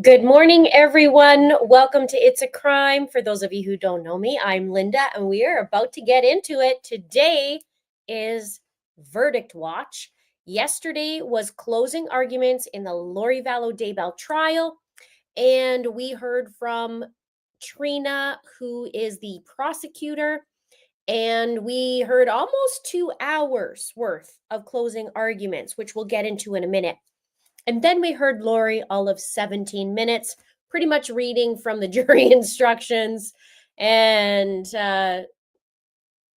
Good morning, everyone. Welcome to It's a Crime. For those of you who don't know me, I'm Linda, and we are about to get into it. Today is Verdict Watch. Yesterday was closing arguments in the Lori Vallow Daybell trial, and we heard from Trina, who is the prosecutor, and we heard almost 2 hours worth of closing arguments, which we'll get into in a minute. And then we heard Lori all of 17 minutes, pretty much reading from the jury instructions and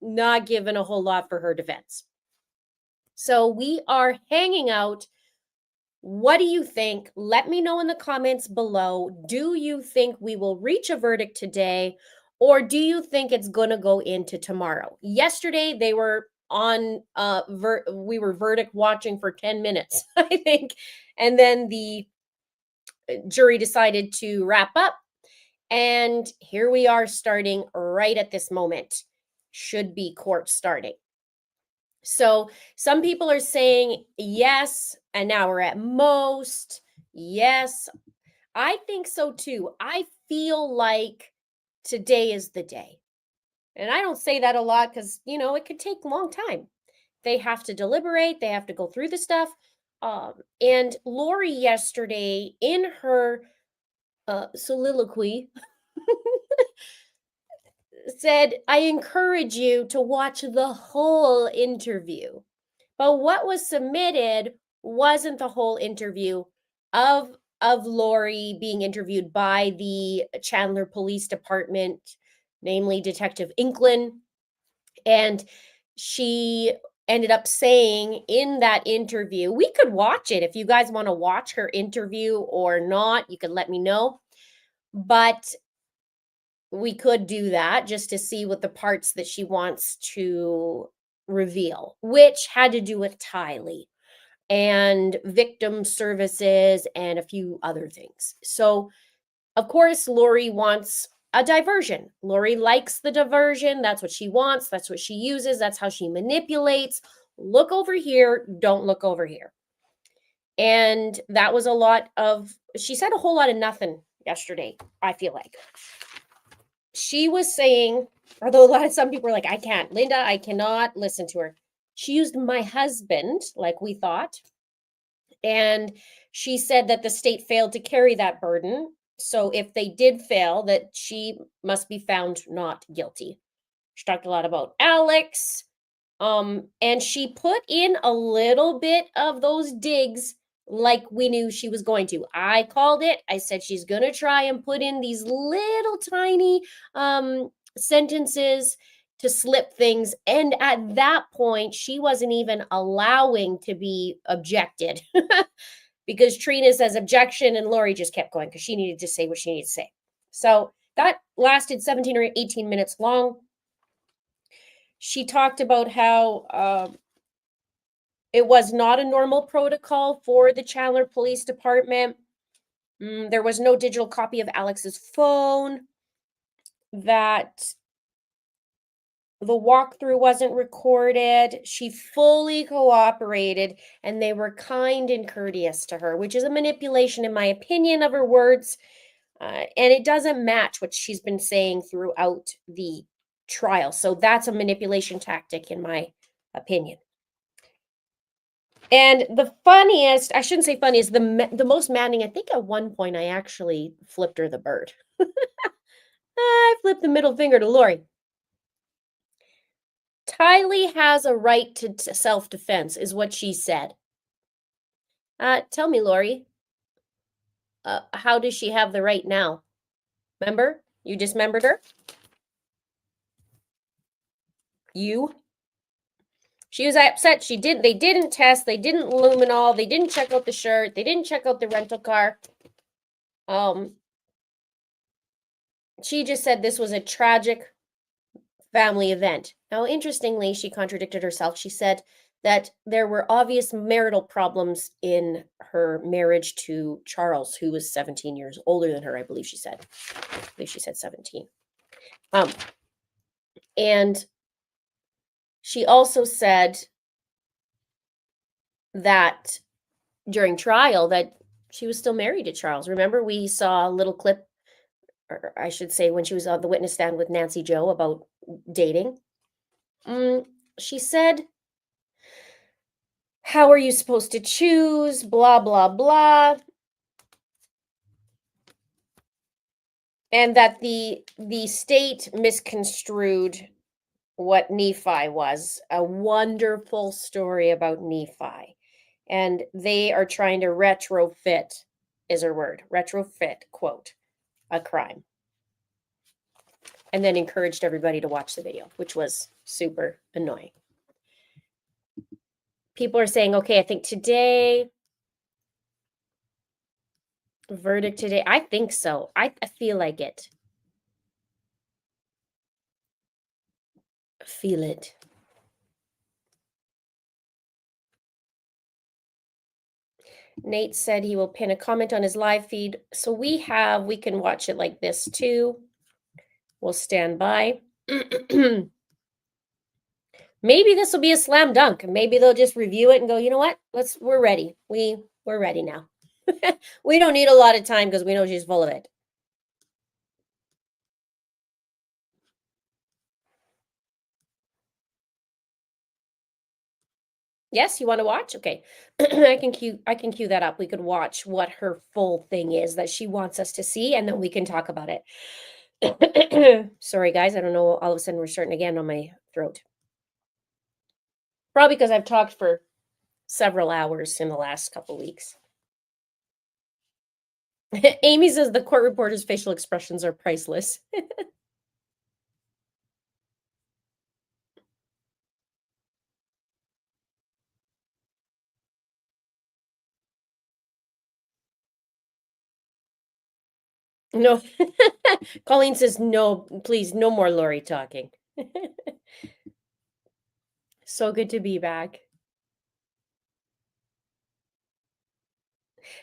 not given a whole lot for her defense. So we are hanging out. What do you think? Let me know in the comments below. Do you think we will reach a verdict today, or do you think it's going to go into tomorrow? Yesterday, they were on we were verdict watching for 10 minutes, I think, and then the jury decided to wrap up, and here we are starting right at this moment. Should be court starting. So some people are saying yes, an hour at most. Yes, I think so too. I feel like today is the day. And I don't say that a lot because, it could take a long time. They have to deliberate, they have to go through the stuff. And Lori yesterday in her soliloquy said, I encourage you to watch the whole interview. But what was submitted wasn't the whole interview of Lori being interviewed by the Chandler Police Department, namely Detective Inklin. And she ended up saying in that interview, we could watch it if you guys want to watch her interview or not, you could let me know. But we could do that just to see what the parts that she wants to reveal, which had to do with Tylee and victim services and a few other things. So, of course, Lori wants a diversion. Lori likes the diversion. That's what she wants. That's what she uses. That's how she manipulates. Look over here. Don't look over here. And that was she said a whole lot of nothing yesterday, I feel like. She was saying, although some people were like, I can't, Linda, I cannot listen to her. She used my husband, like we thought. And she said that the state failed to carry that burden. So if they did fail, that she must be found not guilty. She talked a lot about Alex. And she put in a little bit of those digs like we knew she was going to. I called it. I said she's going to try and put in these little tiny sentences to slip things. And at that point, she wasn't even allowing to be objected because Trina says objection and Lori just kept going because she needed to say what she needed to say. So that lasted 17 or 18 minutes long. She talked about how it was not a normal protocol for the Chandler Police Department. There was no digital copy of Alex's phone, that the walkthrough wasn't recorded. She fully cooperated, and they were kind and courteous to her, which is a manipulation, in my opinion, of her words. And it doesn't match what she's been saying throughout the trial. So that's a manipulation tactic, in my opinion. And the funniest, I shouldn't say funniest, the most maddening, I think at one point I actually flipped her the bird. I flipped the middle finger to Lori. Tylee has a right to self-defense, is what she said. Tell me, Lori, how does she have the right now? Remember? You dismembered her? She was upset. They didn't test, they didn't luminol, they didn't check out the shirt, they didn't check out the rental car. She just said this was a tragic family event. Now, interestingly, she contradicted herself. She said that there were obvious marital problems in her marriage to Charles, who was 17 years older than her, I believe she said. I believe she said 17. And she also said that during trial that She was still married to Charles. Remember, we saw a little clip, or I should say, when she was on the witness stand with Nancy Joe about dating. She said, how are you supposed to choose? Blah, blah, blah. And that the state misconstrued what Nephi was. A wonderful story about Nephi. And they are trying to retrofit, is her word, retrofit, quote, a crime. And then encouraged everybody to watch the video, which was super annoying. People are saying, okay, I think today, verdict today. I think so. I feel like it. Feel it. Nate said he will pin a comment on his live feed. So we can watch it like this too. We'll stand by. Maybe this will be a slam dunk. Maybe they'll just review it and go, you know what? We're ready. We're ready now. We don't need a lot of time because we know she's full of it. Yes, you want to watch? Okay. I can cue that up. We could watch what her full thing is that she wants us to see, and then we can talk about it. Sorry, guys. I don't know. All of a sudden, we're starting again on my throat. Probably because I've talked for several hours in the last couple weeks. Amy says the court reporter's facial expressions are priceless. No. Colleen says, no, please, no more Lori talking. So good to be back.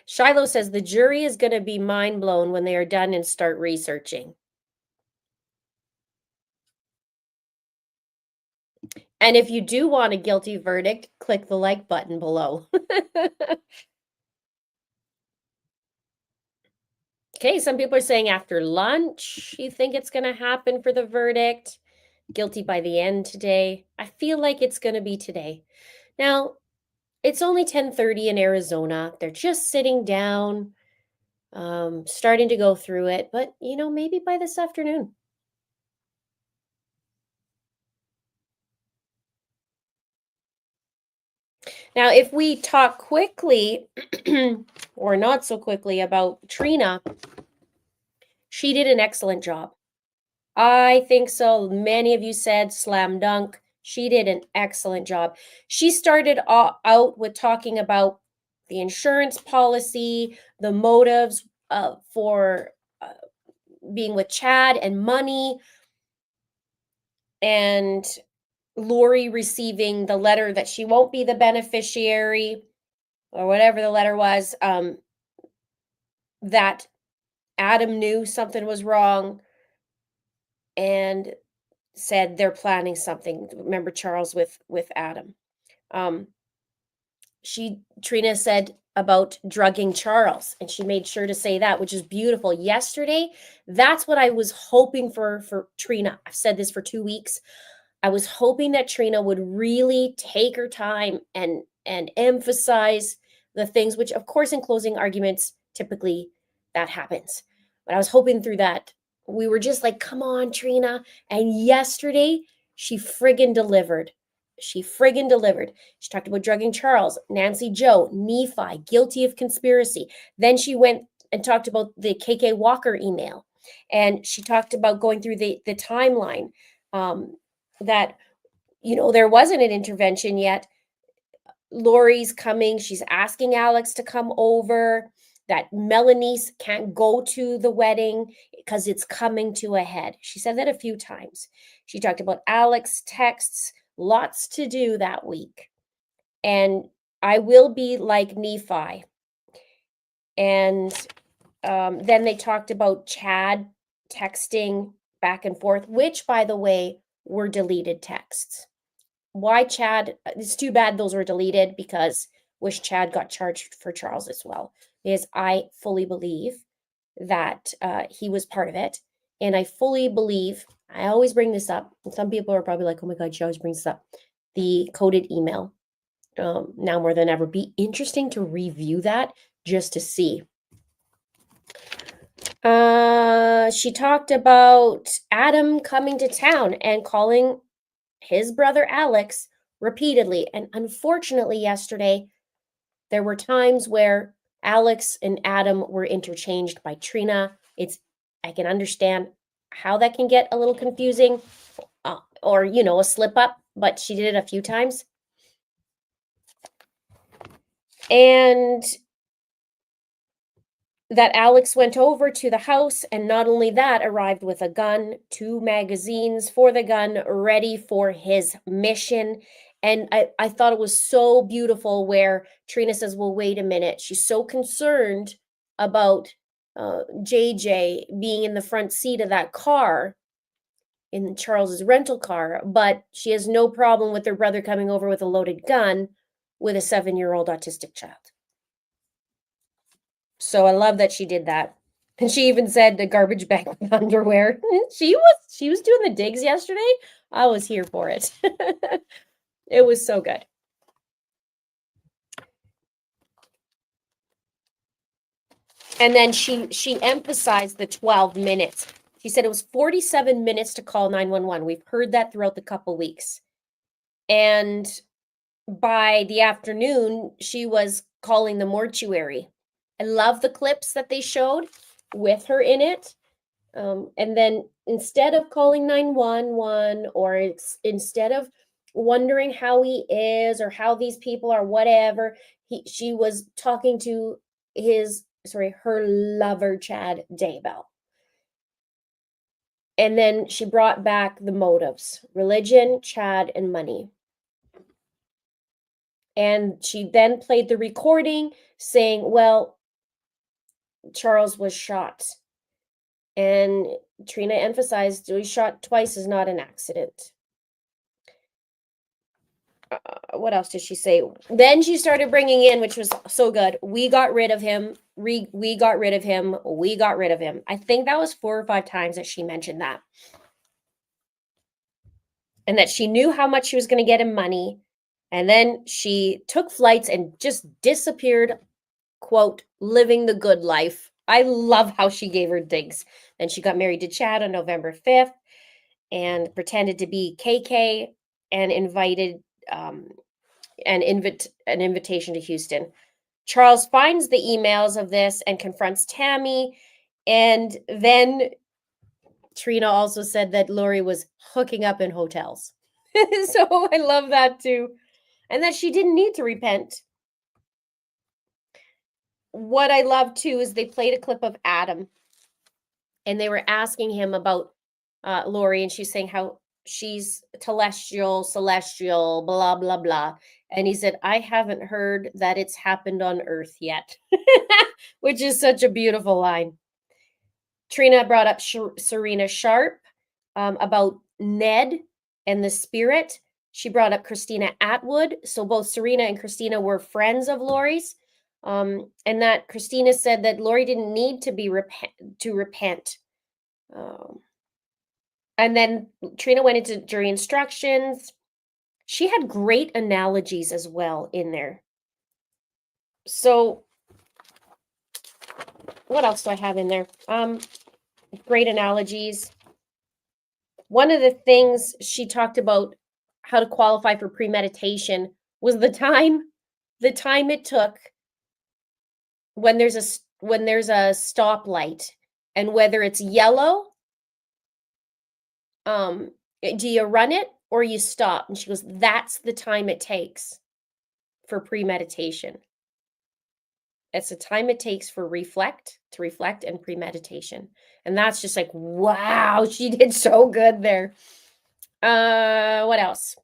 Shiloh says the jury is going to be mind blown when they are done and start researching. And if you do want a guilty verdict, click the like button below. Okay, some people are saying after lunch, you think it's going to happen for the verdict. Guilty by the end today. I feel like it's going to be today. Now, it's only 10:30 in Arizona. They're just sitting down, starting to go through it, but maybe by this afternoon. Now, if we talk quickly or not so quickly about Trina, she did an excellent job. I think so. Many of you said slam dunk. She did an excellent job. She started out with talking about the insurance policy, the motives for being with Chad and money, and Lori receiving the letter that she won't be the beneficiary or whatever the letter was, that Adam knew something was wrong and said they're planning something. Remember Charles with Adam. Trina said about drugging Charles, and she made sure to say that, which is beautiful. Yesterday, that's what I was hoping for Trina. I've said this for 2 weeks. I was hoping that Trina would really take her time and emphasize the things, which of course in closing arguments, typically that happens. But I was hoping through that. We were just like, come on, Trina. And yesterday, she friggin' delivered. She talked about drugging Charles, Nancy Joe, Nephi, guilty of conspiracy. Then she went and talked about the KK Walker email. And she talked about going through the timeline, that, there wasn't an intervention yet. Lori's coming. She's asking Alex to come over, that Melanie can't go to the wedding because it's coming to a head. She said that a few times. She talked about Alex texts, lots to do that week. And I will be like Nephi. And then they talked about Chad texting back and forth, which, by the way, were deleted texts. Why Chad? It's too bad those were deleted, because wish Chad got charged for Charles as well. is I fully believe that he was part of it. And I fully believe, I always bring this up. And some people are probably like, oh my God, she always brings this up. The coded email. Now more than ever, be interesting to review that just to see. She talked about Adam coming to town and calling his brother Alex repeatedly. And unfortunately, yesterday, there were times where Alex and Adam were interchanged by Trina. I can understand how that can get a little confusing, or, a slip up, but she did it a few times. And that Alex went over to the house, and not only that, arrived with a gun, 2 magazines for the gun, ready for his mission. And I thought it was so beautiful where Trina says, well, wait a minute. She's so concerned about JJ being in the front seat of that car, in Charles's rental car, but she has no problem with her brother coming over with a loaded gun with a 7-year-old autistic child. So I love that she did that. And she even said the garbage bag with underwear. She was doing the digs yesterday. I was here for it. It was so good. And then she emphasized the 12 minutes. She said it was 47 minutes to call 911. We've heard that throughout the couple weeks. And by the afternoon, she was calling the mortuary. I love the clips that they showed with her in it. And then instead of calling 911, or instead of wondering how he is or how these people are, whatever, she was talking to her lover, Chad Daybell. And then she brought back the motives: religion, Chad, and money. And she then played the recording saying, well, Charles was shot. And Trina emphasized he was shot twice is not an accident. What else did she say? Then she started bringing in, which was so good, we got rid of him. We got rid of him. We got rid of him. I think that was 4 or 5 times that she mentioned that. And that she knew how much she was going to get in money. And then she took flights and just disappeared, quote, living the good life. I love how she gave her digs. Then she got married to Chad on November 5th and pretended to be KK and invited an invitation to Houston. Charles finds the emails of this and confronts Tammy. And then Trina also said that Lori was hooking up in hotels. So I love that too. And that she didn't need to repent. What I love too is they played a clip of Adam, and they were asking him about Lori, and she's saying how she's celestial, blah, blah, blah. And he said, I haven't heard that it's happened on Earth yet, which is such a beautiful line. Trina brought up Serena Sharp about Ned and the spirit. She brought up Christina Atwood. So both Serena and Christina were friends of Lori's. And that Christina said that Lori didn't need to repent. And then Trina went into jury instructions. She had great analogies as well in there. So what else do I have in there? Great analogies. One of the things she talked about how to qualify for premeditation was the time it took when there's a stoplight, and whether it's yellow, do you run it or you stop? And she goes, that's the time it takes for premeditation. It's the time it takes to reflect and premeditation. And that's just like, wow, she did so good there. What else?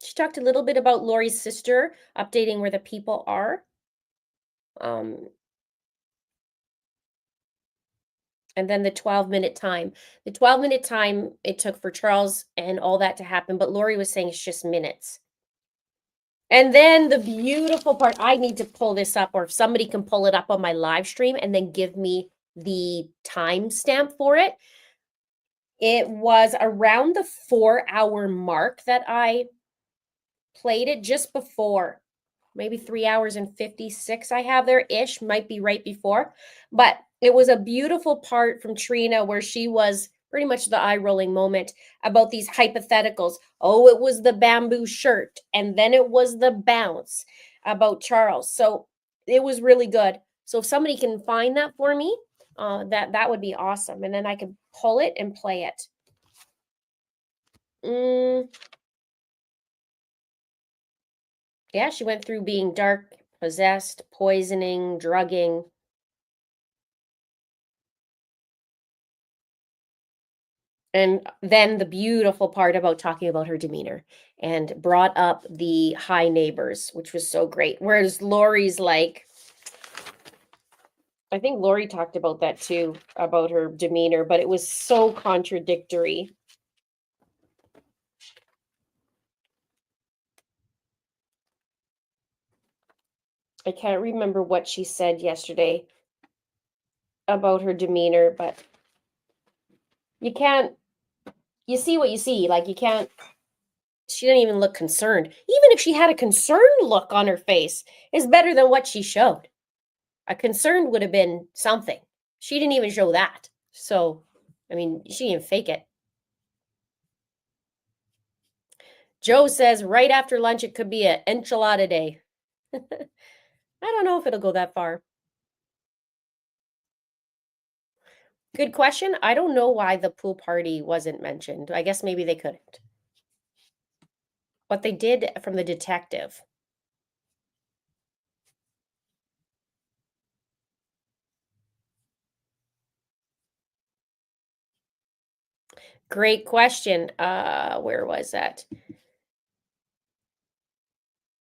She talked a little bit about Lori's sister, updating where the people are. And then the 12-minute time. The 12-minute time it took for Charles and all that to happen, but Lori was saying it's just minutes. And then the beautiful part, I need to pull this up, or if somebody can pull it up on my live stream and then give me the timestamp for it. It was around the 4-hour mark that I played it, just before. Maybe 3 hours and 56 I have there ish, might be right before. But it was a beautiful part from Trina where she was pretty much the eye rolling moment about these hypotheticals. Oh, it was the bamboo shirt, and then it was the bounce about Charles. So it was really good. So if somebody can find that for me, that would be awesome. And then I could pull it and play it. Yeah, she went through being dark, possessed, poisoning, drugging. And then the beautiful part about talking about her demeanor, and brought up the high neighbors, which was so great. Whereas Lori's like, I think Lori talked about that too, about her demeanor, but it was so contradictory. I can't remember what she said yesterday about her demeanor, but you can't, you see what you see. Like, you can't, she didn't even look concerned. Even if she had a concerned look on her face, is better than what she showed. A concerned would have been something. She didn't even show that. So, I mean, she didn't fake it. Joe says right after lunch it could be an enchilada day. I don't know if it'll go that far. Good question. I don't know why the pool party wasn't mentioned. I guess maybe they couldn't. What they did from the detective. Great question. Where was that?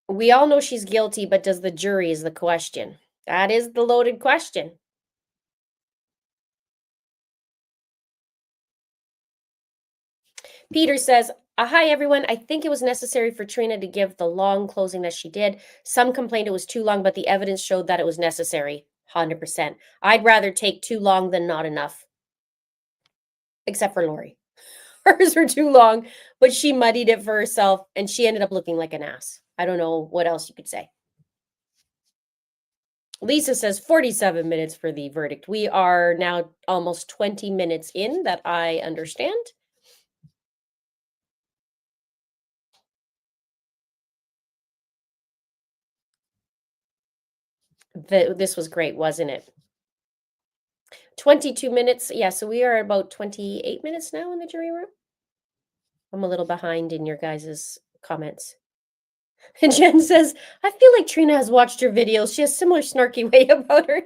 We all know she's guilty, but does the jury is the question. That is the loaded question. Peter says, hi everyone. I think it was necessary for Trina to give the long closing that she did. Some complained it was too long, but the evidence showed that it was necessary. 100%. I'd rather take too long than not enough. Except for Lori. Hers were too long, but she muddied it for herself and she ended up looking like an ass. I don't know what else you could say. Lisa says 47 minutes for the verdict. We are now almost 20 minutes in, that I understand. This was great, wasn't it? 22 minutes. Yeah, so we are about 28 minutes now in the jury room. I'm a little behind in your guys' comments. And Jen says, I feel like Trina has watched her videos. She has a similar snarky way about her.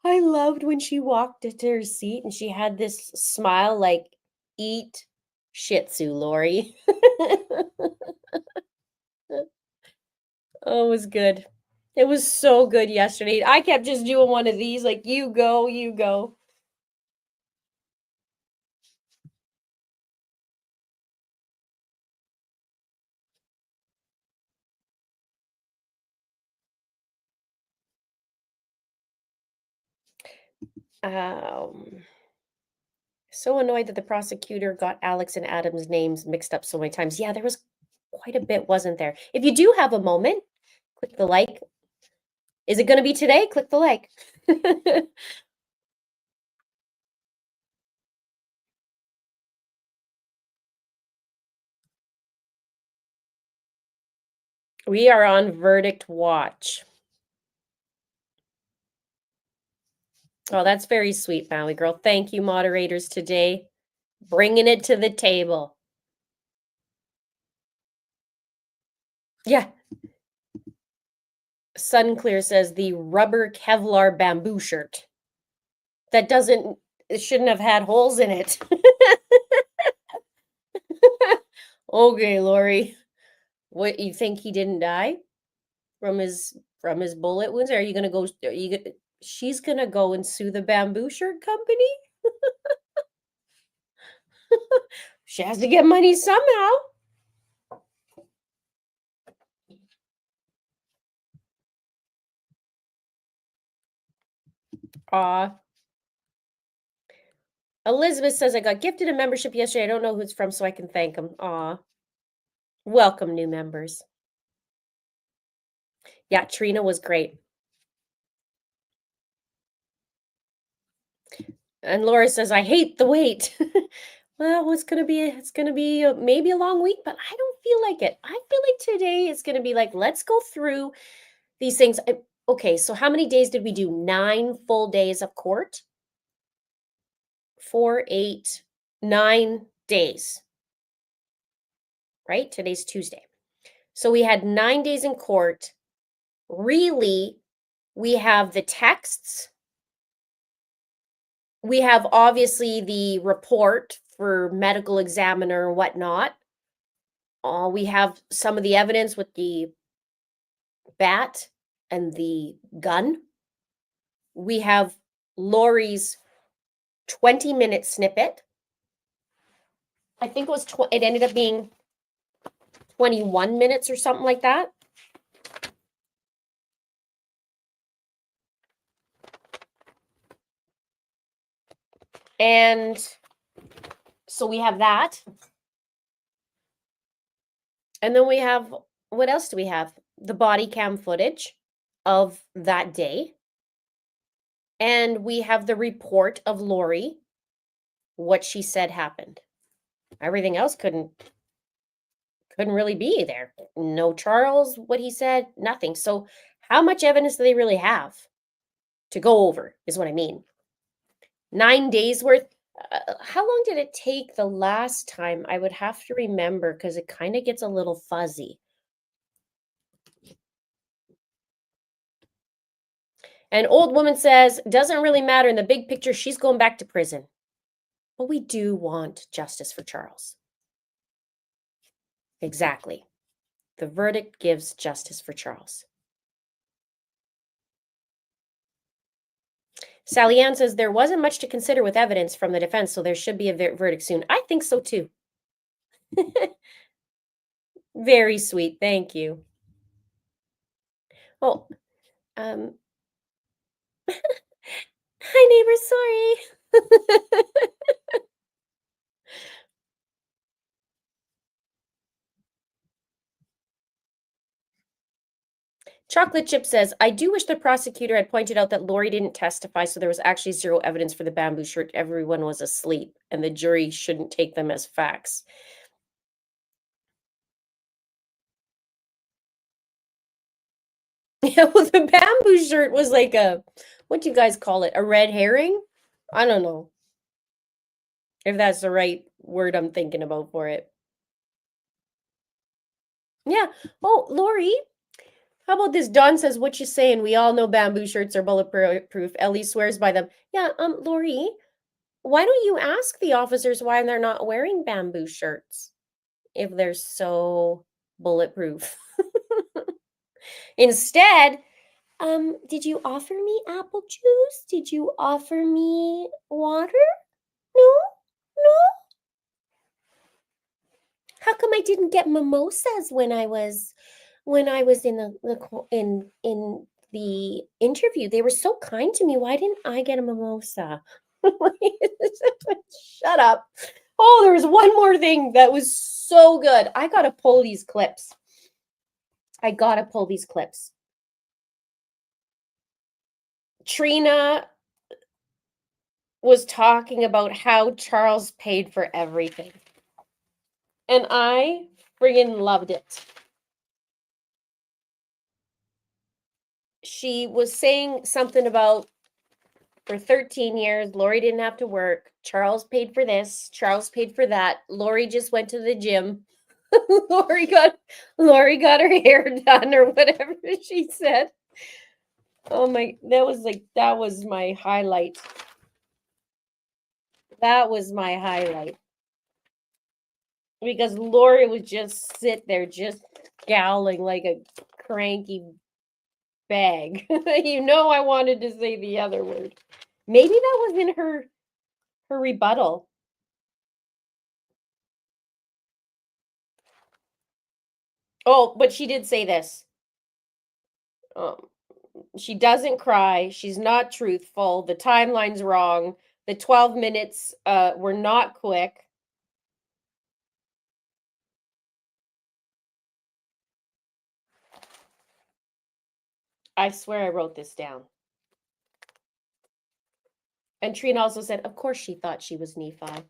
I loved when she walked to her seat and she had this smile like, eat Shih Tzu, Lori. Oh, it was good. It was so good yesterday. I kept just doing one of these, like, you go, you go. So annoyed that the prosecutor got Alex and Adam's names mixed up so many times. Yeah, there was quite a bit, wasn't there? If you do have a moment, click the like. Is it going to be today? Click the like. We are on verdict watch. Oh, that's very sweet, Family Girl. Thank you, moderators, today. Bringing it to the table. Yeah. Sunclear says the rubber Kevlar bamboo shirt. That doesn't, it shouldn't have had holes in it. Okay, Lori. What, you think he didn't die from his bullet wounds? Are you gonna go? She's gonna go and sue the bamboo shirt company. She has to get money somehow. Aw. Elizabeth says, I got gifted a membership yesterday. I don't know who it's from, so I can thank them. Aw. Welcome, new members. Yeah, Trina was great. And Laura says, I hate the wait. Well, it's gonna be maybe a long week, but I don't feel like it. I feel like today is gonna be like, let's go through these things. Okay, so how many days did we do? 9 full days of court? 4, 8, 9 days, right? Today's Tuesday. So we had 9 days in court. Really, we have the texts. We have obviously the report for medical examiner and whatnot. We have some of the evidence with the bat and the gun. We have Lori's 20-minute snippet. I think it was it ended up being 21 minutes or something like that. And so we have that. And then we have, what else do we have? The body cam footage of that day. And we have the report of Lori, what she said happened. Everything else couldn't really be there. No Charles, what he said, nothing. So how much evidence do they really have to go over is what I mean. 9 days worth. How long did it take the last time? I would have to remember because it kind of gets a little fuzzy. An old woman says, doesn't really matter in the big picture. She's going back to prison. But we do want justice for Charles. Exactly. The verdict gives justice for Charles. Sally Ann says there wasn't much to consider with evidence from the defense, so there should be a verdict soon. I think so too. Very sweet. Thank you. Oh, hi neighbor, sorry. Chocolate Chip says, I do wish the prosecutor had pointed out that Lori didn't testify, so there was actually zero evidence for the bamboo shirt. Everyone was asleep, and the jury shouldn't take them as facts. Yeah, well, the bamboo shirt was like what do you guys call it? A red herring? I don't know if that's the right word I'm thinking about for it. Yeah. Oh, Lori, how about this? Don says, what you saying? We all know bamboo shirts are bulletproof. Ellie swears by them. Yeah, Lori, why don't you ask the officers why they're not wearing bamboo shirts if they're so bulletproof? Instead, did you offer me apple juice? Did you offer me water? No? No? How come I didn't get mimosas when I was in in the interview? They were so kind to me. Why didn't I get a mimosa? Shut up. Oh, there was one more thing that was so good. I gotta pull these clips. Trina was talking about how Charles paid for everything. And I friggin' loved it. She was saying something about for 13 years, Lori didn't have to work. Charles paid for this. Charles paid for that. Lori just went to the gym. Lori got her hair done or whatever she said. Oh my, that was my highlight. That was my highlight. Because Lori would just sit there just scowling like a cranky bag. You know I wanted to say the other word. Maybe that was in her rebuttal. Oh, but she did say this. She doesn't cry. She's not truthful. The timeline's wrong. The 12 minutes were not quick. I swear I wrote this down. And Trina also said, of course she thought she was Nephi.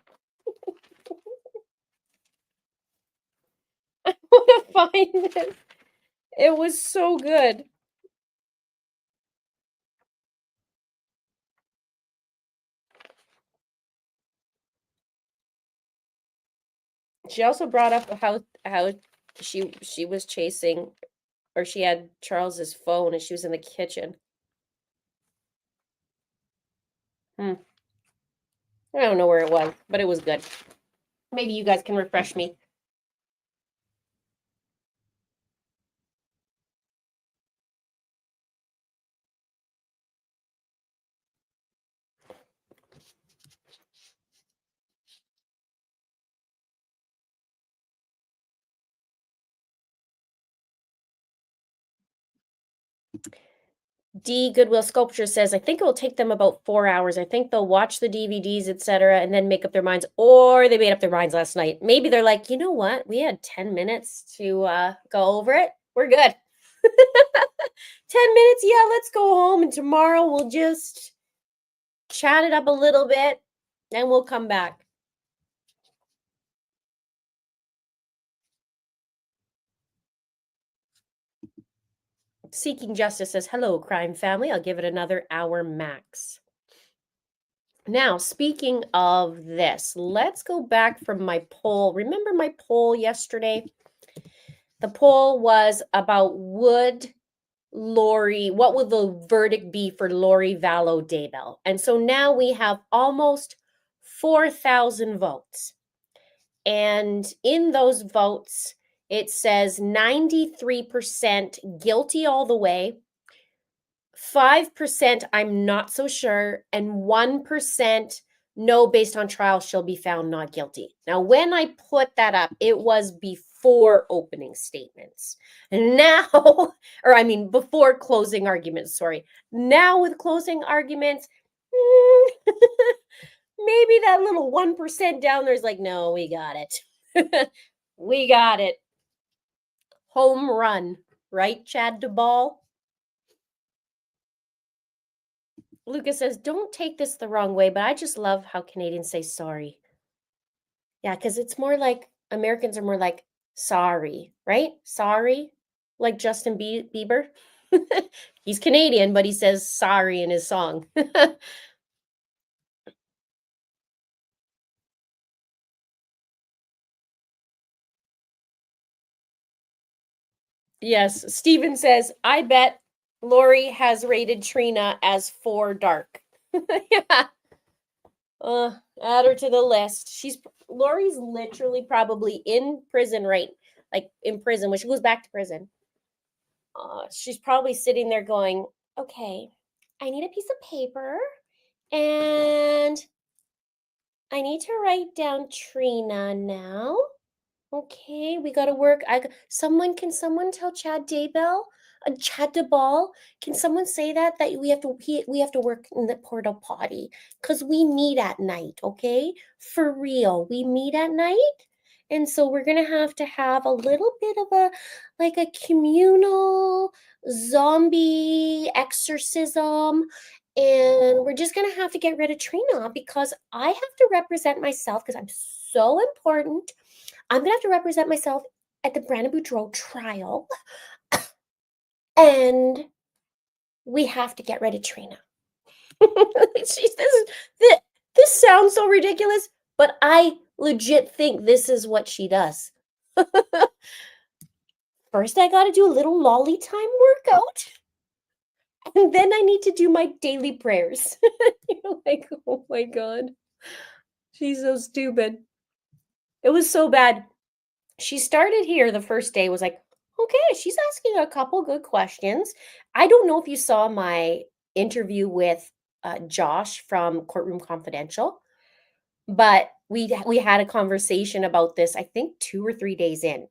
I want to find this. It was so good. She also brought up how she was chasing, or she had Charles's phone and she was in the kitchen. I don't know where it was, but it was good. Maybe you guys can refresh me. D Goodwill Sculpture says, I think it will take them about 4 hours. I think they'll watch the DVDs, etc., and then make up their minds, or they made up their minds last night. Maybe they're like, you know what? We had 10 minutes to go over it. We're good. 10 minutes, yeah, let's go home, and tomorrow we'll just chat it up a little bit, and we'll come back. Seeking Justice says, hello, crime family. I'll give it another hour max. Now, speaking of this, let's go back from my poll. Remember my poll yesterday? The poll was about what would the verdict be for Lori Vallow Daybell? And so now we have almost 4,000 votes. And in those votes, it says 93% guilty all the way, 5% I'm not so sure, and 1% no, based on trial, she'll be found not guilty. Now, when I put that up, it was before opening statements. And now, or I mean, before closing arguments, sorry. Now with closing arguments, maybe that little 1% down there is like, no, we got it. We got it. Home run, right, Chad Daybell? Lucas says, don't take this the wrong way, but I just love how Canadians say sorry. Yeah, because it's more like Americans are more like sorry, right? Sorry, like Justin Bieber. He's Canadian, but he says sorry in his song. Yes, Steven says, I bet Lori has rated Trina as 4 dark. Yeah. Add her to the list. Lori's literally probably in prison, right? Like in prison when she goes back to prison. She's probably sitting there going, okay, I need a piece of paper and I need to write down Trina now. Okay, we got to work. Can someone tell Chad Daybell? Chad Daybell, can someone say that we have to work in the porta potty because we meet at night, okay? For real, we meet at night, and so we're gonna have to have a little bit of a communal zombie exorcism, and we're just gonna have to get rid of Trina because I have to represent myself because I'm so important. I'm gonna have to represent myself at the Brandon Boudreaux trial, and we have to get rid of Trina. This sounds so ridiculous, but I legit think this is what she does. First, I got to do a little lolly time workout, and then I need to do my daily prayers. You're like, oh my god, she's so stupid. It was so bad. She started here the first day, was like, okay, she's asking a couple good questions. I don't know if you saw my interview with Josh from Courtroom Confidential, but we had a conversation about this, I think 2 or 3 days in.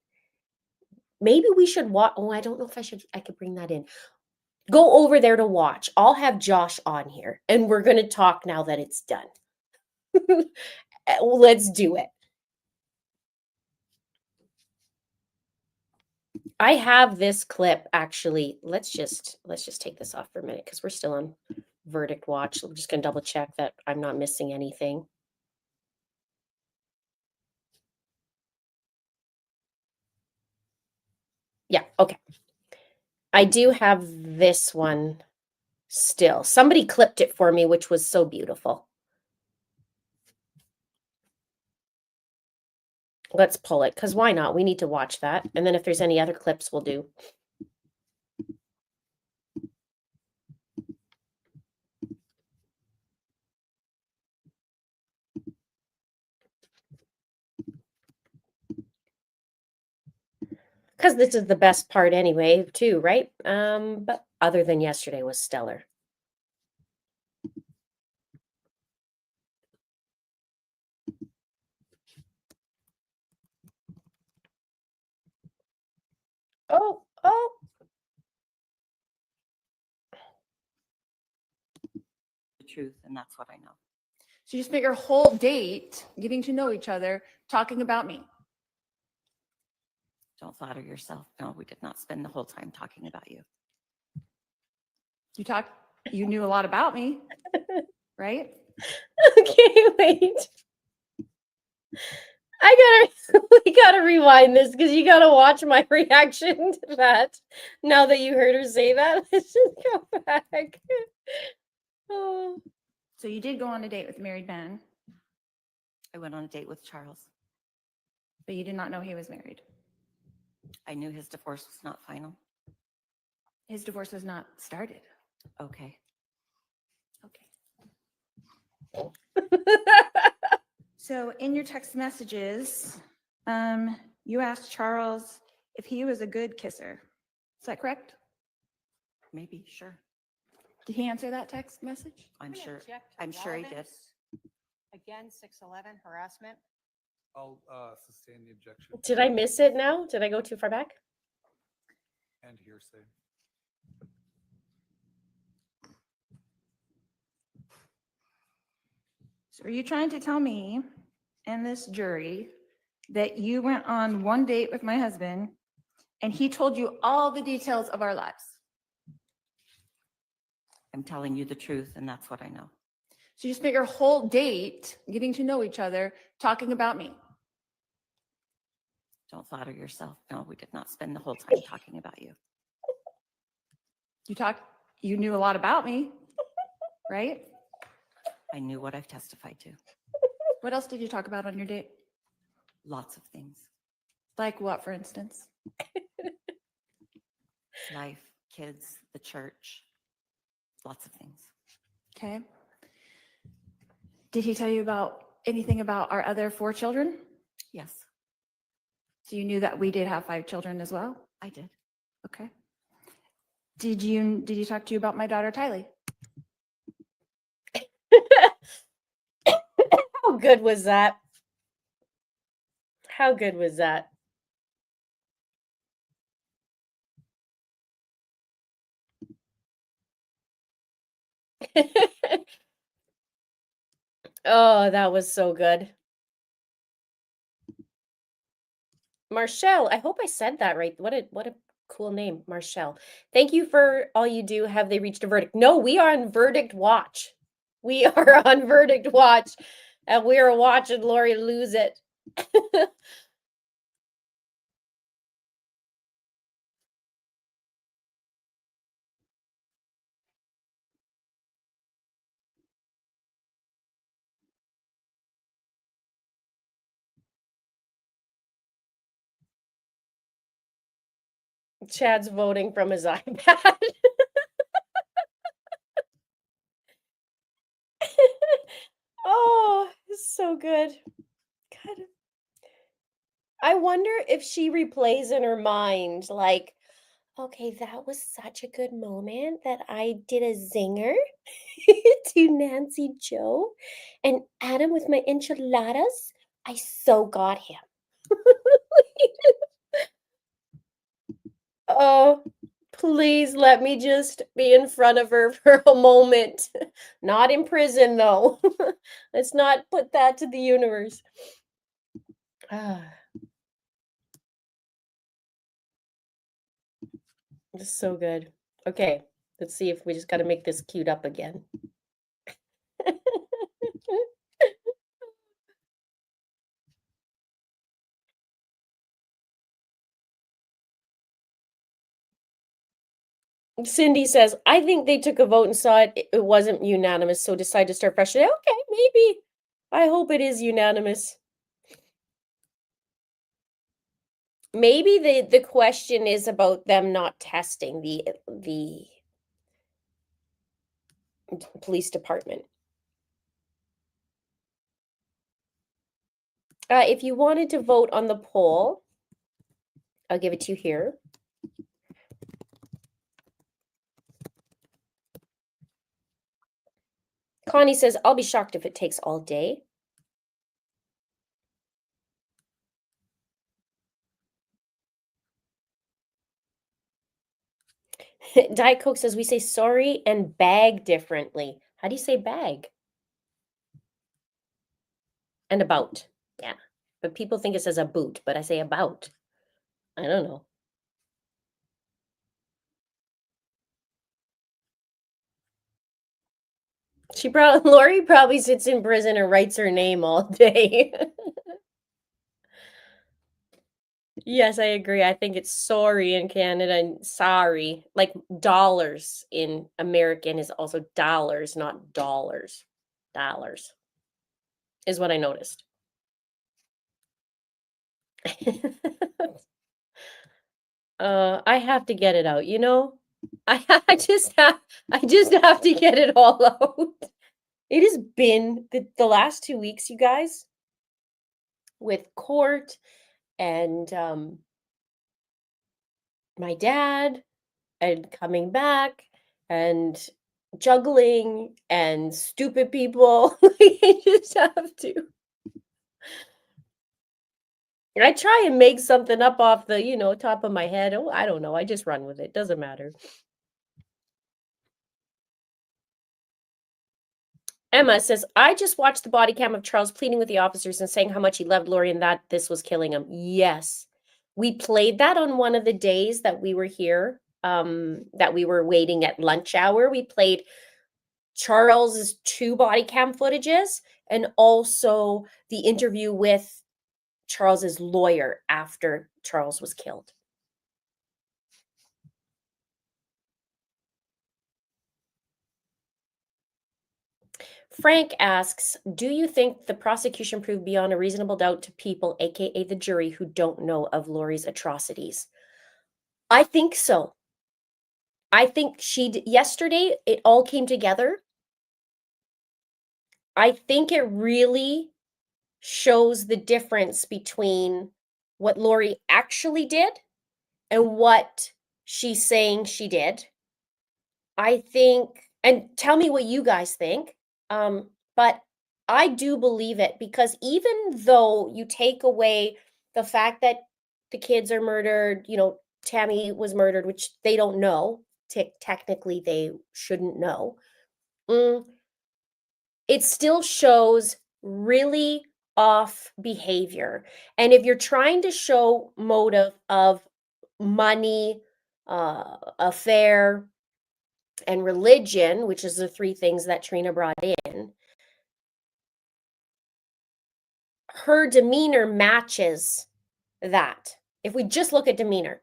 Maybe we should watch. Oh, I don't know if I could bring that in. Go over there to watch. I'll have Josh on here, and we're going to talk now that it's done. Let's do it. I have this clip actually. Let's just take this off for a minute because we're still on verdict watch. I'm just going to double check that I'm not missing anything. Yeah, okay. I do have this one still. Somebody clipped it for me, which was so beautiful. Let's pull it, because why not? We need to watch that. And then if there's any other clips, we'll do. Because this is the best part anyway, too, right? But other than yesterday was stellar. Oh. The truth, and that's what I know. So you spent your whole date getting to know each other, talking about me. Don't flatter yourself. No, we did not spend the whole time talking about you. You knew a lot about me, right? Okay, wait. We gotta rewind this because you gotta watch my reaction to that. Now that you heard her say that, let's just go back. Oh. So you did go on a date with a married man, I went on a date with Charles. but you did not know he was married. I knew his divorce was not final. His divorce was not started. Okay. Okay. So in your text messages, you asked Charles if he was a good kisser. Is that correct? Maybe, sure. Did he answer that text message? I'm gonna sure. object to I'm sure he did. relevance. Again, 611 harassment. I'll sustain the objection Did I miss it now? Did I go too far back? and hearsay. So are you trying to tell me and this jury that you went on one date with my husband and he told you all the details of our lives? I'm telling you the truth, and that's what I know. So you spent your whole date getting to know each other, talking about me. Don't flatter yourself. No, we did not spend the whole time talking about you. You knew a lot about me, right? I knew what I've testified to. What else did you talk about on your date? Lots of things. Like what, for instance? Life, kids, the church, lots of things. Okay. Did he tell you about anything about our other 4 children? Yes, So you knew that we did have 5 children as well? I did. Okay. Did he talk to you about my daughter, Tylee? How good was that? How good was that? Oh, that was so good. Marshall, I hope I said that right. What a cool name, Marshall. Thank you for all you do. Have they reached a verdict? No, we are on verdict watch. We are on verdict watch, and we are watching Lori lose it. Chad's voting from his iPad. Oh, it's so good. God. I wonder if she replays in her mind, like, okay, that was such a good moment that I did a zinger to Nancy Joe and Adam with my enchiladas. I so got him. Oh, Please let me just be in front of her for a moment. Not in prison, though. Let's not put that to the universe. Ah. This is so good. Okay, let's see if we just got to make this queued up again. Cindy says, I think they took a vote and saw it wasn't unanimous, so decided to start fresh today. Okay, maybe. I hope it is unanimous. Maybe the question is about them not testing the police department. If you wanted to vote on the poll, I'll give it to you here. Connie says, I'll be shocked if it takes all day. Diet Coke says, we say sorry and bag differently. How do you say bag? And about. Yeah. But people think it says a boot, but I say about. I don't know. Lori probably sits in prison and writes her name all day. Yes, I agree. I think it's sorry in Canada and sorry. Like dollars in American is also dollars, not dollars. Dollars is what I noticed. I have to get it out, you know? I just have to get it all out. It has been the last 2 weeks, you guys, with court and my dad and coming back and juggling and stupid people. I just have to. I try and make something up off the, top of my head. Oh, I don't know. I just run with it. Doesn't matter. Emma says, I just watched the body cam of Charles pleading with the officers and saying how much he loved Lori and that this was killing him. Yes. We played that on one of the days that we were here, that we were waiting at lunch hour. We played Charles's 2 body cam footages and also the interview with Charles's lawyer after Charles was killed. Frank asks, do you think the prosecution proved beyond a reasonable doubt to people, aka the jury, who don't know of Lori's atrocities? I think so. I think yesterday it all came together. I think it really shows the difference between what Lori actually did and what she's saying she did. I think, and tell me what you guys think, but I do believe it because even though you take away the fact that the kids are murdered, Tammy was murdered, which they don't know, technically they shouldn't know, it still shows really off behavior. And if you're trying to show motive of money, affair, and religion, which is the 3 things that Trina brought in, her demeanor matches that. If we just look at demeanor,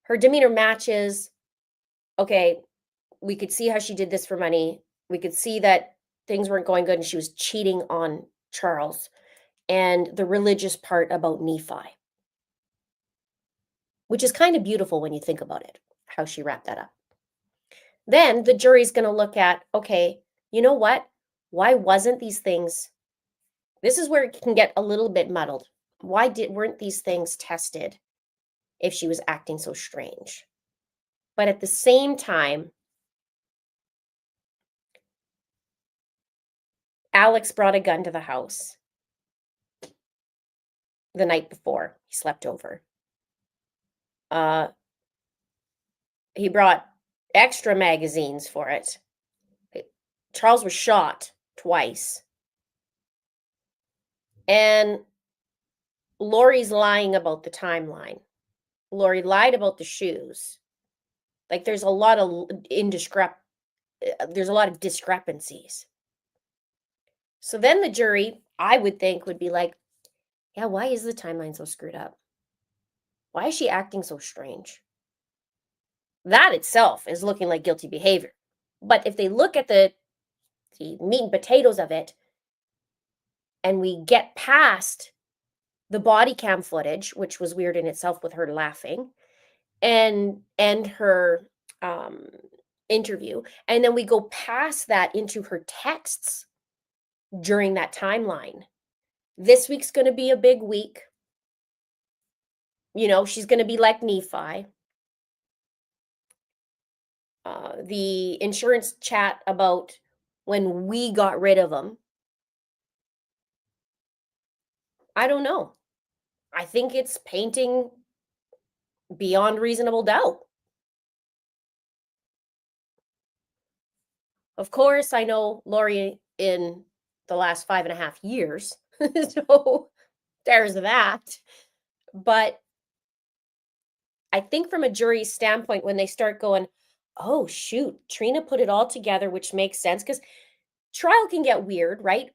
her demeanor matches, okay, we could see how she did this for money. We could see that things weren't going good and she was cheating on Charles, and the religious part about Nephi, which is kind of beautiful when you think about it, how she wrapped that up. Then the jury's going to look at, okay, you know what? Why wasn't these things? This is where it can get a little bit muddled. Why weren't these things tested if she was acting so strange? But at the same time, Alex brought a gun to the house the night before he slept over. He brought extra magazines for it. Charles was shot twice. And Lori's lying about the timeline. Lori lied about the shoes. Like there's a lot of there's a lot of discrepancies. So then the jury, I would think, would be like, yeah, why is the timeline so screwed up? Why is she acting so strange? That itself is looking like guilty behavior. But if they look at the meat and potatoes of it, and we get past the body cam footage, which was weird in itself with her laughing, and her interview, and then we go past that into her texts during that timeline. This week's going to be a big week. You know, she's going to be like Nephi. The insurance chat about when we got rid of them. I don't know. I think it's painting beyond reasonable doubt. Of course, I know Lori in the last 5.5 years. So there's that. But I think from a jury's standpoint, when they start going, oh, shoot, Trina put it all together, which makes sense because trial can get weird, right?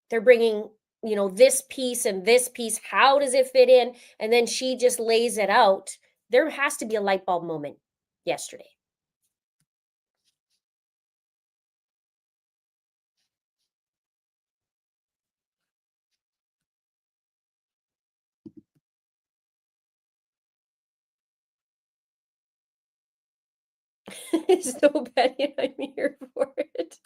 They're bringing, you know, this piece and this piece. How does it fit in? And then she just lays it out. There has to be a light bulb moment yesterday. So Betty, I'm here for it.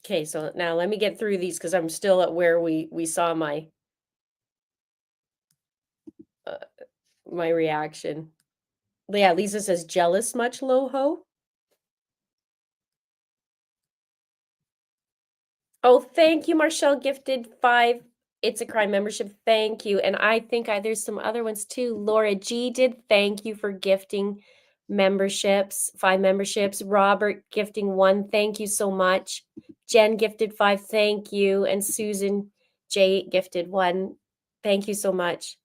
Okay, so now let me get through these because I'm still at where we saw my my reaction. Yeah, Lisa says jealous much, Loho? Oh, thank you, Marshall gifted 5 It's a Crime membership. Thank you. And I think there's some other ones too. Laura G did. Thank you for gifting memberships, 5 memberships. Robert gifting 1. Thank you so much. Jen gifted 5. Thank you. And Susan J gifted 1. Thank you so much.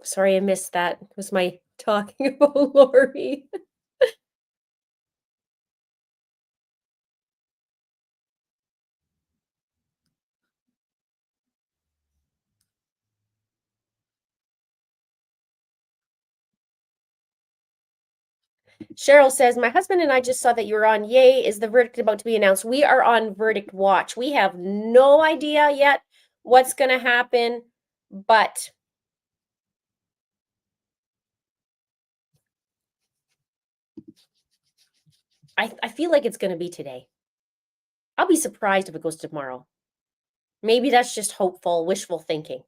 Sorry, I missed that. It was my talking about Lori. Cheryl says, my husband and I just saw that you were on. Yay, is the verdict about to be announced? We are on verdict watch. We have no idea yet what's going to happen, but I feel like it's going to be today. I'll be surprised if it goes tomorrow. Maybe that's just hopeful, wishful thinking.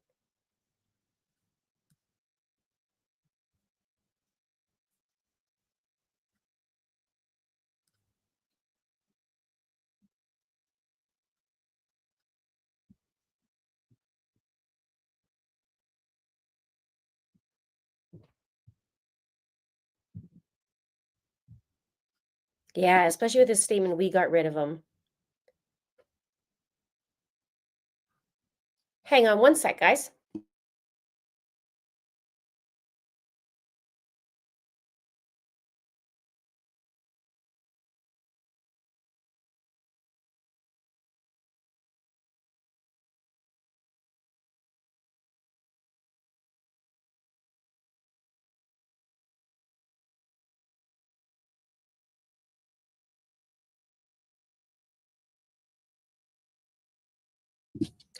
Yeah, especially with this statement, we got rid of him. Hang on one sec, guys.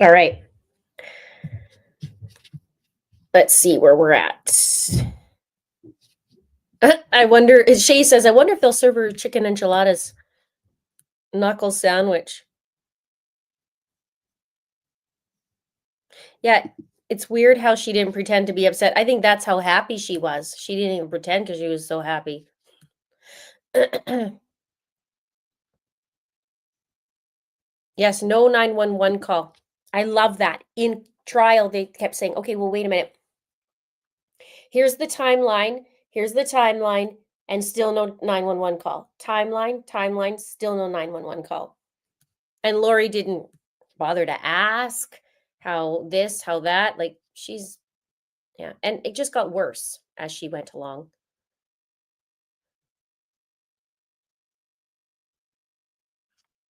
All right. Let's see where we're at. I wonder, Shay says, I wonder if they'll serve her chicken enchiladas knuckle sandwich. Yeah, it's weird how she didn't pretend to be upset. I think that's how happy she was. She didn't even pretend because she was so happy. Yes, no 911 call. I love that. In trial, they kept saying, okay, well, wait a minute. Here's the timeline. Here's the timeline. And still no 911 call. Timeline, still no 911 call. And Lori didn't bother to ask how this, how that. Like, she's, yeah. And it just got worse as she went along.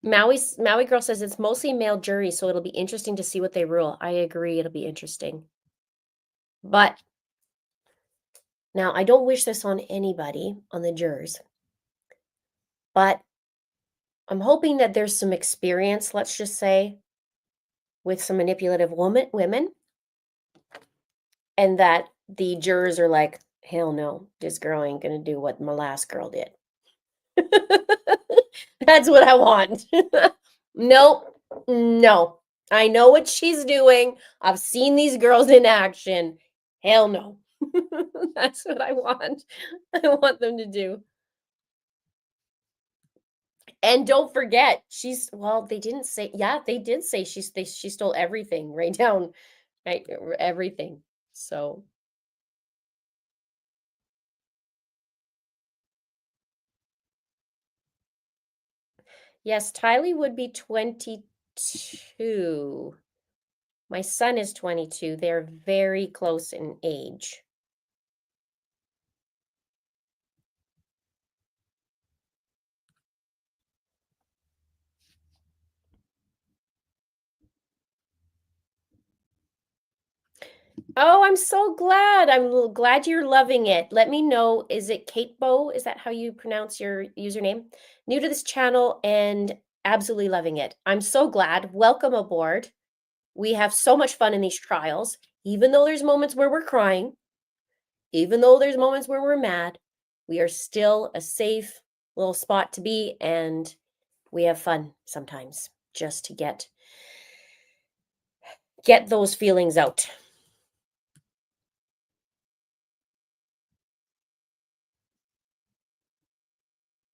Maui girl says it's mostly male jury, so it'll be interesting to see what they rule. I agree, it'll be interesting. But now I don't wish this on anybody, on the jurors, but I'm hoping that there's some experience, let's just say, with some manipulative women, and that the jurors are like, hell no, this girl ain't gonna do what my last girl did. That's what I want. Nope, no. I know what she's doing. I've seen these girls in action. Hell no. That's what I want. I want them to do. And don't forget, well, they didn't say, yeah, they did say she stole everything, right down, right, everything. So yes, Tylee would be 22. My son is 22. They're very close in age. Oh, I'm so glad. Glad you're loving it. Let me know. Is it Kate Bo? Is that how you pronounce your username? New to this channel and absolutely loving it. I'm so glad. Welcome aboard. We have so much fun in these trials, even though there's moments where we're crying, even though there's moments where we're mad, we are still a safe little spot to be, and we have fun sometimes just to get those feelings out.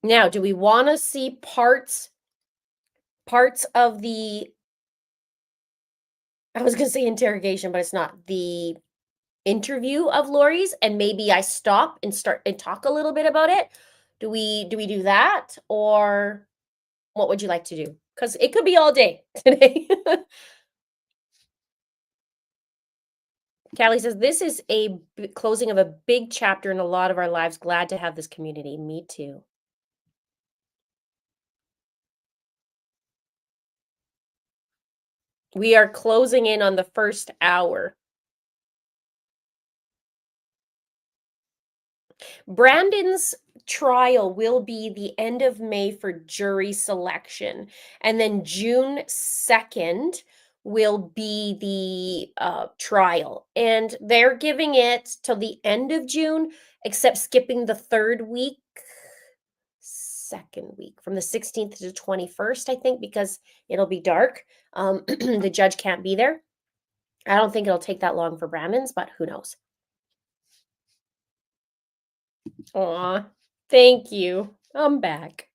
Now, do we want to see parts of the, I was going to say interrogation, but it's not, the interview of Lori's, and maybe I stop and start and talk a little bit about it? Do we do that, or what would you like to do? Because it could be all day today. Callie says, this is a closing of a big chapter in a lot of our lives. Glad to have this community. Me too. We are closing in on the first hour. Brandon's trial will be the end of May for jury selection. And then June 2nd will be the trial. And they're giving it till the end of June, except skipping the second week, from the 16th to the 21st, I think, because it'll be dark. The judge can't be there. I don't think it'll take that long for Brandon's, but who knows? Aw, thank you. I'm back.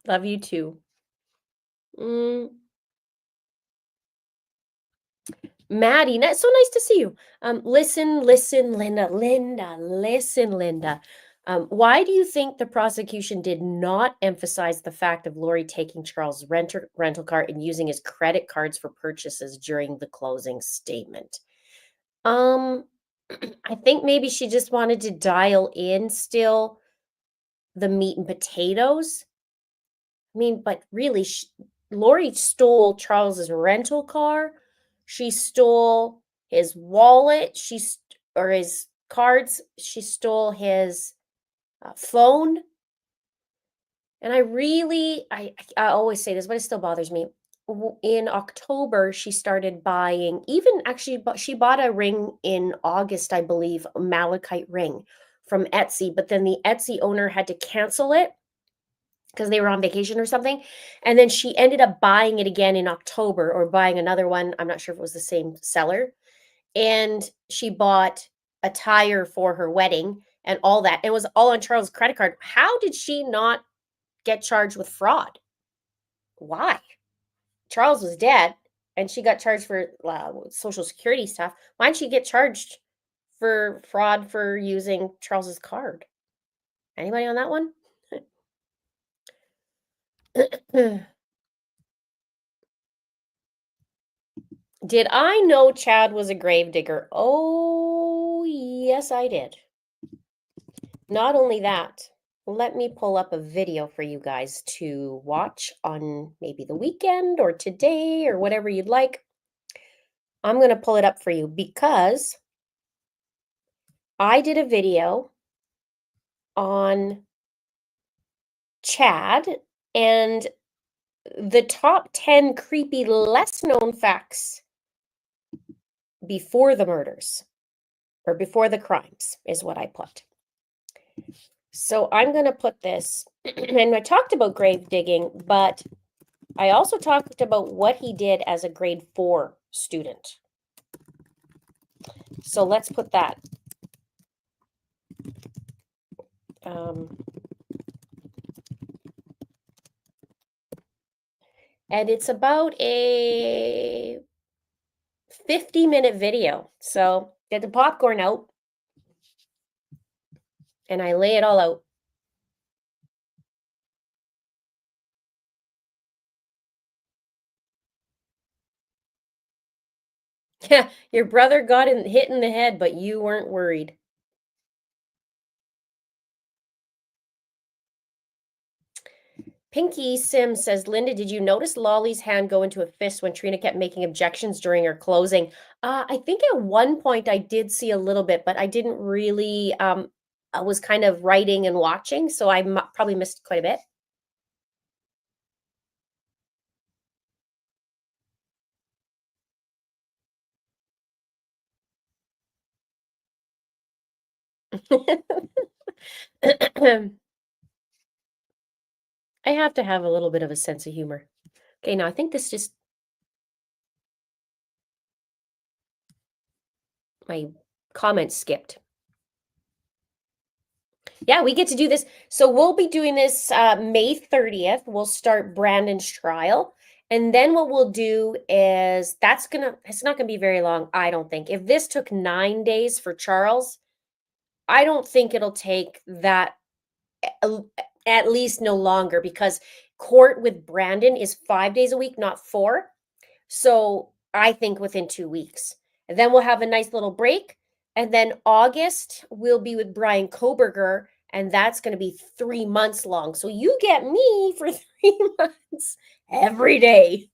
Love you too. Maddie, so nice to see you. Listen, Linda. Listen, Linda. Why do you think the prosecution did not emphasize the fact of Lori taking Charles' rental car and using his credit cards for purchases during the closing statement? I think maybe she just wanted to dial in still the meat and potatoes. I mean, but really, Lori stole Charles's rental car. She stole his wallet. Or his cards. She stole his phone. And I always say this, but it still bothers me. in October, she started buying, even actually, she bought a ring in August, I believe, a malachite ring from Etsy, but then the Etsy owner had to cancel it because they were on vacation or something. And then she ended up buying it again in October, or buying another one. I'm not sure if it was the same seller. And she bought a tire for her wedding and all that. It was all on Charles' credit card. How did she not get charged with fraud? Why? Charles was dead and she got charged for Social Security stuff. Why didn't she get charged for fraud for using Charles's card? Anybody on that one? Did I know Chad was a gravedigger? Oh, yes, I did. Not only that, let me pull up a video for you guys to watch on maybe the weekend or today or whatever you'd like. I'm going to pull it up for you because I did a video on Chad and the top 10 creepy, less known facts before the murders or before the crimes is what I put. So I'm going to put this, and I talked about grave digging, but I also talked about what he did as a grade 4 student. So let's put that. And it's about a 50-minute video. So get the popcorn out and I lay it all out. Yeah, your brother got hit in the head, but you weren't worried. Pinky Sim says, Linda, did you notice Lolly's hand go into a fist when Trina kept making objections during her closing? I think at one point I did see a little bit, but I didn't really, I was kind of writing and watching, so I probably missed quite a bit. I have to have a little bit of a sense of humor. Okay, now I think this just, my comments skipped. Yeah, we get to do this. So we'll be doing this May 30th. We'll start Brandon's trial. And then what we'll do is it's not gonna be very long, I don't think. If this took 9 days for Charles, I don't think it'll take that, at least no longer, because court with Brandon is 5 days a week, not 4. So I think within 2 weeks. And then we'll have a nice little break. And then August we'll be with Brian Koberger, and that's going to be 3 months long. So you get me for 3 months every day.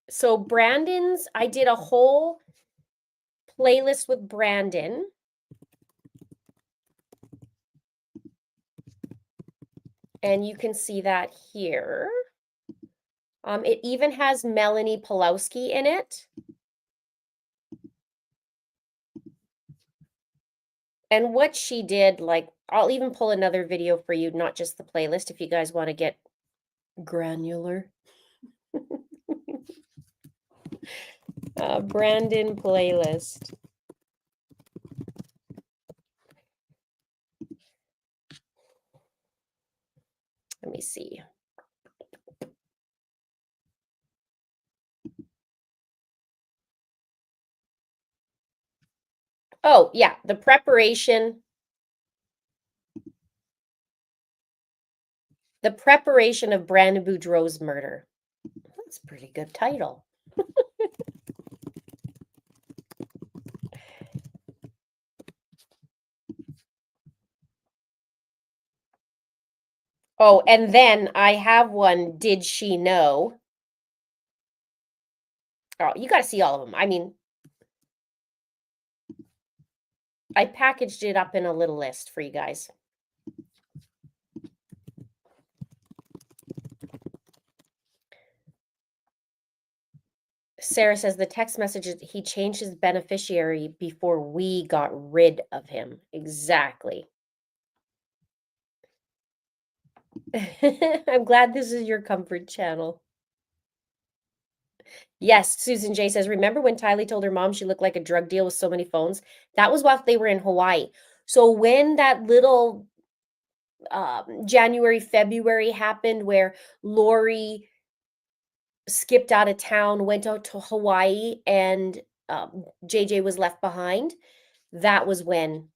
So Brandon's, I did a whole playlist with Brandon. And you can see that here. It even has Melanie Pulowski in it. And what she did, like, I'll even pull another video for you, not just the playlist, if you guys want to get granular. Brandon playlist. Let me see. Oh, yeah, the preparation. The preparation of Brandon Boudreau's murder. That's a pretty good title. Oh, and then I have one, Did She Know? Oh, you got to see all of them. I mean, I packaged it up in a little list for you guys. Sarah says the text message is he changed his beneficiary before we got rid of him. Exactly. I'm glad this is your comfort channel. Yes, Susan J says, remember when Tylee told her mom she looked like a drug deal with so many phones? That was while they were in Hawaii. So when that little January, February happened where Lori skipped out of town, went out to Hawaii, and JJ was left behind, that was when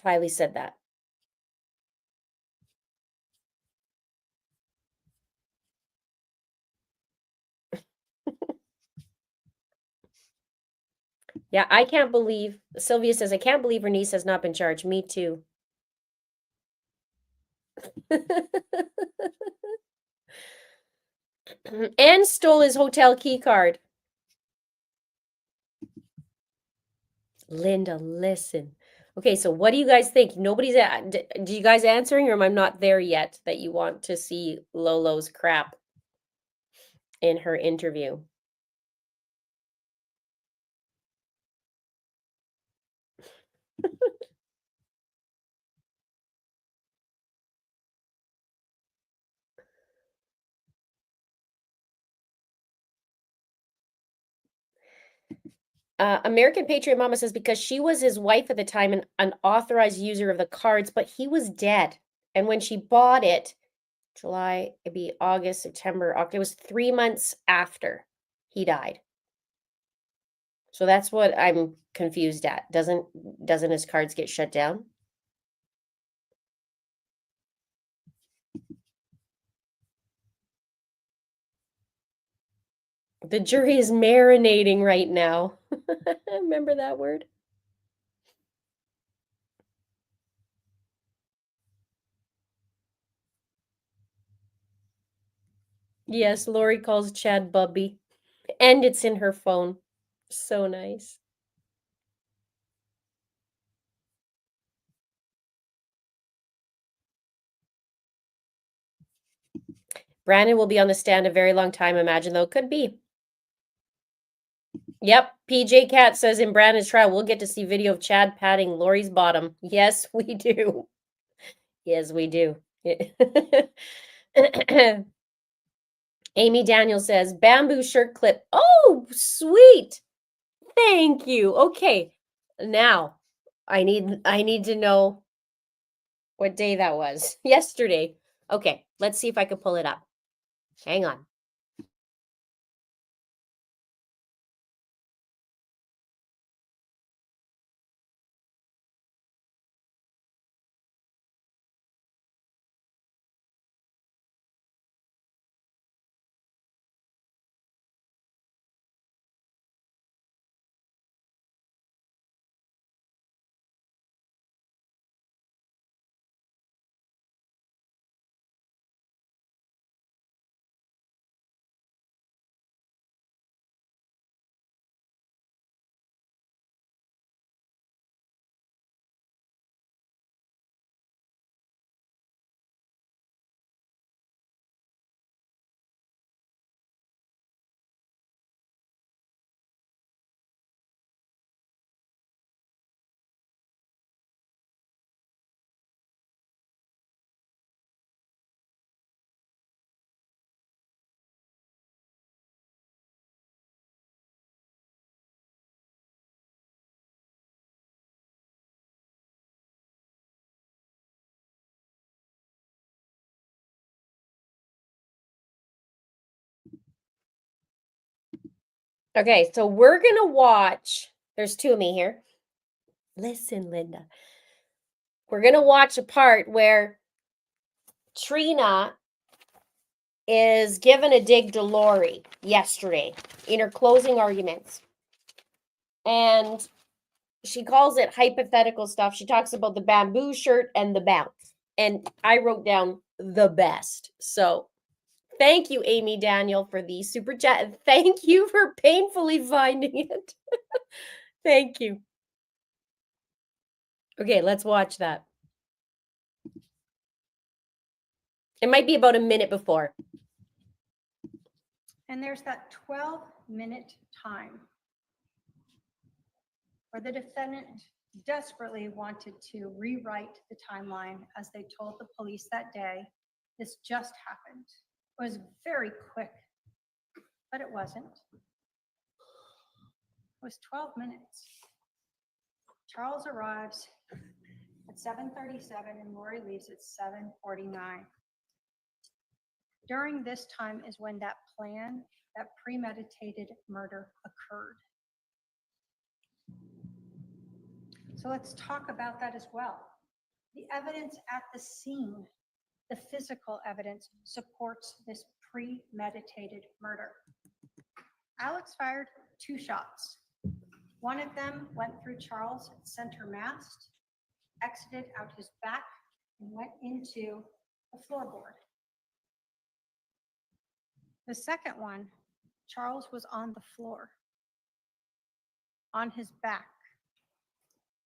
Tylee said that. Yeah, I can't believe, Sylvia says, I can't believe her niece has not been charged. Me too. And stole his hotel key card. Linda, listen. Okay, so what do you guys think? Nobody's do you guys answering, or am I not there yet that you want to see Lolo's crap in her interview? American Patriot Mama says because she was his wife at the time and an authorized user of the cards, but he was dead. And when she bought it, July, it'd be August, September, October, it was 3 months after he died. So that's what I'm confused at. Doesn't his cards get shut down? The jury is marinating right now. Remember that word? Yes, Lori calls Chad Bubby. And it's in her phone. So nice. Brandon will be on the stand a very long time, imagine though. Could be. Yep, PJ Cat says in Brandon's trial, we'll get to see video of Chad patting Lori's bottom. Yes, we do. Yes, we do. Amy Daniel says, bamboo shirt clip. Oh, sweet. Thank you. Okay. Now, I need to know what day that was. Yesterday. Okay, let's see if I can pull it up. Hang on. Okay, so we're gonna watch. There's two of me here. Listen, Linda. We're gonna watch a part where Trina is given a dig to Lori yesterday in her closing arguments. And she calls it hypothetical stuff. She talks about the bamboo shirt and the bounce. And I wrote down the best. So thank you, Amy Daniel, for the super chat. Thank you for painfully finding it. Thank you. Okay, let's watch that. It might be about a minute before. And there's that 12-minute time where the defendant desperately wanted to rewrite the timeline as they told the police that day. This just happened. It was very quick, but it wasn't. It was 12 minutes. Charles arrives at 7:37 and Lori leaves at 7:49. During this time is when that plan, that premeditated murder occurred. So let's talk about that as well. The evidence at the scene, the physical evidence, supports this premeditated murder. Alex fired 2 shots. One of them went through Charles' center mast, exited out his back, and went into the floorboard. The second one, Charles was on the floor, on his back,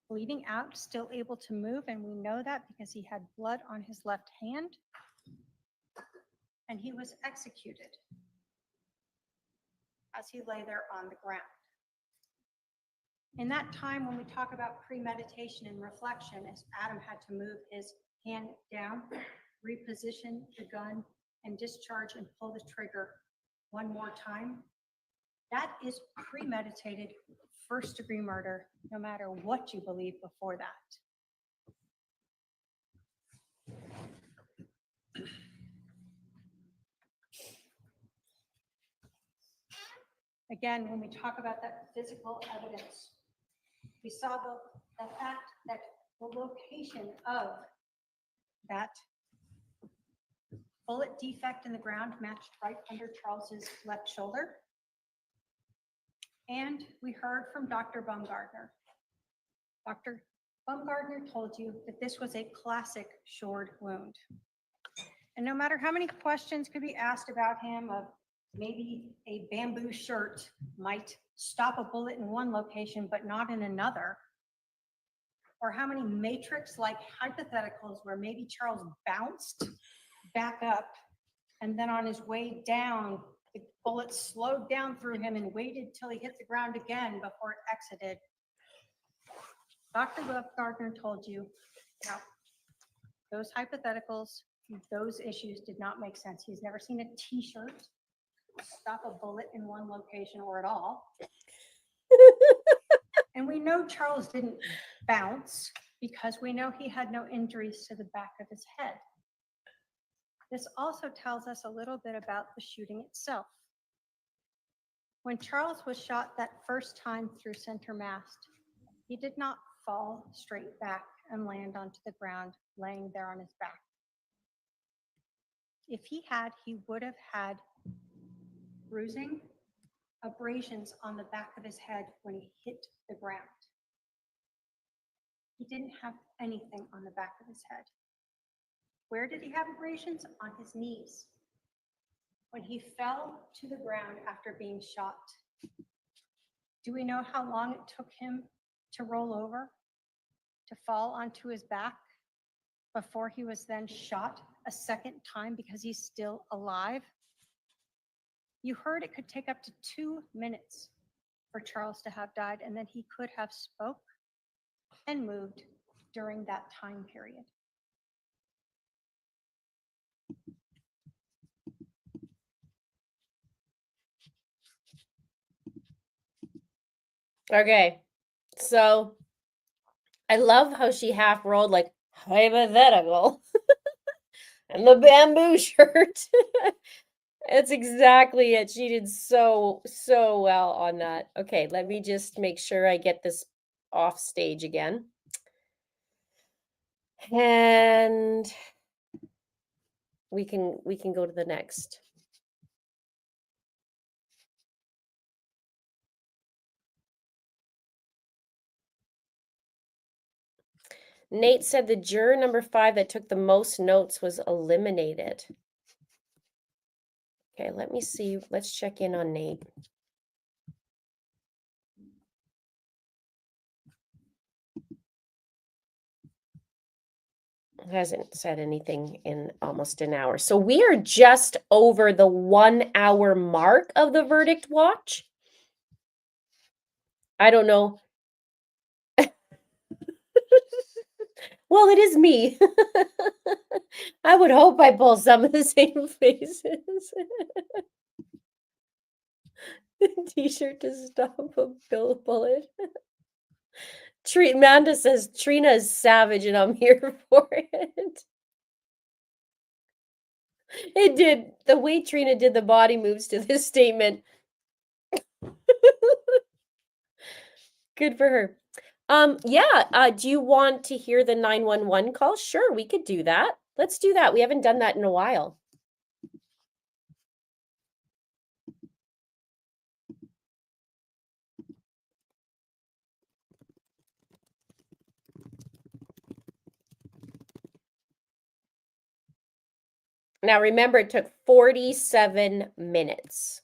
bleeding out, still able to move, and we know that because he had blood on his left hand, and he was executed as he lay there on the ground. In that time, when we talk about premeditation and reflection, as Adam had to move his hand down, reposition the gun, and discharge and pull the trigger one more time, that is premeditated first-degree murder, no matter what you believe before that. Again, when we talk about that physical evidence, we saw the fact that the location of that bullet defect in the ground matched right under Charles's left shoulder. And we heard from Dr. Baumgartner. Dr. Baumgartner told you that this was a classic shored wound. And no matter how many questions could be asked about him of maybe a bamboo shirt might stop a bullet in one location but not in another, or how many matrix-like hypotheticals where maybe Charles bounced back up and then on his way down, the bullet slowed down through him and waited till he hit the ground again before it exited. Dr. Baumgartner told you, now, those hypotheticals, those issues did not make sense. He's never seen a t-shirt stop a bullet in one location or at all. And we know Charles didn't bounce because we know he had no injuries to the back of his head. This also tells us a little bit about the shooting itself. When Charles was shot that first time through center mast, he did not fall straight back and land onto the ground, laying there on his back. If he had, he would have had bruising, abrasions on the back of his head when he hit the ground. He didn't have anything on the back of his head. Where did he have abrasions? On his knees. When he fell to the ground after being shot, do we know how long it took him to roll over, to fall onto his back before he was then shot a second time because he's still alive? You heard it could take up to 2 minutes for Charles to have died, and then he could have spoke and moved during that time period. Okay, so I love how she half rolled like hypothetical and the bamboo shirt. It's exactly it. She did so well on that. Okay, let me just make sure I get this off stage again. And we can go to the next. Nate said the juror number 5 that took the most notes was eliminated. Okay, let me see. Let's check in on Nate. Hasn't said anything in almost an hour. So we are just over the 1 hour mark of the verdict watch. I don't know. Well, it is me. I would hope I pull some of the same faces. T-shirt to stop a bullet. Amanda says Trina is savage and I'm here for it. It did. The way Trina did the body moves to this statement. Good for her. Yeah, do you want to hear the 911 call? Sure, we could do that. Let's do that. We haven't done that in a while. Now remember, it took 47 minutes.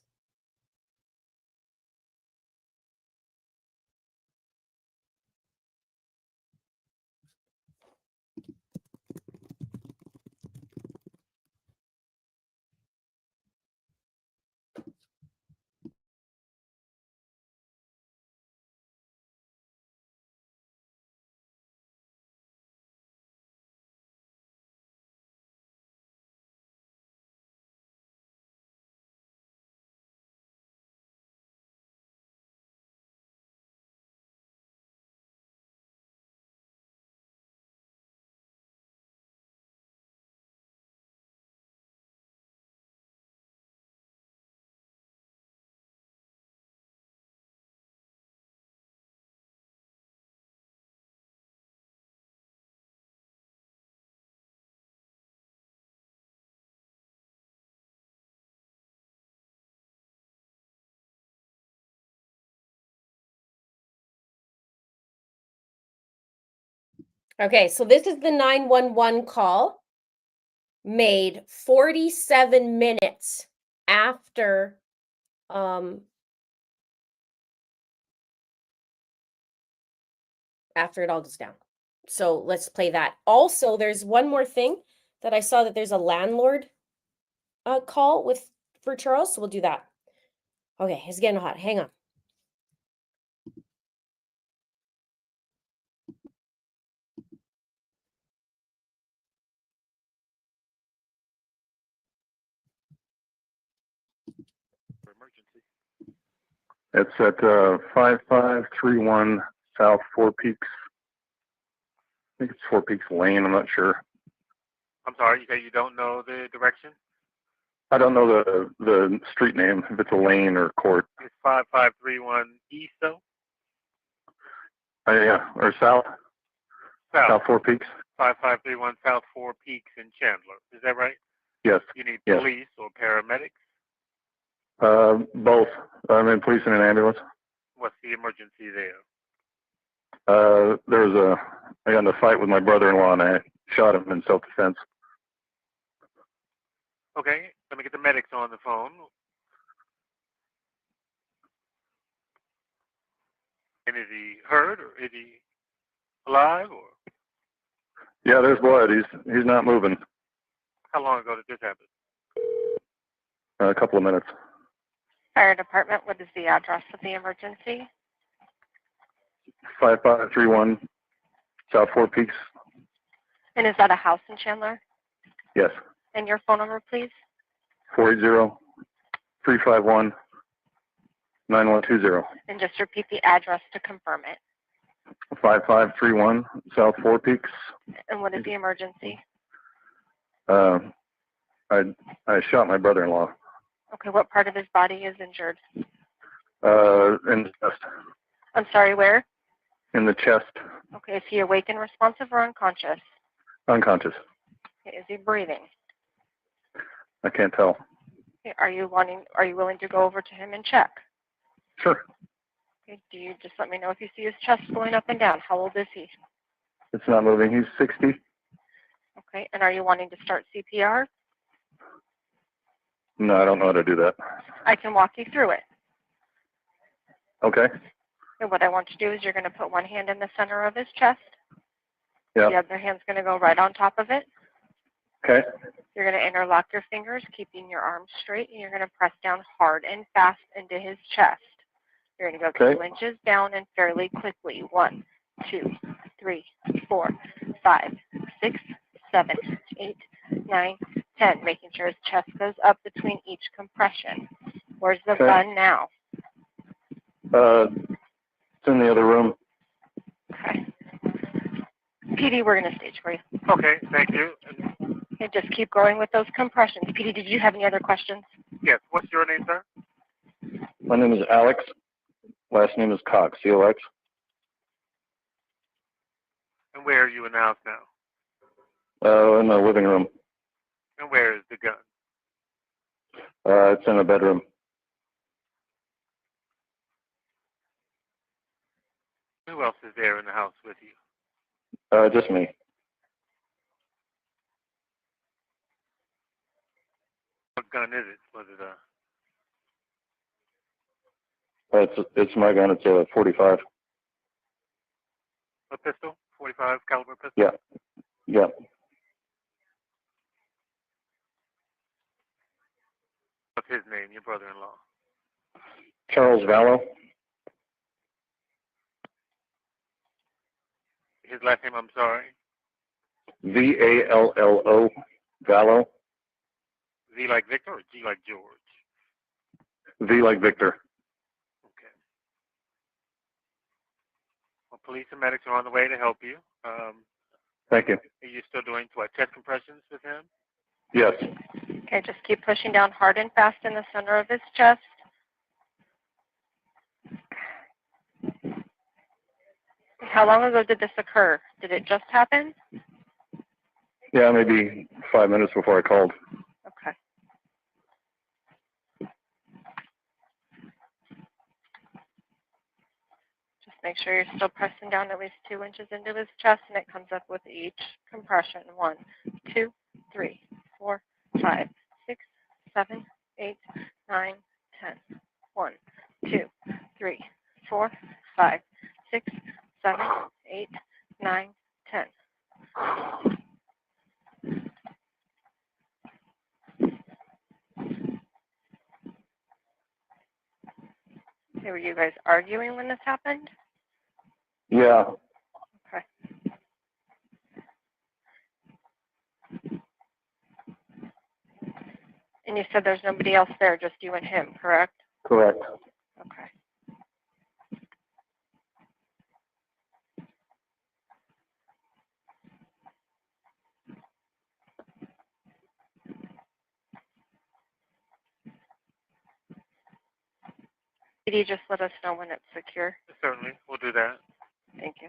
Okay, so this is the 911 call made 47 minutes after after it all goes down. So let's play that. Also, there's one more thing that I saw that there's a landlord call for Charles, so we'll do that. Okay, it's getting hot. Hang on. It's at 5531 South Four Peaks. I think it's Four Peaks Lane. I'm not sure. I'm sorry, you say you don't know the direction? I don't know the street name, if it's a lane or court. It's 5531 East, though? Yeah, or South South. Four Peaks. 5531 South Four Peaks in Chandler. Is that right? Yes. You need Yes. police or paramedics? Both. I'm in police and an ambulance. What's the emergency there? I got in a fight with my brother-in-law and I shot him in self-defense. Okay, let me get the medics on the phone. And is he hurt or is he alive or? Yeah, there's blood. He's not moving. How long ago did this happen? A couple of minutes. Fire department, what is the address of the emergency? 5531 South Four Peaks. And is that a house in Chandler? Yes. And your phone number, please? 480-351-9120. And just repeat the address to confirm it. 5531 South Four Peaks. And what is the emergency? I shot my brother-in-law. Okay, what part of his body is injured? In the chest. I'm sorry, where? In the chest. Okay, is he awake and responsive or unconscious? Unconscious. Okay, is he breathing? I can't tell. Okay, are you willing to go over to him and check? Sure. Okay, do you just let me know if you see his chest going up and down? How old is he? It's not moving. He's 60. Okay, and are you wanting to start CPR? No, I don't know how to do that. I can walk you through it. Okay. And what I want to do is you're going to put one hand in the center of his chest. Yeah. The other hand's going to go right on top of it. Okay. You're going to interlock your fingers, keeping your arms straight, and you're going to press down hard and fast into his chest. You're going to go Okay. 2 inches down and fairly quickly. 1, 2, 3, 4, 5, 6, 7, 8, 9, 10. Making sure his chest goes up between each compression. Where's the Okay. gun now? It's in the other room. Okay. PD, we're going to stage for you. Okay, thank you. Okay, just keep going with those compressions. PD, did you have any other questions? Yes, what's your name, sir? My name is Alex. Last name is Cox, C-O-X. And where are you in the house now? In the living room. And where is the gun? It's in the bedroom. Who else is there in the house with you? Just me. What gun is it? Was it It's my gun. It's a 45. a pistol? 45 caliber pistol? Yeah. Yeah. What's his name, your brother-in-law? Charles Vallow. His last name, I'm sorry. V-A-L-L-O. Vallow. Z like Victor or G like George? V like Victor. Okay. Well, police and medics are on the way to help you. Thank you. Are you still doing, chest compressions with him? Yes. Okay, just keep pushing down hard and fast in the center of his chest. How long ago did this occur? Did it just happen? Yeah, maybe 5 minutes before I called. Okay. Just make sure you're still pressing down at least 2 inches into his chest, and it comes up with each compression. 1, 2, 3, 4, 5, 6, 7, 8, 9, 10. 1, 2, 3, 4, 5, 6, 7, 8, 9, 10. Okay, were you guys arguing when this happened? Yeah. Okay. And you said there's nobody else there, just you and him, correct? Correct. Okay. Could you just let us know when it's secure? Certainly, we'll do that. Thank you.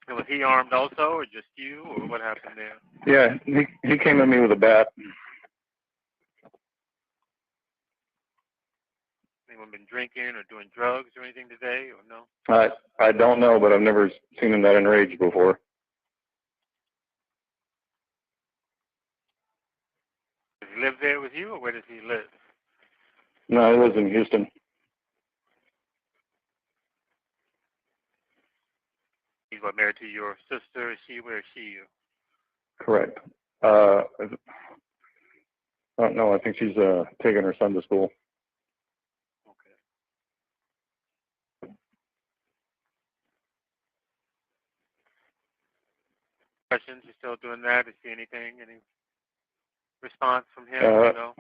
And was he armed also, or just you, or what happened there? Yeah, he came at me with a bat. Anyone been drinking or doing drugs or anything today, or no? I don't know, but I've never seen him that enraged before. Does he live there with you, or where does he live? No, he lives in Houston. He's what, married to your sister? Is she? Where is she? You? Correct. I don't know. I think she's taking her son to school. Okay. Questions? You still doing that? Is see anything? Any response from him? No.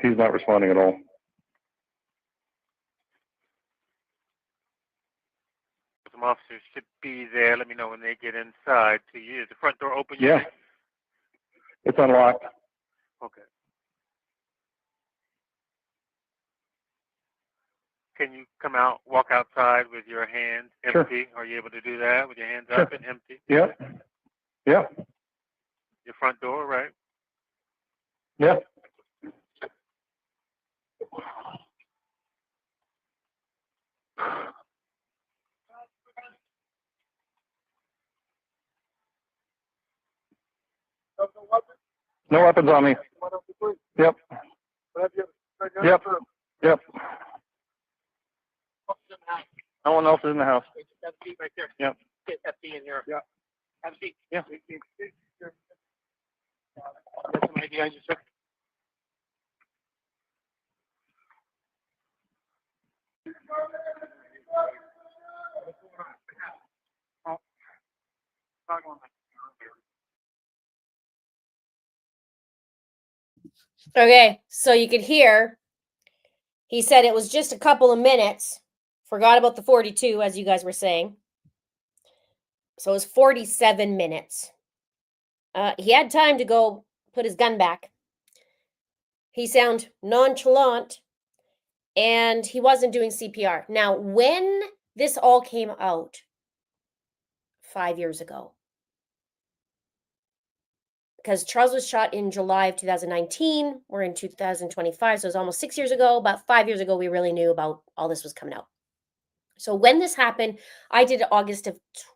He's not responding at all. Some officers should be there. Let me know when they get inside to you. Is the front door open? Yeah. It's unlocked. Okay. Can you come out, walk outside with your hands empty? Sure. Are you able to do that with your hands Sure. up and empty? Yeah. Yeah. Your front door, right? Yeah. No weapons on me. Yep. Yep. Yep. No one else is in the house. Have a seat right there. Yep. Get FD in here. Yeah. Have a seat. Yeah. Got some ID on you, sir? Okay, so you could hear he said it was just a couple of minutes. Forgot about the 42, as you guys were saying. So it was 47 minutes. He had time to go put his gun back. He sounded nonchalant, and he wasn't doing CPR. Now, when this all came out 5 years ago, because Charles was shot in July of 2019, we're in 2025, so it was almost 6 years ago. About 5 years ago, we really knew about all this was coming out. So when this happened, I did August of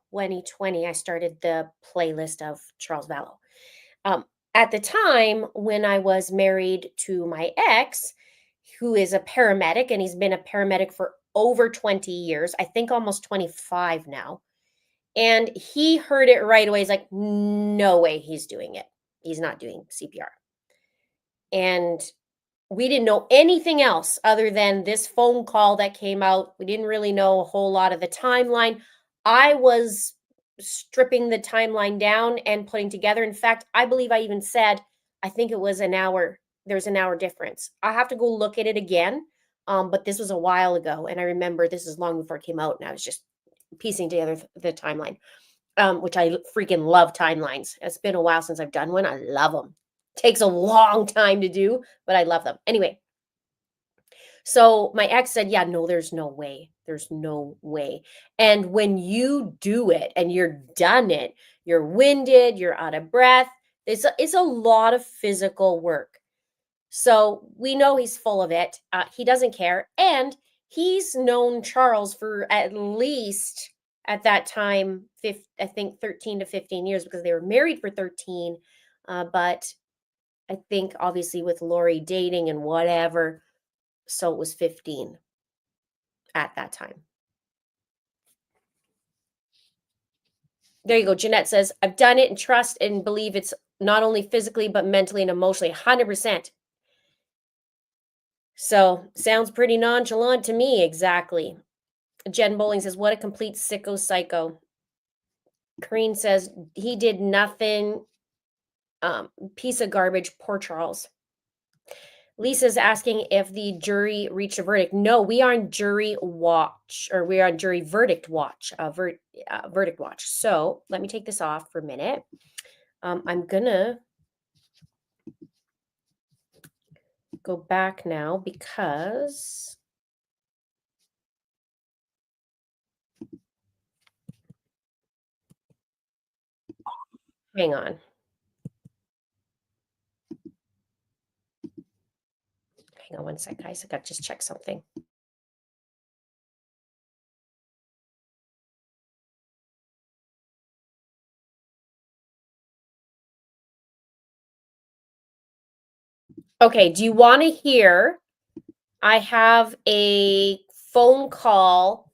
2020. I started the playlist of Charles Vallow. At the time when I was married to my ex, who is a paramedic, and he's been a paramedic for over 20 years, I think almost 25 now. And he heard it right away. He's like, no way he's doing it. He's not doing CPR. And we didn't know anything else other than this phone call that came out. We didn't really know a whole lot of the timeline. I was stripping the timeline down and putting together. In fact, I believe I even said, I think it was an hour. There's an hour difference. I have to go look at it again. But this was a while ago. And I remember this is long before it came out. And I was just piecing together the timeline, which I freaking love timelines. It's been a while since I've done one. I love them. Takes a long time to do, but I love them. Anyway, so my ex said, yeah, no, there's no way. There's no way. And when you do it and you're done it, you're winded, you're out of breath. It's a lot of physical work. So we know he's full of it. He doesn't care. And he's known Charles for at least at that time, I think 13 to 15 years, because they were married for 13. But I think obviously with Lori dating and whatever, so it was 15 at that time. There you go. Jeanette says, I've done it and trust and believe it's not only physically, but mentally and emotionally, 100%. So sounds pretty nonchalant to me. Exactly. Jen Bowling says, what a complete sicko psycho. Kareen says, he did nothing. Piece of garbage. Poor Charles. Lisa's asking if the jury reached a verdict. No, we are on jury watch, or we are on jury verdict watch, verdict watch. So let me take this off for a minute. I'm gonna go back now because hang on. Hang on one sec, guys. I got to just check something. Okay, do you want to hear? I have a phone call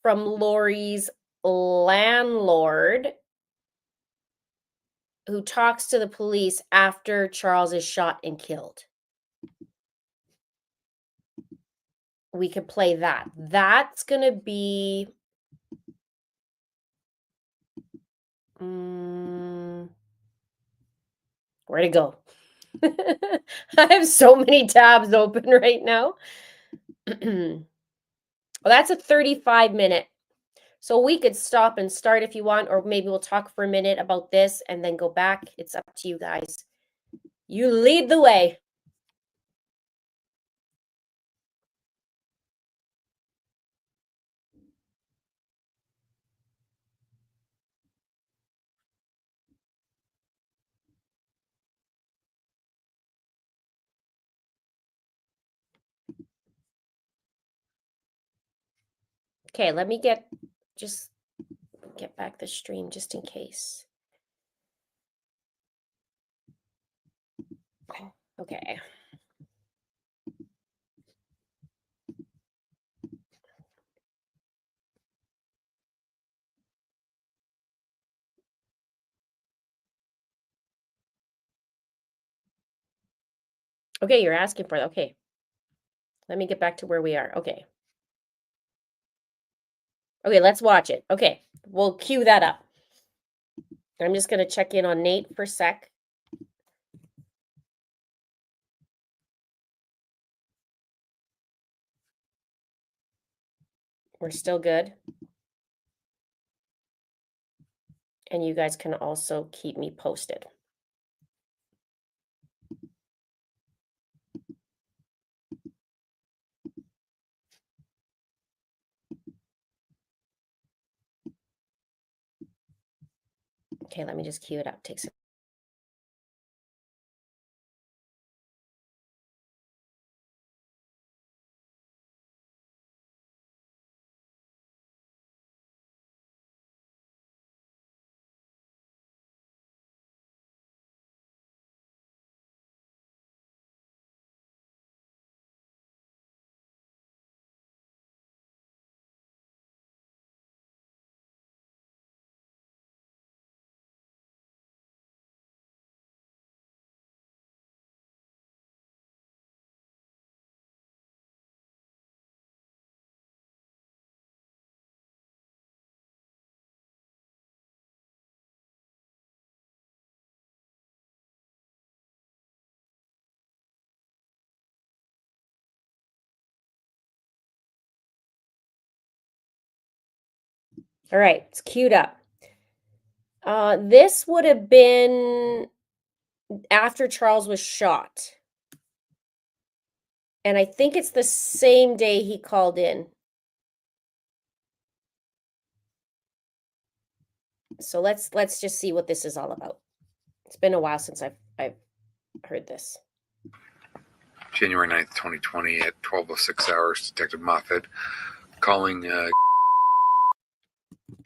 from Lori's landlord who talks to the police after Charles is shot and killed. We could play that. That's going to be where to go? I have so many tabs open right now. Well, that's a 35-minute. So we could stop and start if you want, or maybe we'll talk for a minute about this and then go back. It's up to you guys. You lead the way. Okay, let me just get back the stream just in case. Okay. Okay, you're asking for it. Okay. Let me get back to where we are. Okay. Okay, let's watch it. Okay, we'll cue that up. I'm just going to check in on Nate for a sec. We're still good. And you guys can also keep me posted. Okay, let me just cue it up. Takes All right, it's queued up. This would have been after Charles was shot. And I think it's the same day he called in. So let's just see what this is all about. It's been a while since I've heard this. January 9th, 2020 at 12:06 hours, Detective Moffat calling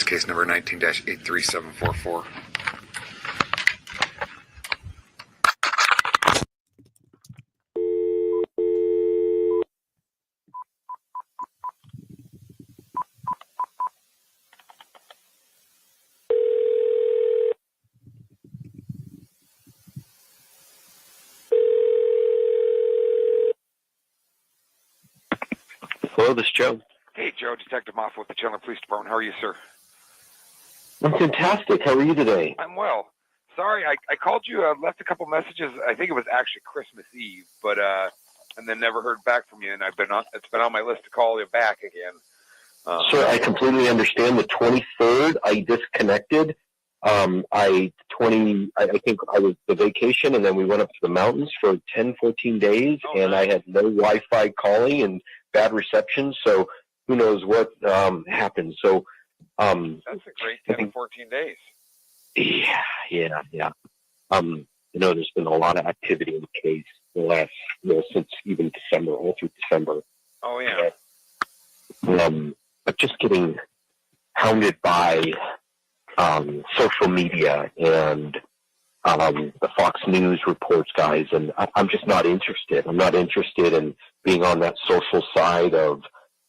case number 19-83744. Hello, this is Joe. Hey, Joe, Detective Moffat with the Chandler Police Department. How are you, sir? I'm fantastic. How are you today? I'm well. Sorry, I called you, left a couple messages. I think it was actually Christmas Eve, but and then never heard back from you. And it's been on my list to call you back again. Sir, I completely understand. The 23rd, I disconnected. I think I was the vacation, and then we went up to the mountains for 10, 14 days, and I had no Wi-Fi calling and bad reception. So who knows what happened? So that's a great 10 to 14 days. Yeah. There's been a lot of activity in the case the last, since even December, all through December. Oh yeah. But just getting hounded by social media and the Fox News reports guys, and I'm just not interested. I'm not interested in being on that social side of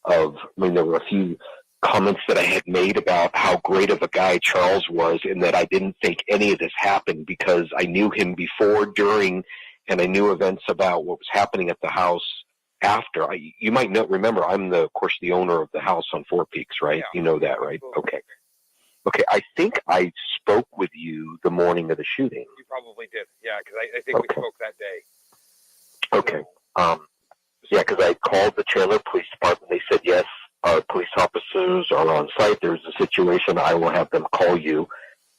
there were a few comments that I had made about how great of a guy Charles was, and that I didn't think any of this happened because I knew him before, during, and I knew events about what was happening at the house after. You might remember, I'm of course the owner of the house on Four Peaks, right? Yeah. You know that, right? Okay. I think I spoke with you the morning of the shooting. You probably did, yeah, because I think we spoke that day. Okay. Yeah, because I called the Chandler Police Department. They said, yes, our police officers are on site. There's a situation. I will have them call you.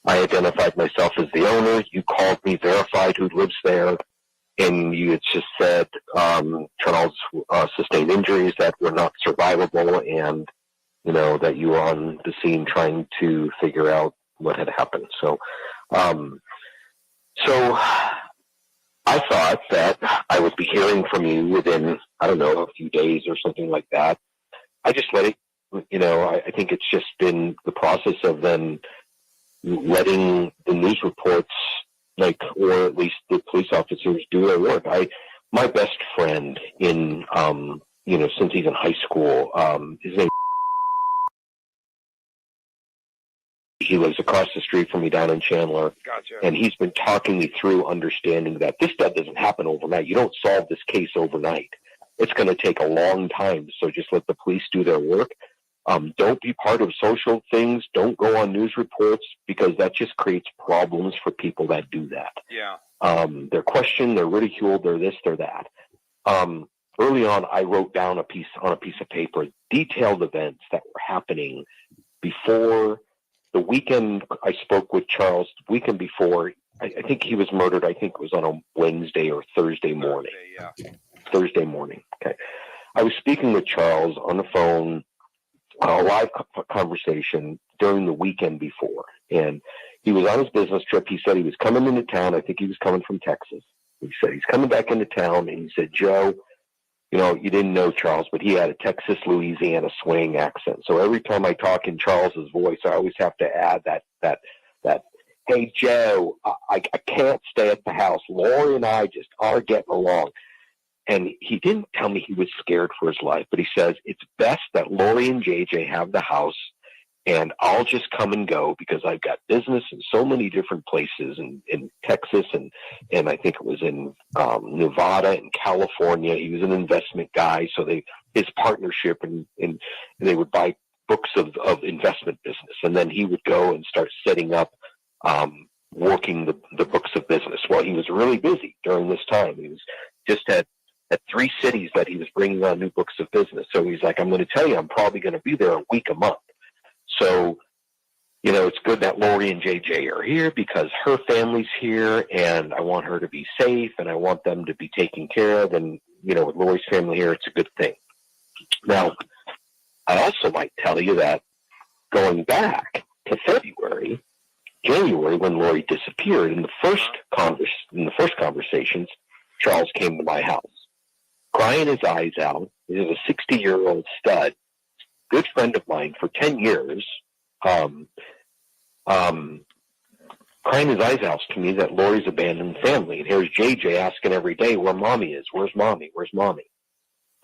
I identified myself as the owner. You called me, verified who lives there, and you had just said Charles sustained injuries that were not survivable, and that you were on the scene trying to figure out what had happened. So I thought that I would be hearing from you within, a few days or something like that. I just let it, I think it's just been the process of then letting the news reports, or at least the police officers, do their work. My best friend in, since he's in high school, his name, he lives across the street from me down in Chandler. Gotcha. And he's been talking me through understanding that this stuff doesn't happen overnight. You don't solve this case overnight. It's going to take a long time. So just let the police do their work. Don't be part of social things. Don't go on news reports, because that just creates problems for people that do that. Yeah. They're questioned, they're ridiculed, they're this, they're that. Early on, I wrote down on a piece of paper detailed events that were happening before the weekend. I spoke with Charles the weekend before. I think he was murdered. I think it was on a Wednesday or Thursday morning. Thursday morning. Okay. I was speaking with Charles on the phone, a live conversation during the weekend before. And he was on his business trip. He said he was coming into town. I think he was coming from Texas. He said he's coming back into town. And he said, Joe, you know, you didn't know Charles, but he had a Texas, Louisiana swing accent. So every time I talk in Charles's voice, I always have to add that, hey, Joe, I can't stay at the house. Lori and I just are getting along. And he didn't tell me he was scared for his life, but he says, it's best that Lori and JJ have the house, and I'll just come and go because I've got business in so many different places in Texas, and I think it was in Nevada and California. He was an investment guy, so his partnership, and they would buy books of investment business, and then he would go and start setting up working the books of business. Well, he was really busy during this time. He was just at 3 cities that he was bringing on new books of business. So he's like, I'm going to tell you, I'm probably going to be there a week, a month. So, you know, it's good that Lori and JJ are here because her family's here, and I want her to be safe, and I want them to be taken care of. And, you know, with Lori's family here, it's a good thing. Now, I also might tell you that going back to January, when Lori disappeared, in the first conversations, Charles came to my house, crying his eyes out. He was a 60-year-old stud, good friend of mine for 10 years, crying his eyes out to me that Lori's abandoned family. And here's JJ asking every day where Mommy is. Where's Mommy? Where's Mommy?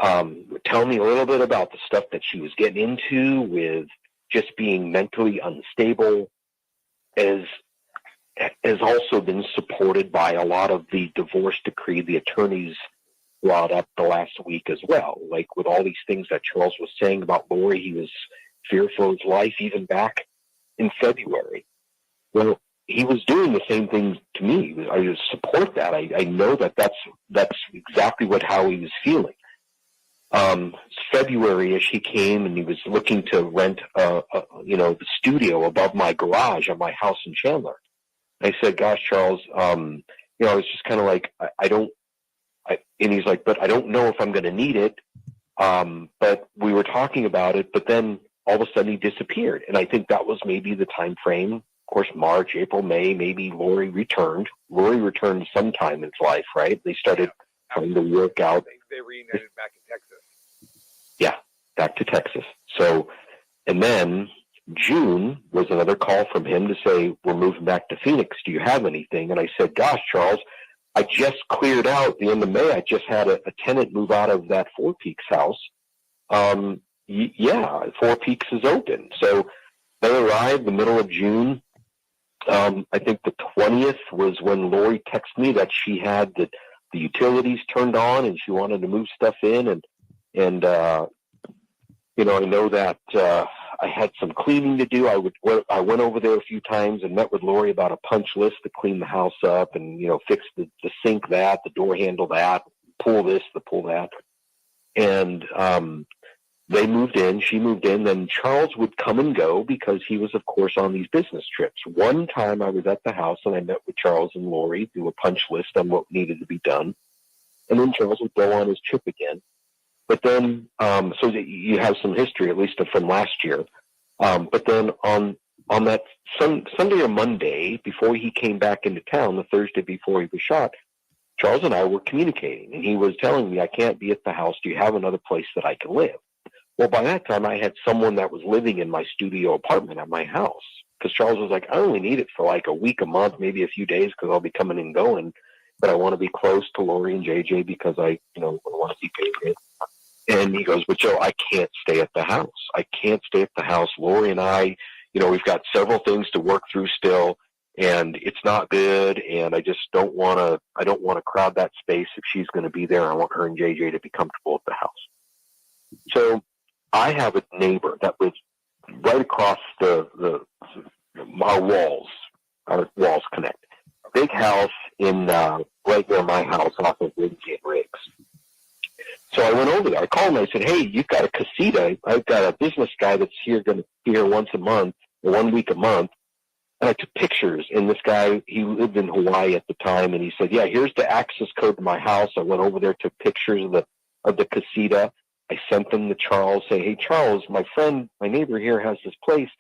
Tell me a little bit about the stuff that she was getting into with just being mentally unstable, has also been supported by a lot of the divorce decree the attorneys brought up the last week as well. Like with all these things that Charles was saying about Lori, he was fearful of his life even back in February. Well, he was doing the same things to me. I support that. I know that's exactly how he was feeling. February-ish, he came and he was looking to rent the studio above my garage at my house in Chandler. I said, gosh, Charles, I was just kind of like, and he's like, but I don't know if I'm going to need it. But we were talking about it, but then all of a sudden he disappeared. And I think that was maybe the time frame. Of course, March, April, May, maybe Lori returned. Lori returned sometime in his life, right? They started trying to work out. They reunited back in Texas. Yeah, back to Texas. So, and then June was another call from him to say, we're moving back to Phoenix. Do you have anything? And I said, gosh, Charles, I just cleared out the end of May. I just had a tenant move out of that Four Peaks house. Four Peaks is open. So they arrived the middle of June. I think the 20th was when Lori texted me that she had the utilities turned on and she wanted to move stuff in. And I know that I had some cleaning to do. I went over there a few times and met with Lori about a punch list to clean the house up and, fix the sink the door handle pull this, pull that. And they moved in, she moved in, then Charles would come and go because he was, of course, on these business trips. One time I was at the house and I met with Charles and Lori, do a punch list on what needed to be done. And then Charles would go on his trip again. But then, so that you have some history, at least from last year. But then on that Sunday or Monday, before he came back into town, the Thursday before he was shot, Charles and I were communicating. And he was telling me, I can't be at the house. Do you have another place that I can live? Well, by that time, I had someone that was living in my studio apartment at my house. Because Charles was like, I only need it for like a week, a month, maybe a few days, because I'll be coming and going. But I want to be close to Lori and JJ because I want to be paid. And he goes, but Joe, I can't stay at the house. I can't stay at the house. Lori and I, we've got several things to work through still, and it's not good, and I just don't want to crowd that space. If she's going to be there, I want her and JJ to be comfortable at the house. So I have a neighbor that lives right across our walls connect. Big house in right near my house off of Lindsay and Riggs. So I went over there. I called him. I said, "Hey, you've got a casita. I've got a business guy that's going to be here once a month, or 1 week a month." And I took pictures. And this guy, he lived in Hawaii at the time, and he said, "Yeah, here's the access code to my house." I went over there, took pictures of the casita. I sent them to Charles. Say, "Hey, Charles, my neighbor here has this place.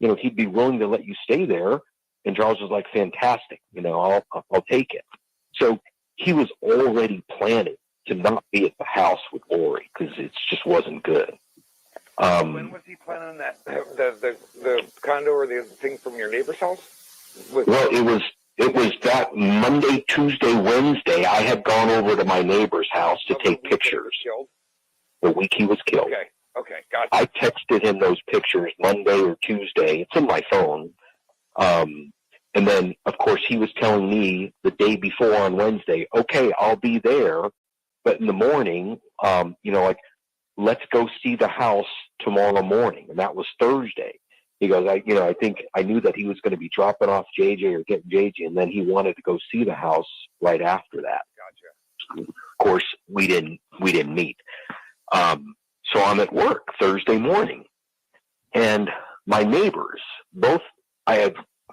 He'd be willing to let you stay there." And Charles was like, "Fantastic. I'll take it." So he was already planning to not be at the house with Lori because it just wasn't good. When was he planning that? The condo or the thing from your neighbor's house? Well, it was that Monday, Tuesday, Wednesday. I had gone over to my neighbor's house to take pictures. The week he was killed. Okay, gotcha. I texted him those pictures Monday or Tuesday. It's in my phone. And then, of course, he was telling me the day before on Wednesday, "Okay, I'll be there. But in the morning, let's go see the house tomorrow morning." And that was Thursday. He goes, I think I knew that he was going to be dropping off JJ or getting JJ, and then he wanted to go see the house right after that. Gotcha. Of course, we didn't meet. So I'm at work Thursday morning, and my neighbors,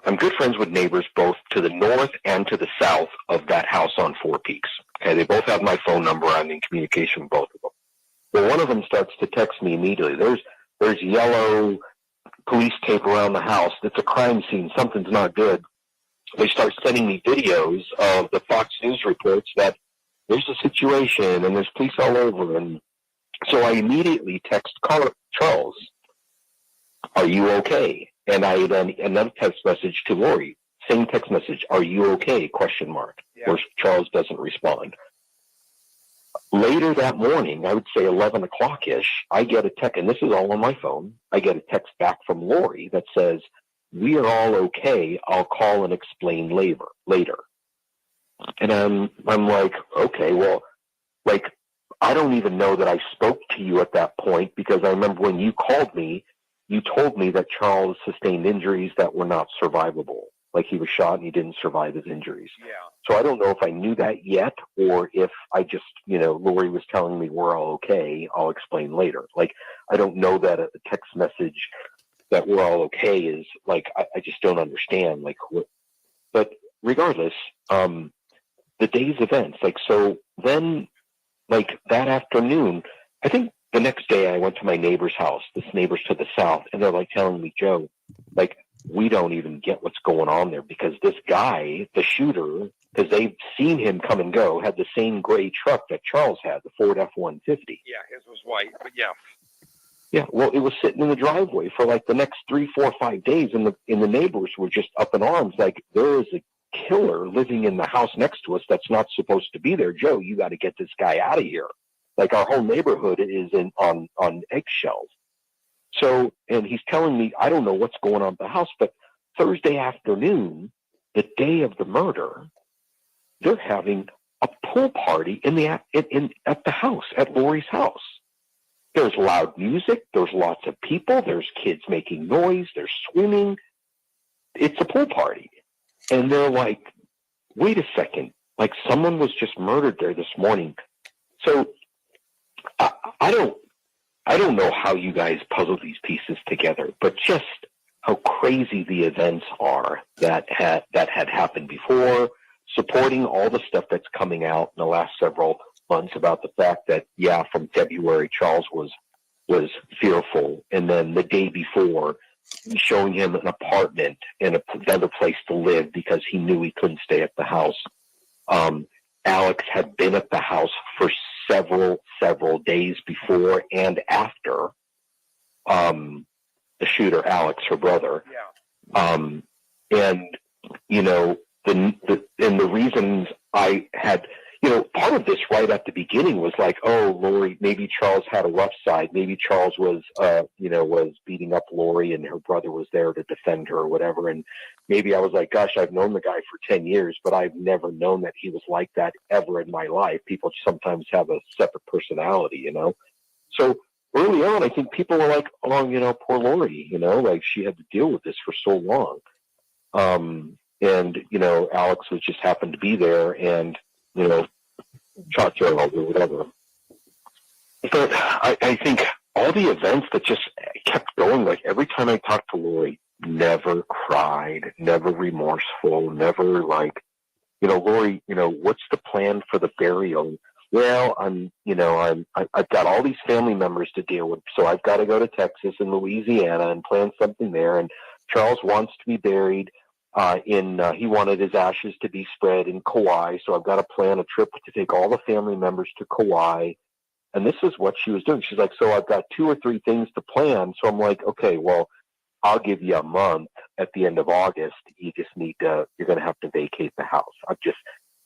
I'm good friends with neighbors both to the north and to the south of that house on Four Peaks. Okay, they both have my phone number. I'm in communication with both of them. Well, one of them starts to text me immediately. There's yellow police tape around the house. It's a crime scene. Something's not good. They start sending me videos of the Fox News reports that there's a situation and there's police all over. And so I immediately text Charles, "Are you okay?" And I then another text message to Lori, same text message, "Are you okay?" ? Yeah. Where Charles doesn't respond. Later that morning, I would say 11 o'clock-ish, I get a text, and this is all on my phone. I get a text back from Lori that says, "We are all okay. I'll call and explain later." And I'm like, okay, well, I don't even know that I spoke to you at that point, because I remember when you called me, you told me that Charles sustained injuries that were not survivable. Like he was shot and he didn't survive his injuries. Yeah. So I don't know if I knew that yet, or if I just, Lori was telling me we're all okay. I'll explain later. I don't know that a text message that we're all okay is I just don't understand. But regardless, the day's events, so then, that afternoon, I think the next day I went to my neighbor's house, this neighbor's to the south, and they're telling me, "Joe, we don't even get what's going on there, because this guy, the shooter, because they've seen him come and go, had the same gray truck that Charles had, the Ford F-150. Yeah, his was white, but yeah. Yeah, well, it was sitting in the driveway for the next 3, 4, 5 days, and the neighbors were just up in arms, there is a killer living in the house next to us that's not supposed to be there. Joe, you got to get this guy out of here. Our whole neighborhood is on eggshells. So, and he's telling me, I don't know what's going on at the house, but Thursday afternoon, the day of the murder, they're having a pool party at the house, at Lori's house. There's loud music. There's lots of people. There's kids making noise. There's swimming. It's a pool party. And they're like, wait a second. Someone was just murdered there this morning. So I don't know how you guys puzzle these pieces together, but just how crazy the events are that had happened before, supporting all the stuff that's coming out in the last several months about the fact that, from February, Charles was fearful. And then the day before, showing him an apartment and another place to live because he knew he couldn't stay at the house. Alex had been at the house for several days before and after the shooter, Alex, her brother. And the reasons I had, part of this right at the beginning was like, oh, Lori, maybe Charles had a rough side. Maybe Charles was, was beating up Lori and her brother was there to defend her or whatever. And maybe I was like, gosh, I've known the guy for 10 years, but I've never known that he was like that ever in my life. People sometimes have a separate personality, So early on, I think people were like, oh, poor Lori, like she had to deal with this for so long. And, Alex was just happened to be there and, shot Gerald or whatever. But I think all the events that just kept going, like every time I talked to Lori, never cried, never remorseful, never like, Lori, what's the plan for the burial? Well, I've got all these family members to deal with, so I've got to go to Texas and Louisiana and plan something there. And Charles wants to be buried he wanted his ashes to be spread in Kauai, so I've got to plan a trip to take all the family members to Kauai. And this is what she was doing. She's like, so I've got 2 or 3 things to plan. So I'm like, okay, well, I'll give you a month at the end of August. You just you're going to have to vacate the house.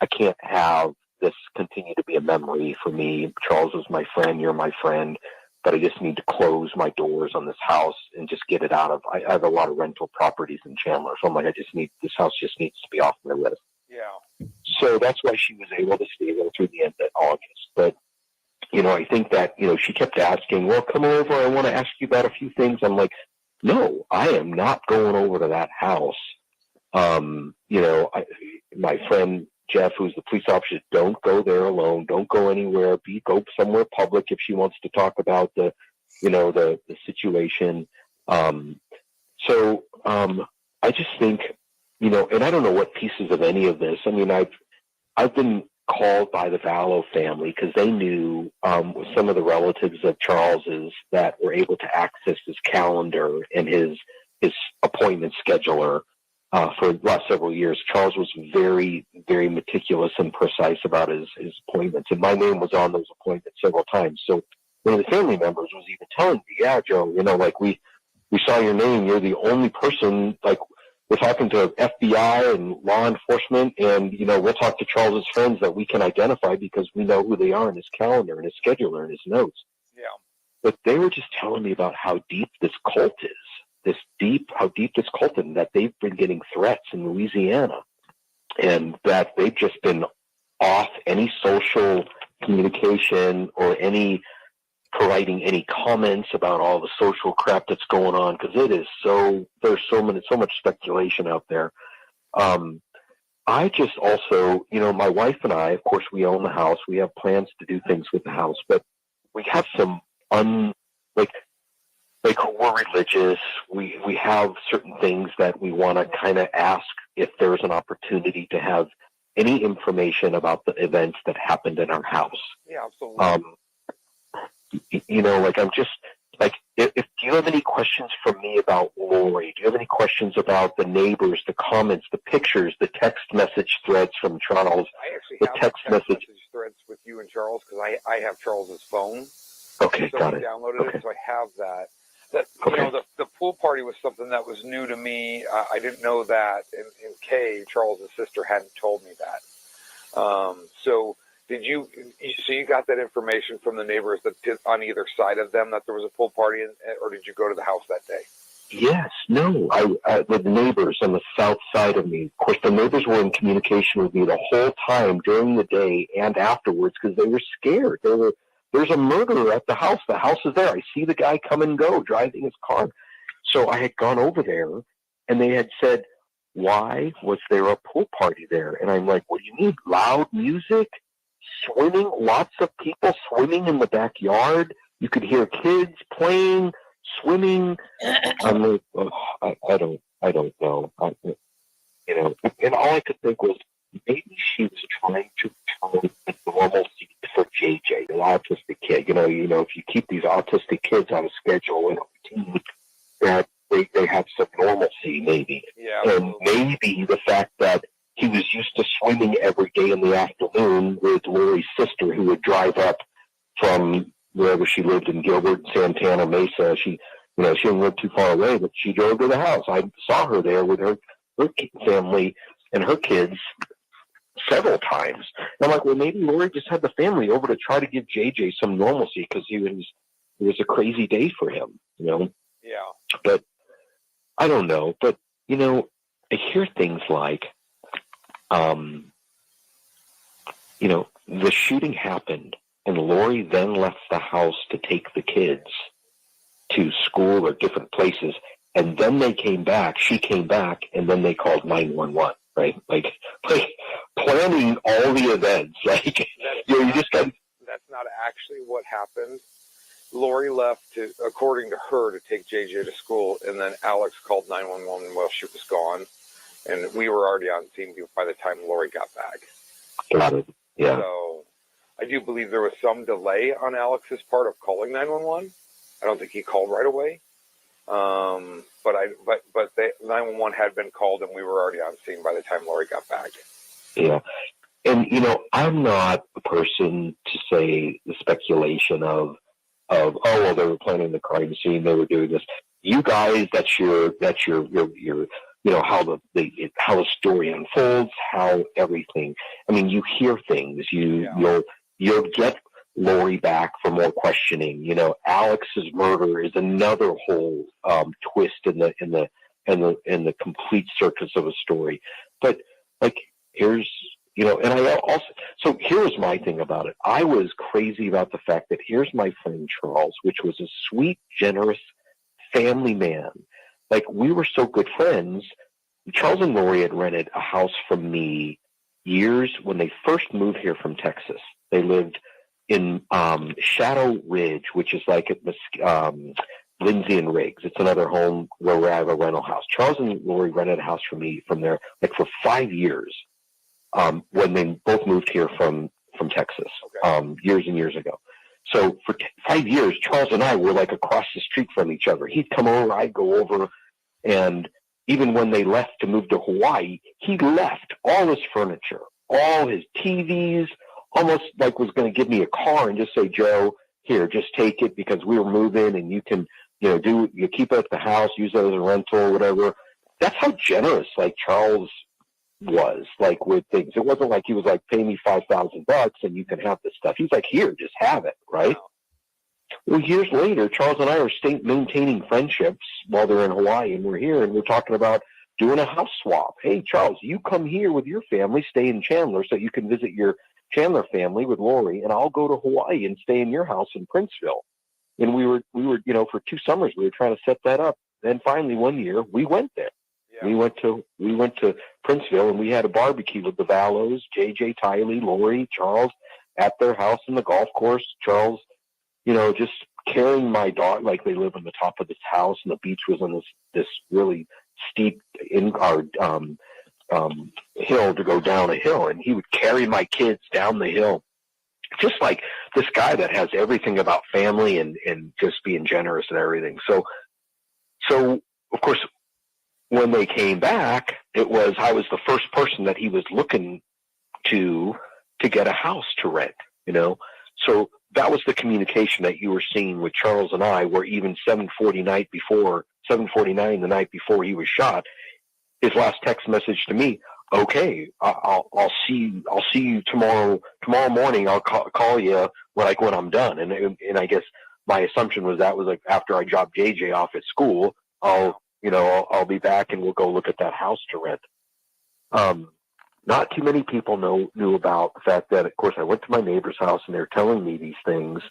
I can't have this continue to be a memory for me. Charles is my friend. You're my friend. But I just need to close my doors on this house and just get it out of. I have a lot of rental properties in Chandler, so I'm like, this house just needs to be off my list. Yeah. So that's why she was able to stay there through the end of August. But I think that she kept asking, well, come over. I want to ask you about a few things. I'm like, no, I am not going over to that house. My friend Jeff, who's the police officer, don't go there alone. Don't go anywhere. Go somewhere public if she wants to talk about the situation. So I just think, and I don't know what pieces of any of this. I mean, I've been called by the Vallow family because they knew some of the relatives of Charles's that were able to access his calendar and his appointment scheduler. For the last several years, Charles was very, very meticulous and precise about his appointments, and my name was on those appointments several times. So one of the family members was even telling me, yeah, Joe, like we saw your name. You're the only person, like we're talking to FBI and law enforcement, and, we'll talk to Charles's friends that we can identify because we know who they are in his calendar and his scheduler and his notes. Yeah. But they were just telling me about how deep this cult is. How deep this cult is, and that they've been getting threats in Louisiana, and that they've just been off any social communication or providing any comments about all the social crap that's going on, because there's so much speculation out there. I just also, my wife and I, of course, we own the house. We have plans to do things with the house, but we have some we're religious. We have certain things that we want to kind of ask if there's an opportunity to have any information about the events that happened in our house. Yeah, absolutely. I'm just like, if do you have any questions for me about Lori? Do you have any questions about the neighbors, the comments, the pictures, the text message threads from Charles? I actually the have text message threads with you and Charles because I have Charles's phone. Okay, so got I it. downloaded it, so I have that. The pool party was something that was new to me. I didn't know that, and Kay, Charles's sister, hadn't told me that. So did you? So you got that information from the neighbors on either side of them that there was a pool party, or did you go to the house that day? Yes, no. The neighbors on the south side of me. Of course, the neighbors were in communication with me the whole time during the day and afterwards because they were scared. There's a murderer at the house. The house is there. I see the guy come and go driving his car. So I had gone over there, and they had said, why was there a pool party there? And I'm like, what do you mean? Loud music? Swimming? Lots of people swimming in the backyard? You could hear kids playing, swimming. I'm like, I don't know. And all I could think was, maybe she was trying to return the normalcy for JJ, the autistic kid. If you keep these autistic kids on a schedule and a routine, that they have some normalcy, maybe. Yeah. And maybe the fact that he was used to swimming every day in the afternoon with Lori's sister, who would drive up from wherever she lived in Gilbert, Santana, Mesa. She didn't live too far away, but she drove to the house. I saw her there with her family and her kids. several times. And I'm like, well, maybe Lori just had the family over to try to give JJ some normalcy because it was a crazy day for him, you know? Yeah. But I don't know. But, you know, I hear things like, you know, the shooting happened and Lori then left the house to take the kids to school or different places. And then they came back, she came back, and then they called 911, right? Like planning all the events. Like, you just got. That's not actually what happened. Lori left to, according to her, to take JJ to school, and then Alex called 911 while she was gone, and we were already on scene by the time Lori got back. Got it. Yeah. So I do believe there was some delay on Alex's part of calling 911. I don't think he called right away. But the 911 had been called and we were already on scene by the time Lori got back. Yeah. And, you know, I'm not the person to say the speculation of, oh, well, they were planning the crime scene. They were doing this. You guys, that's your, you know, how the story unfolds, how everything, I mean, you hear things, you'll get Lori back for more questioning. You know, Alex's murder is another whole twist in the complete circus of a story. But like, here's, you know, and I also, so here's my thing about it. I was crazy about the fact that here's my friend Charles, which was a sweet, generous family man. Like, we were so good friends. Charles and Lori had rented a house from me years when they first moved here from Texas. They lived in Shadow Ridge, which is like at Lindsay and Riggs. It's another home where we have a rental house. Charles and Lori rented a house from me from there, like for 5 years, when they both moved here from Texas, years and years ago. So for 5 years, Charles and I were like across the street from each other. He'd come over, I'd go over, and even when they left to move to Hawaii, he left all his furniture, all his TVs, almost like was going to give me a car and just say, Joe, here, just take it because we were moving and you can, you know, you keep it at the house, use it as a rental or whatever. That's how generous like Charles was like with things. It wasn't like he was like, pay me $5,000 and you can have this stuff. He's like, here, just have it. Right. Well, years later, Charles and I are maintaining friendships while they're in Hawaii and we're here and we're talking about doing a house swap. Hey, Charles, you come here with your family, stay in Chandler so you can visit your Chandler family with Lori, and I'll go to Hawaii and stay in your house in Princeville. And we were, you know, for 2 summers we were trying to set that up. And finally, one year we went there. Yeah. We went to Princeville and we had a barbecue with the Vallows, JJ, Tylee, Lori, Charles at their house in the golf course. Charles, you know, just carrying my dog, like they live on the top of this house and the beach was on this really steep hill to go down a hill, and he would carry my kids down the hill, just like this guy that has everything about family and just being generous and everything. So of course, when they came back, I was the first person that he was looking to get a house to rent, you know. So that was the communication that you were seeing with Charles and I, where even 7:49 the night before he was shot, his last text message to me, okay, I'll see you tomorrow morning. I'll call you when I'm done. And I guess my assumption was that was like after I dropped JJ off at school, I'll be back and we'll go look at that house to rent. Not too many people knew about the fact that, of course, I went to my neighbor's house and they're telling me these things,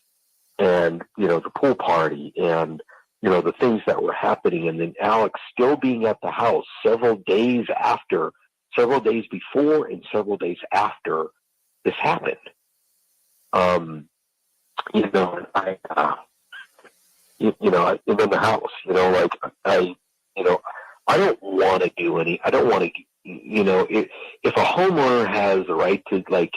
and, you know, the pool party and, you know, the things that were happening, and then Alex still being at the house several days before and several days after this happened. You know, I'm in the house, you know, like I don't want to do you know, if a homeowner has the right to, like,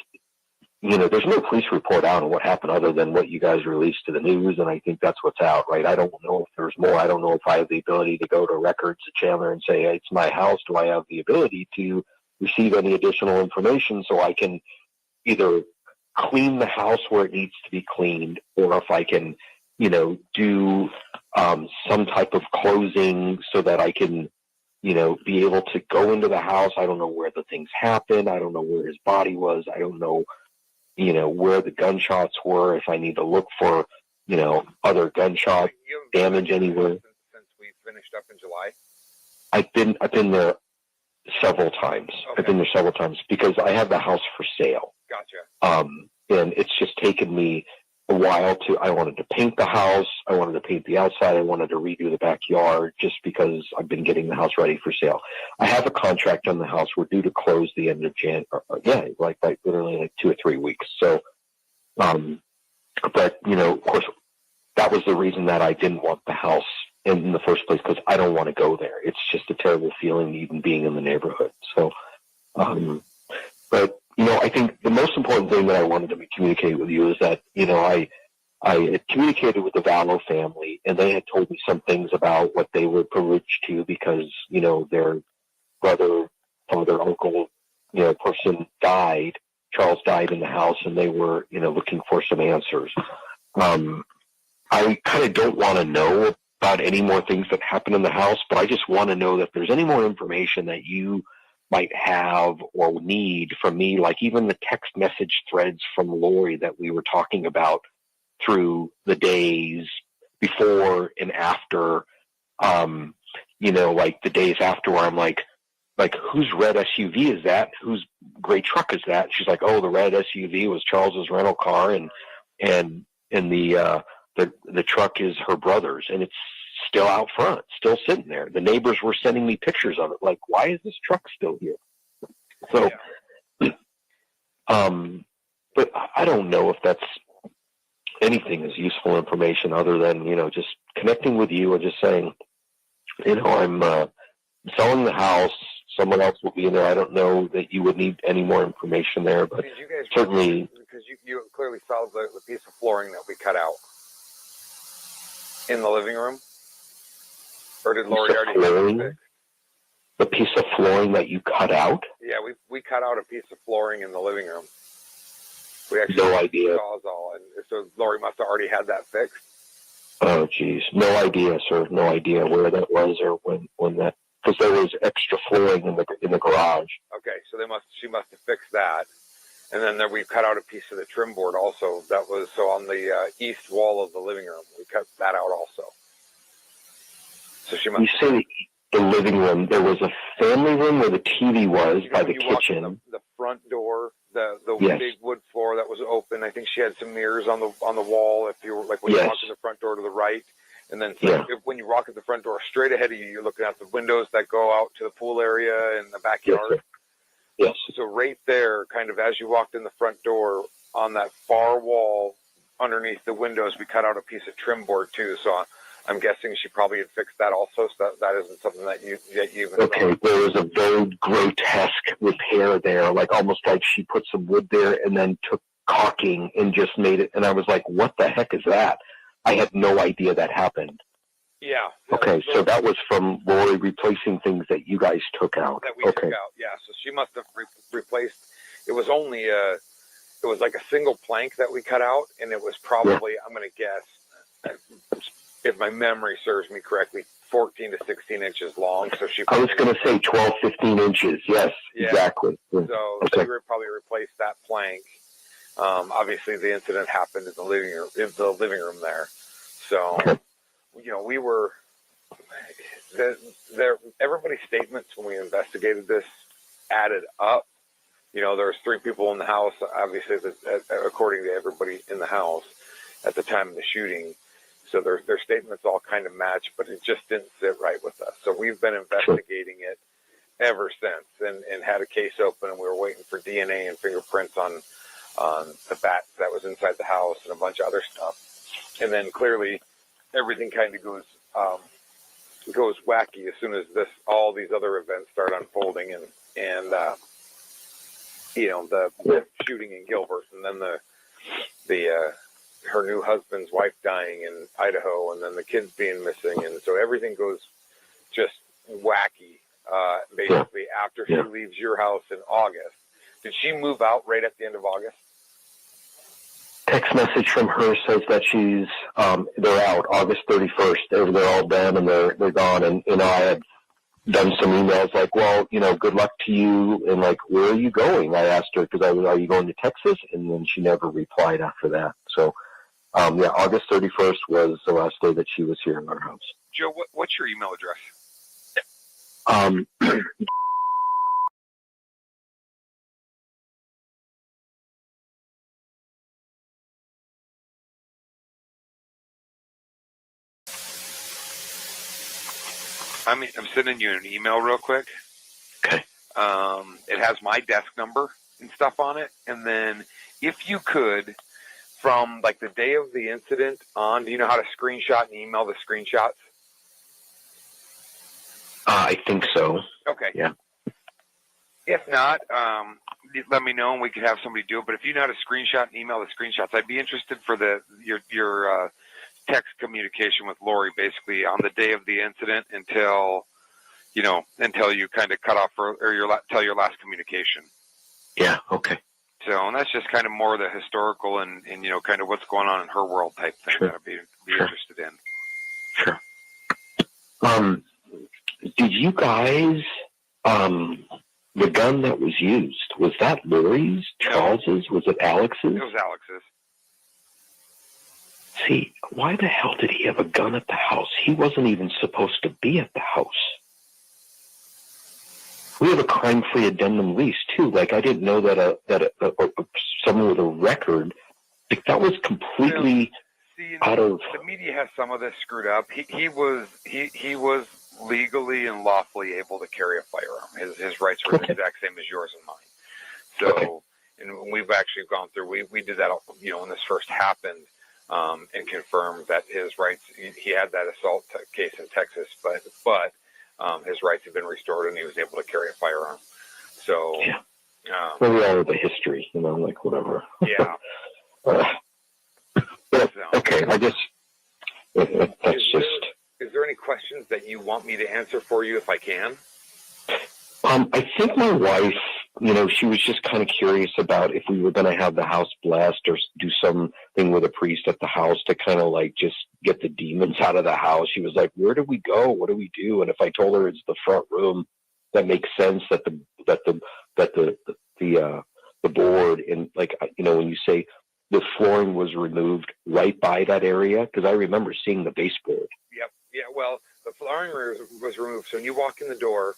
you know, there's no police report out on what happened other than what you guys released to the news, and I think that's what's out, right? I don't know if there's more. I don't know if I have the ability to go to records at Chandler and say, hey, it's my house. Do I have the ability to receive any additional information so I can either clean the house where it needs to be cleaned, or if I can, you know, do some type of closing so that I can, be able to go into the house. I don't know where the things happened. I don't know where his body was. I don't know, where the gunshots were. If I need to look for, other gunshot damage anywhere. Since we finished up in July. I've been there several times. Okay. I've been there several times because I have the house for sale. Gotcha. And it's just taken me a while I wanted to paint the house. I wanted to paint the outside. I wanted to redo the backyard just because I've been getting the house ready for sale. I have a contract on the house. We're due to close the end of like literally like 2 or 3 weeks. So, but of course, that was the reason that I didn't want the house in the first place, because I don't want to go there. It's just a terrible feeling even being in the neighborhood. So, but I think the most important thing that I wanted to communicate with you is that, I had communicated with the Vallow family, and they had told me some things about what they were privileged to because, their brother, father, uncle, person died. Charles died in the house, and they were, looking for some answers. I kind of don't want to know about any more things that happen in the house, but I just want to know that if there's any more information that you might have or need from me, like even the text message threads from Lori that we were talking about through the days before and after, like the days after where I'm like, whose red SUV is that? Whose gray truck is that? She's like, oh, the red SUV was Charles's rental car, and the truck is her brother's, and it's still out front, still sitting there. The neighbors were sending me pictures of it. Like, why is this truck still here? So, but I don't know if that's anything as useful information other than, just connecting with you and just saying, I'm selling the house. Someone else will be in there. I don't know that you would need any more information there, but Did you guys certainly. Because you clearly saw the piece of flooring that we cut out in the living room? Or did Lori already have it fixed? The piece of flooring that you cut out? Yeah, we cut out a piece of flooring in the living room. We actually No idea. Sawzall, and so Lori must have already had that fixed. Oh, geez. No idea, sir. No idea where that was or when that, because there was extra flooring in the garage. Okay, so she must have fixed that. And then we cut out a piece of the trim board also. That was on the east wall of the living room. We cut that out also. So she must. You say the living room. There was a family room where the TV was by the kitchen. The front door, the yes. big wood floor that was open. I think she had some mirrors on the wall. If you were like when you walk in the front door to the right, and then when you walk at the front door straight ahead of you, you're looking at the windows that go out to the pool area and the backyard. Yes. So right there, kind of as you walked in the front door, on that far wall underneath the windows, we cut out a piece of trim board too. So I'm guessing she probably had fixed that also. So that isn't something that you even okay, there was a very grotesque repair there, like almost like she put some wood there and then took caulking and just made it. And I was like, what the heck is that? I had no idea that happened. Yeah. Okay, so that was from Lori replacing things that you guys took out. That we took out, yeah. So she must have replaced. It was only it was like a single plank that we cut out, and it was probably, I'm going to guess, if my memory serves me correctly, 14 to 16 inches long. So I was going to say 12, 15 inches. Yes, exactly. So she would probably replace that plank. Obviously, the incident happened in the living room there. So. We were everybody's statements when we investigated this added up. There was 3 people in the house, obviously, according to everybody in the house at the time of the shooting. So their statements all kind of match, but it just didn't sit right with us. So we've been investigating it ever since and had a case open, and we were waiting for DNA and fingerprints on the bat that was inside the house and a bunch of other stuff. And then clearly everything kind of goes wacky as soon as all these other events start unfolding, and the shooting in Gilbert, and then her new husband's wife dying in Idaho, and then the kids being missing, and so everything goes just wacky. Basically, after she leaves your house in August, did she move out right at the end of August? Text message from her says that she's they're out August 31st. They're all done and they're gone. And I had done some emails like, well, good luck to you, and like, where are you going? I asked her because are you going to Texas? And then she never replied after that. So, August 31st was the last day that she was here in our house. Joe, what's your email address? I'm sending you an email real quick. Okay. It has my desk number and stuff on it. And then if you could, from like the day of the incident on, do you know how to screenshot and email the screenshots? I think so. Okay. Yeah. If not, let me know and we could have somebody do it. But if you know how to screenshot and email the screenshots, I'd be interested for your text communication with Lori, basically on the day of the incident until you kind of cut off tell your last communication. Yeah. Okay. So, and that's just kind of more the historical and kind of what's going on in her world type thing that I'd be interested in. Sure. Did you guys, the gun that was used, was that Lori's, Charles's? Was it Alex's? It was Alex's. See, why the hell did he have a gun at the house? He wasn't even supposed to be at the house. We have a crime-free addendum lease too. Like, I didn't know that someone with a record, like, that was completely out of. The media has some of this screwed up. He was legally and lawfully able to carry a firearm. His rights were the exact same as yours and mine. So, and we've actually gone through. We did that, when this first happened, and confirmed that his rights. He had that assault case in Texas, but his rights have been restored and he was able to carry a firearm. So, well, we all have the history, like whatever. Yeah. Okay, I guess that's just. Is there any questions that you want me to answer for you if I can? I think my wife, she was just kind of curious about if we were going to have the house blessed or do something with a priest at the house to kind of like just get the demons out of the house. She was like, where do we go? What do we do? And if I told her it's the front room, that makes sense that the board and like, when you say the flooring was removed right by that area, because I remember seeing the baseboard. Yep. Yeah. Well, the flooring was removed. So when you walk in the door,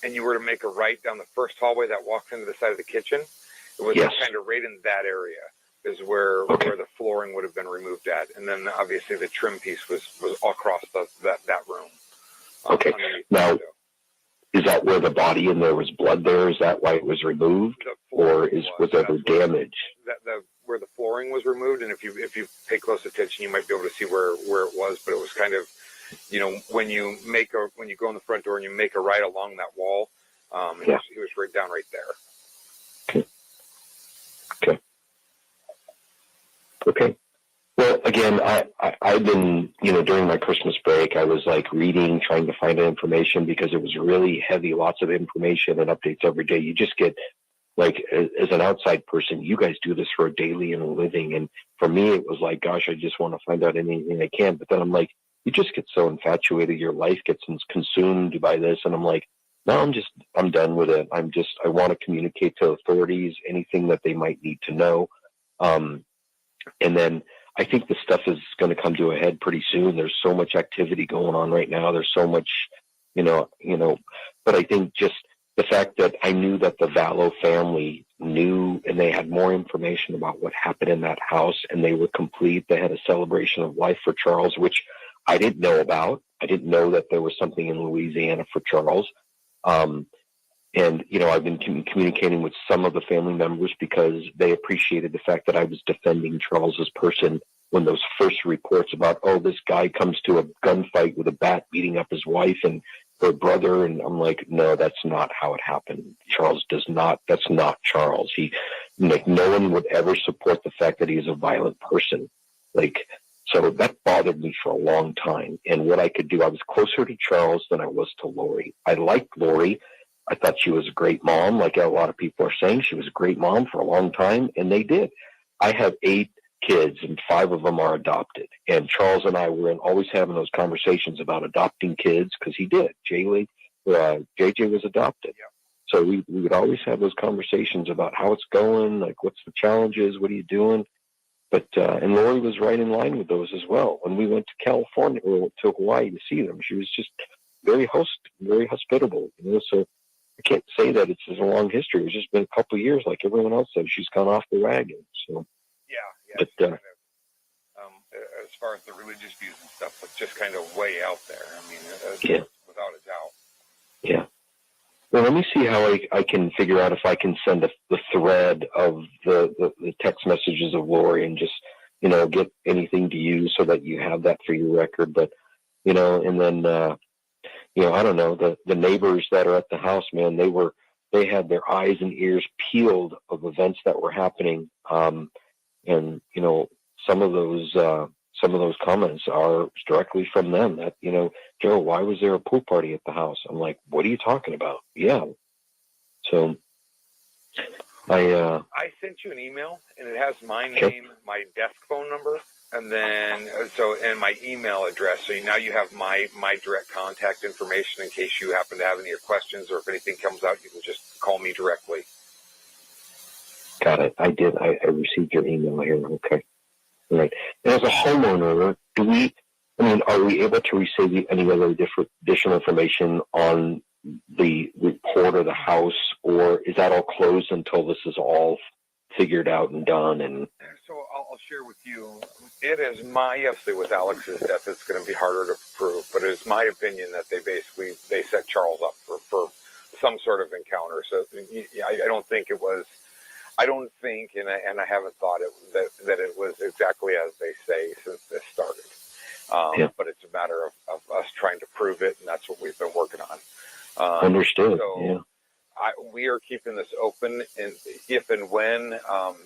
and you were to make a right down the first hallway that walks into the side of the kitchen, it was kind of right in that area is where the flooring would have been removed at. And then obviously the trim piece was all across that room. Okay. Now, is that where the body and there was blood there? Is that why it was removed? Or was there damage? Where the flooring was removed, and if you pay close attention, you might be able to see where it was, but it was kind of, when you go in the front door and you make a right along that wall, he was right down right there. Okay. Well, again, I've been, during my Christmas break, I was like reading, trying to find information because it was really heavy, lots of information and updates every day. You just get, like, as an outside person, you guys do this for a daily and a living. And for me, it was like, gosh, I just want to find out anything I can. But then I'm like, you just get so infatuated. Your life gets consumed by this. And I'm like, no, I'm done with it. I want to communicate to authorities, anything that they might need to know. And then I think the stuff is going to come to a head pretty soon. There's so much activity going on right now. There's so much, but I think just the fact that I knew that the Vallow family knew and they had more information about what happened in that house and they were complete. They had a celebration of life for Charles, which I didn't know about. I didn't know that there was something in Louisiana for Charles. And, I've been communicating with some of the family members because they appreciated the fact that I was defending Charles's person when those first reports about, this guy comes to a gunfight with a bat beating up his wife and her brother. And I'm like, no, that's not how it happened. That's not Charles. No one would ever support the fact that he is a violent person. So that bothered me for a long time. And what I could do, I was closer to Charles than I was to Lori. I liked Lori. I thought she was a great mom. Like a lot of people are saying, she was a great mom for a long time, and they did. I have 8 kids, and 5 of them are adopted. And Charles and I were always having those conversations about adopting kids because he did. Jaylee JJ was adopted. Yep. So we would always have those conversations about how it's going, like what's the challenges, what are you doing? But and Lori was right in line with those as well. When we went to California or to Hawaii to see them, she was just very hospitable. So I can't say that it's a long history. It's just been a couple of years, like everyone else said. She's gone off the wagon. So yeah. But as far as the religious views and stuff, it's just kind of way out there. I mean, without a doubt. Yeah. Well, let me see how I can figure out if I can send the thread of the text messages of Lori and just, get anything to you so that you have that for your record. But, and then, I don't know, the neighbors that are at the house, man, they had their eyes and ears peeled of events that were happening. And, some of those comments are directly from them that, Joe, why was there a pool party at the house? I'm like, what are you talking about? Yeah. So I sent you an email and it has my name, my desk phone number, and then and my email address. So now you have my direct contact information in case you happen to have any questions, or if anything comes out, you can just call me directly. Got it. I did. I received your email here. Okay. All right. And as a homeowner, are we able to receive any other additional information on the report of the house, or is that all closed until this is all figured out and done? And so I'll share with you. It is obviously with Alex's death, it's going to be harder to prove, but it's my opinion that they set Charles up for some sort of encounter. So I don't think it was. I don't think, and I haven't thought that it was exactly as they say since this started. But it's a matter of us trying to prove it, and that's what we've been working on. Understood. So yeah. We are keeping this open, and if and when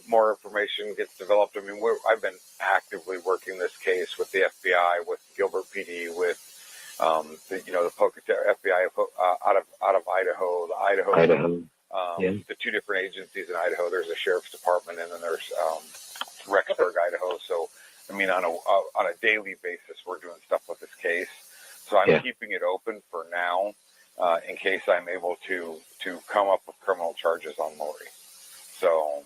more information gets developed, I've been actively working this case with the FBI, with Gilbert PD, with the Pocatello FBI out of Idaho, the Idaho. The two different agencies in Idaho. There's a sheriff's department, and then there's Rexburg, Idaho. So, on a daily basis, we're doing stuff with this case. So I'm keeping it open for now, in case I'm able to come up with criminal charges on Lori. So,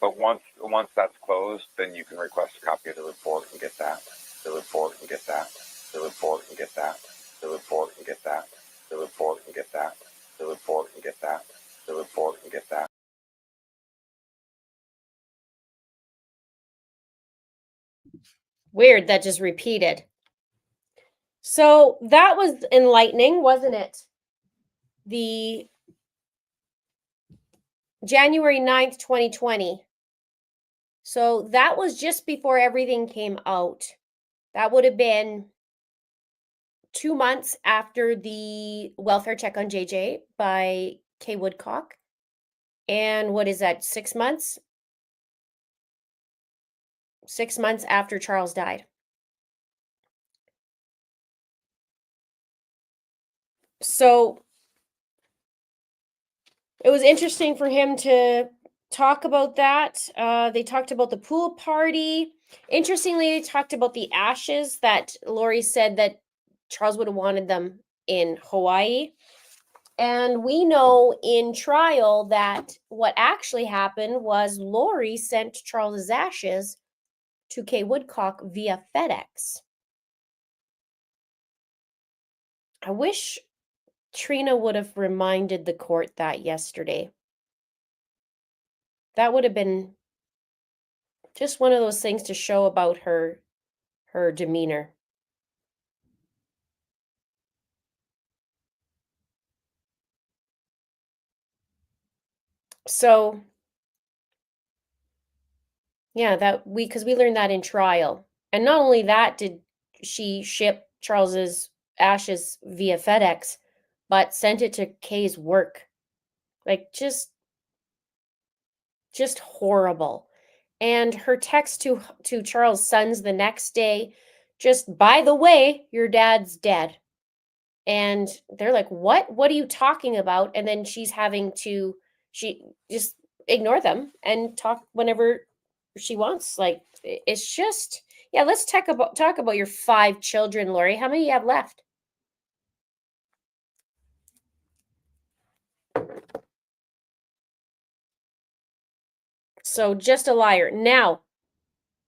but once that's closed, then you can request a copy of the report and get that. The report and get that. The report and get that. The report and get that. The report and get that. The report and get that. The report and get that. Weird, that just repeated. So that was enlightening, wasn't it? The January 9th, 2020. So that was just before everything came out. That would have been 2 months after the welfare check on JJ by Kay Woodcock. And what is that, 6 months? 6 months after Charles died. So it was interesting for him to talk about that. They talked about the pool party. Interestingly, they talked about the ashes that Lori said that Charles would have wanted them in Hawaii. And we know in trial that what actually happened was Lori sent Charles's ashes to Kay Woodcock via FedEx. I wish Trina would have reminded the court that yesterday. That would have been just one of those things to show about her demeanor. So, yeah, because we learned that in trial. And not only that did she ship Charles's ashes via FedEx, but sent it to Kay's work. Like just horrible. And her text to Charles' sons the next day, just, by the way, your dad's dead. And they're like, what are you talking about? And then she just ignore them and talk whenever she wants. Like, it's just, let's talk about your 5 children, Lori. How many you have left? So just a liar. Now,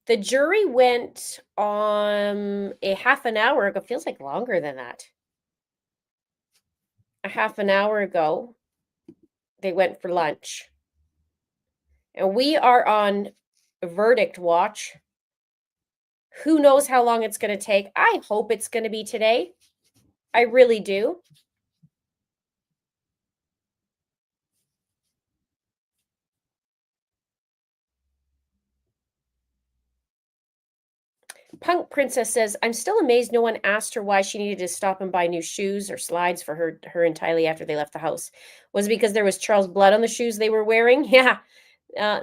the jury went on a half an hour ago. Feels like longer than that. A half an hour ago, they went for lunch. And we are on verdict watch. Who knows how long it's going to take? I hope it's going to be today. I really do. Punk Princess says, I'm still amazed no one asked her why she needed to stop and buy new shoes or slides for her and Tylee after they left the house. Was it because there was Charles' blood on the shoes they were wearing? Yeah.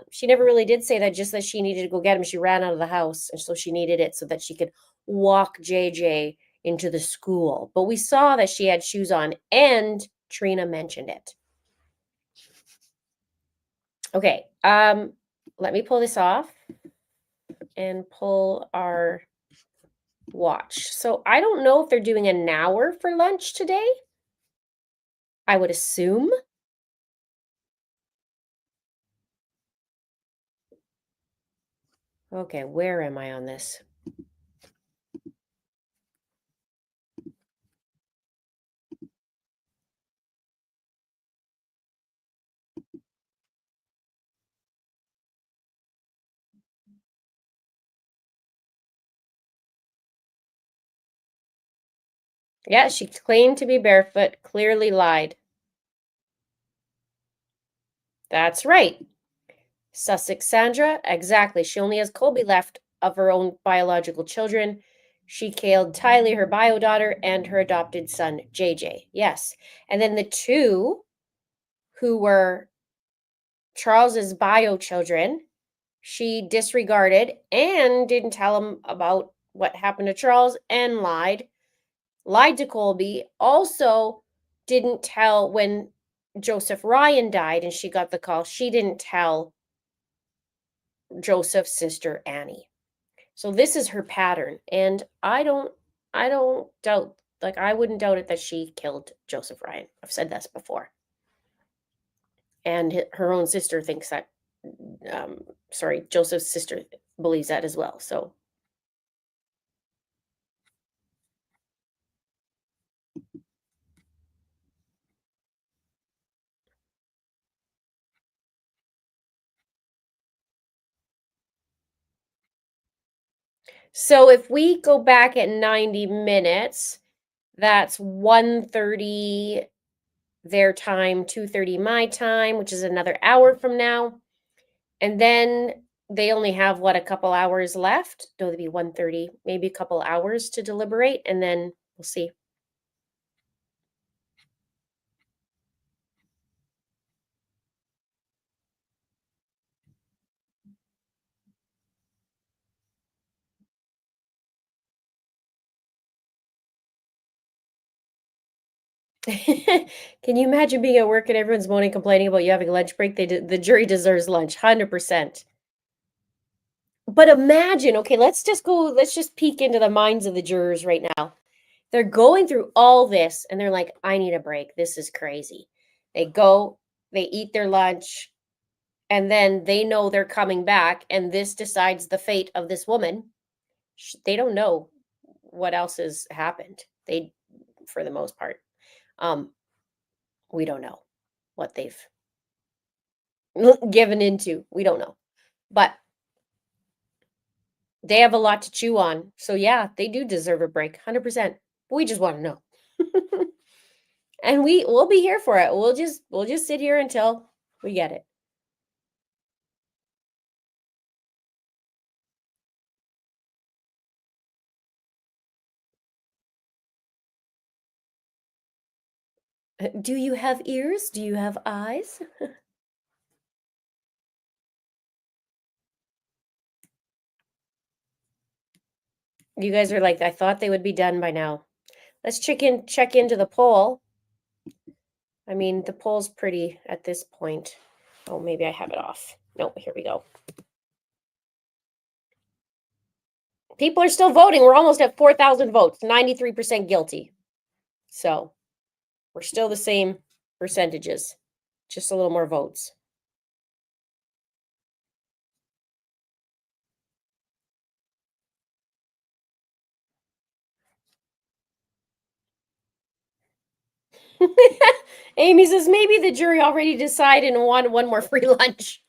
She never really did say that, just that she needed to go get him. She ran out of the house, and so she needed it so that she could walk JJ into the school. But we saw that she had shoes on, and Trina mentioned it. Okay, let me pull this off and pull our watch. So I don't know if they're doing an hour for lunch today. I would assume. Okay, where am I on this? Yeah, she claimed to be barefoot, clearly lied. That's right. Sussex Sandra, exactly. She only has Colby left of her own biological children. She killed Tylee, her bio daughter, and her adopted son, JJ. Yes. And then the two who were Charles's bio children, she disregarded and didn't tell him about what happened to Charles and lied to Colby. Also didn't tell when Joseph Ryan died and she got the call. She didn't tell Joseph's sister Annie. So this is her pattern, and I don't doubt, like, I wouldn't doubt it that she killed Joseph Ryan. I've said this before. And her own sister thinks that, Joseph's sister believes that as well. So if we go back at 90 minutes, that's 1:30 their time, 2:30 my time, which is another hour from now. And then they only have, what, a couple hours left? No, it'd be 1:30, maybe a couple hours to deliberate, and then we'll see. Can you imagine being at work and everyone's moaning, complaining about you having a lunch break? The jury deserves lunch, 100%. But imagine, okay, let's just peek into the minds of the jurors right now. They're going through all this and they're like, I need a break. This is crazy. They go, they eat their lunch, and then they know they're coming back, and this decides the fate of this woman. They don't know what else has happened. They, for the most part, we don't know what they've given into. We don't know, but they have a lot to chew on. So yeah, they do deserve a break, 100%. We just want to know. And we'll be here for it. We'll just sit here until we get it. Do you have ears? Do you have eyes? You guys are like, I thought they would be done by now. Let's check into the poll. I mean, the poll's pretty at this point. Oh, maybe I have it off. No, here we go. People are still voting. We're almost at 4,000 votes, 93% guilty. So we're still the same percentages, just a little more votes. Amy says maybe the jury already decided and wanted one more free lunch.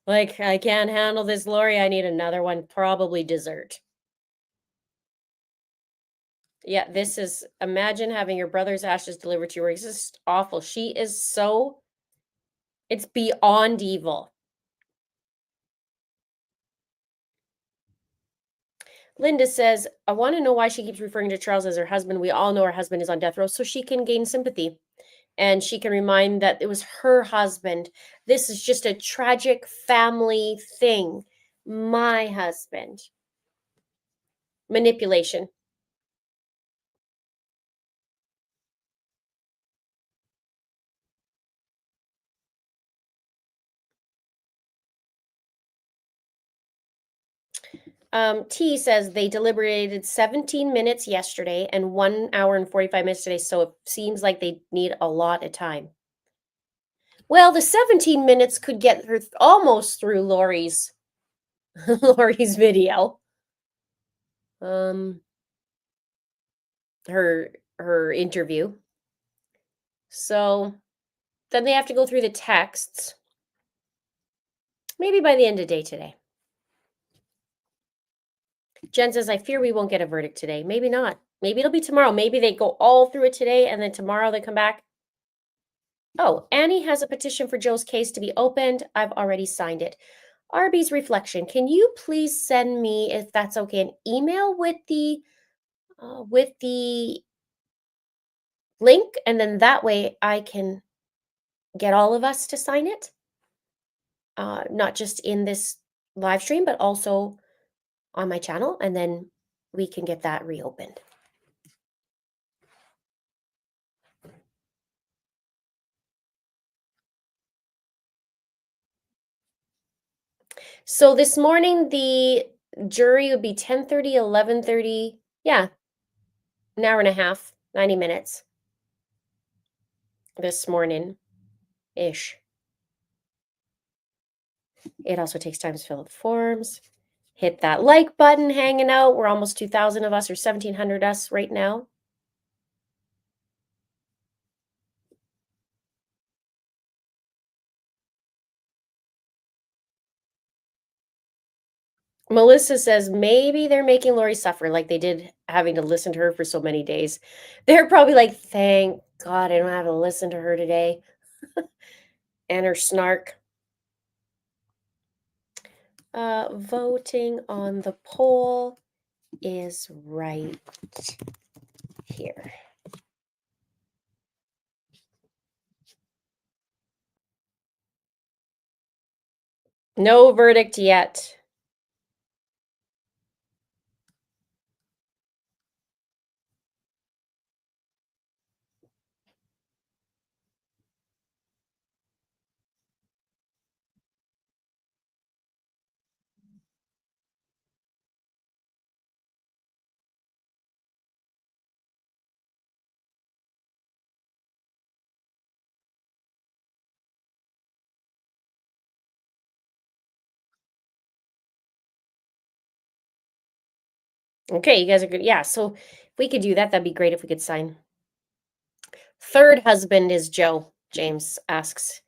Like, I can't handle this, Lori. I need another one, probably dessert. Yeah, this is, imagine having your brother's ashes delivered to you. It's just awful. She is so, it's beyond evil. Linda says, I want to know why she keeps referring to Charles as her husband. We all know her husband is on death row, so she can gain sympathy. And she can remind that it was her husband. This is just a tragic family thing. My husband. Manipulation. T says they deliberated 17 minutes yesterday and 1 hour and 45 minutes today, so it seems like they need a lot of time. Well, the 17 minutes could get her almost through Lori's Lori's video. Her interview. So then they have to go through the texts. Maybe by the end of the day today. Jen says, I fear we won't get a verdict today. Maybe not. Maybe it'll be tomorrow. Maybe they go all through it today and then tomorrow they come back. Oh, Annie has a petition for Joe's case to be opened. I've already signed it. Arby's reflection. Can you please send me, if that's okay, an email with the link, and then that way I can get all of us to sign it. Not just in this live stream, but also on my channel, and then we can get that reopened. So this morning, the jury would be 10:30, 11:30. Yeah, an hour and a half, 90 minutes. This morning-ish. It also takes time to fill out the forms. Hit that like button hanging out. We're almost 2,000 of us, or 1,700 us right now. Melissa says maybe they're making Lori suffer like they did having to listen to her for so many days. They're probably like, thank God I don't have to listen to her today. And her snark. Voting on the poll is right here. No verdict yet. Okay, you guys are good. Yeah, so if we could do that, that'd be great if we could sign. Third husband is Joe, James asks.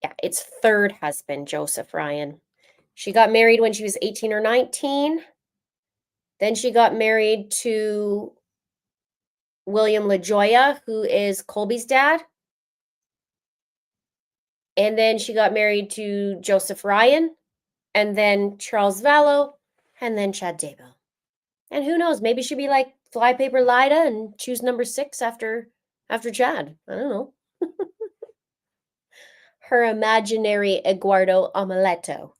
Yeah, it's third husband, Joseph Ryan. She got married when she was 18 or 19. Then she got married to William LaJoya, who is Colby's dad. And then she got married to Joseph Ryan, and then Charles Vallow, and then Chad Daybell. And who knows, maybe she'd be like fly paper Lida and choose number 6 after Chad. I don't know. Her imaginary Eduardo Omeletto.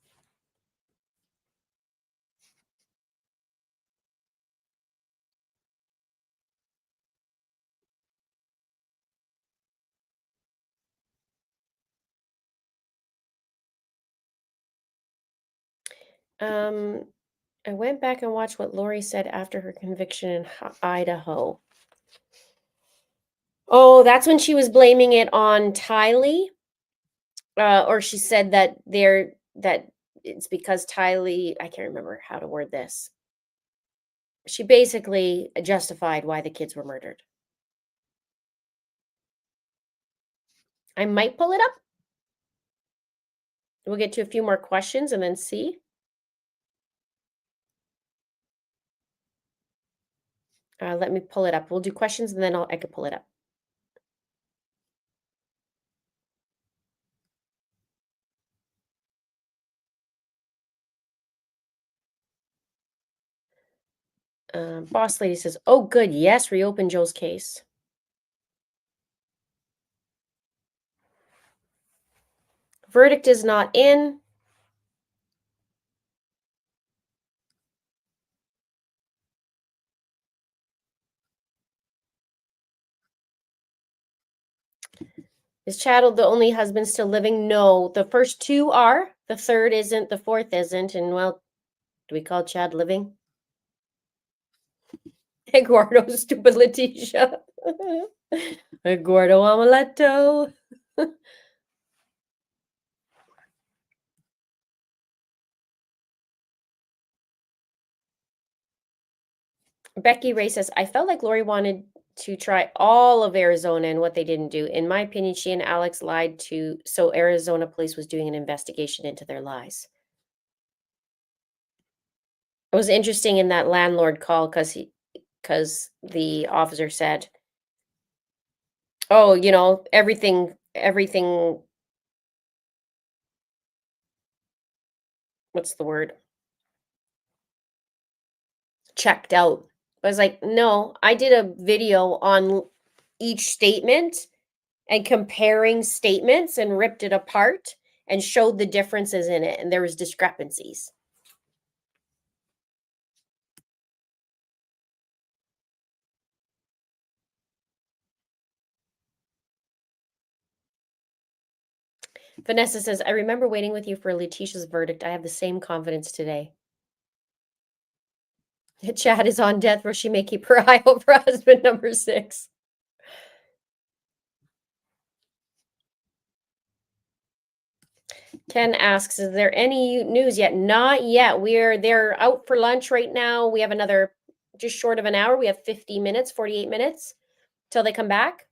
I went back and watched what Lori said after her conviction in Idaho. Oh, that's when she was blaming it on Tylee. Or she said that it's because Tylee, I can't remember how to word this. She basically justified why the kids were murdered. I might pull it up. We'll get to a few more questions and then see. Let me pull it up. We'll do questions and then I could pull it up. Boss lady says, "Oh, good. Yes, reopen Joe's case." Verdict is not in. Is Chad the only husband still living? No, the first two are. The third isn't. The fourth isn't. And well, do we call Chad living? Eduardo, stupid Leticia. Eduardo Amuleto. Becky Ray says, I felt like Lori wanted to try all of Arizona and what they didn't do. In my opinion, she and Alex lied to, so Arizona police was doing an investigation into their lies. It was interesting in that landlord call because the officer said, oh, you know, everything, what's the word? Checked out. I was like, no, I did a video on each statement and comparing statements and ripped it apart and showed the differences in it, and there was discrepancies. Vanessa says, I remember waiting with you for Letitia's verdict. I have the same confidence today. Chad is on death row. She may keep her eye over husband number 6. Ken asks, is there any news yet? Not yet. They're out for lunch right now. We have another just short of an hour. We have 50 minutes, 48 minutes till they come back.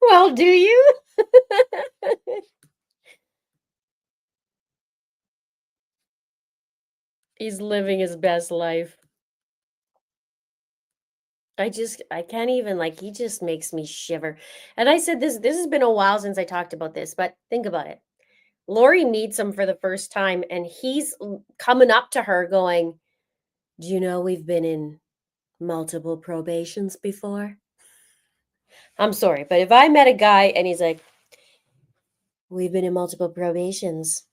Well, do you? He's living his best life. I can't even, like, he just makes me shiver. And I said this has been a while since I talked about this, but think about it. Lori meets him for the first time and he's coming up to her going, do you know we've been in multiple probations before? I'm sorry, but if I met a guy and he's like, we've been in multiple probations,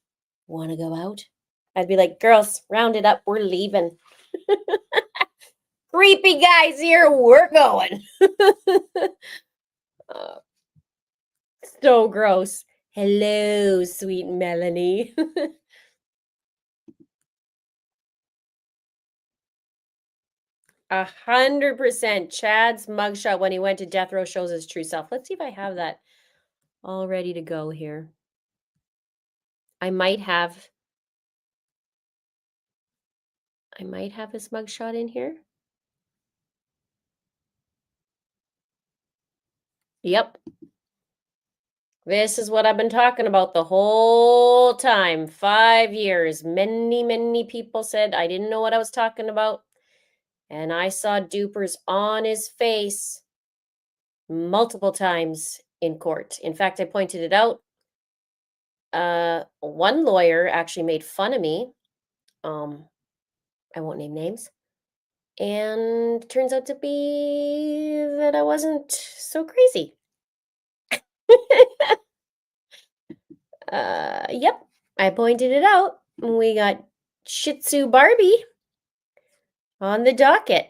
want to go out? I'd be like, girls, round it up, we're leaving. Creepy guys here, we're going. So gross. Hello, sweet Melanie. 100%. Chad's mugshot when he went to death row shows his true self. Let's see if I have that all ready to go here. I might have his mugshot in here. Yep. This is what I've been talking about the whole time. 5 years. Many people said I didn't know what I was talking about. And I saw dupers on his face multiple times in court. In fact, I pointed it out. One lawyer actually made fun of me. I won't name names. And turns out to be that I wasn't so crazy. Yep, I pointed it out. We got Shih Tzu Barbie on the docket.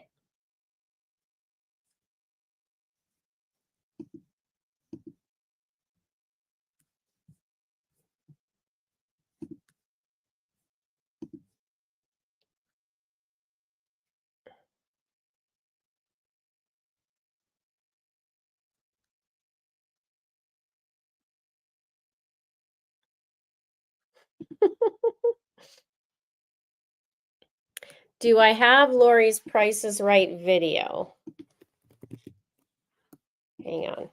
Do I have Lori's Price is Right video? Hang on.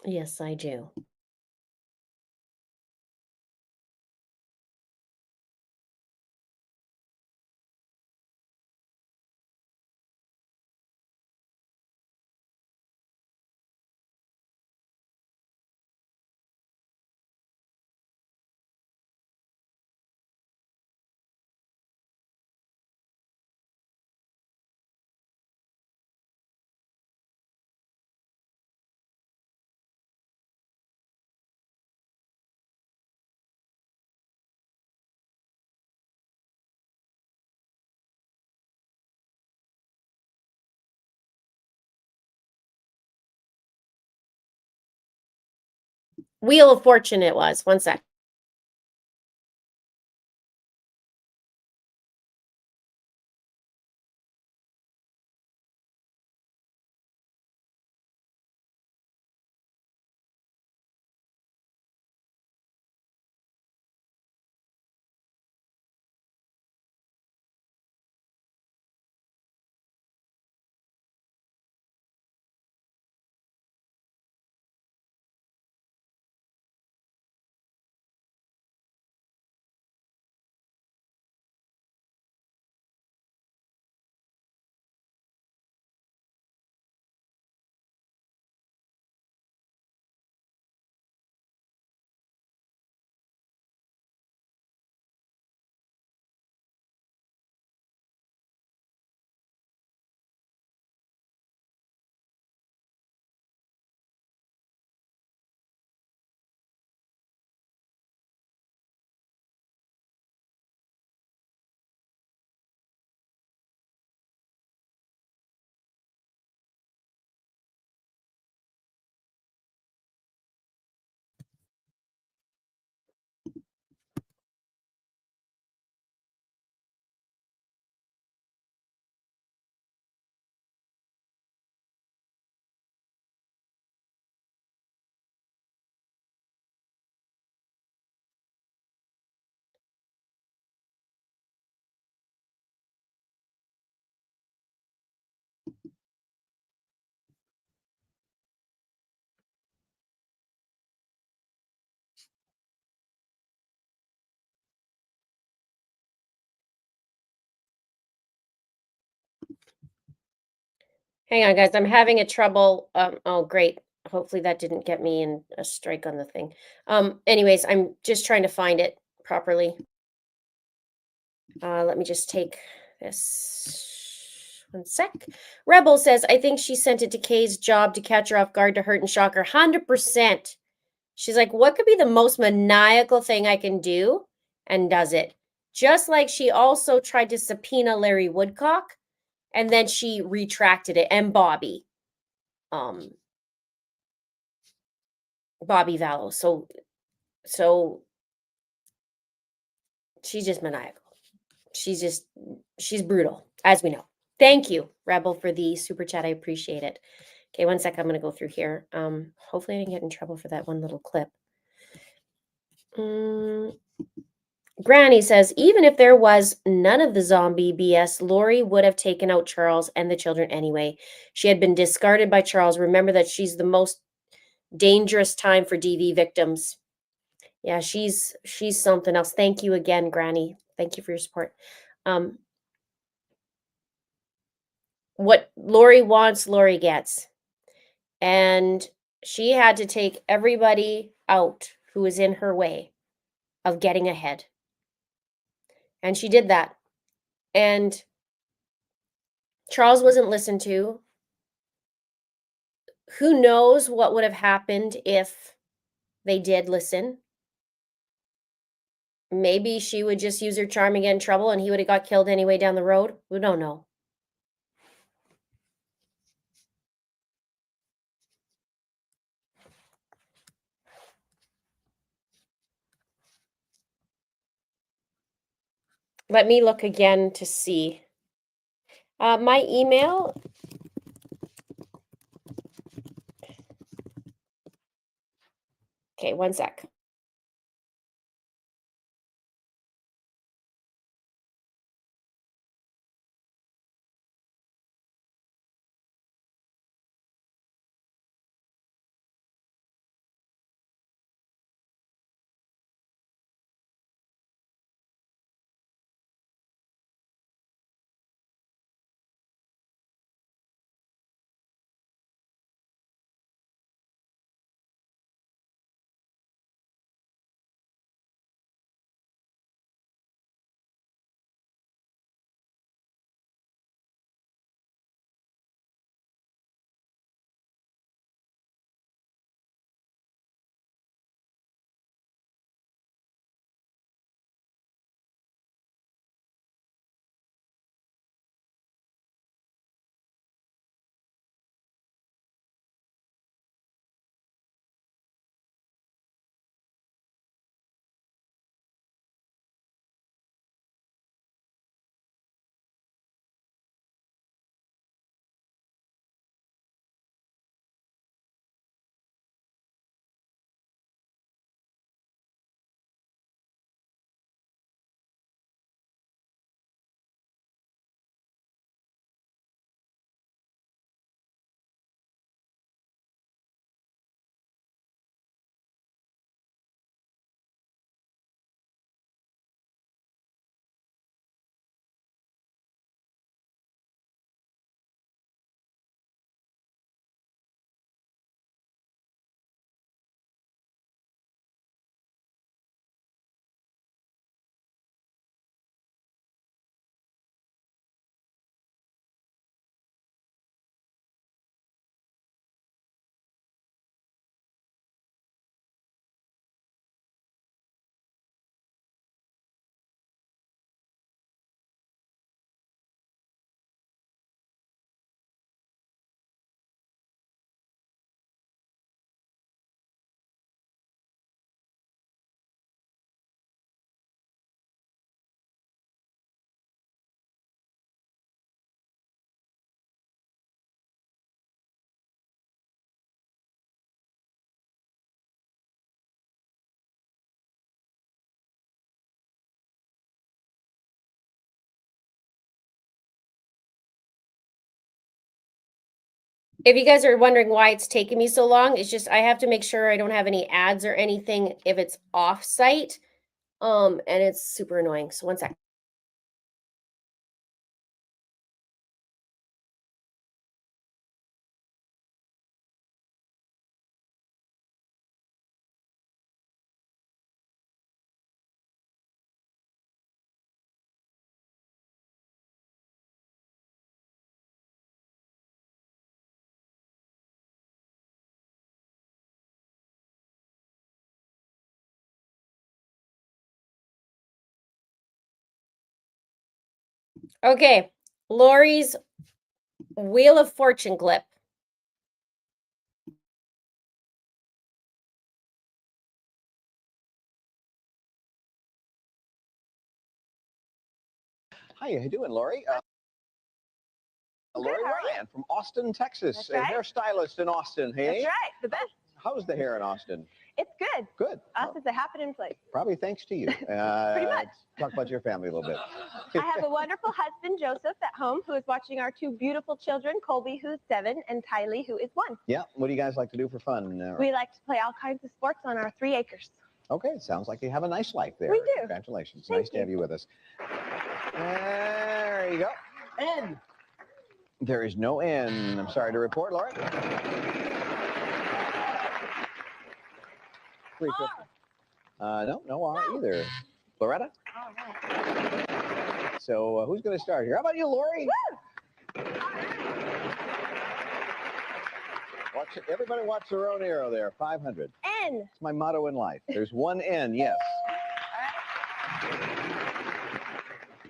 Yes, I do. Wheel of Fortune it was. One sec. Hang on, guys. I'm having a trouble. Oh, great. Hopefully that didn't get me in a strike on the thing. Anyways, I'm just trying to find it properly. Let me just take this. One sec. Rebel says, I think she sent it to Kay's job to catch her off guard, to hurt and shock her. 100%. She's like, what could be the most maniacal thing I can do? And does it. Just like she also tried to subpoena Larry Woodcock, and then she retracted it. And Bobby Vallow. So she's just maniacal. She's brutal, as we know. Thank you, Rebel, for the super chat. I appreciate it. Okay, one sec. I'm going to go through here. Hopefully I didn't get in trouble for that one little clip. Granny says, even if there was none of the zombie BS, Lori would have taken out Charles and the children anyway. She had been discarded by Charles. Remember that she's the most dangerous time for DV victims. Yeah, she's something else. Thank you again, Granny. Thank you for your support. What Lori wants, Lori gets. And she had to take everybody out who was in her way of getting ahead. And she did that. And Charles wasn't listened to. Who knows what would have happened if they did listen? Maybe she would just use her charm and get in trouble and he would have got killed anyway down the road. We don't know. Let me look again to see. My email. Okay, one sec. If you guys are wondering why it's taking me so long, it's just I have to make sure I don't have any ads or anything if it's off site. And it's super annoying. So one sec. Okay, Lori's Wheel of Fortune clip. How you doing, Lori? Lori Ryan from Austin, Texas. That's right. A hairstylist in Austin. Hey, That's right, the best. How's the hair in Austin? It's good. Good. Us is a happening place. Probably thanks to you. Pretty much. Talk about your family a little bit. I have a wonderful husband, Joseph, at home, who is watching our two beautiful children, Colby, who's 7, and Tylee, who is 1. Yeah. What do you guys like to do for fun? We like to play all kinds of sports on our 3 acres. Okay. Sounds like you have a nice life there. We do. Congratulations. Thank Nice to have you with us. There you go. And there is no N. I'm sorry to report, Lori. 350. No R either. Loretta? So who's going to start here? How about you, Lori? Everybody watch their own arrow there. 500. N. It's my motto in life. There's one N, yes.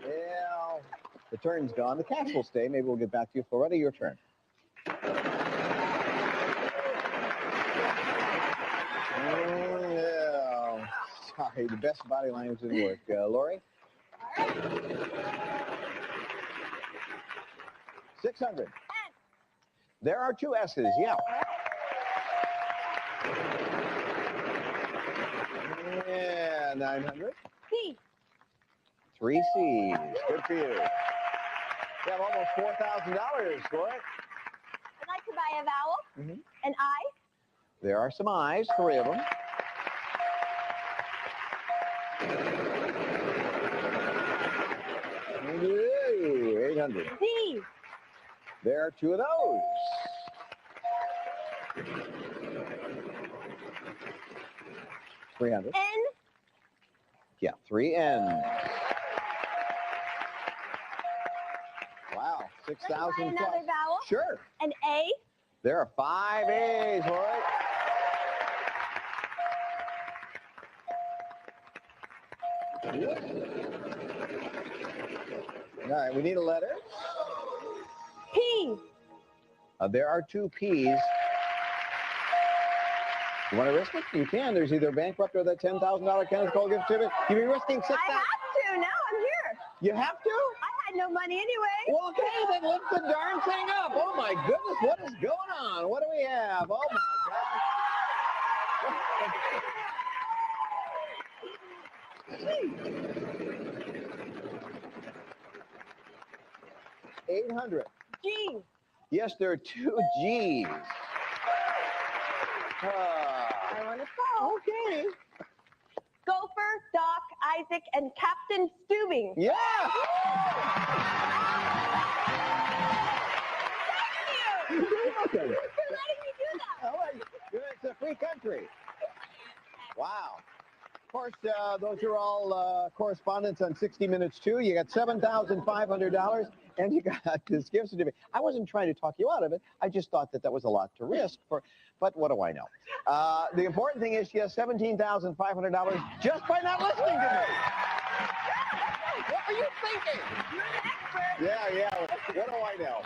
Yeah, the turn's gone. The cash will stay. Maybe we'll get back to you. Loretta, your turn. Yeah. Sorry, the best body language didn't work. Lori? $600. There are two S's, yeah. Yeah, 900. C. 3 C's. Good for you. You have almost $4,000 for it. I'd like to buy a vowel, an I, There are some I's, 3 of them. Ooh, 800. D, There are 2 of those. $300. N, Yeah, 3 N's. Wow, buy 6,000 another plus. vowel, Sure. an A, There are 5 A's, all right? All right, we need a letter. P, There are 2 P's. You want to risk it? You can. There's either bankrupt or that $10,000 Kenneth Cole gift certificate. You'd be risking 6,000. I have to. Now I'm here. You have to? I had no money anyway. Well, okay, then lift the darn thing up. Oh my goodness, what is going on? What do we have? Oh my God. $800. G, Yes, there are 2 G's. I want to call. Okay. Gopher, Doc, Isaac, and Captain Stubing. Yeah. Thank you. You're welcome. Thanks for letting me do that. All right. It's a free country. Wow. Of course, those are all correspondents on 60 Minutes too. You got $7,500, and you got this gift certificate. I wasn't trying to talk you out of it. I just thought that was a lot to risk for. But what do I know? The important thing is she has $17,500 just by not listening to me. What are you thinking? You're an expert. Yeah. What do I know?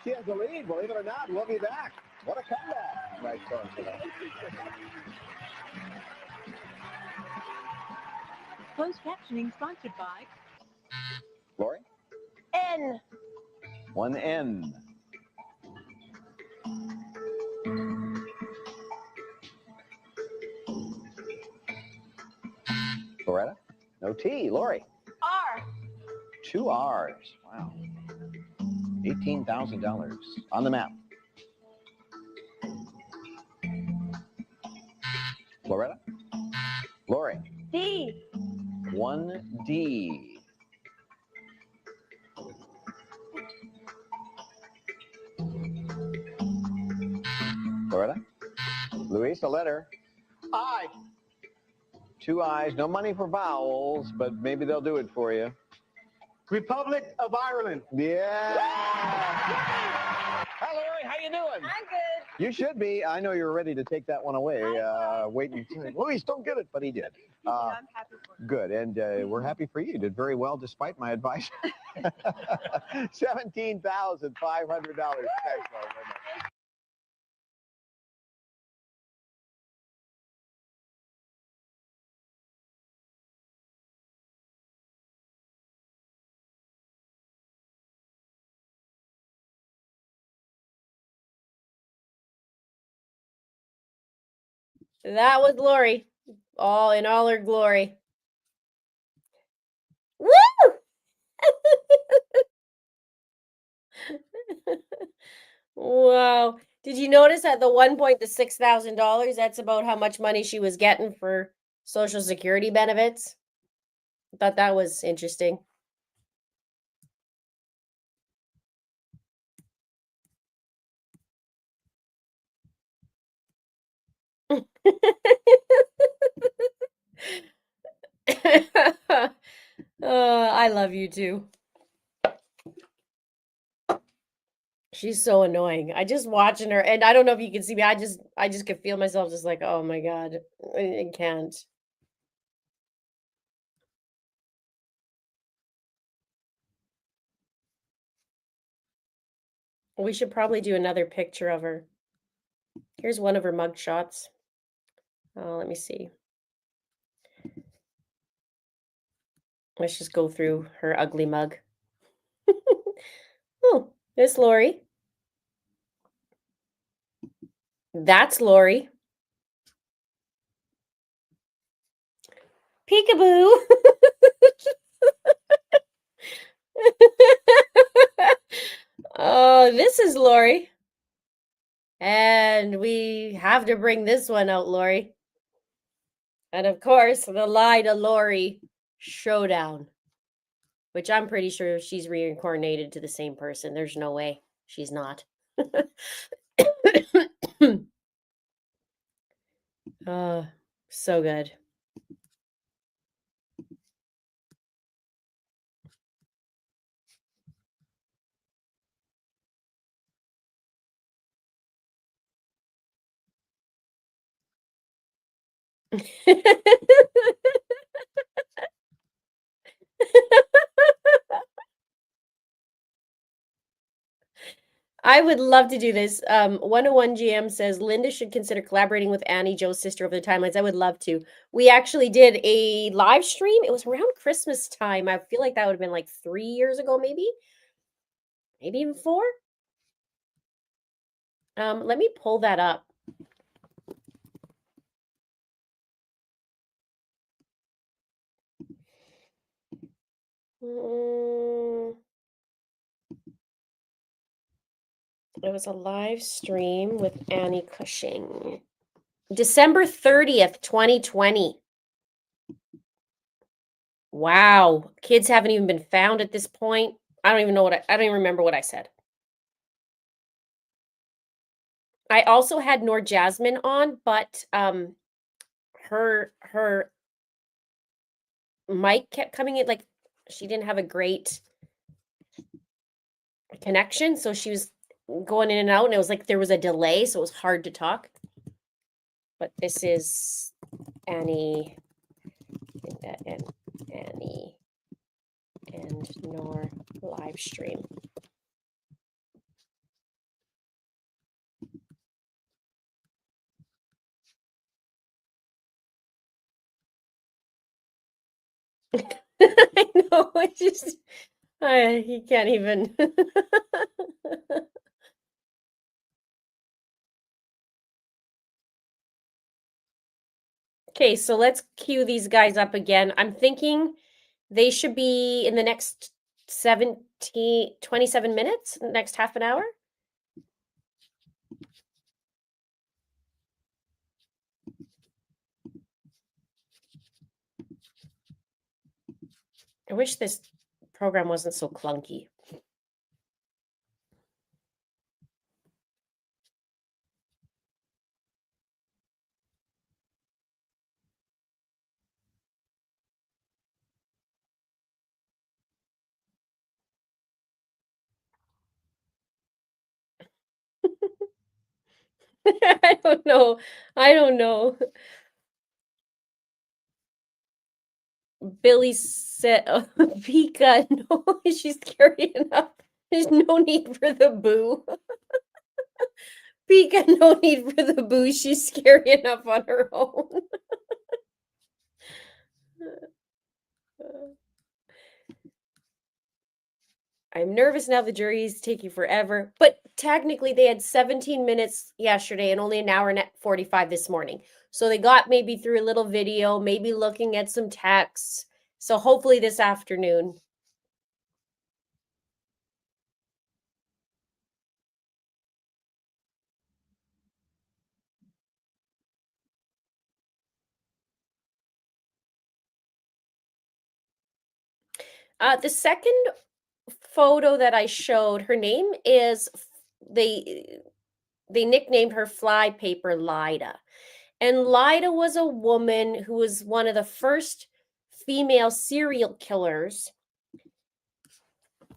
She has the lead. Believe it or not, we'll be back. What a comeback! Nice phone today. Closed captioning sponsored by Lori? N, 1 N. Loretta? No T. Lori? R, 2 R's. Wow. $18,000 on the map. Loretta? Lori? D, 1 D. Loretta? Luis, a letter. I. 2 I's. No money for vowels, but maybe they'll do it for you. Republic of Ireland. Yeah. Hi, Lori. How you doing? I'm good. You should be. I know you're ready to take that one away. Waiting. Luis, don't get it, but he did. I'm happy for you. Good, and we're happy for you. You did very well despite my advice. $17,500. Thanks, Lori. That was Lori, all in all her glory. Woo! Wow. Did you notice at the one point the $6,000, that's about how much money she was getting for Social Security benefits? I thought that was interesting. I love you too. She's so annoying. I just watching her, and I don't know if you can see me. I just could feel myself just like, oh my God, I can't. We should probably do another picture of her. Here's one of her mug shots. Let me see. Let's just go through her ugly mug. Oh, there's Lori. That's Lori. Peekaboo. Oh, this is Lori. And we have to bring this one out, Lori. And of course, the Lie to Lori showdown, which I'm pretty sure she's reincarnated to the same person. There's no way she's not. Oh, so good. I would love to do this. 101 GM says Linda should consider collaborating with Annie, Joe's sister, over the timelines. I would love to. We actually did a live stream. It was around Christmas time. I feel like that would have been like 3 years ago, maybe even 4. Let me pull that up. It was a live stream with Annie Cushing. December 30th, 2020. Wow. Kids haven't even been found at this point. I don't even know I don't even remember what I said. I also had Nor Jasmine on, but her mic kept coming in, like she didn't have a great connection, so she was going in and out, and it was like there was a delay, so it was hard to talk. But this is Annie and Annie and Nor live stream. I know, I just he can't even. Okay, so let's cue these guys up again. I'm thinking they should be in the next 27 minutes, next half an hour. I wish this program wasn't so clunky. I don't know. I don't know. Billy said, oh, Pika, no, she's scary enough. There's no need for the boo. Pika, no need for the boo. She's scary enough on her own. I'm nervous now. The jury is taking forever. But technically, they had 17 minutes yesterday and only an hour and 45 this morning. So they got maybe through a little video, maybe looking at some texts. So hopefully this afternoon. The second photo that I showed, her name is, they nicknamed her Flypaper Lida. And Lida was a woman who was one of the first female serial killers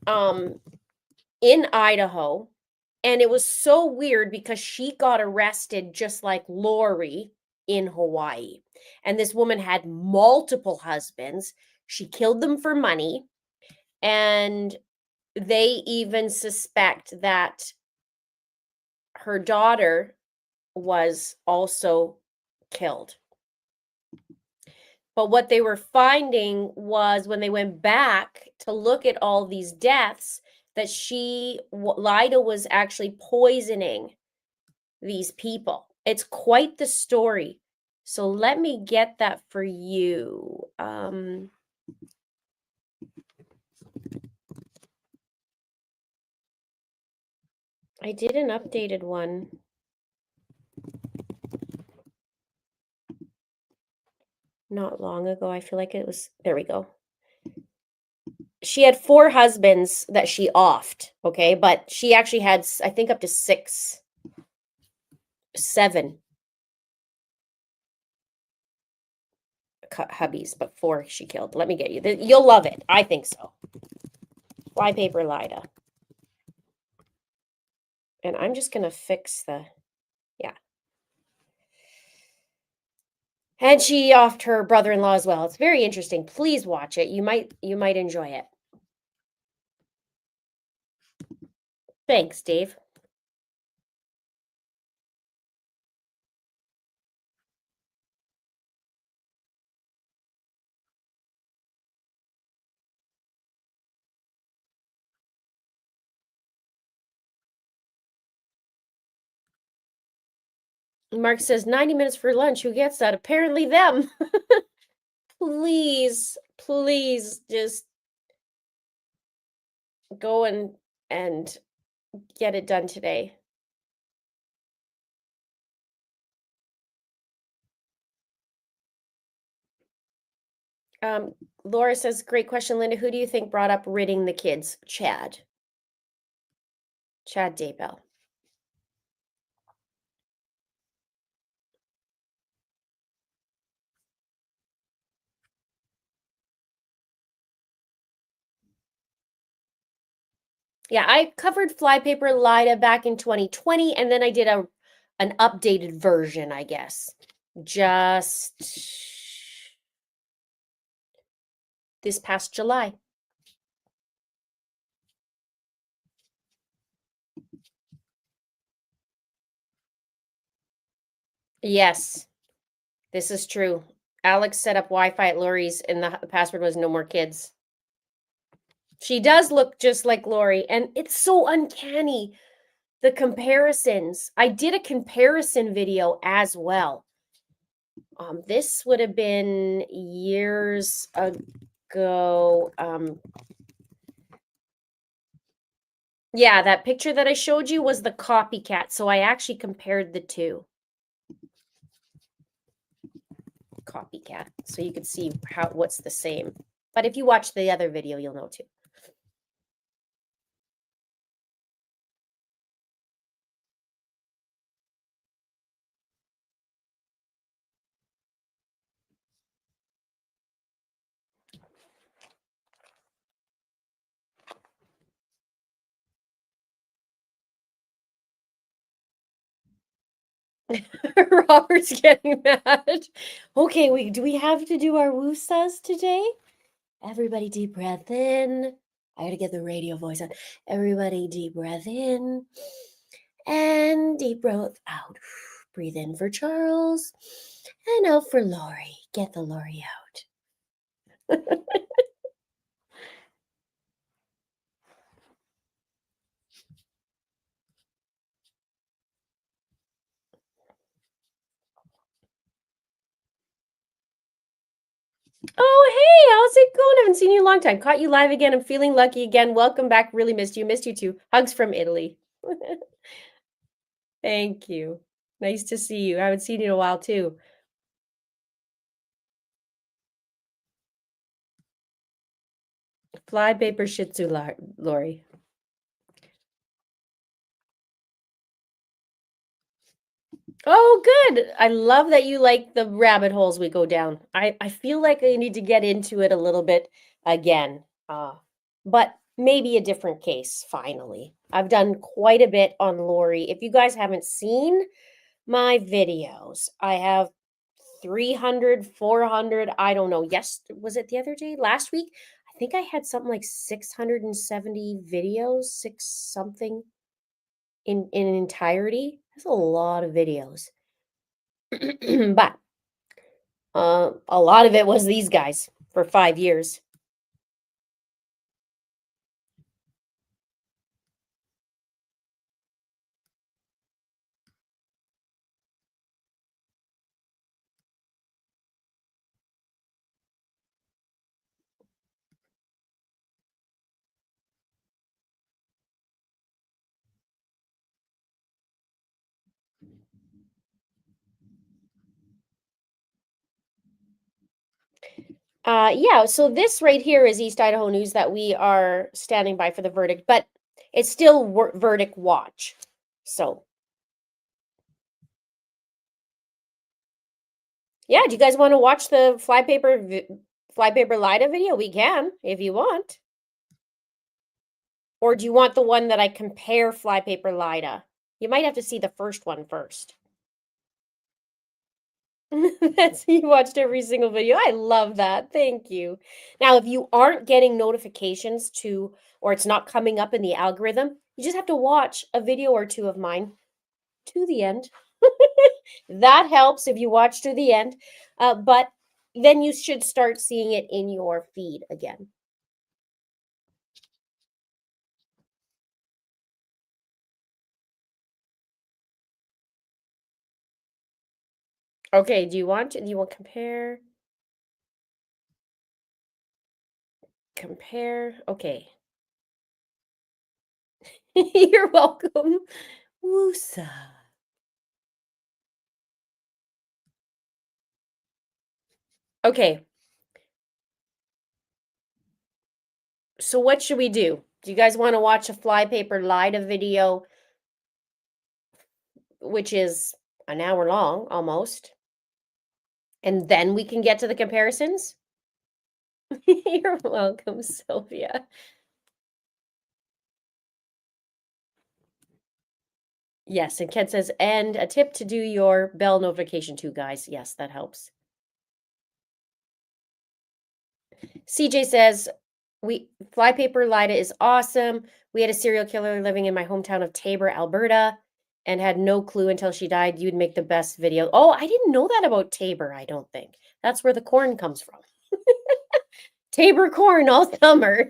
in Idaho. And it was so weird because she got arrested just like Lori in Hawaii. And this woman had multiple husbands. She killed them for money. And they even suspect that her daughter was also killed. But what they were finding was when they went back to look at all these deaths, that Lida was actually poisoning these people. It's quite the story. So let me get that for you. I did an updated one. Not long ago. I feel like it was, there we go. She had 4 husbands that she offed, okay? But she actually had, I think, up to 7 hubbies, but 4 she killed. Let me get you. You'll love it. I think so. Flypaper Lida. And I'm just going to fix the, yeah. And she offed her brother-in-law as well. It's very interesting. Please watch it. You might enjoy it. Thanks, Dave. Mark says 90 minutes for lunch. Who gets that? Apparently them. Please just go and get it done today. Laura says, great question, Linda. Who do you think brought up ridding the kids? Chad Daybell. Yeah, I covered Flypaper Lida back in 2020, and then I did an updated version, I guess. Just this past July. Yes, this is true. Alex set up Wi-Fi at Lori's, and the password was no more kids. She does look just like Lori, and it's so uncanny, the comparisons. I did a comparison video as well. This would have been years ago. Yeah, that picture that I showed you was the copycat, so I actually compared the two. Copycat, so you could see what's the same. But if you watch the other video, you'll know too. Robert's getting mad. Okay, do we have to do our woosahs today? Everybody deep breath in. I gotta get the radio voice on. Everybody deep breath in. And deep breath out. Breathe in for Charles. And out for Lori. Get the Lori out. Oh, hey, how's it going? I haven't seen you in a long time. Caught you live again. I'm feeling lucky again. Welcome back. Really missed you. Missed you too. Hugs from Italy. Thank you. Nice to see you. I haven't seen you in a while too. Flypaper Shih Tzu, Lori. Oh, good. I love that you like the rabbit holes we go down. I feel like I need to get into it a little bit again. But maybe a different case, finally. I've done quite a bit on Lori. If you guys haven't seen my videos, I have 300, 400, I don't know. Yes, was it the other day? Last week? I think I had something like 670 videos, 6 something in entirety. That's a lot of videos. But A lot of it was these guys for 5 years. Yeah, so this right here is East Idaho News that we are standing by for the verdict, but it's still verdict watch. So, yeah, do you guys want to watch the flypaper Lida video? We can, if you want. Or do you want the one that I compare flypaper Lida? You might have to see the first one first. That's you watched every single video. I love that. Thank you. Now, if you aren't getting notifications or it's not coming up in the algorithm, you just have to watch a video or two of mine to the end. That helps if you watch to the end. But then you should start seeing it in your feed again. Okay, do you want compare? Compare. Okay. You're welcome. Woosa. Okay. So what should we do? Do you guys want to watch a flypaper Lida video, which is an hour long almost? And then we can get to the comparisons? You're welcome, Sylvia. Yes, and Ken says, and a tip to do your bell notification too, guys. Yes, that helps. CJ says, flypaper Lida is awesome. We had a serial killer living in my hometown of Tabor, Alberta, and had no clue until she died. You'd make the best video. Oh, I didn't know that about Tabor, I don't think. That's where the corn comes from. Tabor corn all summer.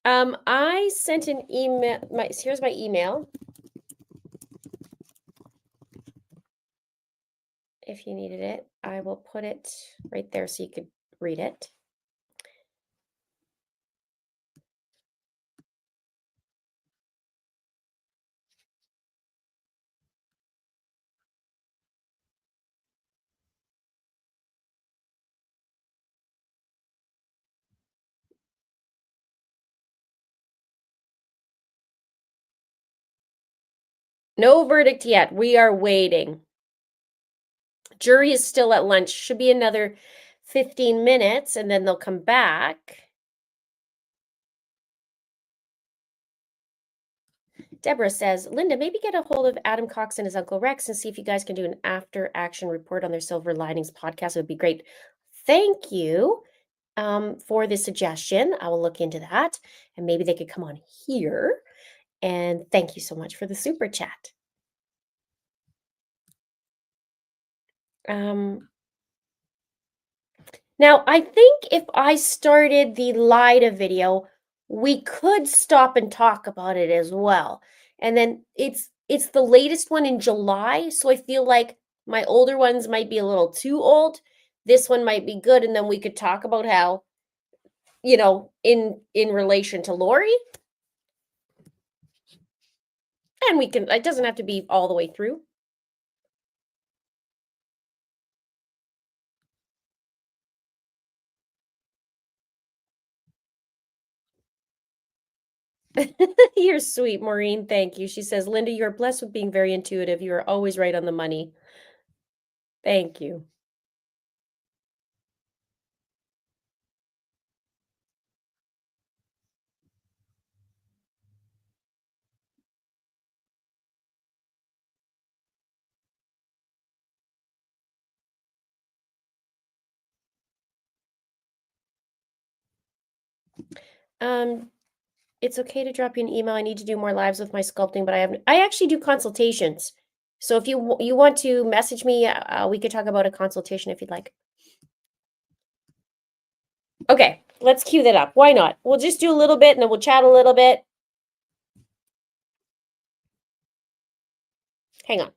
I sent an email. Here's my email. If you needed it, I will put it right there so you could read it. No verdict yet. We are waiting. Jury is still at lunch. Should be another 15 minutes, and then they'll come back. Deborah says, Linda, maybe get a hold of Adam Cox and his Uncle Rex and see if you guys can do an after-action report on their Silver Linings podcast. It would be great. Thank you for the suggestion. I will look into that, and maybe they could come on here. And thank you so much for the super chat. Now, I think if I started the Lida video, we could stop and talk about it as well. And then it's the latest one in July, so I feel like my older ones might be a little too old. This one might be good, and then we could talk about how, in relation to Lori. And we can, it doesn't have to be all the way through. You're sweet, Maureen. Thank you. She says, Linda, you're blessed with being very intuitive. You are always right on the money. Thank you. It's okay to drop you an email. I need to do more lives with my sculpting, but I actually do consultations. So if you want to message me, we could talk about a consultation if you'd like. Okay, let's cue that up. Why not? We'll just do a little bit and then we'll chat a little bit. Hang on.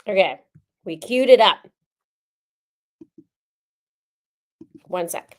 Okay, we queued it up. 1 sec.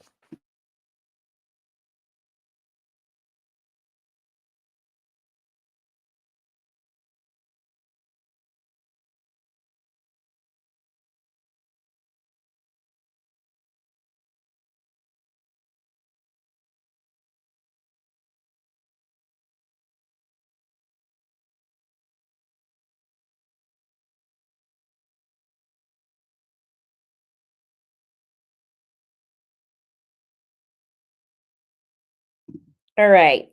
All right.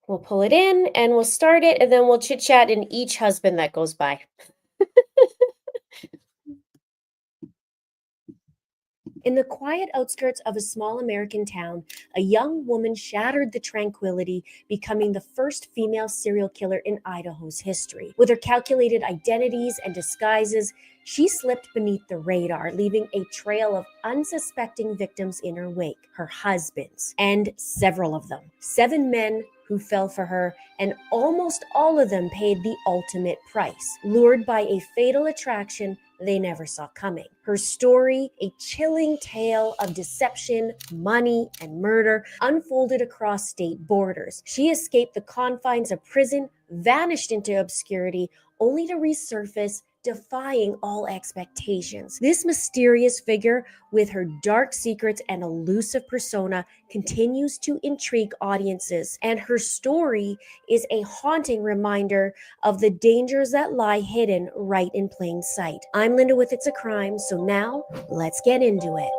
We'll pull it in and we'll start it and then we'll chit chat in each husband that goes by. In the quiet outskirts of a small American town, a young woman shattered the tranquility, becoming the first female serial killer in Idaho's history. With her calculated identities and disguises, she slipped beneath the radar, leaving a trail of unsuspecting victims in her wake, her husbands, and several of them. 7 men who fell for her, and almost all of them paid the ultimate price, lured by a fatal attraction they never saw coming. Her story, a chilling tale of deception, money, and murder, unfolded across state borders. She escaped the confines of prison, vanished into obscurity, only to resurface, defying all expectations. This mysterious figure, with her dark secrets and elusive persona, continues to intrigue audiences, and her story is a haunting reminder of the dangers that lie hidden right in plain sight. I'm Linda with It's a Crime, so now let's get into it.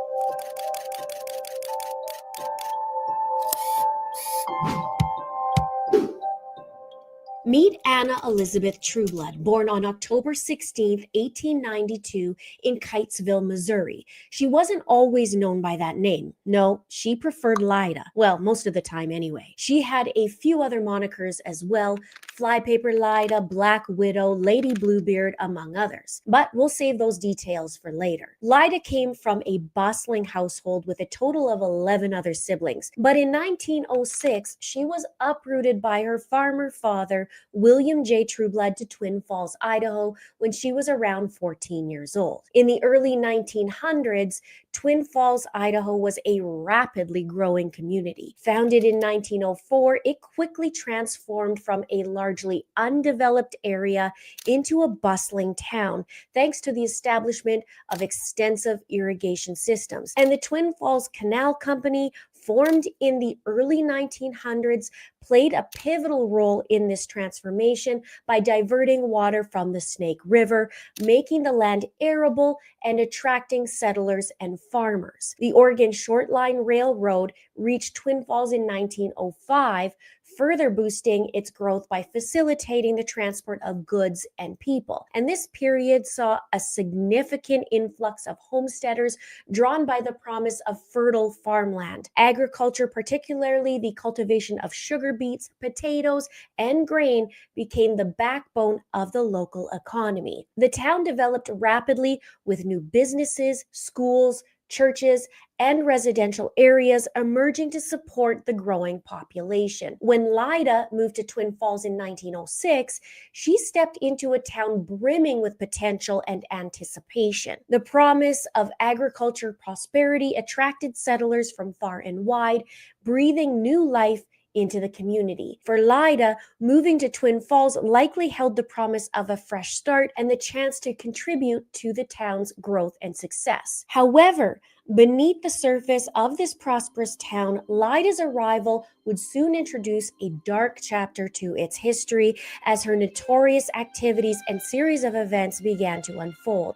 Meet Anna Elizabeth Trueblood, born on October 16, 1892 in Kitesville, Missouri. She wasn't always known by that name. No, she preferred Lida. Well, most of the time anyway. She had a few other monikers as well: Flypaper Lida, Black Widow, Lady Bluebeard, among others. But we'll save those details for later. Lida came from a bustling household with a total of 11 other siblings. But in 1906, she was uprooted by her farmer father, William J. Trueblood, to Twin Falls, Idaho, when she was around 14 years old. In the early 1900s, Twin Falls, Idaho was a rapidly growing community. Founded in 1904, it quickly transformed from a largely undeveloped area into a bustling town, thanks to the establishment of extensive irrigation systems. And the Twin Falls Canal Company, formed in the early 1900s, played a pivotal role in this transformation by diverting water from the Snake River, making the land arable and attracting settlers and farmers. The Oregon Short Line Railroad reached Twin Falls in 1905, further boosting its growth by facilitating the transport of goods and people. And this period saw a significant influx of homesteaders drawn by the promise of fertile farmland. Agriculture, particularly the cultivation of sugar beets, potatoes, and grain, became the backbone of the local economy. The town developed rapidly with new businesses, schools, churches, and residential areas emerging to support the growing population. When Lida moved to Twin Falls in 1906, she stepped into a town brimming with potential and anticipation. The promise of agriculture prosperity attracted settlers from far and wide, breathing new life into the community. For Lida, moving to Twin Falls likely held the promise of a fresh start and the chance to contribute to the town's growth and success. However, beneath the surface of this prosperous town, Lida's arrival would soon introduce a dark chapter to its history as her notorious activities and series of events began to unfold.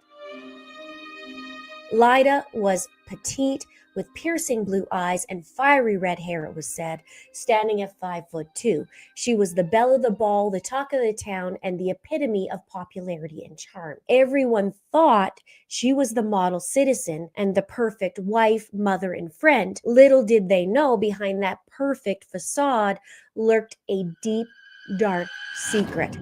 Lida was petite, with piercing blue eyes and fiery red hair, it was said, standing at 5'2". She was the belle of the ball, the talk of the town, and the epitome of popularity and charm. Everyone thought she was the model citizen and the perfect wife, mother, and friend. Little did they know behind that perfect facade lurked a deep, dark secret.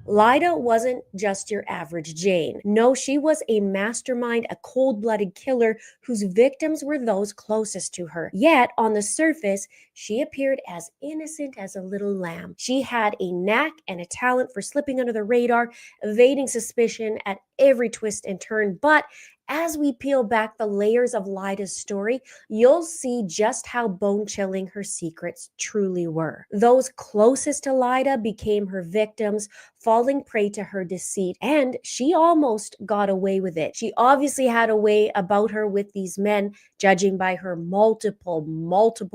Lida wasn't just your average Jane. No, she was a mastermind, a cold-blooded killer whose victims were those closest to her. Yet, on the surface, she appeared as innocent as a little lamb. She had a knack and a talent for slipping under the radar, evading suspicion at every twist and turn. But as we peel back the layers of Lida's story, you'll see just how bone-chilling her secrets truly were. Those closest to Lida became her victims, falling prey to her deceit, and she almost got away with it. She obviously had a way about her with these men, judging by her multiple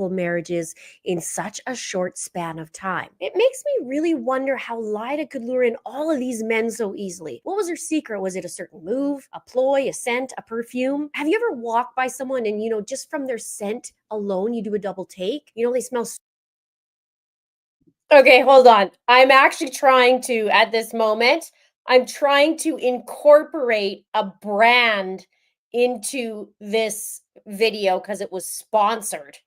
marriages in such a short span of time. It makes me really wonder how Lida could lure in all of these men so easily. What was her secret? Was it a certain move, a ploy, a scent, a perfume? Have you ever walked by someone and, just from their scent alone, you do a double take? They smell Okay, hold on. I'm actually trying to, at this moment, I'm trying to incorporate a brand into this video because it was sponsored.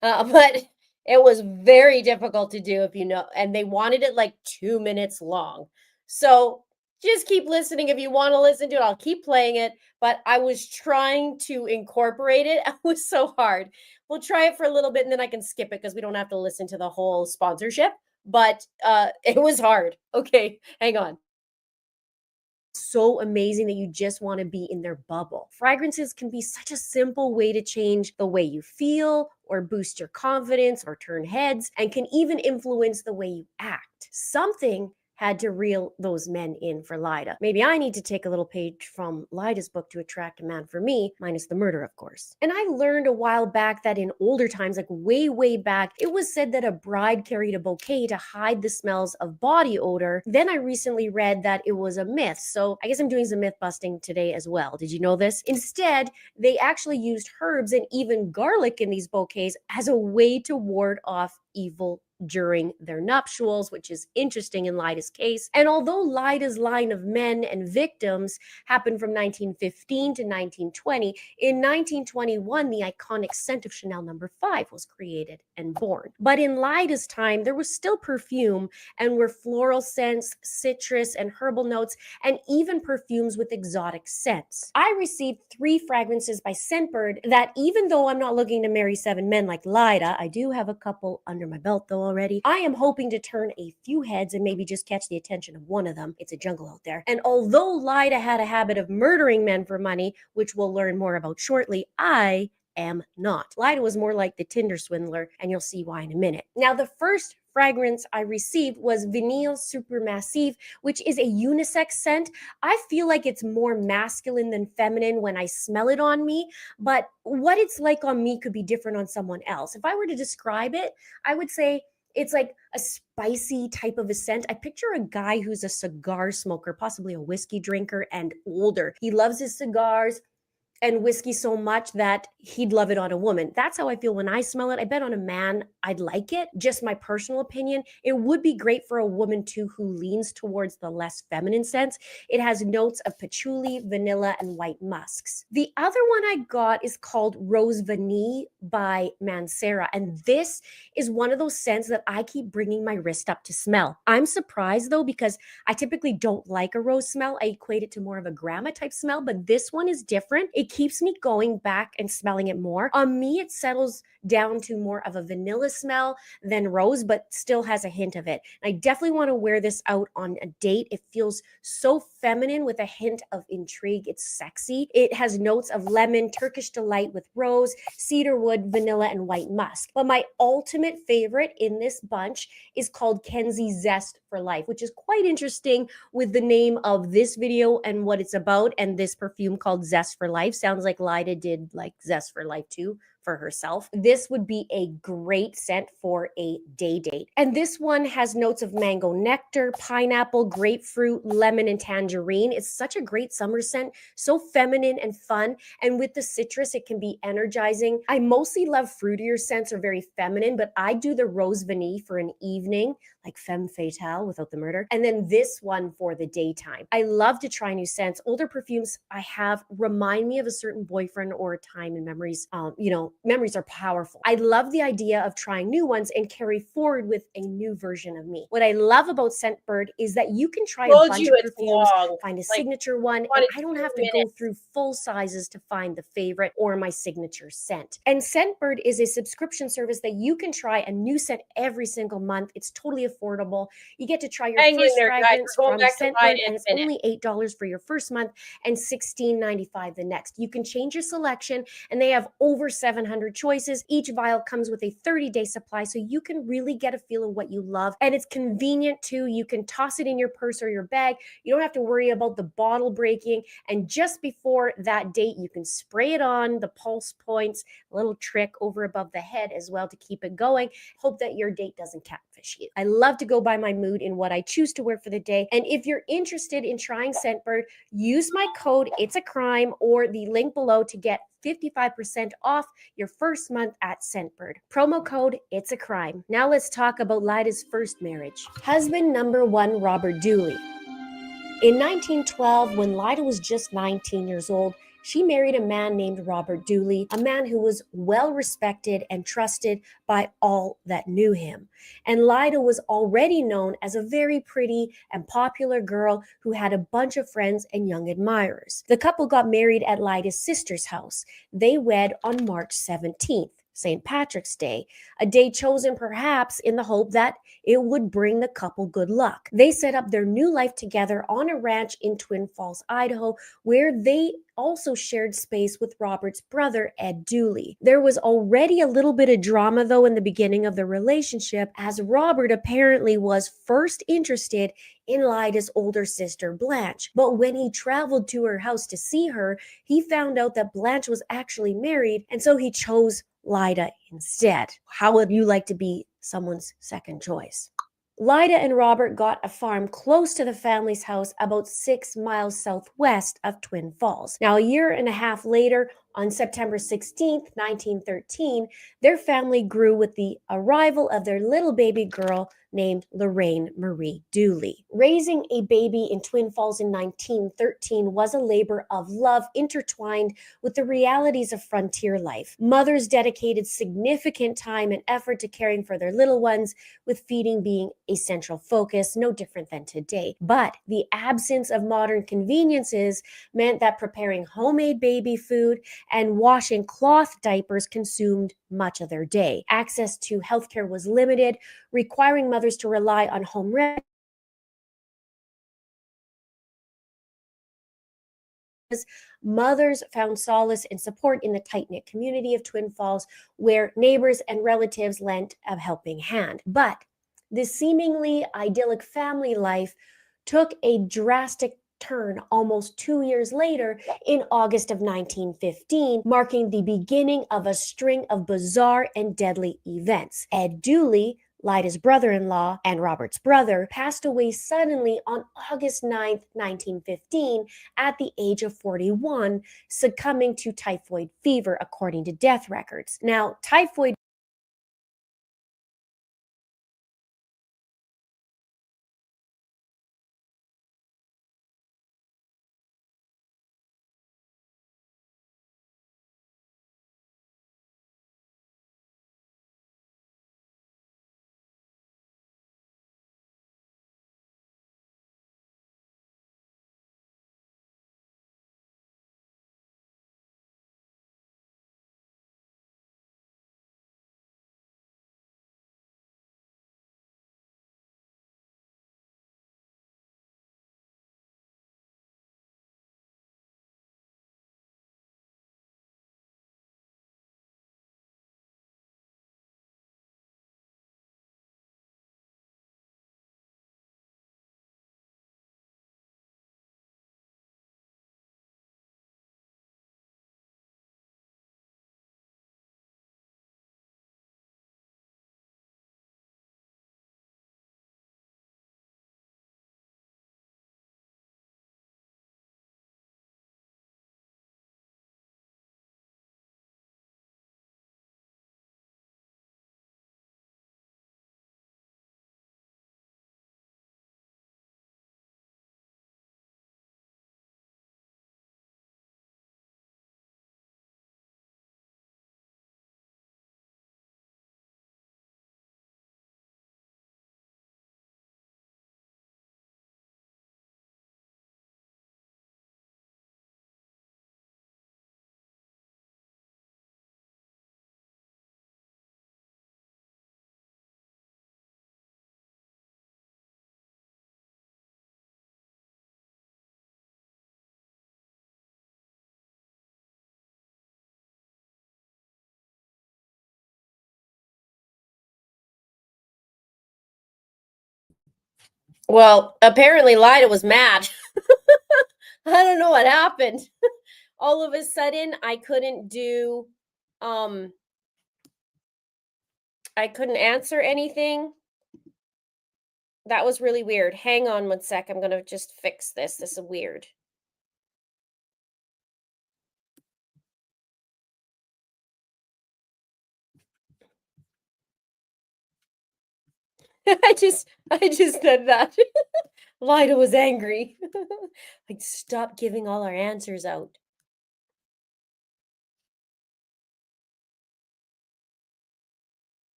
But it was very difficult to do, and they wanted it like 2 minutes long. So just keep listening if you want to listen to it. I'll keep playing it, but I was trying to incorporate it. It was so hard. We'll try it for a little bit and then I can skip it because we don't have to listen to the whole sponsorship. But it was hard. Okay, hang on. So amazing that you just want to be in their bubble. Fragrances can be such a simple way to change the way you feel or boost your confidence or turn heads and can even influence the way you act. Something had to reel those men in for Lida. Maybe I need to take a little page from Lida's book to attract a man for me, minus the murder, of course. And I learned a while back that in older times, like way back, it was said that a bride carried a bouquet to hide the smells of body odor. Then I recently read that it was a myth. So I guess I'm doing some myth busting today as well. Did you know this? Instead, they actually used herbs and even garlic in these bouquets as a way to ward off evil during their nuptials, which is interesting in Lida's case. And although Lida's line of men and victims happened from 1915 to 1920, in 1921, the iconic scent of Chanel No. 5 was created and born. But in Lida's time, there was still perfume and were floral scents, citrus and herbal notes, and even perfumes with exotic scents. I received 3 fragrances by Scentbird that, even though I'm not looking to marry 7 men like Lida, I do have a couple under my belt though already. I am hoping to turn a few heads and maybe just catch the attention of one of them. It's a jungle out there. And although Lida had a habit of murdering men for money, which we'll learn more about shortly, I am not. Lida was more like the Tinder swindler, and you'll see why in a minute. Now, the first fragrance I received was Vanille Supermassive, which is a unisex scent. I feel like it's more masculine than feminine when I smell it on me, but what it's like on me could be different on someone else. If I were to describe it, I would say it's like a spicy type of a scent. I picture a guy who's a cigar smoker, possibly a whiskey drinker and older. He loves his cigars and whiskey so much that he'd love it on a woman. That's how I feel when I smell it. I bet on a man I'd like it. Just my personal opinion. It would be great for a woman too who leans towards the less feminine scents. It has notes of patchouli, vanilla, and white musks. The other one I got is called Rose Vanille by Mancera, and this is one of those scents that I keep bringing my wrist up to smell. I'm surprised though, because I typically don't like a rose smell. I equate it to more of a grandma type smell, but this one is different. It keeps me going back and smelling it more. On me, it settles down to more of a vanilla smell than rose, but still has a hint of it. I definitely want to wear this out on a date. It feels so feminine with a hint of intrigue. It's sexy. It has notes of lemon, Turkish delight with rose, cedarwood, vanilla, and white musk. But my ultimate favorite in this bunch is called Kenzie Zest for Life, which is quite interesting with the name of this video and what it's about. And this perfume called Zest for Life sounds like Lida did like Zest for Life too for herself. This would be a great scent for a day date. And this one has notes of mango nectar, pineapple, grapefruit, lemon, and tangerine. It's such a great summer scent, so feminine and fun. And with the citrus, it can be energizing. I mostly love fruitier scents or very feminine, but I do the rose vanille for an evening, like femme fatale without the murder. And then this one for the daytime. I love to try new scents. Older perfumes I have remind me of a certain boyfriend or a time, and memories, memories are powerful. I love the idea of trying new ones and carry forward with a new version of me. What I love about Scentbird is that you can try a Told bunch you of it's perfumes, long. find a Like, signature one, and wanted I don't 2 have to go minutes. through full sizes to find the favorite or my signature scent. And Scentbird is a subscription service that you can try a new scent every single month. It's totally affordable. You get to try your Hang in first there, guys. fragrance We're going from back to Lida Scentbird, in and a it's minute. only $8 for your first month and $16.95 the next. You can change your selection, and they have over 700 choices. Each vial comes with a 30-day supply, so you can really get a feel of what you love. And it's convenient too. You can toss it in your purse or your bag. You don't have to worry about the bottle breaking. And just before that date, you can spray it on the pulse points, a little trick over above the head as well to keep it going. Hope that your date doesn't catfish you. I love to go by my mood in what I choose to wear for the day. And if you're interested in trying Scentbird, use my code It's a Crime or the link below to get 55% off your first month at Scentbird. Promo code It's a Crime. Now let's talk about Lida's first marriage. Husband number 1, Robert Dooley. In 1912, when Lida was just 19 years old, she married a man named Robert Dooley, a man who was well respected and trusted by all that knew him. And Lida was already known as a very pretty and popular girl who had a bunch of friends and young admirers. The couple got married at Lida's sister's house. They wed on March 17th. St. Patrick's Day, a day chosen perhaps in the hope that it would bring the couple good luck. They set up their new life together on a ranch in Twin Falls, Idaho, where they also shared space with Robert's brother, Ed Dooley. There was already a little bit of drama, though, in the beginning of the relationship, as Robert apparently was first interested in Lida's older sister, Blanche. But when he traveled to her house to see her, he found out that Blanche was actually married, and so he chose Lida instead. How would you like to be someone's second choice? Lida and Robert got a farm close to the family's house about 6 miles southwest of Twin Falls. Now, a year and a half later, on September 16th, 1913, their family grew with the arrival of their little baby girl named Lorraine Marie Dooley. Raising a baby in Twin Falls in 1913 was a labor of love intertwined with the realities of frontier life. Mothers dedicated significant time and effort to caring for their little ones, with feeding being a central focus, no different than today. But the absence of modern conveniences meant that preparing homemade baby food and washing cloth diapers consumed much of their day. Access to healthcare was limited, requiring mothers to rely on home remedies. Mothers found solace and support in the tight-knit community of Twin Falls, where neighbors and relatives lent a helping hand. But this seemingly idyllic family life took a drastic turn almost 2 years later in August of 1915, marking the beginning of a string of bizarre and deadly events. Ed Dooley, Lida's brother-in-law and Robert's brother, passed away suddenly on August 9th, 1915, at the age of 41, succumbing to typhoid fever, according to death records. Now, typhoid Well, apparently Lida was mad. I don't know what happened. All of a sudden, I couldn't answer anything. That was really weird. Hang on one sec. I'm going to just fix this. This is weird. I just said that. Lida was angry. Like, stop giving all our answers out.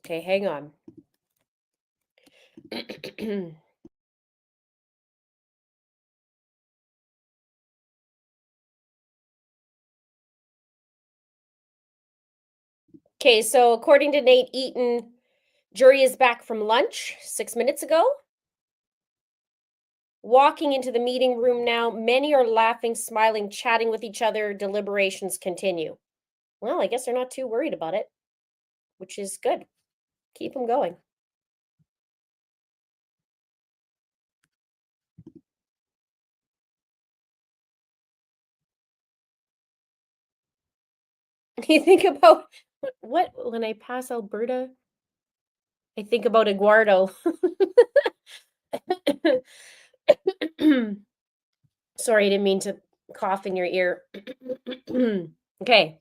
Okay, hang on. Okay, so according to Nate Eaton, jury is back from lunch 6 minutes ago. Walking into the meeting room now, many are laughing, smiling, chatting with each other. Deliberations continue. Well, I guess they're not too worried about it, which is good. Keep them going. You think about what when I pass Alberta, I think about Eduardo. Sorry, I didn't mean to cough in your ear. Okay.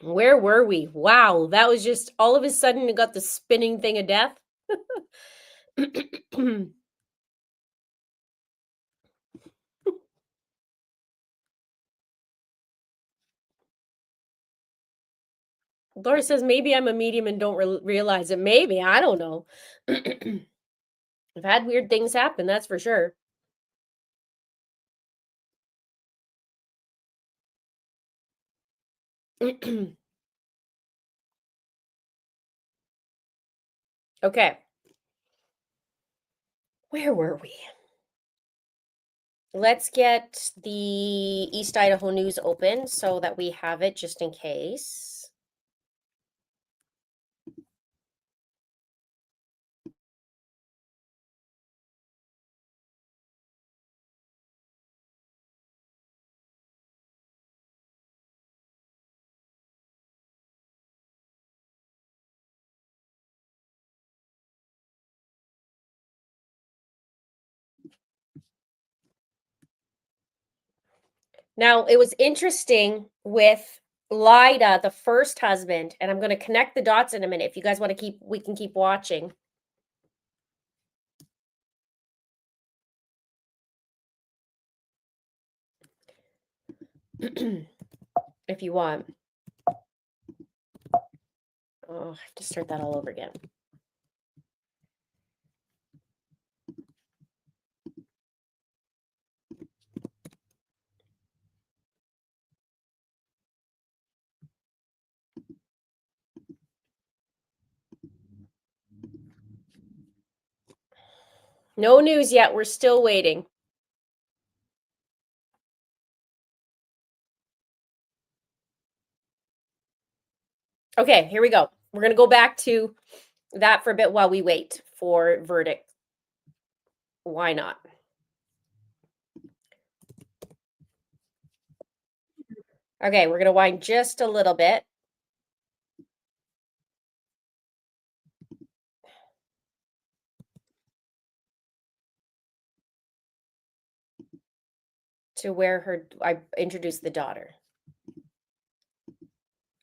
Where were we? Wow, that was just all of a sudden it got the spinning thing of death. Laura says maybe I'm a medium and don't realize it. Maybe, I don't know. I've had weird things happen, that's for sure. Okay. Where were we? Let's get the East Idaho News open so that we have it just in case. Now, it was interesting with Lida, the first husband, and I'm going to connect the dots in a minute. If you guys want to we can keep watching. If you want. Oh, I have to start that all over again. No news yet. We're still waiting. Okay, here we go. We're going to go back to that for a bit while we wait for verdict. Why not? Okay, we're going to wind just a little bit. To where I introduced the daughter.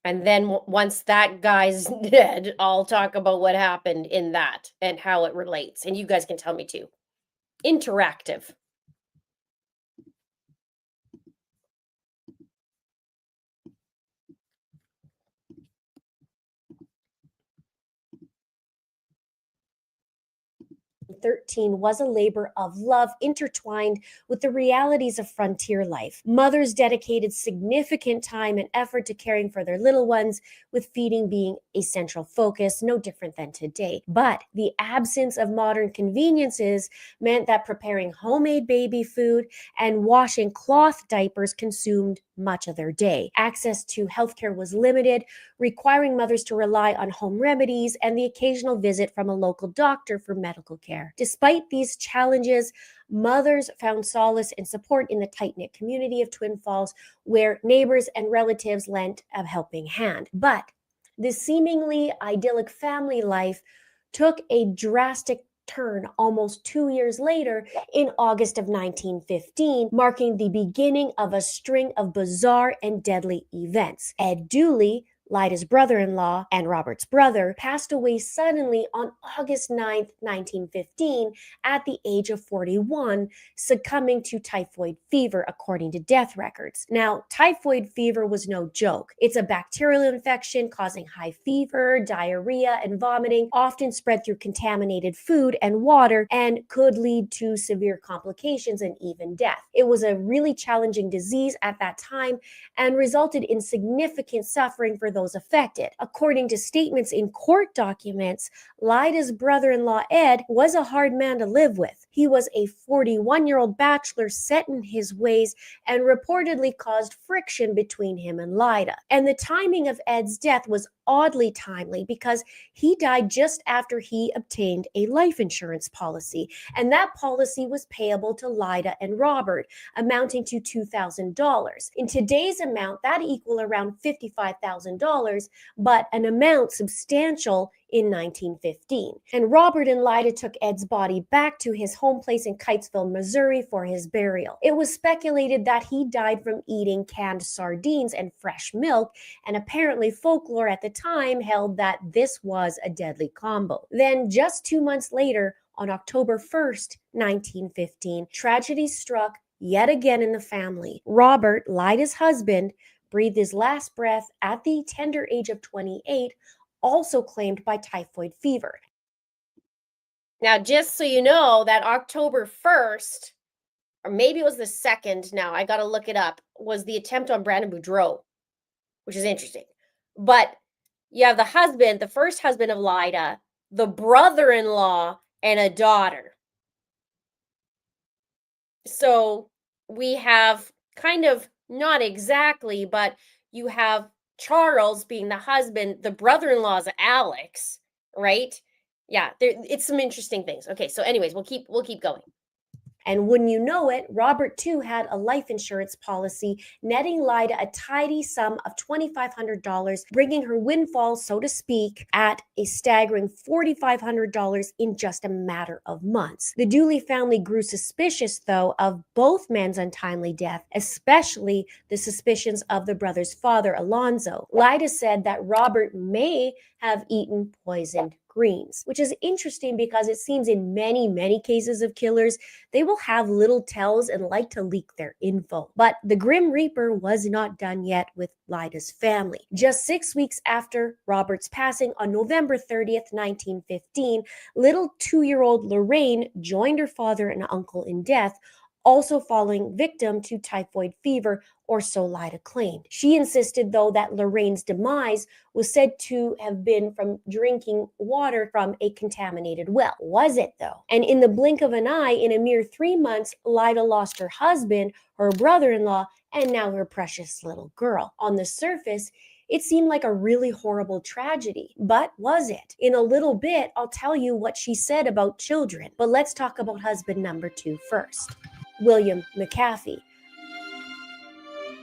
And then once that guy's dead, I'll talk about what happened in that and how it relates. And you guys can tell me too. Interactive. '13 was a labor of love intertwined with the realities of frontier life. Mothers dedicated significant time and effort to caring for their little ones, with feeding being a central focus, no different than today. But the absence of modern conveniences meant that preparing homemade baby food and washing cloth diapers consumed much of their day. Access to healthcare was limited, requiring mothers to rely on home remedies and the occasional visit from a local doctor for medical care. Despite these challenges, mothers found solace and support in the tight-knit community of Twin Falls, where neighbors and relatives lent a helping hand. But this seemingly idyllic family life took a drastic turn almost 2 years later in August of 1915, marking the beginning of a string of bizarre and deadly events. Ed Dooley, Lyda's brother-in-law and Robert's brother, passed away suddenly on August 9th, 1915, at the age of 41, succumbing to typhoid fever, according to death records. Now, typhoid fever was no joke. It's a bacterial infection causing high fever, diarrhea, and vomiting, often spread through contaminated food and water, and could lead to severe complications and even death. It was a really challenging disease at that time and resulted in significant suffering for those affected. According to statements in court documents, Lyda's brother-in-law Ed was a hard man to live with. He was a 41-year-old bachelor set in his ways and reportedly caused friction between him and Lyda. And the timing of Ed's death was oddly timely because he died just after he obtained a life insurance policy, and that policy was payable to Lyda and Robert, amounting to $2,000. In today's amount, that equal around $55,000, but an amount substantial in 1915. And Robert and Lyda took Ed's body back to his home place in Kitesville, Missouri for his burial. It was speculated that he died from eating canned sardines and fresh milk, and apparently folklore at the time held that this was a deadly combo. Then just 2 months later, on October 1st, 1915, tragedy struck yet again in the family. Robert, Lyda's husband, breathed his last breath at the tender age of 28, also claimed by typhoid fever. Now, just so you know, that October 1st, or maybe it was the 2nd, now I got to look it up, was the attempt on Brandon Boudreau, which is interesting. But you have the husband, the first husband of Lyda, the brother-in-law, and a daughter. So we have kind of, not exactly, but you have Charles being the husband, the brother-in-law is Alex, right? Yeah, it's some interesting things. Okay, so anyways, we'll keep going. And wouldn't you know it, Robert too had a life insurance policy, netting Lyda a tidy sum of $2,500, bringing her windfall, so to speak, at a staggering $4,500 in just a matter of months. The Dooley family grew suspicious, though, of both men's untimely death, especially the suspicions of the brother's father, Alonzo. Lyda said that Robert may have eaten poisoned greens, which is interesting because it seems in many cases of killers, they will have little tells and like to leak their info. But the Grim Reaper was not done yet with Lyda's family. Just 6 weeks after Robert's passing on November 30th, 1915, little 2-year-old Lorraine joined her father and uncle in death, also falling victim to typhoid fever, or so Lyda claimed. She insisted, though, that Lorraine's demise was said to have been from drinking water from a contaminated well. Was it, though? And in the blink of an eye, in a mere 3 months, Lyda lost her husband, her brother-in-law, and now her precious little girl. On the surface, it seemed like a really horrible tragedy, but was it? In a little bit, I'll tell you what she said about children, but let's talk about husband number 2 first. William McAfee.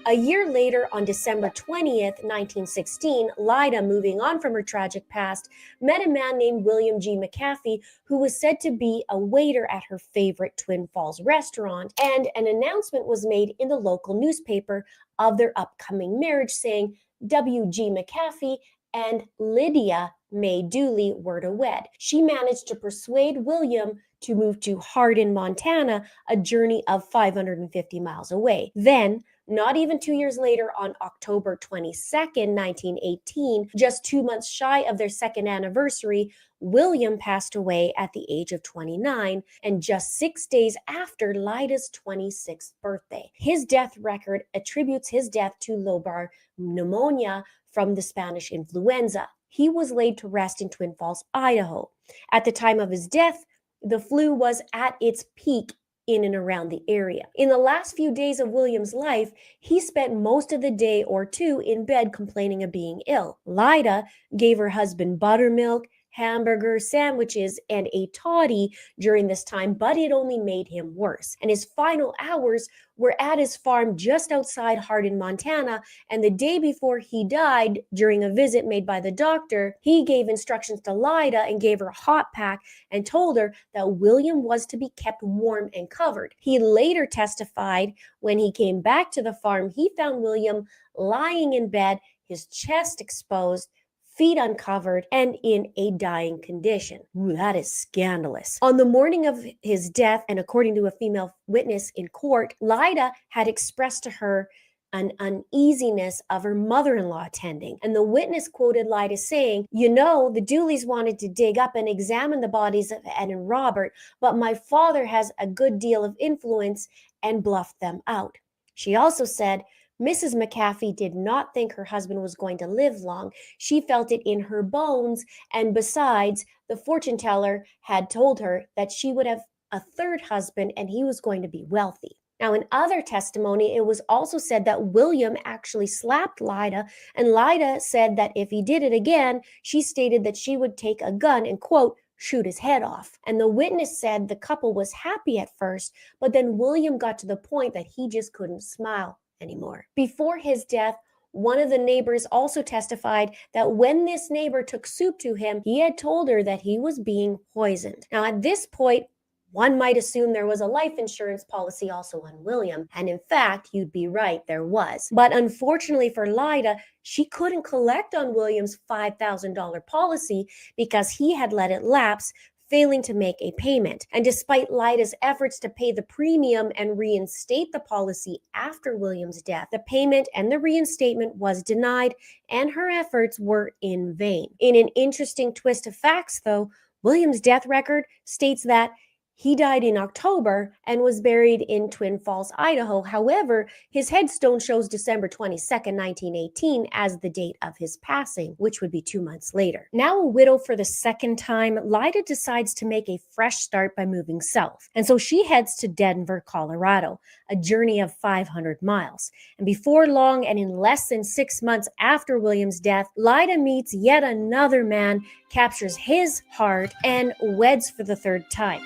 A year later, on December 20th, 1916, Lyda, moving on from her tragic past, met a man named William G. McAfee, who was said to be a waiter at her favorite Twin Falls restaurant, and an announcement was made in the local newspaper of their upcoming marriage, saying W.G. McAfee and Lydia May Dooley were to wed. She managed to persuade William to move to Hardin, Montana, a journey of 550 miles away. Then, not even 2 years later, on October 22nd, 1918, just 2 months shy of their second anniversary, William passed away at the age of 29, and just 6 days after Lyda's 26th birthday. His death record attributes his death to lobar pneumonia from the Spanish influenza. He was laid to rest in Twin Falls, Idaho. At the time of his death, the flu was at its peak in and around the area. In the last few days of William's life, he spent most of the day or two in bed complaining of being ill. Lyda gave her husband buttermilk, hamburgers, sandwiches, and a toddy during this time, but it only made him worse. And his final hours were at his farm just outside Hardin, Montana, and the day before he died, during a visit made by the doctor, he gave instructions to Lyda and gave her a hot pack and told her that William was to be kept warm and covered. He later testified when he came back to the farm, he found William lying in bed, his chest exposed, feet uncovered, and in a dying condition. Ooh, that is scandalous. On the morning of his death, and according to a female witness in court, Lyda had expressed to her an uneasiness of her mother-in-law attending. And the witness quoted Lyda saying, "You know, the Dooleys wanted to dig up and examine the bodies of Ed and Robert, but my father has a good deal of influence and bluffed them out." She also said, Mrs. McAfee did not think her husband was going to live long. She felt it in her bones, and besides, the fortune teller had told her that she would have a third husband and he was going to be wealthy. Now, in other testimony, it was also said that William actually slapped Lyda, and Lyda said that if he did it again, she stated that she would take a gun and, quote, shoot his head off. And the witness said the couple was happy at first, but then William got to the point that he just couldn't smile anymore. Before his death, one of the neighbors also testified that when this neighbor took soup to him, he had told her that he was being poisoned. Now, at this point, one might assume there was a life insurance policy also on William, and in fact, you'd be right, there was. But unfortunately for Lyda, she couldn't collect on William's $5,000 policy because he had let it lapse, failing to make a payment. And despite Lyda's efforts to pay the premium and reinstate the policy after William's death, the payment and the reinstatement was denied, and her efforts were in vain. In an interesting twist of facts, though, William's death record states that he died in October and was buried in Twin Falls, Idaho. However, his headstone shows December 22nd, 1918 as the date of his passing, which would be 2 months later. Now a widow for the second time, Lyda decides to make a fresh start by moving south. And so she heads to Denver, Colorado, a journey of 500 miles. And before long, and in less than 6 months after William's death, Lyda meets yet another man, captures his heart, and weds for the third time.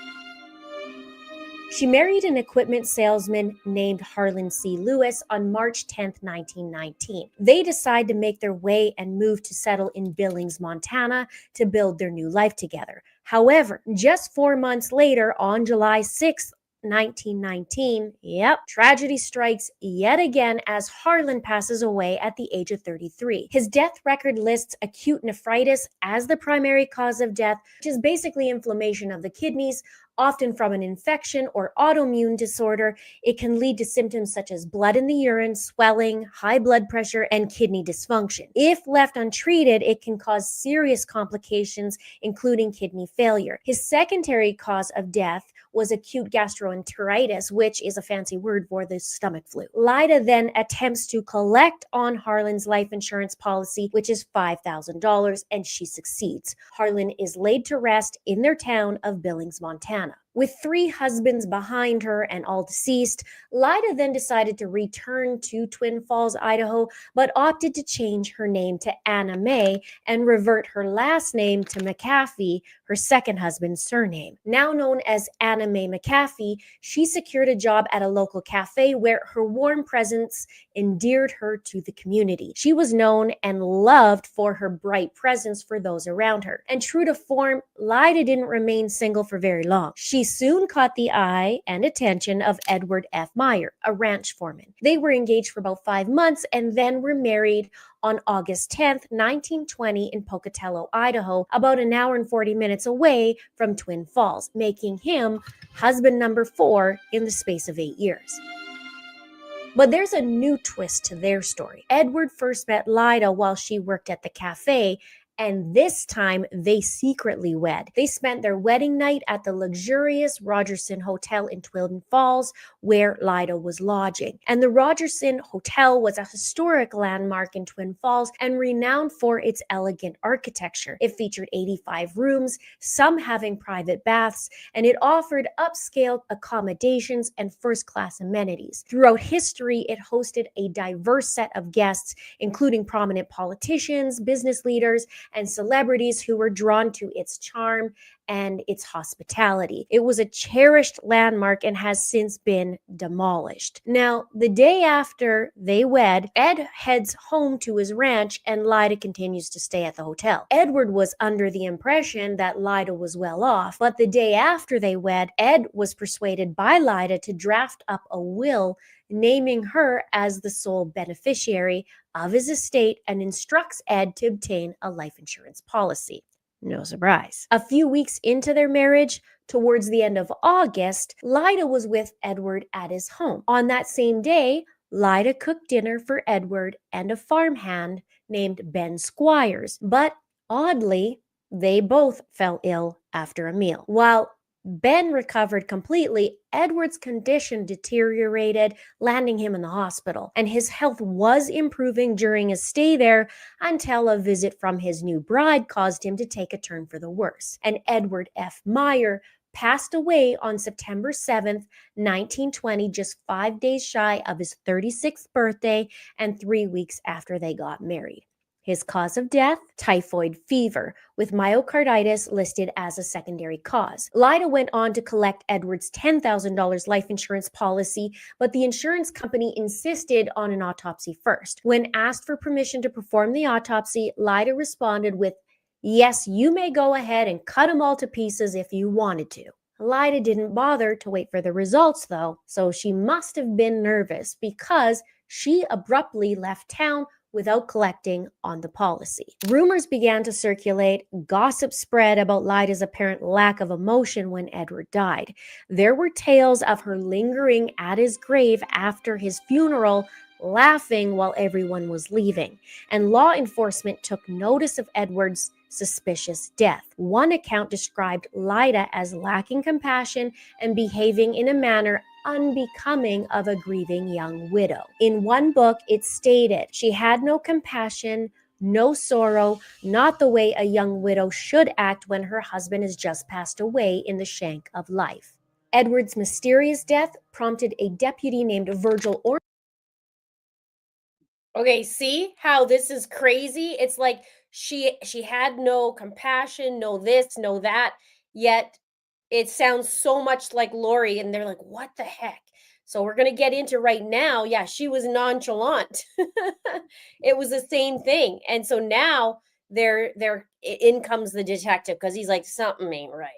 She married an equipment salesman named Harlan C. Lewis on March 10, 1919. They decide to make their way and move to settle in Billings, Montana to build their new life together. However, just 4 months later, on July 6, 1919, tragedy strikes yet again as Harlan passes away at the age of 33. His death record lists acute nephritis as the primary cause of death, which is basically inflammation of the kidneys, often from an infection or autoimmune disorder. It can lead to symptoms such as blood in the urine, swelling, high blood pressure, and kidney dysfunction. If left untreated, it can cause serious complications, including kidney failure. His secondary cause of death was acute gastroenteritis, which is a fancy word for the stomach flu. Lyda then attempts to collect on Harlan's life insurance policy, which is $5,000, and she succeeds. Harlan is laid to rest in their town of Billings, Montana. With 3 husbands behind her and all deceased, Lyda then decided to return to Twin Falls, Idaho, but opted to change her name to Anna Mae and revert her last name to McAfee, her second husband's surname. Now known as Anna Mae McAfee, she secured a job at a local cafe where her warm presence endeared her to the community. She was known and loved for her bright presence for those around her. And true to form, Lyda didn't remain single for very long. She soon caught the eye and attention of Edward F. Meyer, a ranch foreman. They were engaged for about 5 months and then were married on August 10th, 1920 in Pocatello, Idaho, about an hour and 40 minutes away from Twin Falls, making him husband number 4 in the space of 8 years. But there's a new twist to their story. Edward first met Lyda while she worked at the cafe, and this time they secretly wed. They spent their wedding night at the luxurious Rogerson Hotel in Twin Falls, where Lyda was lodging. And the Rogerson Hotel was a historic landmark in Twin Falls and renowned for its elegant architecture. It featured 85 rooms, some having private baths, and it offered upscale accommodations and first-class amenities. Throughout history, it hosted a diverse set of guests, including prominent politicians, business leaders, and celebrities who were drawn to its charm and its hospitality. It was a cherished landmark and has since been demolished. Now, the day after they wed, Ed heads home to his ranch and Lyda continues to stay at the hotel. Edward was under the impression that Lyda was well off, but the day after they wed, Ed was persuaded by Lyda to draft up a will naming her as the sole beneficiary of his estate and instructs Ed to obtain a life insurance policy. No surprise. A few weeks into their marriage, towards the end of August, Lyda was with Edward at his home. On that same day, Lyda cooked dinner for Edward and a farmhand named Ben Squires, but oddly, they both fell ill after a meal. While Ben recovered completely, Edward's condition deteriorated, landing him in the hospital, and his health was improving during his stay there until a visit from his new bride caused him to take a turn for the worse. And Edward F. Meyer passed away on September 7th, 1920, just 5 days shy of his 36th birthday and 3 weeks after they got married. His cause of death, typhoid fever, with myocarditis listed as a secondary cause. Lyda went on to collect Edward's $10,000 life insurance policy, but the insurance company insisted on an autopsy first. When asked for permission to perform the autopsy, Lyda responded with, "Yes, you may go ahead and cut them all to pieces if you wanted to." Lyda didn't bother to wait for the results, though, so she must have been nervous because she abruptly left town without collecting on the policy. Rumors began to circulate, gossip spread about Lyda's apparent lack of emotion when Edward died. There were tales of her lingering at his grave after his funeral, laughing while everyone was leaving, and law enforcement took notice of Edward's suspicious death. One account described Lyda as lacking compassion and behaving in a manner unbecoming of a grieving young widow. In one book, it stated, "She had no compassion, no sorrow, not the way a young widow should act when her husband has just passed away in the shank of life." Edward's mysterious death prompted a deputy named Virgil Ormsby. Okay, see how this is crazy? It's like she had no compassion, no this, no that, yet it sounds so much like Lori, and they're like, what the heck? So we're going to get into right now. Yeah, she was nonchalant. It was the same thing. And so now in comes the detective because he's like, something ain't right.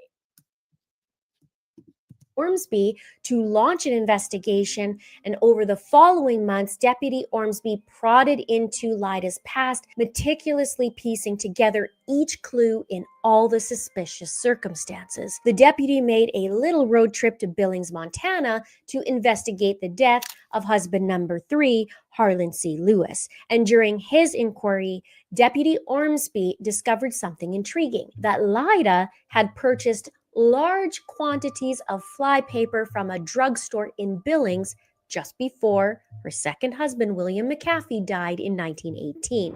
Ormsby to launch an investigation, and over the following months, Deputy Ormsby prodded into Lyda's past, meticulously piecing together each clue in all the suspicious circumstances. The deputy made a little road trip to Billings, Montana to investigate the death of husband number 3, Harlan C. Lewis. And during his inquiry, Deputy Ormsby discovered something intriguing, that Lyda had purchased large quantities of flypaper from a drugstore in Billings just before her second husband, William McAfee, died in 1918.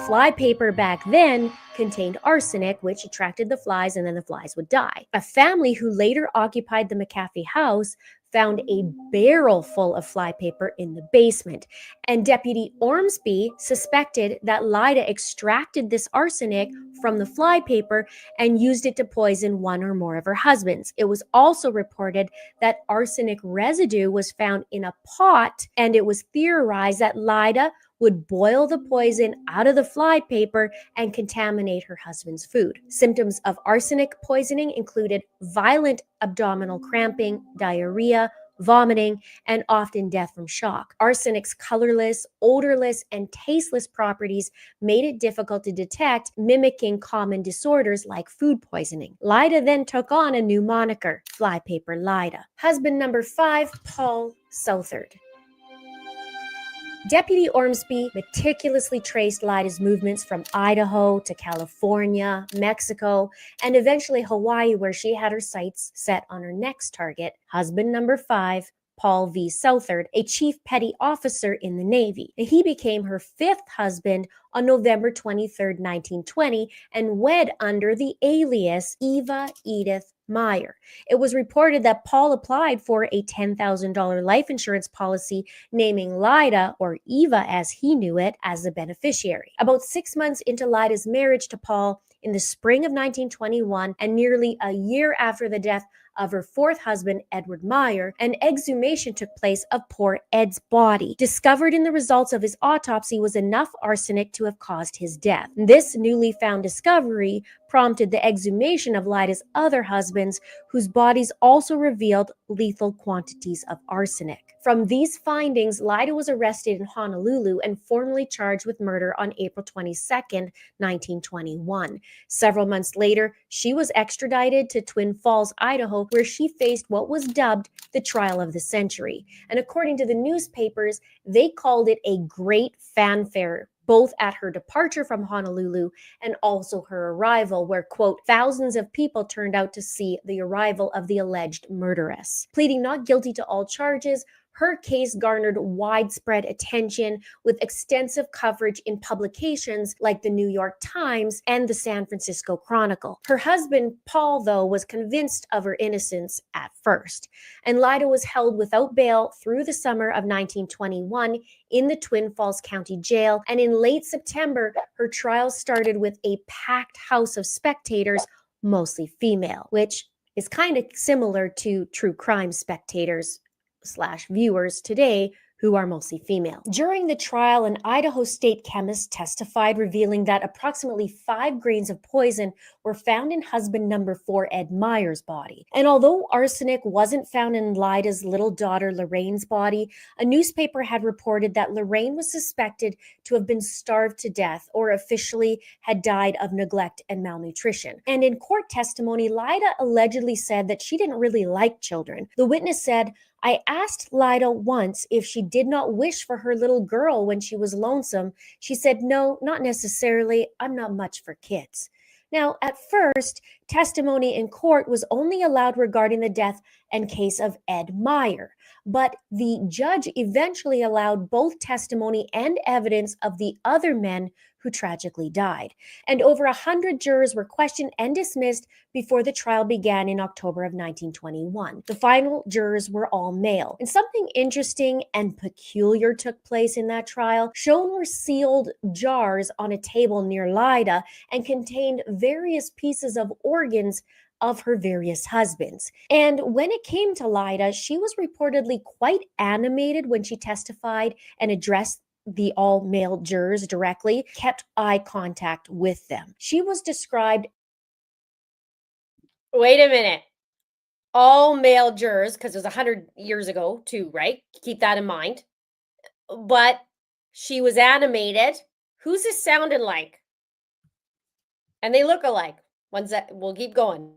Flypaper back then contained arsenic, which attracted the flies, and then the flies would die. A family who later occupied the McAfee house found a barrel full of flypaper in the basement, and Deputy Ormsby suspected that Lyda extracted this arsenic from the flypaper and used it to poison one or more of her husbands. It was also reported that arsenic residue was found in a pot, and it was theorized that Lyda would boil the poison out of the flypaper and contaminate her husband's food. Symptoms of arsenic poisoning included violent abdominal cramping, diarrhea, vomiting, and often death from shock. Arsenic's colorless, odorless, and tasteless properties made it difficult to detect, mimicking common disorders like food poisoning. Lyda then took on a new moniker, Flypaper Lyda. Husband number 5, Paul Southard. Deputy Ormsby meticulously traced Lyda's movements from Idaho to California, Mexico, and eventually Hawaii, where she had her sights set on her next target, husband number 5, Paul V. Southard, a chief petty officer in the Navy. He became her 5th husband on November 23, 1920, and wed under the alias Eva Edith Meyer. It was reported that Paul applied for a $10,000 life insurance policy naming Lyda, or Eva as he knew it, as the beneficiary. About 6 months into Lyda's marriage to Paul, in the spring of 1921, and nearly a year after the death of her 4th husband, Edward Meyer, an exhumation took place of poor Ed's body. Discovered in the results of his autopsy was enough arsenic to have caused his death. This newly found discovery prompted the exhumation of Lyda's other husbands, whose bodies also revealed lethal quantities of arsenic. From these findings, Lyda was arrested in Honolulu and formally charged with murder on April 22, 1921. Several months later, she was extradited to Twin Falls, Idaho, where she faced what was dubbed the trial of the century. And according to the newspapers, they called it a great fanfare, both at her departure from Honolulu and also her arrival, where, quote, thousands of people turned out to see the arrival of the alleged murderess. Pleading not guilty to all charges, her case garnered widespread attention with extensive coverage in publications like the New York Times and the San Francisco Chronicle. Her husband, Paul, though, was convinced of her innocence at first, and Lyda was held without bail through the summer of 1921 in the Twin Falls County Jail, and in late September, her trial started with a packed house of spectators, mostly female, which is kind of similar to true crime spectators / viewers today, who are mostly female. During the trial, an Idaho state chemist testified, revealing that approximately 5 grains of poison were found in husband number 4, Ed Meyer's body. And although arsenic wasn't found in Lyda's little daughter Lorraine's body, a newspaper had reported that Lorraine was suspected to have been starved to death, or officially had died of neglect and malnutrition. And in court testimony, Lyda allegedly said that she didn't really like children. The witness said, "I asked Lyda once if she did not wish for her little girl when she was lonesome. She said, no, not necessarily. I'm not much for kids." Now, at first, testimony in court was only allowed regarding the death and case of Ed Meyer, but the judge eventually allowed both testimony and evidence of the other men who tragically died. And over 100 jurors were questioned and dismissed before the trial began in October of 1921. The final jurors were all male. And something interesting and peculiar took place in that trial. Shown were sealed jars on a table near Lyda and contained various pieces of organs of her various husbands. And when it came to Lyda, she was reportedly quite animated when she testified and addressed the all-male jurors directly, kept eye contact with them. She was described... Wait a minute. All-male jurors, because it was 100 years ago too, right? Keep that in mind. But she was animated. Who's this sounding like? And they look alike. Ones that... We'll keep going.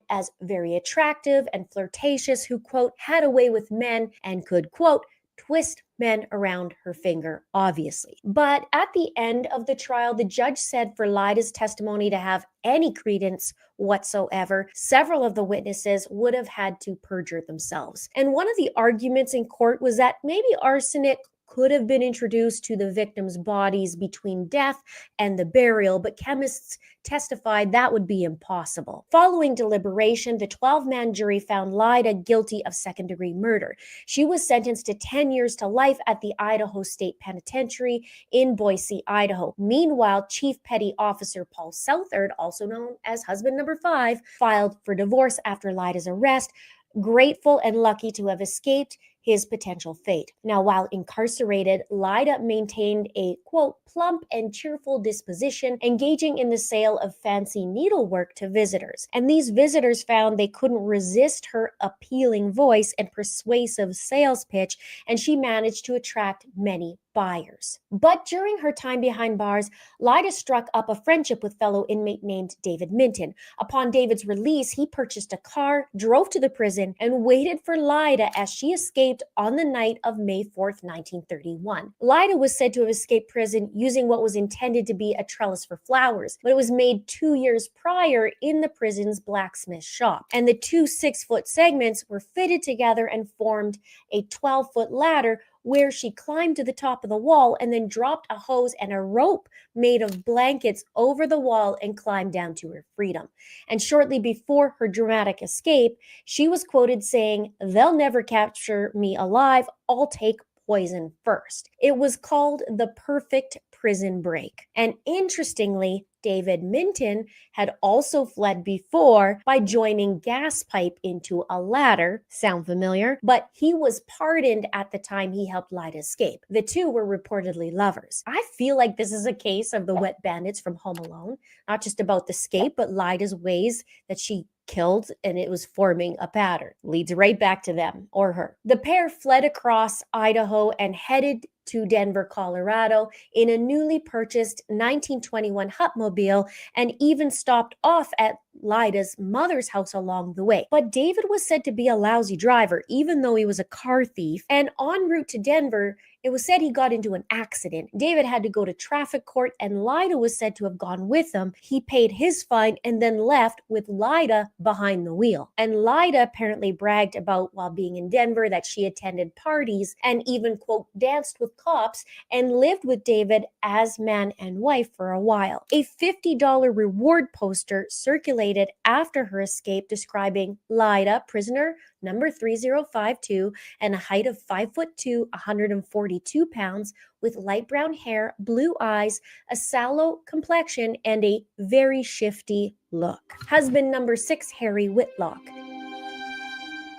As very attractive and flirtatious, who, quote, had a way with men and could, quote, twist men around her finger, obviously. But at the end of the trial, the judge said for Lyda's testimony to have any credence whatsoever, several of the witnesses would have had to perjure themselves. And one of the arguments in court was that maybe arsenic could have been introduced to the victims' bodies between death and the burial, but chemists testified that would be impossible. Following deliberation, the 12-man jury found Lyda guilty of second-degree murder. She was sentenced to 10 years to life at the Idaho State Penitentiary in Boise, Idaho. Meanwhile, Chief Petty Officer Paul Southard, also known as husband number 5, filed for divorce after Lyda's arrest, grateful and lucky to have escaped his potential fate. Now, while incarcerated, Lyda maintained a, quote, plump and cheerful disposition, engaging in the sale of fancy needlework to visitors. And these visitors found they couldn't resist her appealing voice and persuasive sales pitch, and she managed to attract many buyers. But during her time behind bars, Lyda struck up a friendship with fellow inmate named David Minton. Upon David's release, he purchased a car, drove to the prison, and waited for Lyda as she escaped on the night of May 4th, 1931. Lyda was said to have escaped prison using what was intended to be a trellis for flowers, but it was made 2 years prior in the prison's blacksmith shop. And the two 6-foot segments were fitted together and formed a 12-foot ladder where she climbed to the top of the wall and then dropped a hose and a rope made of blankets over the wall and climbed down to her freedom. And shortly before her dramatic escape, she was quoted saying, "They'll never capture me alive. I'll take poison first." It was called the perfect prison break. And interestingly, David Minton had also fled before by joining gas pipe into a ladder. Sound familiar? But he was pardoned at the time he helped Lyda escape. The two were reportedly lovers. I feel like this is a case of the wet bandits from Home Alone, not just about the escape, but Lyda's ways that she killed, and it was forming a pattern. Leads right back to them or her. The pair fled across Idaho and headed to Denver, Colorado in a newly purchased 1921 Hupmobile and even stopped off at Lyda's mother's house along the way. But David was said to be a lousy driver, even though he was a car thief. And en route to Denver, it was said he got into an accident. David had to go to traffic court, and Lyda was said to have gone with him. He paid his fine and then left with Lyda behind the wheel. And Lyda apparently bragged about, while being in Denver, that she attended parties and even, quote, danced with cops and lived with David as man and wife for a while. A $50 reward poster circulated after her escape describing Lyda, prisoner number 3052, and a height of 5'2", 142 pounds, with light brown hair, blue eyes, a sallow complexion, and a very shifty look. Husband number 6, Harry Whitlock.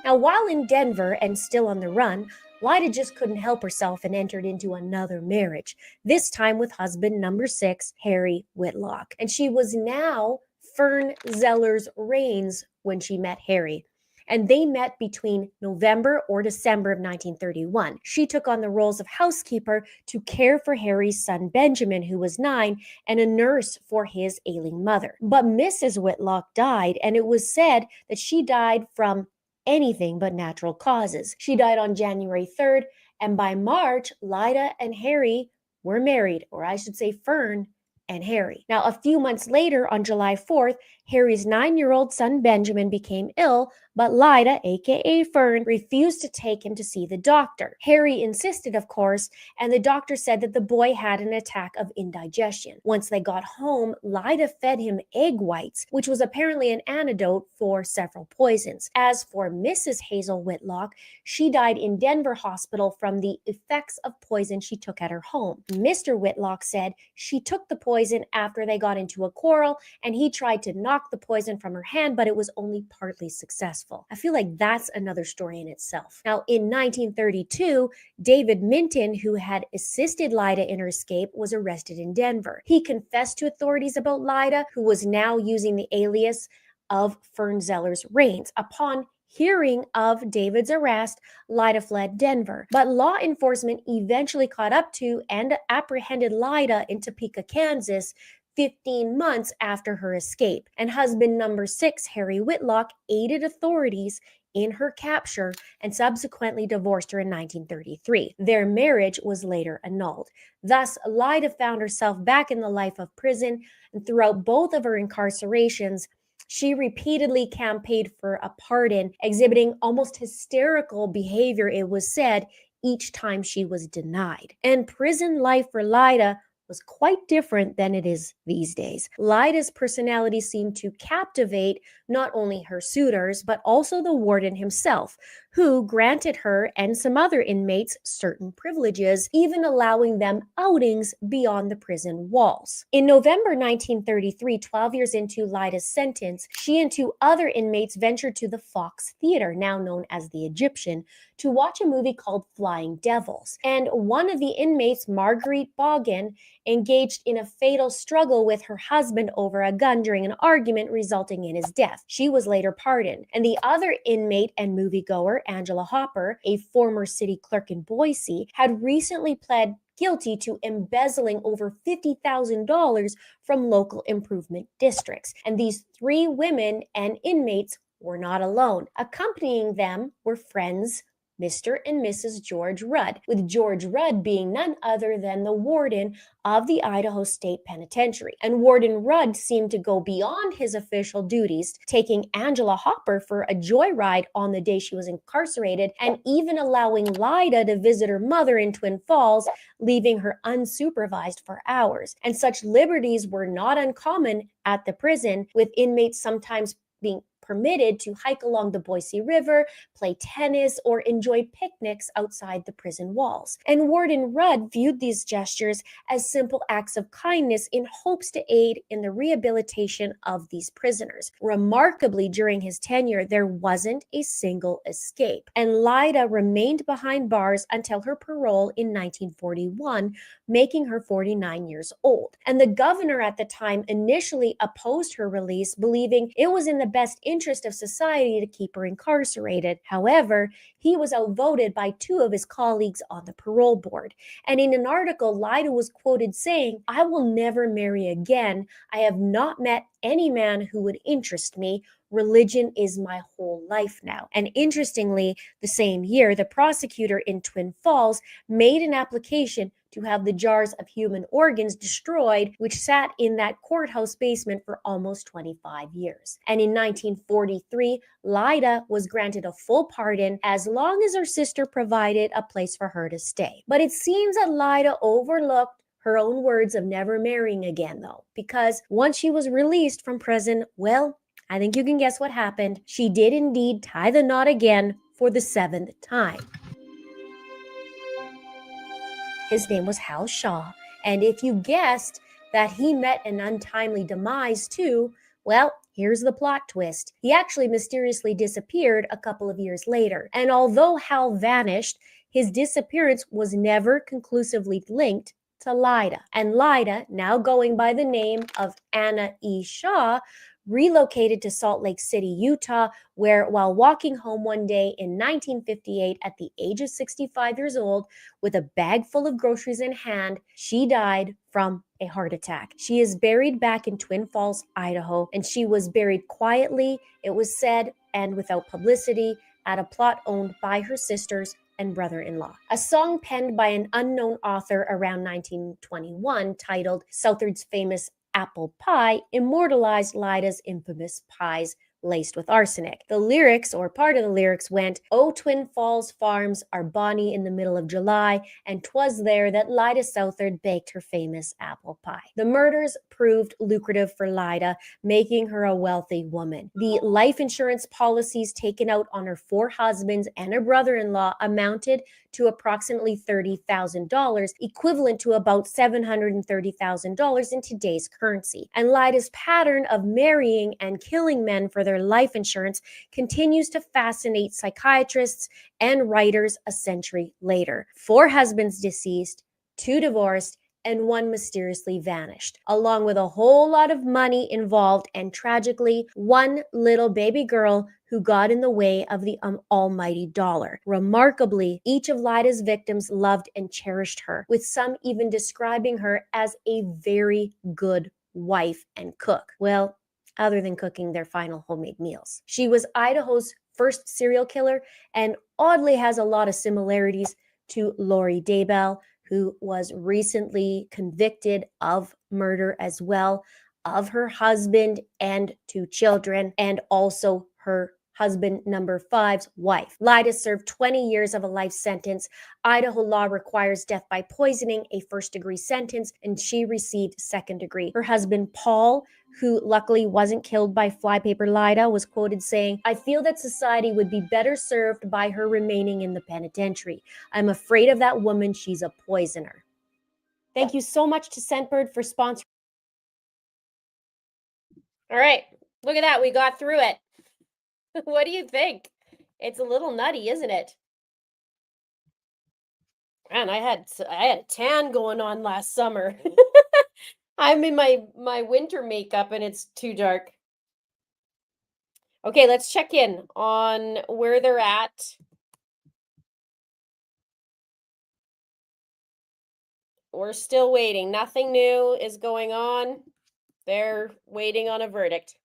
Now, while in Denver and still on the run, Lyda just couldn't help herself and entered into another marriage, this time with husband number 6, Harry Whitlock. And she was now Fern Zellers Rains when she met Harry. And they met between November or December of 1931. She took on the roles of housekeeper to care for Harry's son Benjamin, who was 9, and a nurse for his ailing mother. But Mrs. Whitlock died, and it was said that she died from anything but natural causes. She died on January 3rd, and by March, Lyda and Harry were married, or I should say Fern and Harry. Now, a few months later, on July 4th, Harry's 9-year-old son Benjamin became ill, but Lyda, aka Fern, refused to take him to see the doctor. Harry insisted, of course, and the doctor said that the boy had an attack of indigestion. Once they got home, Lyda fed him egg whites, which was apparently an antidote for several poisons. As for Mrs. Hazel Whitlock, she died in Denver Hospital from the effects of poison she took at her home. Mr. Whitlock said she took the poison after they got into a quarrel, and he tried to knock the poison from her hand, but it was only partly successful. I feel like that's another story in itself. Now, in 1932, David Minton, who had assisted Lyda in her escape, was arrested in Denver. He confessed to authorities about Lyda, who was now using the alias of Fern Zellers Rains. Upon hearing of David's arrest, Lyda fled Denver. But law enforcement eventually caught up to and apprehended Lyda in Topeka, Kansas, 15 months after her escape. And husband number 6, Harry Whitlock, aided authorities in her capture and subsequently divorced her in 1933. Their marriage was later annulled. Thus, Lyda found herself back in the life of prison, and throughout both of her incarcerations, she repeatedly campaigned for a pardon, exhibiting almost hysterical behavior, it was said, each time she was denied. And prison life for Lyda was quite different than it is these days. Lyda's personality seemed to captivate not only her suitors, but also the warden himself, who granted her and some other inmates certain privileges, even allowing them outings beyond the prison walls. In November 1933, 12 years into Lyda's sentence, she and 2 other inmates ventured to the Fox Theater, now known as the Egyptian, to watch a movie called Flying Devils. And one of the inmates, Marguerite Bogan, engaged in a fatal struggle with her husband over a gun during an argument resulting in his death. She was later pardoned. And the other inmate and moviegoer, Angela Hopper, a former city clerk in Boise, had recently pled guilty to embezzling over $50,000 from local improvement districts. And these three women and inmates were not alone. Accompanying them were friends Mr. and Mrs. George Rudd, with George Rudd being none other than the warden of the Idaho State Penitentiary. And Warden Rudd seemed to go beyond his official duties, taking Angela Hopper for a joyride on the day she was incarcerated, and even allowing Lyda to visit her mother in Twin Falls, leaving her unsupervised for hours. And such liberties were not uncommon at the prison, with inmates sometimes being permitted to hike along the Boise River, play tennis, or enjoy picnics outside the prison walls. And Warden Rudd viewed these gestures as simple acts of kindness in hopes to aid in the rehabilitation of these prisoners. Remarkably, during his tenure, there wasn't a single escape, and Lyda remained behind bars until her parole in 1941, making her 49 years old. And the governor at the time initially opposed her release, believing it was in the best interest of society to keep her incarcerated. However, he was outvoted by two of his colleagues on the parole board. And in an article, Lyda was quoted saying, "I will never marry again. I have not met any man who would interest me. Religion is my whole life now." And interestingly, the same year, the prosecutor in Twin Falls made an application to have the jars of human organs destroyed, which sat in that courthouse basement for almost 25 years. And in 1943, Lyda was granted a full pardon as long as her sister provided a place for her to stay. But it seems that Lyda overlooked her own words of never marrying again, though, because once she was released from prison, well, I think you can guess what happened. She did indeed tie the knot again for the 7th time. His name was Hal Shaw, and if you guessed that he met an untimely demise too, well, here's the plot twist. He actually mysteriously disappeared a couple of years later, and although Hal vanished, his disappearance was never conclusively linked to Lyda. And Lyda, now going by the name of Anna E. Shaw, relocated to Salt Lake City, Utah, where while walking home one day in 1958 at the age of 65 years old with a bag full of groceries in hand, she died from a heart attack. She is buried back in Twin Falls, Idaho, and she was buried quietly, it was said, and without publicity, at a plot owned by her sisters and brother-in-law. A song penned by an unknown author around 1921 titled Southard's Famous Apple Pie immortalized Lyda's infamous pies laced with arsenic. The lyrics, or part of the lyrics, went, "Oh, Twin Falls farms are bonny in the middle of July, and 'twas there that Lyda Southard baked her famous apple pie." The murders proved lucrative for Lyda, making her a wealthy woman. The life insurance policies taken out on her 4 husbands and her brother-in-law amounted to approximately $30,000, equivalent to about $730,000 in today's currency. And Lyda's pattern of marrying and killing men for their life insurance continues to fascinate psychiatrists and writers a century later. 4 husbands deceased, 2 divorced, and 1 mysteriously vanished, along with a whole lot of money involved and tragically 1 little baby girl who got in the way of the almighty dollar. Remarkably, each of Lyda's victims loved and cherished her, with some even describing her as a very good wife and cook. Well, other than cooking their final homemade meals. She was Idaho's first serial killer and oddly has a lot of similarities to Lori Daybell, who was recently convicted of murder as well, of her husband and 2 children, and also her husband number 5's wife. Lyda served 20 years of a life sentence. Idaho law requires death by poisoning, a first-degree sentence, and she received second degree. Her husband, Paul, who luckily wasn't killed by flypaper Lyda, was quoted saying, "I feel that society would be better served by her remaining in the penitentiary. I'm afraid of that woman. She's a poisoner." Thank you so much to Scentbird for sponsoring. All right, look at that. We got through it. What do you think? It's a little nutty, isn't it? Man, I had a tan going on last summer. I'm in my winter makeup and it's too dark. Okay, let's check in on where they're at. We're still waiting. Nothing new is going on. They're waiting on a verdict.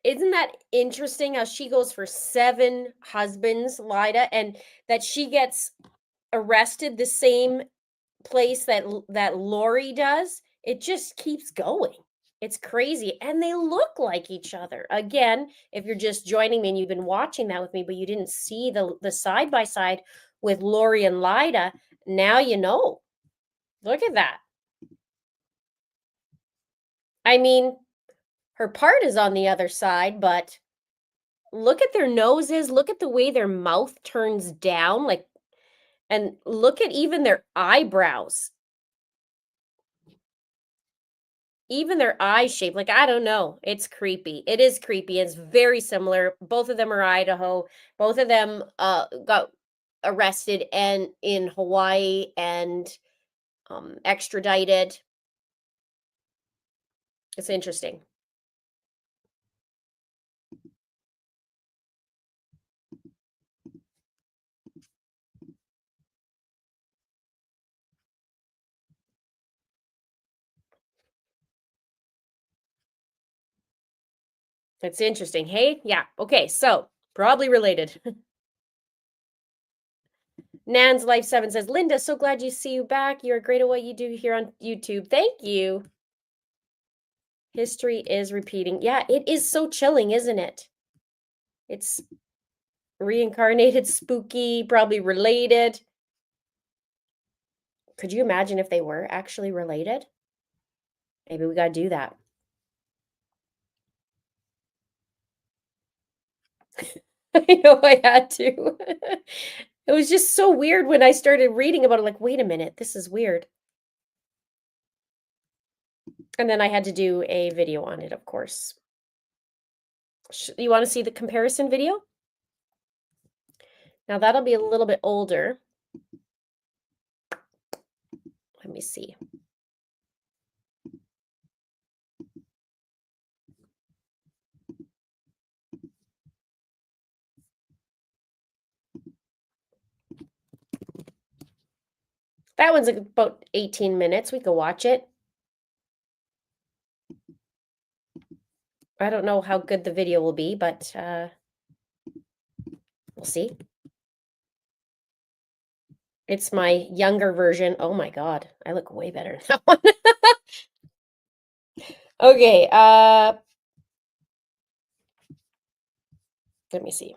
Isn't that interesting how she goes for 7 husbands, Lyda, and that she gets arrested the same place that Lori does? It just keeps going. It's crazy. And they look like each other. Again, if you're just joining me and you've been watching that with me, but you didn't see the side by side with Lori and Lyda, now you know. Look at that. I mean, her part is on the other side, but look at their noses, look at the way their mouth turns down, like, and look at even their eyebrows. Even their eye shape, like, I don't know. It's creepy. It is creepy. It's very similar. Both of them are Idaho. Both of them got arrested and in Hawaii and extradited. It's interesting. It's interesting. Hey, yeah. Okay, so probably related. Nan's Life 7 says, Linda, so glad to see you back. You're great at what you do here on YouTube. Thank you. History is repeating. Yeah, it is so chilling, isn't it? It's reincarnated, spooky, probably related. Could you imagine if they were actually related? Maybe we got to do that. I know I had to. It was just so weird when I started reading about it. Like, wait a minute, this is weird. And then I had to do a video on it, of course. You want to see the comparison video? Now that'll be a little bit older. Let me see. That one's about 18 minutes. We could watch it. I don't know how good the video will be, but we'll see. It's my younger version. Oh my God, I look way better in that one. Okay, let me see.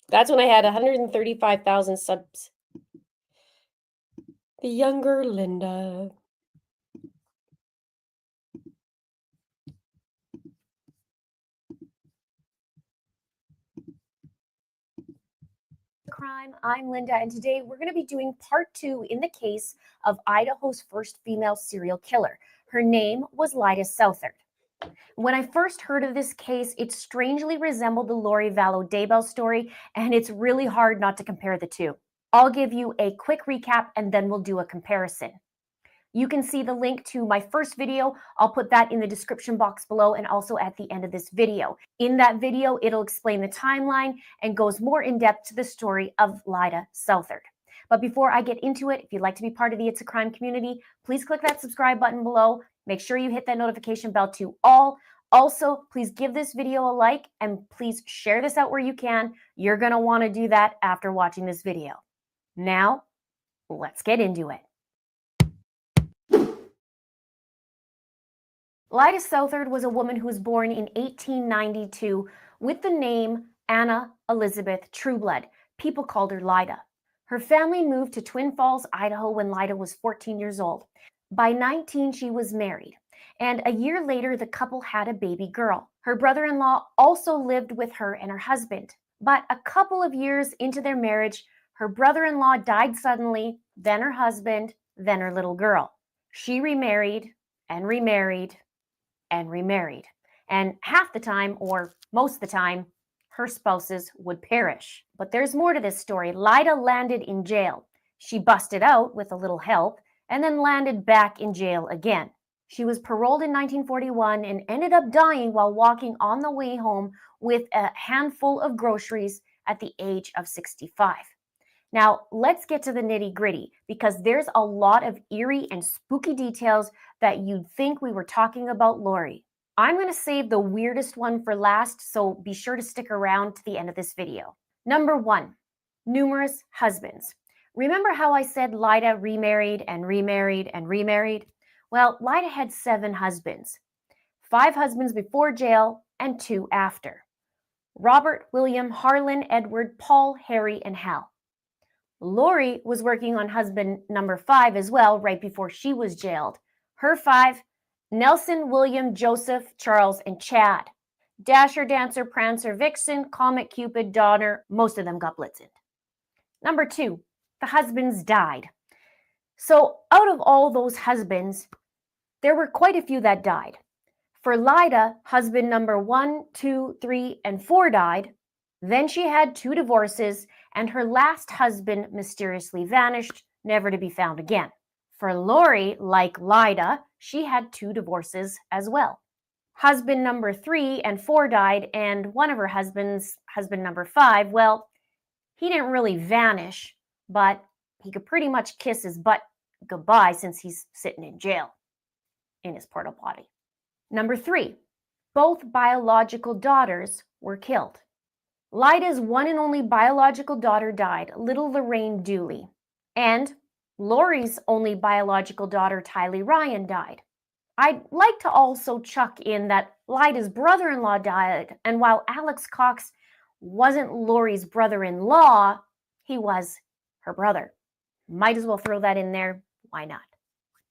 That's when I had 135,000 subs. The younger Linda. Crime. I'm Linda, and today we're going to be doing part 2 in the case of Idaho's first female serial killer. Her name was Lyda Southard. When I first heard of this case, it strangely resembled the Lori Vallow Daybell story, and it's really hard not to compare the two. I'll give you a quick recap and then we'll do a comparison. You can see the link to my first video. I'll put that in the description box below and also at the end of this video. In that video, it'll explain the timeline and goes more in depth to the story of Lyda Southard. But before I get into it, if you'd like to be part of the It's a Crime community, please click that subscribe button below. Make sure you hit that notification bell to all. Also, please give this video a like and please share this out where you can. You're going to want to do that after watching this video. Now, let's get into it. Lyda Southard was a woman who was born in 1892 with the name Anna Elizabeth Trueblood. People called her Lyda. Her family moved to Twin Falls, Idaho when Lyda was 14 years old. By 19, she was married, and a year later, the couple had a baby girl. Her brother-in-law also lived with her and her husband. But a couple of years into their marriage, her brother-in-law died suddenly, then her husband, then her little girl. She remarried and remarried and remarried. And half the time, or most of the time, her spouses would perish. But there's more to this story. Lyda landed in jail. She busted out with a little help, and then landed back in jail again. She was paroled in 1941 and ended up dying while walking on the way home with a handful of groceries at the age of 65. Now, let's get to the nitty-gritty, because there's a lot of eerie and spooky details that you'd think we were talking about Lori. I'm going to save the weirdest one for last, so be sure to stick around to the end of this video. Number 1, numerous husbands. Remember how I said Lyda remarried and remarried and remarried? Well, Lyda had 7 husbands. 5 husbands before jail and 2 after. Robert, William, Harlan, Edward, Paul, Harry, and Hal. Lori was working on husband number 5 as well right before she was jailed. Her 5, Nelson, William, Joseph, Charles, and Chad. Dasher, Dancer, Prancer, Vixen, Comet, Cupid, Donner, most of them got blitzened. Number 2, the husbands died. So out of all those husbands, there were quite a few that died. For Lyda, husband number 1, 2, 3, and 4 died. Then she had 2 divorces, and her last husband mysteriously vanished, never to be found again. For Lori, like Lyda, she had 2 divorces as well. Husband number 3 and 4 died, and one of her husbands, husband number 5, well, he didn't really vanish, but he could pretty much kiss his butt goodbye since he's sitting in jail in his porta potty. Number 3, both biological daughters were killed. Lyda's one and only biological daughter died, little Lorraine Dooley. And Lori's only biological daughter, Tylee Ryan, died. I'd like to also chuck in that Lyda's brother-in-law died, and while Alex Cox wasn't Lori's brother-in-law, he was her brother. Might as well throw that in there. Why not?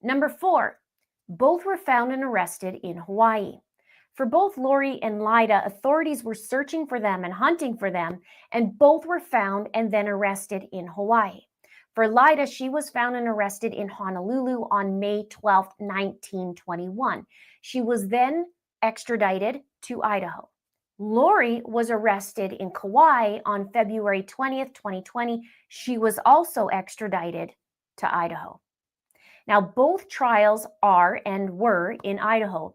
Number 4, both were found and arrested in Hawaii. For both Lori and Lyda, authorities were searching for them and hunting for them, and both were found and then arrested in Hawaii. For Lyda, she was found and arrested in Honolulu on May 12, 1921. She was then extradited to Idaho. Lori was arrested in Kauai on February 20th, 2020. She was also extradited to Idaho. Now, both trials are and were in Idaho.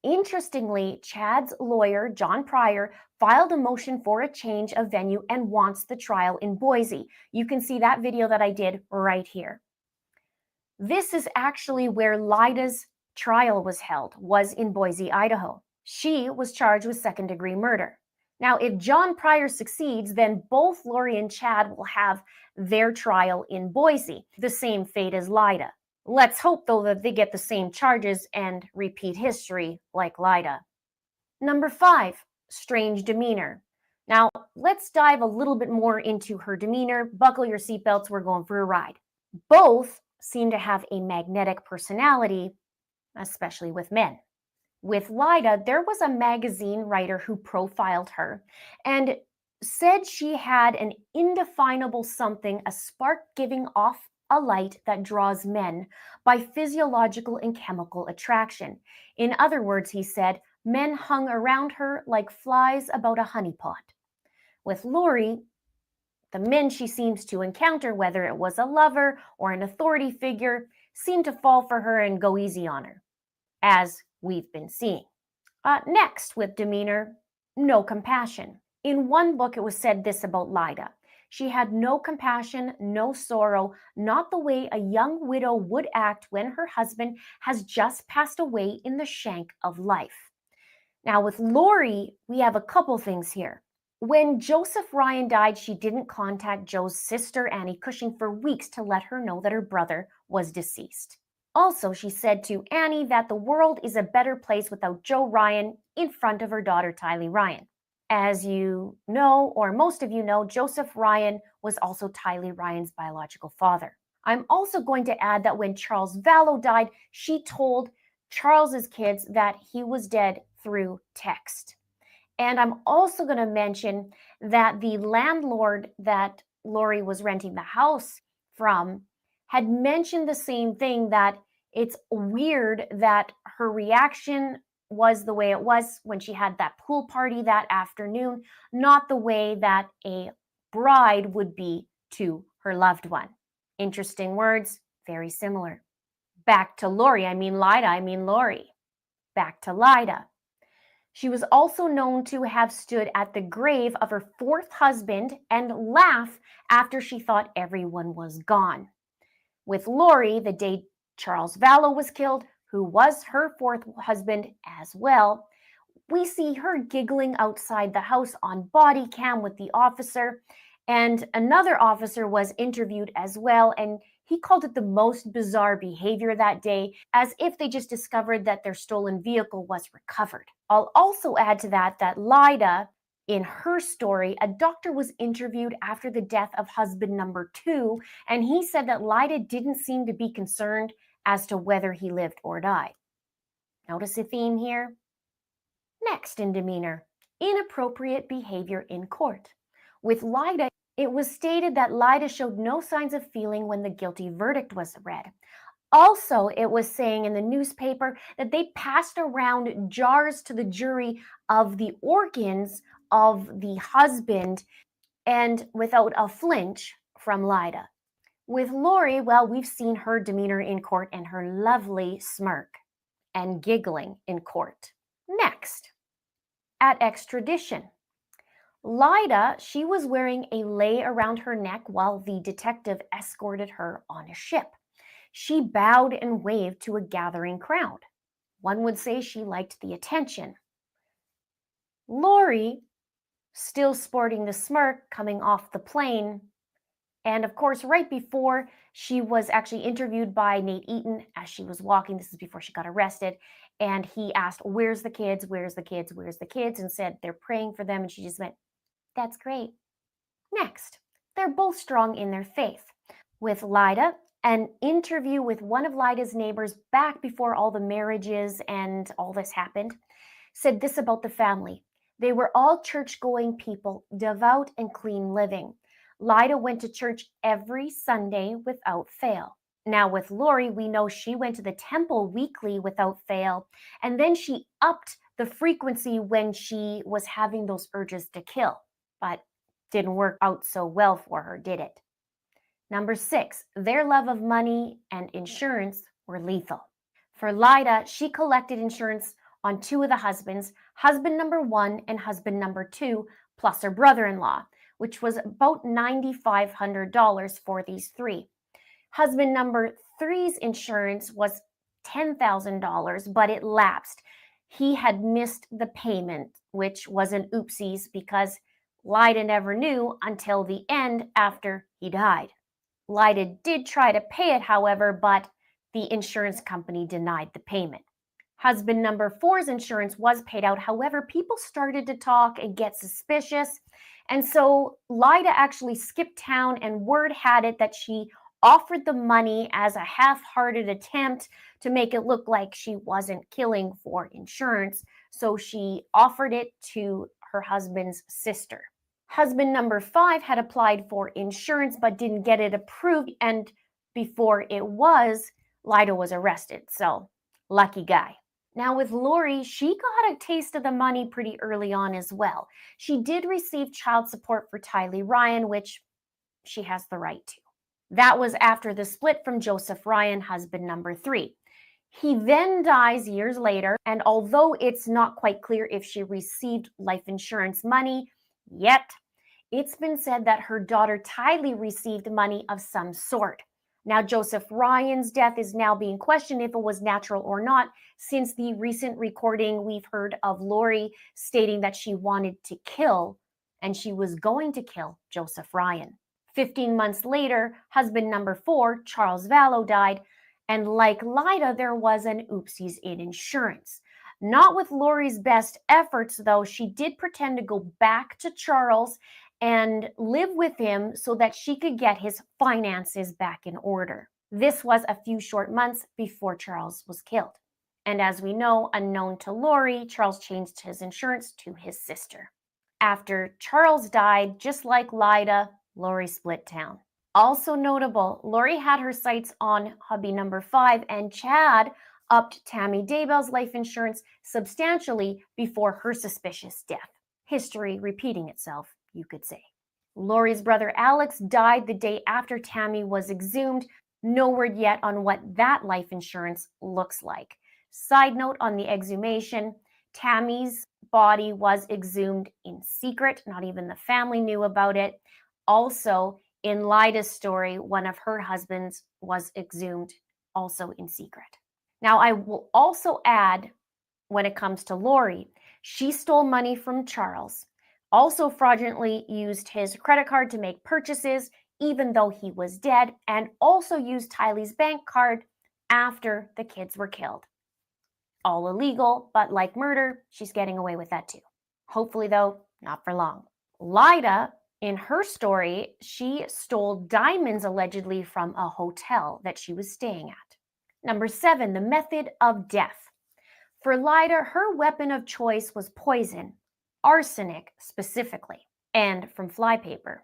Interestingly, Chad's lawyer, John Pryor, filed a motion for a change of venue and wants the trial in Boise. You can see that video that I did right here. This is actually where Lyda's trial was held, was in Boise, Idaho. She was charged with second-degree murder. Now, if John Pryor succeeds, then both Lori and Chad will have their trial in Boise, the same fate as Lyda. Let's hope, though, that they get the same charges and repeat history like Lyda. Number 5, strange demeanor. Now, let's dive a little bit more into her demeanor. Buckle your seatbelts, we're going for a ride. Both seem to have a magnetic personality, especially with men. With Lyda, there was a magazine writer who profiled her and said she had an indefinable something, a spark giving off a light that draws men by physiological and chemical attraction. In other words, he said, men hung around her like flies about a honeypot. With Lori, the men she seems to encounter, whether it was a lover or an authority figure, seem to fall for her and go easy on her, as we've been seeing. Next, with demeanor, no compassion. In one book, it was said this about Lyda. She had no compassion, no sorrow, not the way a young widow would act when her husband has just passed away in the shank of life. Now, with Lori, we have a couple things here. When Joseph Ryan died, she didn't contact Joe's sister, Annie Cushing, for weeks to let her know that her brother was deceased. Also, she said to Annie that the world is a better place without Joe Ryan in front of her daughter, Tylee Ryan. As you know, or most of you know, Joseph Ryan was also Tylee Ryan's biological father. I'm also going to add that when Charles Vallow died, she told Charles's kids that he was dead through text. And I'm also going to mention that the landlord that Lori was renting the house from had mentioned the same thing, that it's weird that her reaction was the way it was when she had that pool party that afternoon, not the way that a bride would be to her loved one. Interesting words, very similar. Back to Lori, Lori. Back to Lyda. She was also known to have stood at the grave of her fourth husband and laugh after she thought everyone was gone. With Lori, the day Charles Vallow was killed, who was her fourth husband as well, we see her giggling outside the house on body cam with the officer, and another officer was interviewed as well, and he called it the most bizarre behavior that day, as if they just discovered that their stolen vehicle was recovered. I'll also add to that Lyda, in her story, a doctor was interviewed after the death of husband number 2, and he said that Lyda didn't seem to be concerned as to whether he lived or died. Notice a theme here? Next in demeanor, inappropriate behavior in court. With Lyda, it was stated that Lyda showed no signs of feeling when the guilty verdict was read. Also, it was saying in the newspaper that they passed around jars to the jury of the organs of the husband, and without a flinch from Lyda. With Lori, well, we've seen her demeanor in court and her lovely smirk and giggling in court. Next, at extradition. Lyda, she was wearing a lei around her neck while the detective escorted her on a ship. She bowed and waved to a gathering crowd. One would say she liked the attention. Lori, still sporting the smirk coming off the plane, and of course, right before, she was actually interviewed by Nate Eaton as she was walking. This is before she got arrested. And he asked, "Where's the kids? Where's the kids? Where's the kids?" And said, "They're praying for them." And she just went, "That's great." Next, they're both strong in their faith. With Lyda, an interview with one of Lyda's neighbors back before all the marriages and all this happened, said this about the family. They were all church-going people, devout and clean living. Lyda went to church every Sunday without fail. Now with Lori, we know she went to the temple weekly without fail, and then she upped the frequency when she was having those urges to kill, but didn't work out so well for her, did it? Number 6, their love of money and insurance were lethal. For Lyda, she collected insurance on 2 of the husbands, husband number 1 and husband number 2, plus her brother-in-law, which was about $9,500 for these 3. Husband number 3's insurance was $10,000, but it lapsed. He had missed the payment, which was an oopsies because Lyda never knew until the end after he died. Lyda did try to pay it, however, but the insurance company denied the payment. Husband number 4's insurance was paid out. However, people started to talk and get suspicious. And so Lyda actually skipped town, and word had it that she offered the money as a half-hearted attempt to make it look like she wasn't killing for insurance. So she offered it to her husband's sister. Husband number 5 had applied for insurance but didn't get it approved, and before it was, Lyda was arrested. So lucky guy. Now with Lori, she got a taste of the money pretty early on as well. She did receive child support for Tylee Ryan, which she has the right to. That was after the split from Joseph Ryan, husband number 3. He then dies years later, and although it's not quite clear if she received life insurance money yet, it's been said that her daughter Tylee received money of some sort. Now, Joseph Ryan's death is now being questioned if it was natural or not, since the recent recording we've heard of Lori stating that she wanted to kill, and she was going to kill Joseph Ryan. 15 months later, husband number 4, Charles Vallow, died, and like Lyda, there was an oopsies in insurance. Not with Lori's best efforts, though. She did pretend to go back to Charles and live with him so that she could get his finances back in order. This was a few short months before Charles was killed. And as we know, unknown to Lori, Charles changed his insurance to his sister. After Charles died, just like Lyda, Lori split town. Also notable, Lori had her sights on hubby number 5, and Chad upped Tammy Daybell's life insurance substantially before her suspicious death. History repeating itself, you could say. Lori's brother Alex died the day after Tammy was exhumed, No word yet on what that life insurance looks like. Side note on the exhumation, Tammy's body was exhumed in secret. Not even the family knew about it. Also, in Lyda's story, one of her husbands was exhumed also in secret. Now, I will also add, when it comes to Lori, she stole money from Charles, also fraudulently used his credit card to make purchases, even though he was dead, and also used Tylee's bank card after the kids were killed. All illegal, but like murder, she's getting away with that too. Hopefully, though, not for long. Lyda, in her story, she stole diamonds allegedly from a hotel that she was staying at. Number 7, the method of death. For Lyda, her weapon of choice was poison, arsenic specifically, and from flypaper.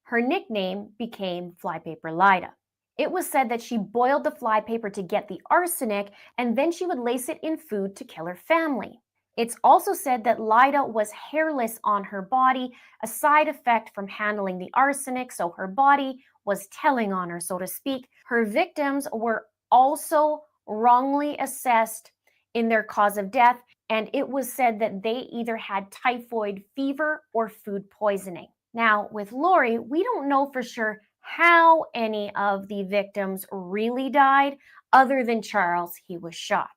Her nickname became Flypaper Lyda. It was said that she boiled the flypaper to get the arsenic, and then she would lace it in food to kill her family. It's also said that Lyda was hairless on her body, a side effect from handling the arsenic, so her body was telling on her, so to speak. Her victims were also wrongly assessed in their cause of death, and it was said that they either had typhoid fever or food poisoning. Now, with Lori, we don't know for sure how any of the victims really died, other than Charles, he was shot.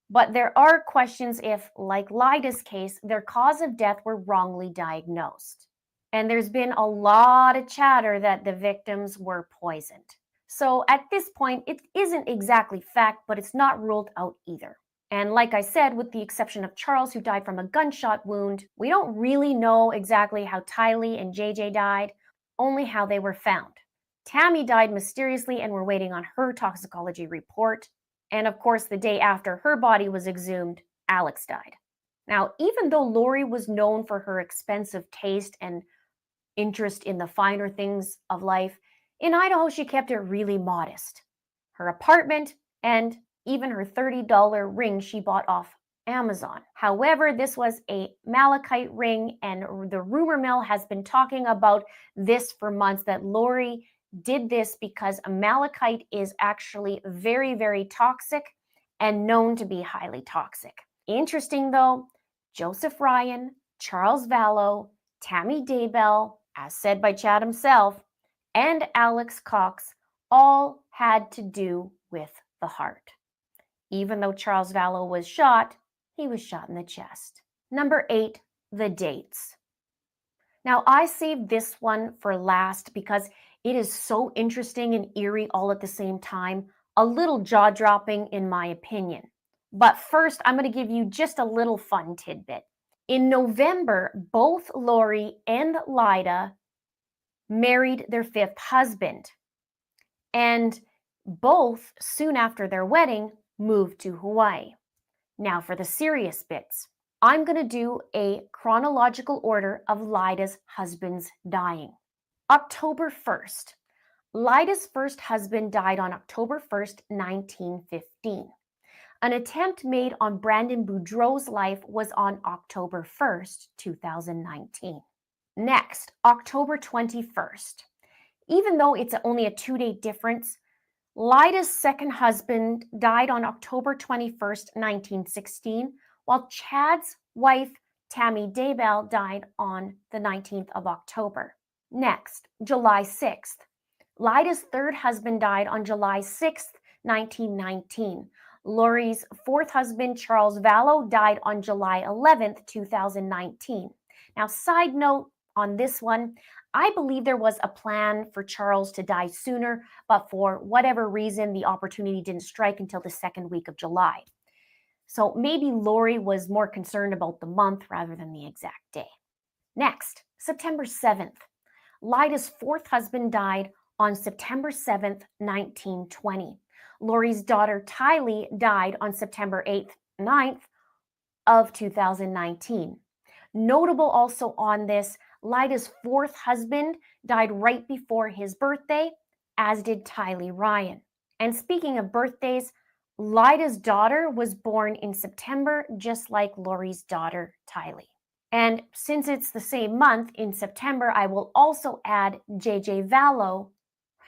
But there are questions if, like Lyda's case, their cause of death were wrongly diagnosed. And there's been a lot of chatter that the victims were poisoned. So at this point, it isn't exactly fact, but it's not ruled out either. And like I said, with the exception of Charles, who died from a gunshot wound, we don't really know exactly how Tylee and JJ died, only how they were found. Tammy died mysteriously, and we're waiting on her toxicology report. And of course, the day after her body was exhumed, Alex died. Now, even though Lori was known for her expensive taste and interest in the finer things of life, in Idaho she kept it really modest. Her apartment and even her $30 ring she bought off Amazon. However, this was a malachite ring, and the rumor mill has been talking about this for months, that Lori did this because malachite is actually very, very toxic and known to be highly toxic. Interesting though, Joseph Ryan, Charles Vallow, Tammy Daybell, as said by Chad himself, and Alex Cox all had to do with the heart. Even though Charles Vallow was shot, he was shot in the chest. Number 8, the dates. Now, I saved this one for last because it is so interesting and eerie all at the same time, a little jaw-dropping in my opinion. But first, I'm going to give you just a little fun tidbit. In November, both Lori and Lyda married their 5th husband, and both, soon after their wedding, moved to Hawaii. Now for the serious bits. I'm going to do a chronological order of Lyda's husbands dying. October 1st. Lyda's first husband died on October 1st, 1915. An attempt made on Brandon Boudreau's life was on October 1st, 2019. Next, October 21st. Even though it's only a 2-day difference, Lyda's second husband died on October 21st, 1916, while Chad's wife, Tammy Daybell, died on the 19th of October. Next, July 6th. Lyda's third husband died on July 6th, 1919. Lori's 4th husband, Charles Vallow, died on July 11th, 2019. Now, side note on this one, I believe there was a plan for Charles to die sooner, but for whatever reason, the opportunity didn't strike until the second week of July. So maybe Lori was more concerned about the month rather than the exact day. Next, September 7th. Lyda's 4th husband died on September 7th, 1920. Lori's daughter Tylee died on September 8th, 9th of 2019. Notable also on this, Lyda's 4th husband died right before his birthday, as did Tylee Ryan. And speaking of birthdays, Lyda's daughter was born in September, just like Lori's daughter, Tylee. And since it's the same month, in September, I will also add JJ Vallow.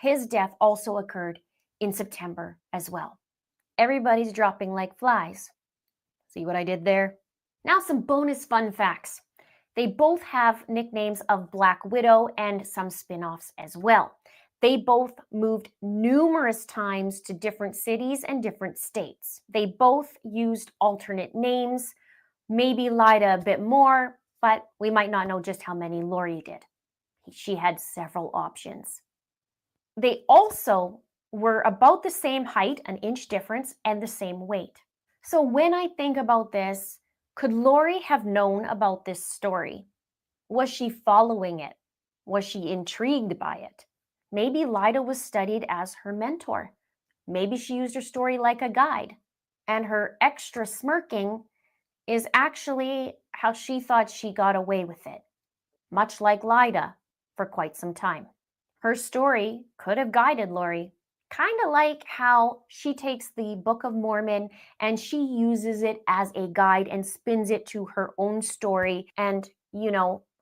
His death also occurred in September as well. Everybody's dropping like flies. See what I did there? Now some bonus fun facts. They both have nicknames of Black Widow and some spin-offs as well. They both moved numerous times to different cities and different states. They both used alternate names, maybe Lyda a bit more, but we might not know just how many Lori did. She had several options. They also were about the same height, an inch difference, and the same weight. So when I think about this, could Lori have known about this story? Was she following it? Was she intrigued by it? Maybe Lyda was studied as her mentor. Maybe she used her story like a guide. And her extra smirking is actually how she thought she got away with it, much like Lyda for quite some time. Her story could have guided Lori, kind of like how she takes the Book of Mormon and she uses it as a guide and spins it to her own story, and,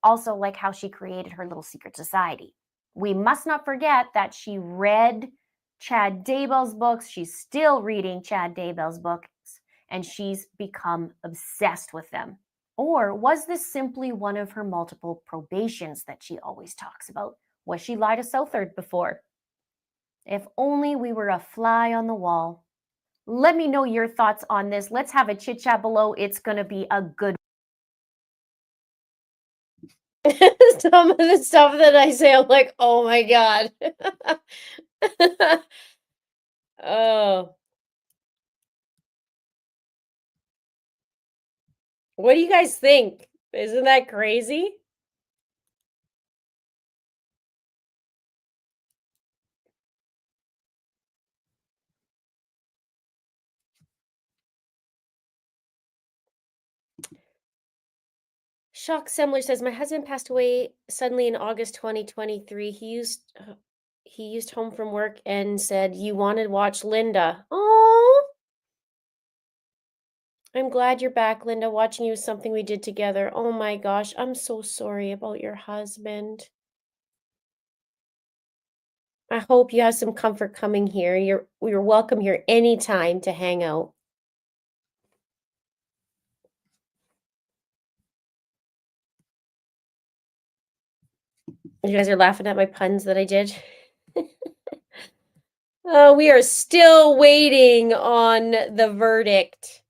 also like how she created her little secret society. We must not forget that she read Chad Daybell's books. She's still reading Chad Daybell's books, and she's become obsessed with them. Or was this simply one of her multiple probations that she always talks about? Was she Lyda Southard before? If only we were a fly on the wall. Let me know your thoughts on this. Let's have a chit chat below. It's going to be a good some of the stuff that I say, I'm like, oh my God. Oh. What do you guys think? Isn't that crazy? Shock Semler says, my husband passed away suddenly in August 2023. He used home from work and said, you want to watch Linda. Oh, I'm glad you're back, Linda. Watching you is something we did together. Oh my gosh, I'm so sorry about your husband. I hope you have some comfort coming here. You're welcome here anytime to hang out. You guys are laughing at my puns that I did. We are still waiting on the verdict.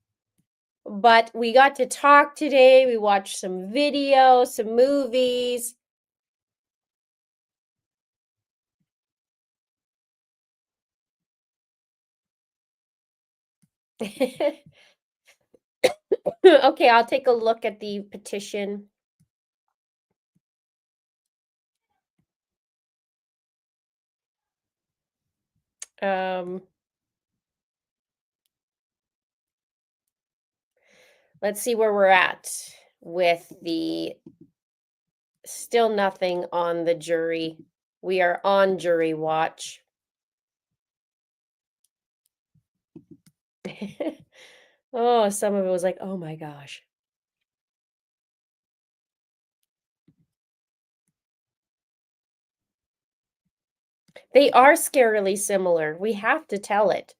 But we got to talk today. We watched some videos, some movies. Okay, I'll take a look at the petition. Let's see where we're at with the still nothing on the jury. We are on jury watch. Oh, some of it was like, oh my gosh. They are scarily similar. We have to tell it.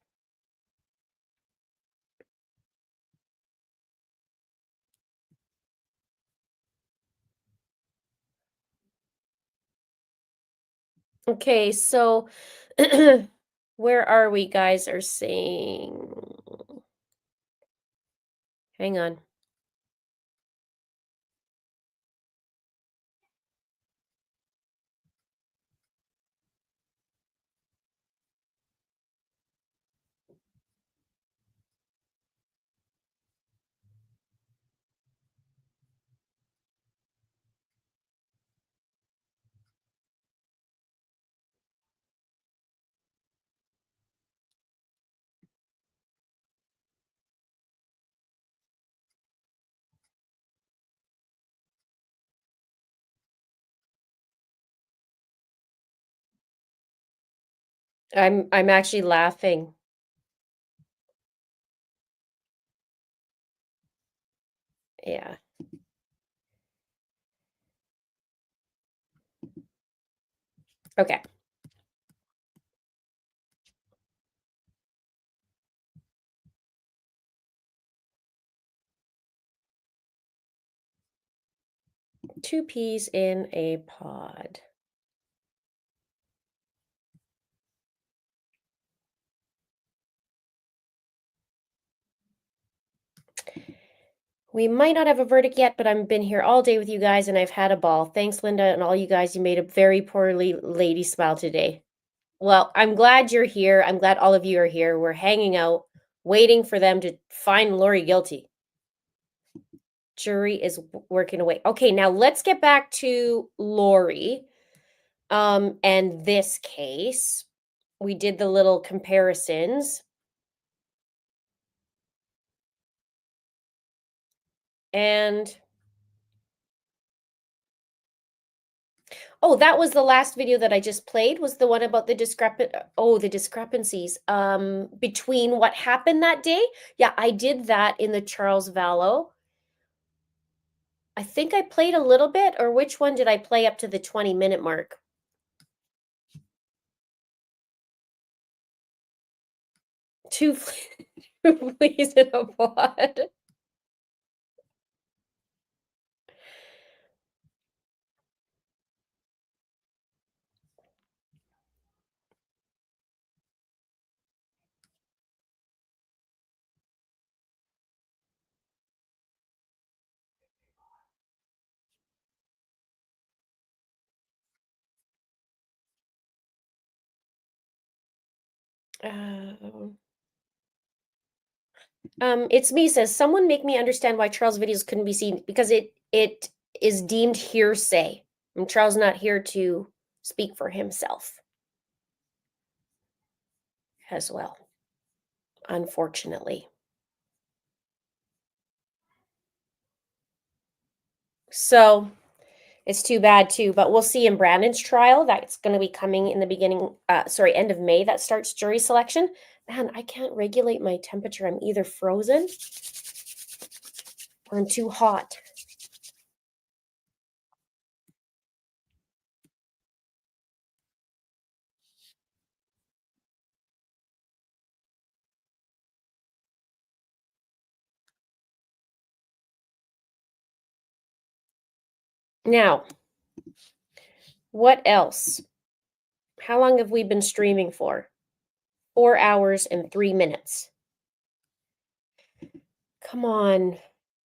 Okay, so where are we? Guys are saying, hang on. I'm actually laughing. Yeah. Okay. two peas in a pod. We might not have a verdict yet, but I've been here all day with you guys and I've had a ball. Thanks, Linda, and all you guys. You made a very poorly lady smile today. Well, I'm glad you're here. I'm glad all of you are here. We're hanging out, waiting for them to find Lori guilty. Jury is working away. Okay, now let's get back to Lori. And this case, we did the little comparisons. And oh, that was the last video that I just played, was the one about the discrepancies between what happened that day. Yeah, I did that in the Charles Vallow. I think I played a little bit, or which one did I play up to the 20-minute mark? Two fleas in a pod. It's me, says someone make me understand why Charles' videos couldn't be seen, because it is deemed hearsay. And Charles not here to speak for himself as well, unfortunately. So it's too bad too, but we'll see in Brandon's trial. That's going to be coming in the beginning, end of May. That starts jury selection. Man, I can't regulate my temperature. I'm either frozen or I'm too hot. Now, what else? How long have we been streaming for? 4 hours and 3 minutes. Come on,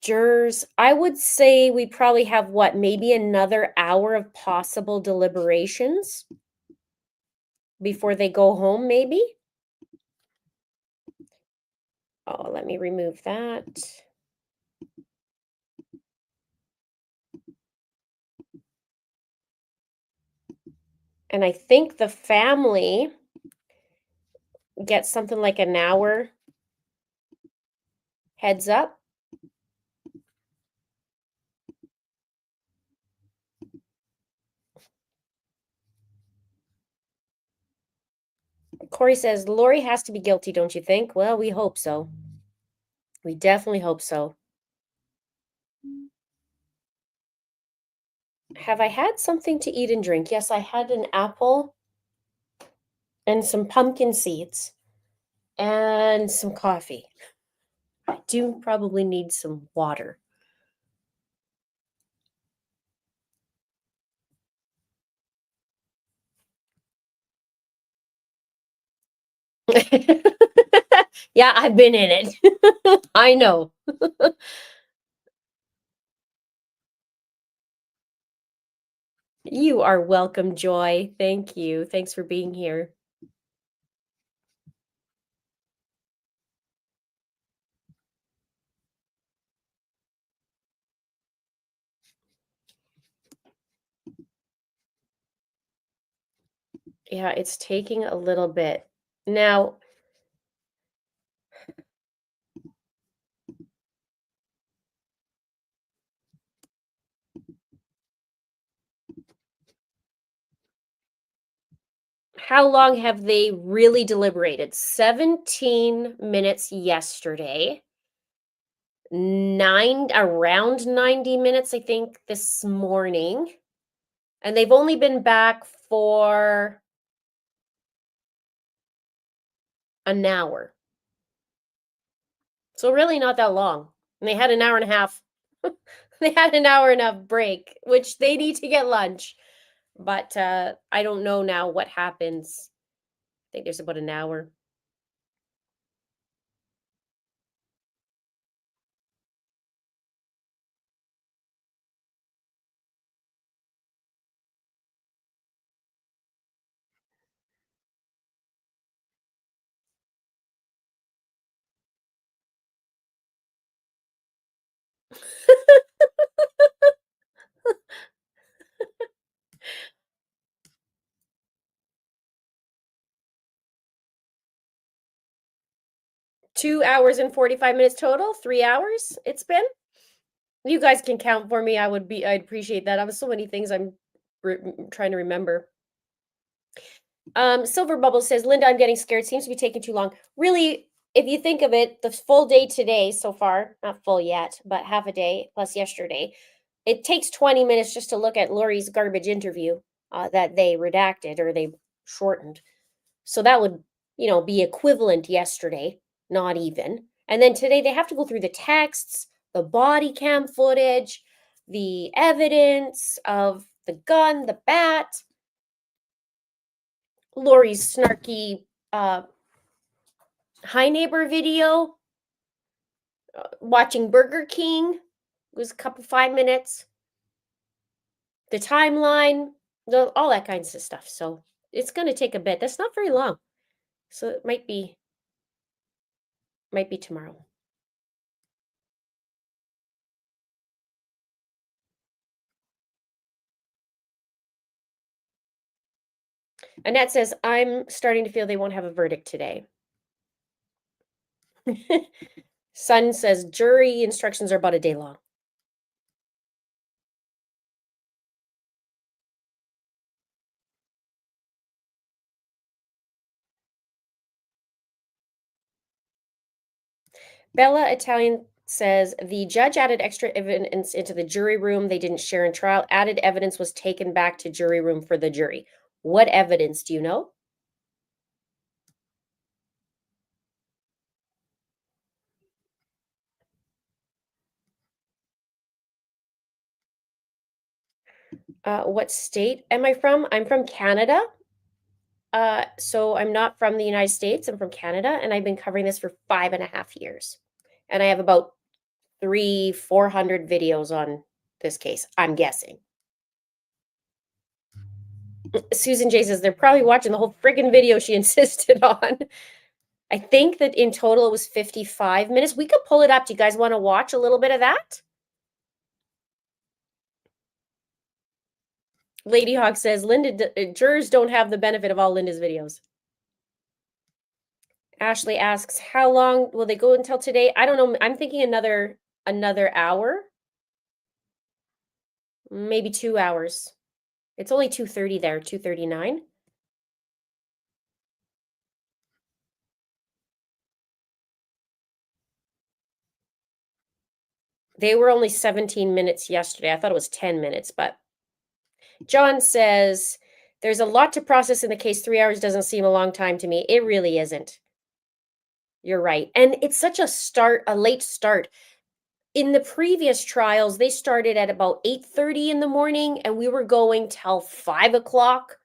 jurors. I would say we probably have what, maybe another hour of possible deliberations before they go home, maybe? Oh, let me remove that. And I think the family gets something like an hour heads up. Corey says, Lori has to be guilty, don't you think? Well, we hope so. We definitely hope so. Have I had something to eat and drink? Yes, I had an apple and some pumpkin seeds and some coffee. I do probably need some water. Yeah, I've been in it. I know. You are welcome, Joy. Thank you. Thanks for being here. Yeah, it's taking a little bit. Now, how long have they really deliberated? 17 minutes yesterday. Around 90 minutes, I think, this morning. And they've only been back for an hour. So really not that long. And they had an hour and a half They had an hour and a half break, which they need to get lunch. But I don't know now what happens. I think there's about an hour. Two hours and 45 minutes total, 3 hours it's been. You guys can count for me. I'd appreciate that. I have so many things I'm trying to remember. Silver Bubble says, Linda, I'm getting scared. Seems to be taking too long. Really, if you think of it, the full day today so far, not full yet, but half a day plus yesterday, it takes 20 minutes just to look at Lori's garbage interview that they redacted or they shortened. So that would, be equivalent yesterday, not even. And then today they have to go through the texts, the body cam footage, the evidence of the gun, the bat, Lori's snarky hi neighbor video, watching Burger King was a couple 5 minutes, the timeline, all that kinds of stuff. So it's going to take a bit. That's not very long. So it might be tomorrow. Annette says, I'm starting to feel they won't have a verdict today. Sun says, jury instructions are about a day long. Bella Italian says, the judge added extra evidence into the jury room they didn't share in trial. Added evidence was taken back to jury room for the jury. What evidence do you know? What state am I from? I'm from Canada. So I'm not from the United States. I'm from Canada, and I've been covering this for 5.5 years. And I have about 400 videos on this case, I'm guessing. Susan J says they're probably watching the whole friggin' video she insisted on. I think that in total it was 55 minutes. We could pull it up. Do you guys want to watch a little bit of that? Lady Hawk says, Linda, jurors don't have the benefit of all Linda's videos. Ashley asks, how long will they go until today? I don't know. I'm thinking another hour. Maybe 2 hours. It's only 2:30 there, 2:39. They were only 17 minutes yesterday. I thought it was 10 minutes, but John says, there's a lot to process in the case. 3 hours doesn't seem a long time to me. It really isn't. You're right. And it's such a late start. In the previous trials, they started at about 8:30 in the morning and we were going till 5 o'clock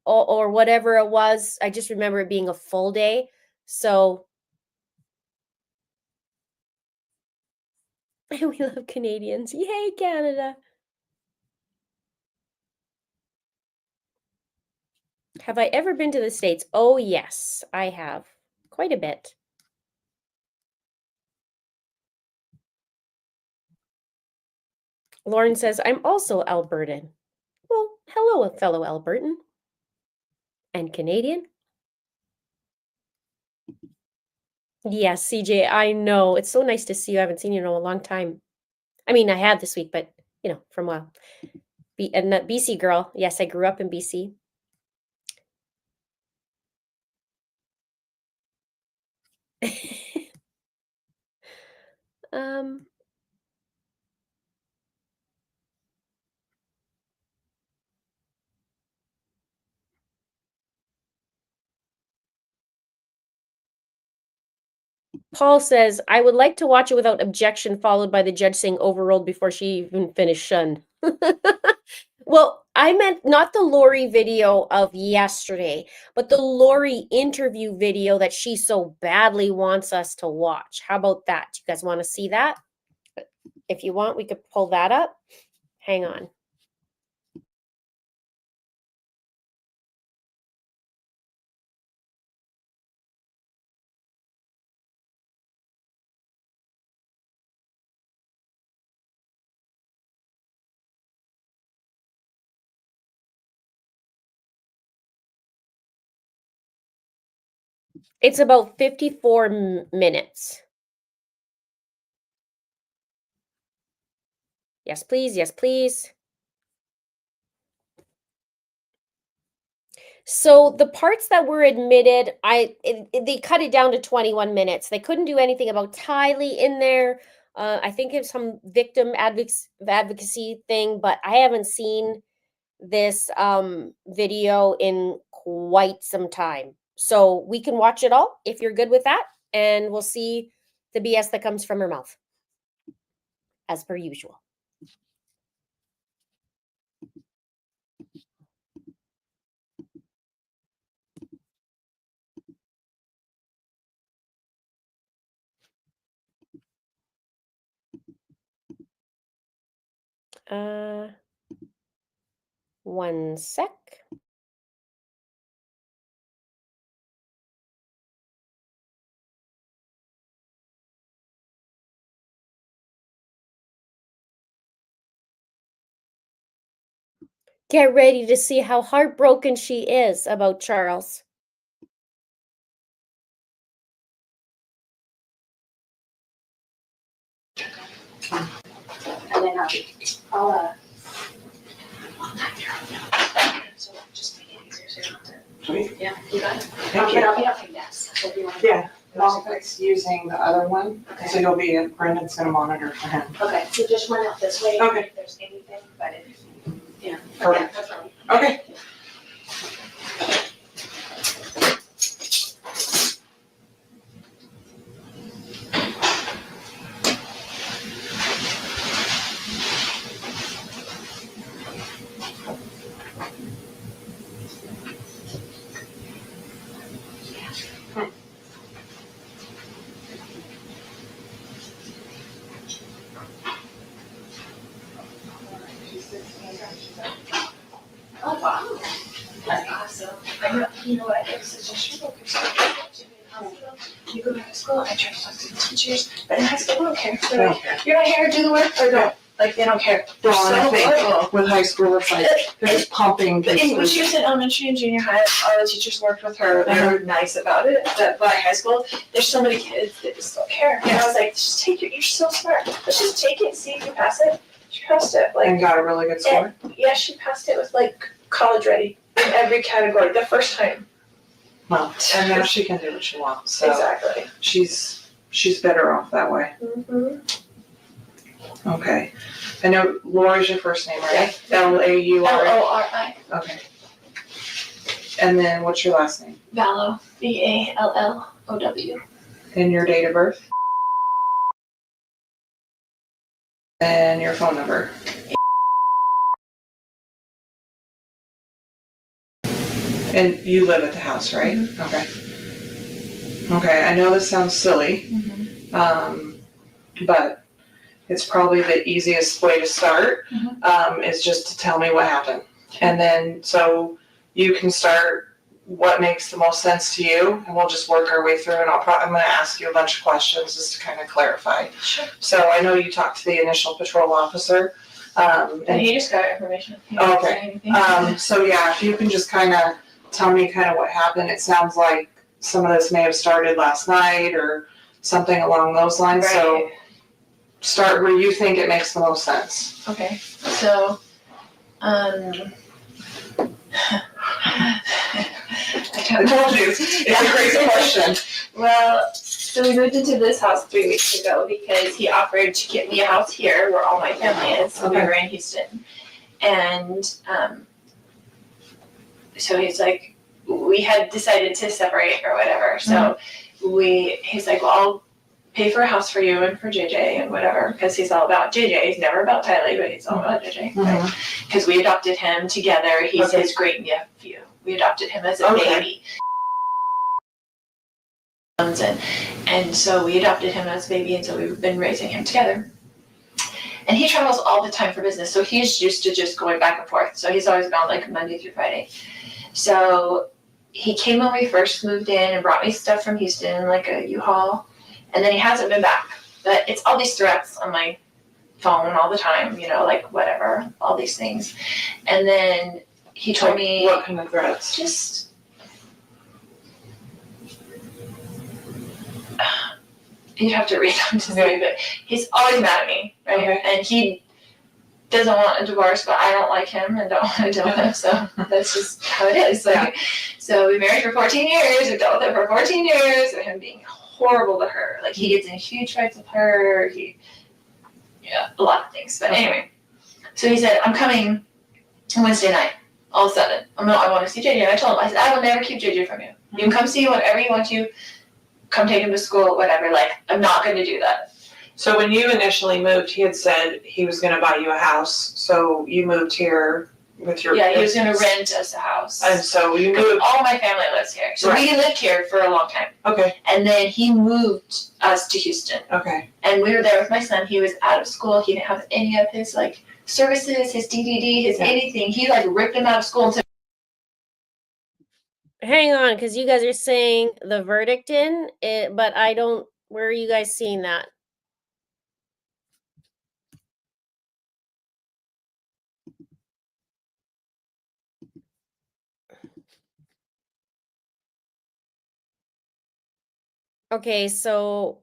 or whatever it was. I just remember it being a full day. So we love Canadians. Yay, Canada. Have I ever been to the States? Oh, yes, I have. Quite a bit. Lauren says, I'm also Albertan. Well, hello, fellow Albertan. And Canadian. Yes, CJ, I know. It's so nice to see you. I haven't seen you in a long time. I mean, I had this week, but, from a while. And that BC girl. Yes, I grew up in BC. um, Paul says, I would like to watch it without objection, followed by the judge saying overruled before she even finished shun. Well, I meant not the Lori video of yesterday, but the Lori interview video that she so badly wants us to watch. How about that? Do you guys want to see that? If you want, we could pull that up. Hang on. It's about 54 minutes. Yes, please. Yes, please. So the parts that were admitted, they cut it down to 21 minutes. They couldn't do anything about Tylee in there. I think it's some victim advocacy thing, but I haven't seen this video in quite some time. So we can watch it all if you're good with that, and we'll see the BS that comes from her mouth, as per usual. One sec. Get ready to see how heartbroken she is about Charles. And then I'll so just make it easier so you don't have to. Sweet. Yeah, you got it. Thank you. But I'll be helping next. So if you want to. Yeah, Malcolm's using the other one, so you'll be, Brendan's gonna monitor for him. Okay, so just run out this way. Okay. If there's anything, but if, yeah. Perfect. that's fine. Okay. Oh, wow. That's awesome. You know what, I was such a struggle because you go back to school, I try to talk to the teachers, but in high school, they don't care. They're like, you're not here to do the work or don't. Like, they don't care. They're Well, and I so think horrible. with high school, it's like, they're just pumping. But when she was in elementary and junior high, all the teachers worked with her. They were nice about it. But by high school, there's so many kids that just don't care. And I was like, just take it. You're so smart. Let's just take it and see if you pass it. She passed it. Like, And got a really good score. yeah, she passed it with like college ready in every category the first time. Well, and now she can do what she wants, so. Exactly. She's better off that way. Mm-hmm. Okay. I know Laura's your first name, right? Lauri. Lori. Okay. And then what's your last name? Vallow. Vallow. And your date of birth? And your phone number? And you live at the house, right? Mm-hmm. Okay. Okay, I know this sounds silly, but it's probably the easiest way to start, is just to tell me what happened. And then, so you can start what makes the most sense to you, and we'll just work our way through, and I'm gonna ask you a bunch of questions just to kind of clarify. Sure. So I know you talked to the initial patrol officer. And he just got information. He didn't say Okay. anything. So yeah, if you can just kind of tell me kind of what happened. It sounds like some of this may have started last night or something along those lines. Right. So start where you think it makes the most sense. Okay, so, I told you, it's a crazy question. Well, so we moved into this house 3 weeks ago because he offered to get me a house here where all my family is. So we Okay. were in Houston. And so he's like, we had decided to separate or whatever. So he's like, well, pay for a house for you and for JJ and whatever, because he's all about JJ. He's never about Tylee, but he's all about JJ, right? Because we adopted him together. He's his great nephew. We adopted him as a baby. And so we adopted him as a baby, and so we've been raising him together. And he travels all the time for business, so he's used to just going back and forth. So he's always gone like Monday through Friday. So he came when we first moved in and brought me stuff from Houston, like a U-Haul, and then he hasn't been back. But it's all these threats on my phone all the time, you know, like whatever, all these things. And then he told me— What kind of threats? Just— you'd have to read them to me, but he's always mad at me, right? Okay. And he doesn't want a divorce, but I don't like him and don't want to deal with him, so that's just how it is. Like, so we married for 14 years, we dealt with it for 14 years, of him being horrible to her. Like, he gets in huge fights with her, a lot of things. But anyway, so he said, I'm coming Wednesday night, all of a sudden. I want to see JJ. And I told him, I said, I will never keep JJ from you. You can come see whenever you want to. Come take him to school, whatever. Like, I'm not going to do that. So when you initially moved, he had said he was going to buy you a house. So you moved here with your— Yeah, he was going to rent us a house. And so you moved— all my family lives here. So we lived here for a long time. Okay. And then he moved us to Houston. Okay. And we were there with my son. He was out of school. He didn't have any of his like services, his DDD, his anything. He like ripped him out of school and took— Hang on, because you guys are saying the verdict in it, but I don't. Where are you guys seeing that? Okay, so.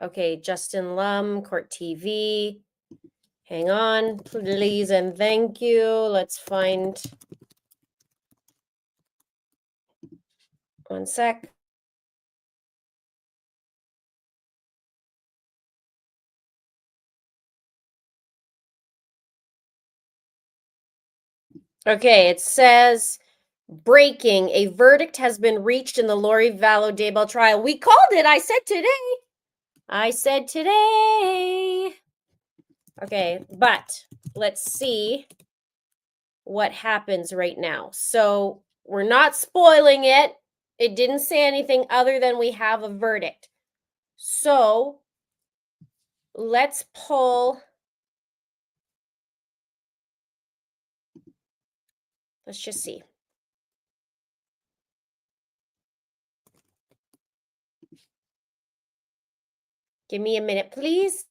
Okay, Justin Lum, Court TV. Hang on, please and thank you. Let's find. One sec. Okay, it says breaking. A verdict has been reached in the Lori Vallow Daybell trial. We called it. I said today. Okay, but let's see what happens right now. So we're not spoiling it. It didn't say anything other than we have a verdict. So let's pull. Let's just see. Give me a minute, please.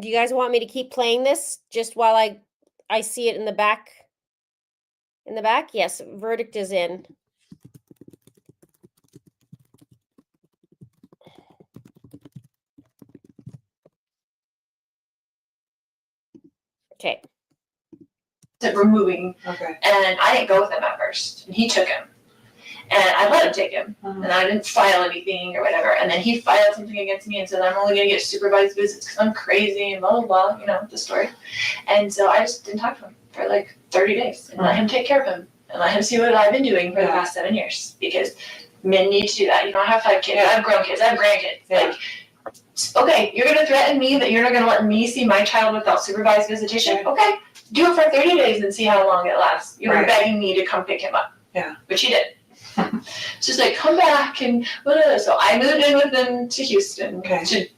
Do you guys want me to keep playing this just while I see it in the back? In the back? Yes, verdict is in. Okay. Removing. Okay. And I didn't go with him at first. And he took him. And I let him take him. And I didn't file anything or whatever. And then he filed something against me and said, I'm only going to get supervised visits because I'm crazy and blah, blah, blah, you know, the story. And so I just didn't talk to him for like 30 days and let him take care of him and let him see what I've been doing for the past 7 years. Because men need to do that. You know, I have 5 kids. I have grown kids. I have grandkids. Like, okay, you're going to threaten me that you're not going to let me see my child without supervised visitation? Okay, do it for 30 days and see how long it lasts. You're begging me to come pick him up. Yeah. Which he did. So it's like, come back and whatever. So I moved in with them to Houston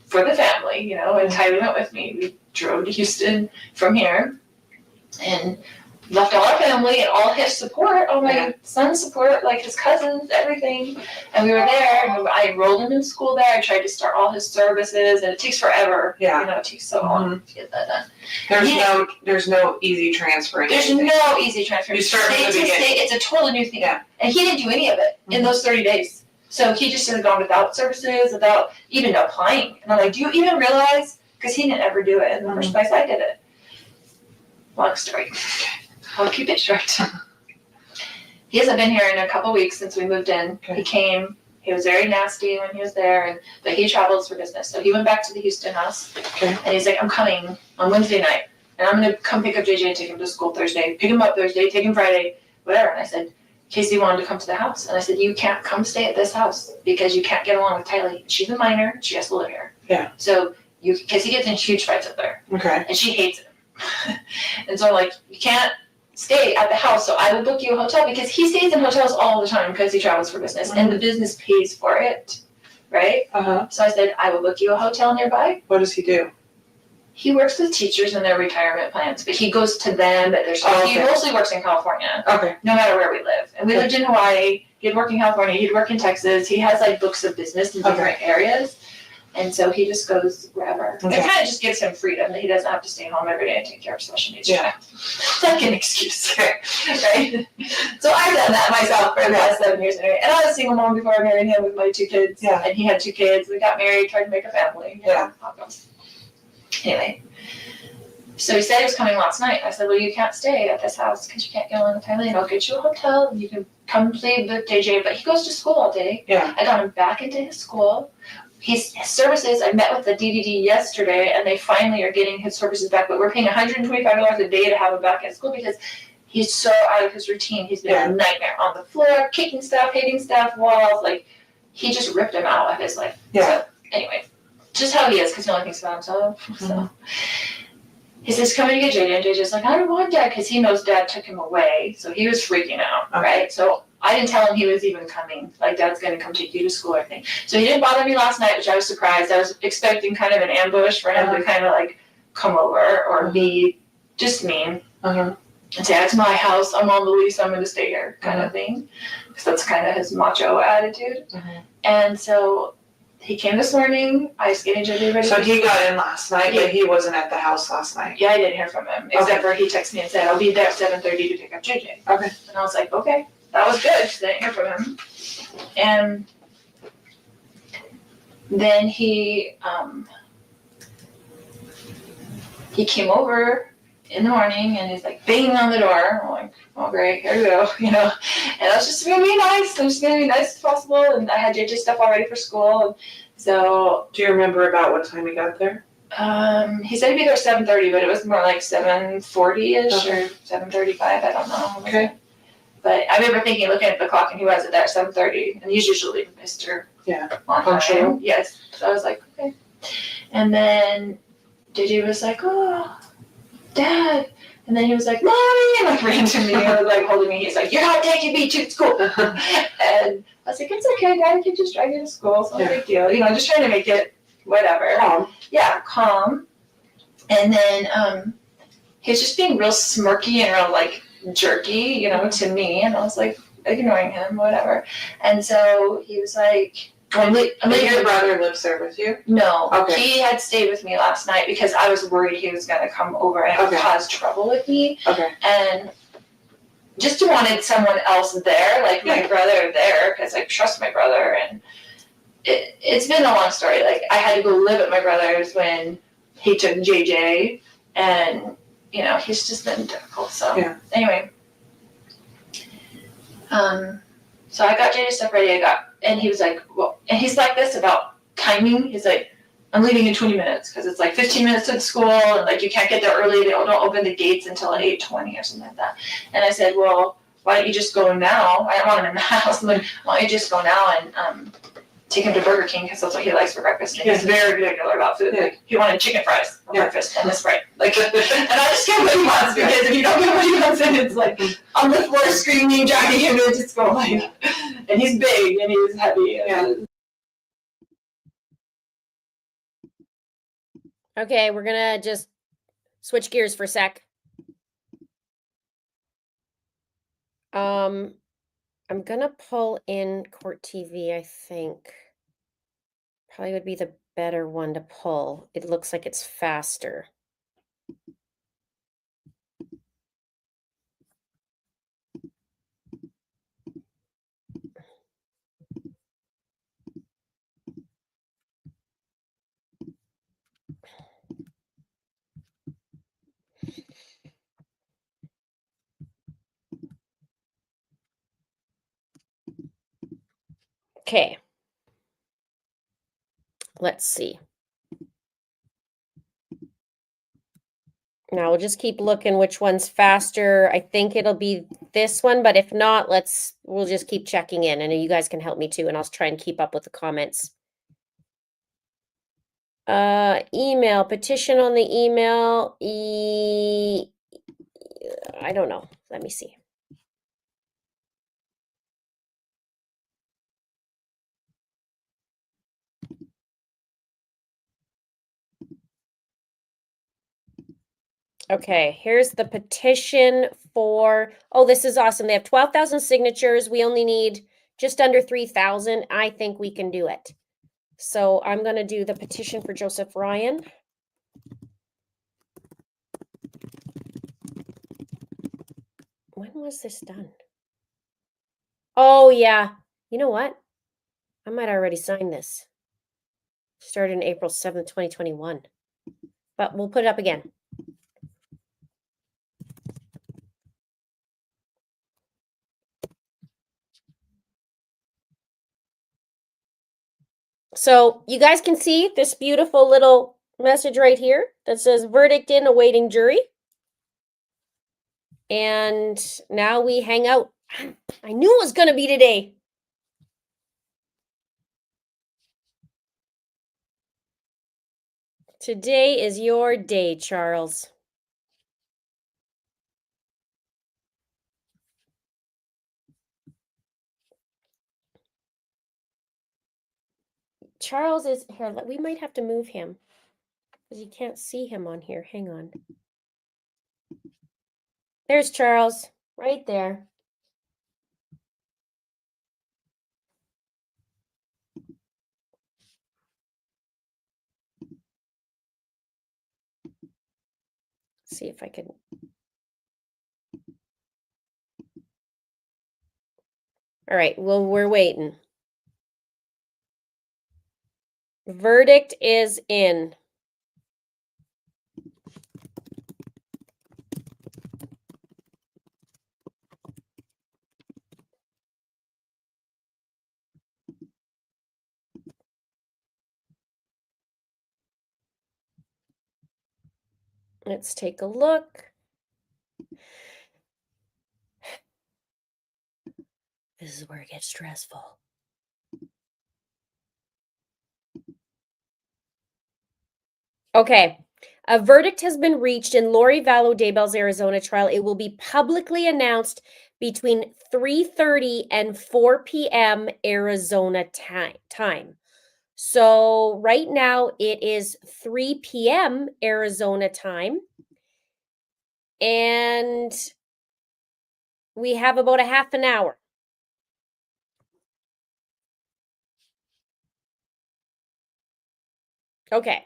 for the family, you know, and Tylee went with me. We drove to Houston from here and left all our family and all his support, all my son's support, like his cousins, everything. And we were there, and I enrolled him in school there. I tried to start all his services, and it takes forever. Yeah. You know, it takes so long to get that done. There's no easy transferring. There's no easy transfer. You start from the State to beginning. state, it's a totally new thing. Yeah. And he didn't do any of it in those 30 days. So he just should have gone without services, without even applying. And I'm like, do you even realize? Because he didn't ever do it in the first place. I did it. Long story. I'll keep it short. He hasn't been here in a couple weeks since we moved in. Okay. He came. He was very nasty when he was there, but he travels for business. So he went back to the Houston house, and he's like, I'm coming on Wednesday night, and I'm going to come pick up JJ and take him to school Thursday, pick him up Thursday, take him Friday, whatever. And I said, Casey wanted to come to the house. And I said, you can't come stay at this house because you can't get along with Tylee. She's a minor. She has to live here. Yeah. So because he gets in huge fights up there. Okay. And she hates him. And so I'm like, you can't stay at the house, so I will book you a hotel, because he stays in hotels all the time because he travels for business, and the business pays for it, right? So I said, I will book you a hotel nearby. What does he do? He works with teachers in their retirement plans, but he goes to them, but he mostly works in California. Okay. No matter where we live. And we lived in Hawaii, he'd work in California, he'd work in Texas, he has like books of business in different areas. And so he just goes wherever. It kind of just gives him freedom that he doesn't have to stay home every day and take care of special needs. Yeah. It's like an excuse, right? So I've done that myself for the last 7 years anyway. And I was a single mom before I married him with my 2 kids. Yeah. And he had 2 kids. We got married, tried to make a family. Yeah. Anyway. So he said he was coming last night. I said, well, you can't stay at this house because you can't get along with Tylee, and I'll get you a hotel and you can come play with JJ. But he goes to school all day. Yeah. I got him back into his school. His services, I met with the DDD yesterday, and they finally are getting his services back, but we're paying $125 a day to have him back at school because he's so out of his routine. He's been a nightmare on the floor, kicking stuff, hitting stuff, walls, like, he just ripped him out of his life. Yeah. So, anyway, just how he is, because he only thinks about himself, so. He says, come and get JJ, and JJ's like, I don't want Dad, because he knows Dad took him away, so he was freaking out, right? So I didn't tell him he was even coming, like, Dad's gonna come take you to school or anything. So he didn't bother me last night, which I was surprised. I was expecting kind of an ambush for him to kind of like come over or be just mean and say, it's my house, I'm on the lease, I'm gonna stay here, kind of thing. Because that's kind of his macho attitude. And so he came this morning, I was getting JJ ready. So he got in last night, but he wasn't at the house last night? Yeah, I didn't hear from him, except for he texted me and said, I'll be there at 7:30 to pick up JJ. Okay. And I was like, okay. That was good, because I didn't hear from him. And then he came over in the morning, and he's like banging on the door. I'm like, oh great, here we go, you know. And I was just gonna be nice. I'm just gonna be nice as possible. And I had JJ stuff all ready for school. And so, do you remember about what time he got there? He said he'd be there 7:30, but it was more like 7:40ish or 7:35. I don't know. Okay. But I remember thinking, looking at the clock, and he was there at 7:30, and he's usually Mr. On time. Yes. So I was like, okay. And then JJ was like, oh, Dad. And then he was like, Mommy, and like ran to me and was like holding me. He's like, you're not taking me to school. And I was like, it's okay, Dad, can just drive you to school. It's no big deal. You know, just trying to make it whatever. Calm. Yeah, calm. And then he was just being real smirky and real like jerky, you know, to me, and I was like ignoring him, whatever. And so he was like, your brother lives there with you? No. Okay. He had stayed with me last night because I was worried he was gonna come over and cause trouble with me. Okay. And just wanted someone else there, like my brother there, because I trust my brother. And it's been a long story. Like, I had to go live at my brother's when he took JJ, and you know, he's just been difficult. So anyway, so I got JJ stuff ready. And he was like, well, and he's like this about timing. He's like, I'm leaving in 20 minutes because it's like 15 minutes to the school, and like you can't get there early. They don't open the gates until 8:20 or something like that. And I said, well, why don't you just go now? I don't want him in the house. I'm like, why don't you just go now and take him to Burger King, because that's what he likes for breakfast. And he's very particular about food. Like, he wanted chicken fries for breakfast and a Sprite. Like, and I just get what he wants, because if you don't get what he wants, then it's like on the floor screaming, dragging him into school. Like, and he's big and he's heavy. Okay, we're gonna just switch gears for a sec. I'm gonna pull in Court TV, I think. Probably would be the better one to pull. It looks like it's faster. Okay. Let's see. Now we'll just keep looking which one's faster. I think it'll be this one, but if not, we'll just keep checking in. And you guys can help me too, and I'll try and keep up with the comments. Email, petition on the email. I don't know. Let me see. Okay, here's the petition for, oh, this is awesome. They have 12,000 signatures. We only need just under 3,000. I think we can do it. So I'm going to do the petition for Joseph Ryan. When was this done? Oh, yeah. You know what? I might already sign this. Started in April 7th, 2021. But we'll put it up again. So you guys can see this beautiful little message right here that says verdict in, awaiting jury. And now we hang out. I knew it was going to be today. Today is your day, Charles. Charles is here. We might have to move him because you can't see him on here. Hang on. There's Charles right there. See if I can. All right. Well, we're waiting. Verdict is in. Let's take a look. This is where it gets stressful. Okay. A verdict has been reached in Lori Vallow Daybell's Arizona trial. It will be publicly announced between 3:30 and 4 p.m. Arizona time. So right now it is 3 p.m. Arizona time. And we have about a half an hour. Okay.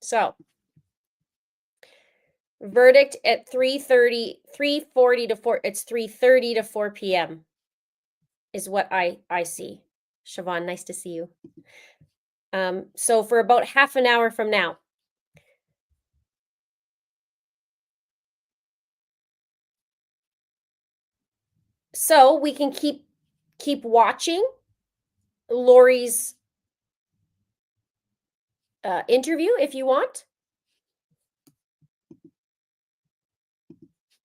So verdict at 3:40 to 4, it's 3:30 to 4 p.m. is what I see. Siobhan, nice to see you. So for about half an hour from now. So we can keep watching Lori's interview if you want.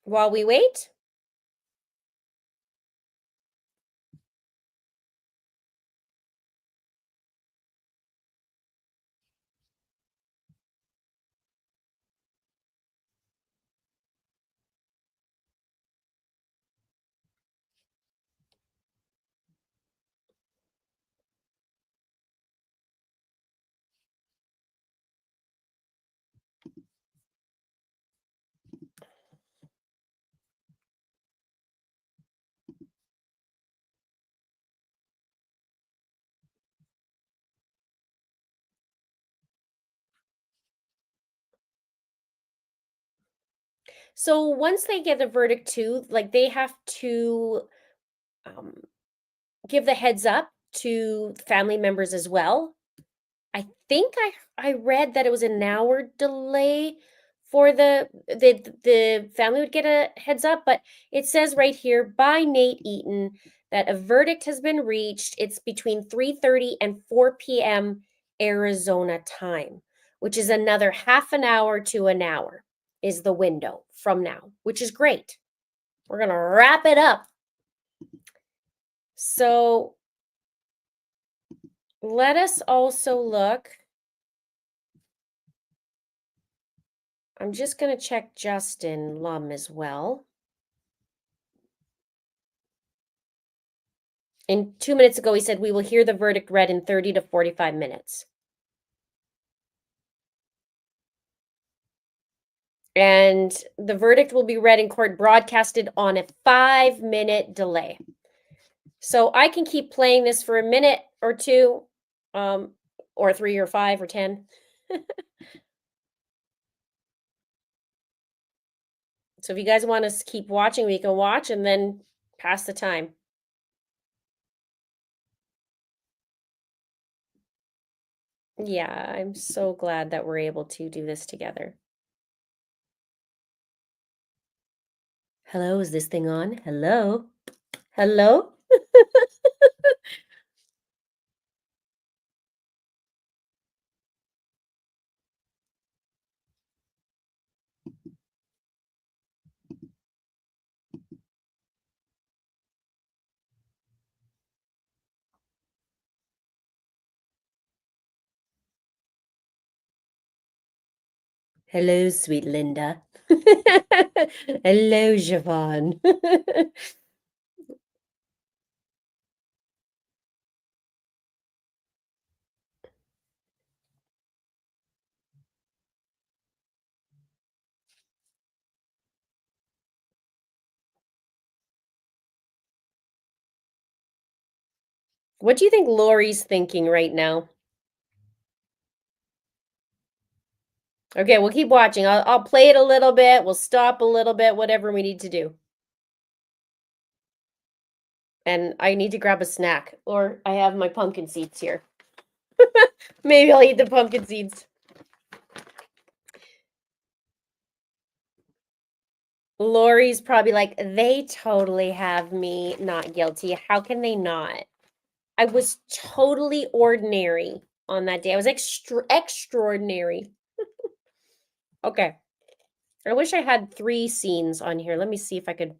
While we wait. So once they get a verdict too, like they have to give the heads up to family members as well. I think I read that it was an hour delay for the family would get a heads up, but it says right here by Nate Eaton that a verdict has been reached. It's between 3:30 and 4 p.m. Arizona time, which is another half an hour to an hour is the window from now, which is great. We're going to wrap it up. So let us also look. I'm just going to check Justin Lum as well. And 2 minutes ago, he said we will hear the verdict read in 30 to 45 minutes. And the verdict will be read in court, broadcasted on a 5-minute delay. So I can keep playing this for a minute or two, or 3 or 5 or 10. So if you guys want us to keep watching, we can watch and then pass the time. Yeah, I'm so glad that we're able to do this together. Hello, is this thing on? Hello? Hello? Hello, sweet Linda. Hello, Javon. What do you think Lori's thinking right now? Okay, we'll keep watching. I'll play it a little bit. We'll stop a little bit, whatever we need to do. And I need to grab a snack, or I have my pumpkin seeds here. Maybe I'll eat the pumpkin seeds. Lori's probably like, they totally have me not guilty. How can they not? I was totally ordinary on that day. I was extraordinary. Okay. I wish I had 3 scenes on here. Let me see if I could.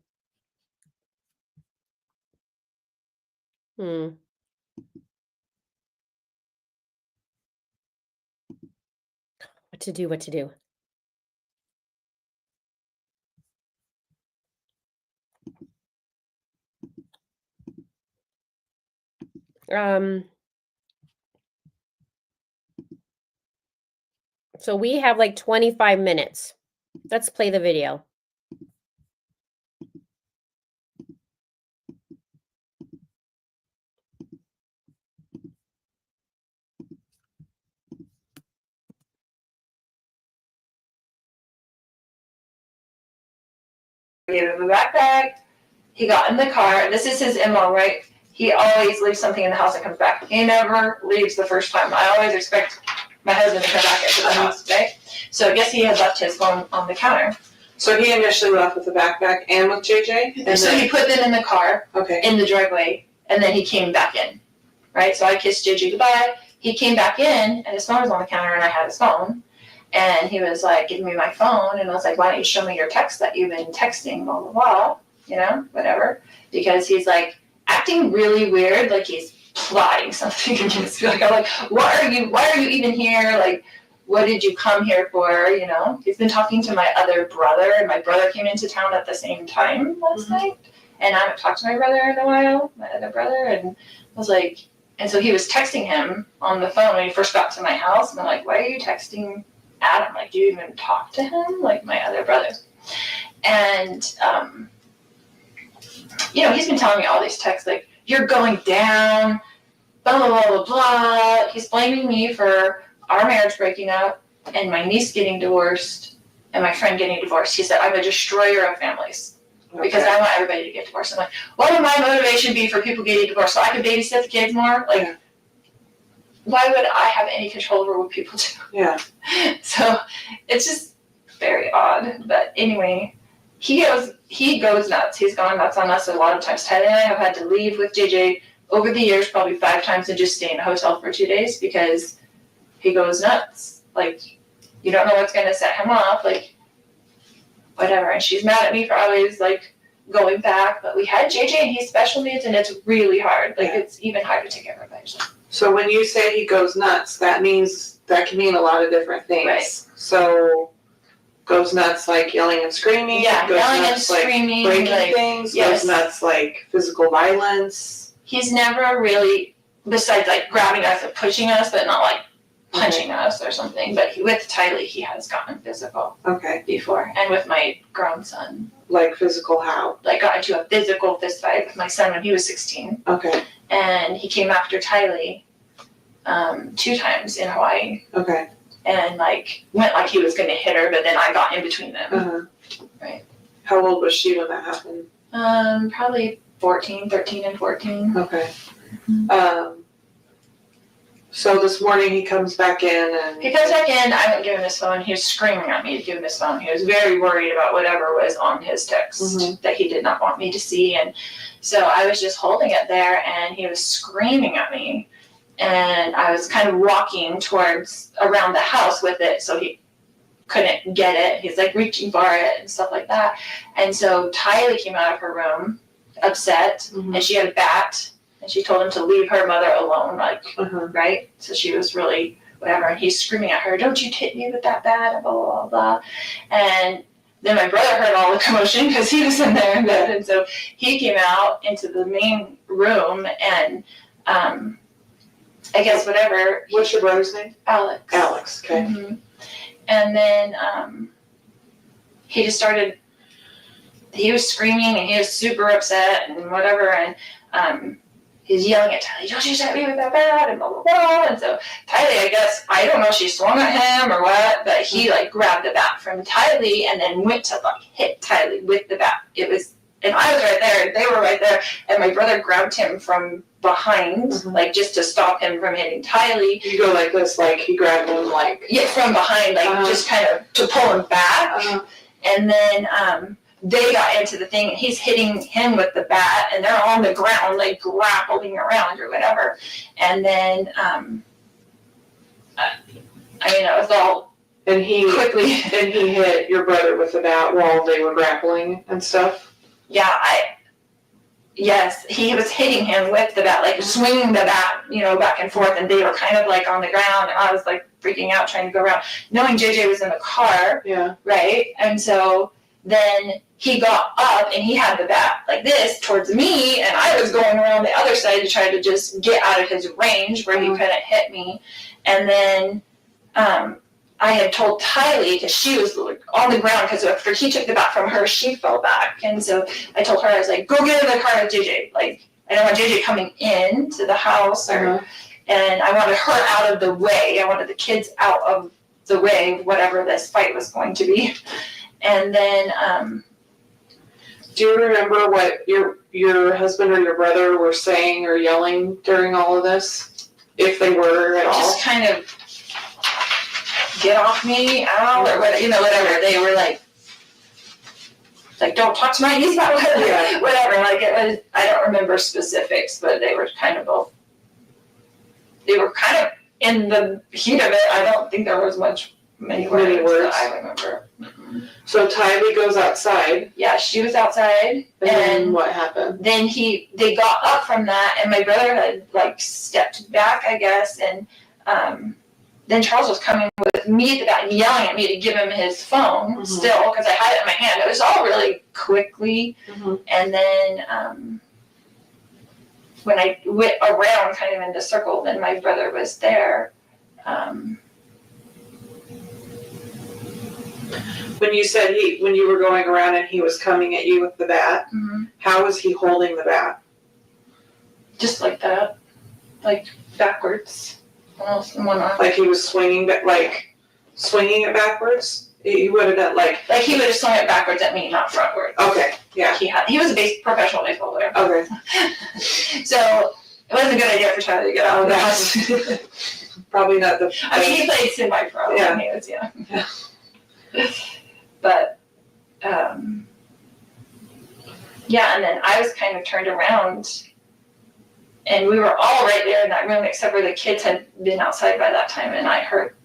What to do. So we have like 25 minutes. Let's play the video. Gave him a backpack. He got in the car. This is his MO, right? He always leaves something in the house and comes back. He never leaves the first time. I always expect my husband to come back into the house, right? So I guess he had left his phone on the counter. So he initially left with the backpack and with JJ? And so he put them in the car, Okay. in the driveway, and then he came back in, right? So I kissed JJ goodbye. He came back in, and his phone was on the counter, and I had his phone. And he was like, give me my phone. And I was like, why don't you show me your text that you've been texting, blah, blah, blah, you know, whatever. Because he's like acting really weird, like he's plotting something against me. Like, I'm like, why are you even here? Like, what did you come here for? You know, he's been talking to my other brother, and my brother came into town at the same time last night. And I haven't talked to my brother in a while, my other brother. And I was like, and so he was texting him on the phone when he first got to my house. And I'm like, why are you texting Adam? Like, do you even talk to him? Like my other brothers. And, you know, he's been telling me all these texts, like, you're going down, blah, blah, blah, blah, blah. He's blaming me for our marriage breaking up and my niece getting divorced and my friend getting divorced. He said, I'm a destroyer of families because I want everybody to get divorced. I'm like, what would my motivation be for people getting divorced? So I could babysit the kids more? Like, why would I have any control over what people do? Yeah. So it's just very odd. But anyway, he goes nuts. He's gone nuts on us a lot of times. Tyler and I have had to leave with JJ over the years, probably 5 times, and just stay in a hotel for 2 days because he goes nuts. Like, you don't know what's gonna set him off, like, whatever. And she's mad at me for always, like, going back. But we had JJ and he's special needs, and it's really hard. Like, it's even hard to take care of by yourself. So when you say he goes nuts, that can mean a lot of different things. Right. So goes nuts like yelling and screaming. Yeah, goes yelling nuts and like screaming, breaking like, things. yes. Goes nuts like physical violence. He's never really, besides like grabbing us and pushing us, but not like punching us or something. But with Tylee, he has gotten physical. Okay. Before, and with my grown son. Like physical how? Like got into a physical fist fight with my son when he was 16. Okay. And he came after Tylee 2 times in Hawaii. Okay. And like went like he was gonna hit her, but then I got in between them. Uh-huh. Right. How old was she when that happened? Probably 13 and 14. Okay. So this morning he comes back in and... He comes back in, I wouldn't give him his phone, he was screaming at me to give him his phone. He was very worried about whatever was on his text that he did not want me to see. And so I was just holding it there and he was screaming at me. And I was kind of walking around the house with it so he couldn't get it. He's like reaching for it and stuff like that. And so Tylee came out of her room upset and she had a bat. And she told him to leave her mother alone, like, right? So she was really, whatever. And he's screaming at her, don't you hit me with that bat, blah, blah, blah, blah. And then my brother heard all the commotion because he was in there in bed. And so he came out into the main room and I guess whatever. What's your brother's name? Alex. Alex, okay. And then he just started, he was screaming and he was super upset and whatever. And he's yelling at Tylee, don't you hit me with that bat, and blah, blah, blah. And so Tylee, I guess, I don't know if she swung at him or what, but he like grabbed the bat from Tylee and then went to like hit Tylee with the bat. It was, and I was right there, and they were right there, and my brother grabbed him from behind, like just to stop him from hitting Tylee. You go like this, like he grabbed him like... Yeah, from behind, like just kind of to pull him back. And then they got into the thing and he's hitting him with the bat and they're on the ground like grappling around or whatever. And then I mean it was all quickly. And he hit your brother with the bat while they were grappling and stuff? Yeah, yes, he was hitting him with the bat, like swinging the bat, back and forth, and they were kind of like on the ground and I was like freaking out trying to go around, knowing JJ was in the car. Yeah. Right? And so then he got up and he had the bat like this towards me and I was going around the other side to try to just get out of his range where he couldn't hit me. And then I had told Tylee, because she was on the ground, because after he took the bat from her, she fell back. And so I told her, I was like, go get in the car with JJ. Like, I don't want JJ coming into the house and I wanted her out of the way. I wanted the kids out of the way, whatever this fight was going to be. And then, do you remember what your husband or your brother were saying or yelling during all of this? If they were at all? Just kind of, get off me, ow, or whatever. They were like, don't talk to my niece about whatever. Like it was, I don't remember specifics, but they were kind of both. They were kind of in the heat of it. I don't think there was many words that I remember. So Tylee goes outside. Yeah, she was outside. And then what happened? Then they got up from that, and my brother had like stepped back, I guess, and then Charles was coming with me at the back, yelling at me to give him his phone still, because I had it in my hand. It was all really quickly. And then when I went around kind of in the circle, then my brother was there. When you said when you were going around and he was coming at you with the bat, how was he holding the bat? Just like that, like backwards. Like he was swinging it backwards? He would have done like he would have swung it backwards at me, not frontward. Okay, yeah. He was a professional baseball player. Okay. So it wasn't a good idea for Charlie to get out of the house. Probably not the. I mean, he played semi-pro when he was young. But Yeah, and then I was kind of turned around, and we were all right there in that room except for the kids had been outside by that time, and I heard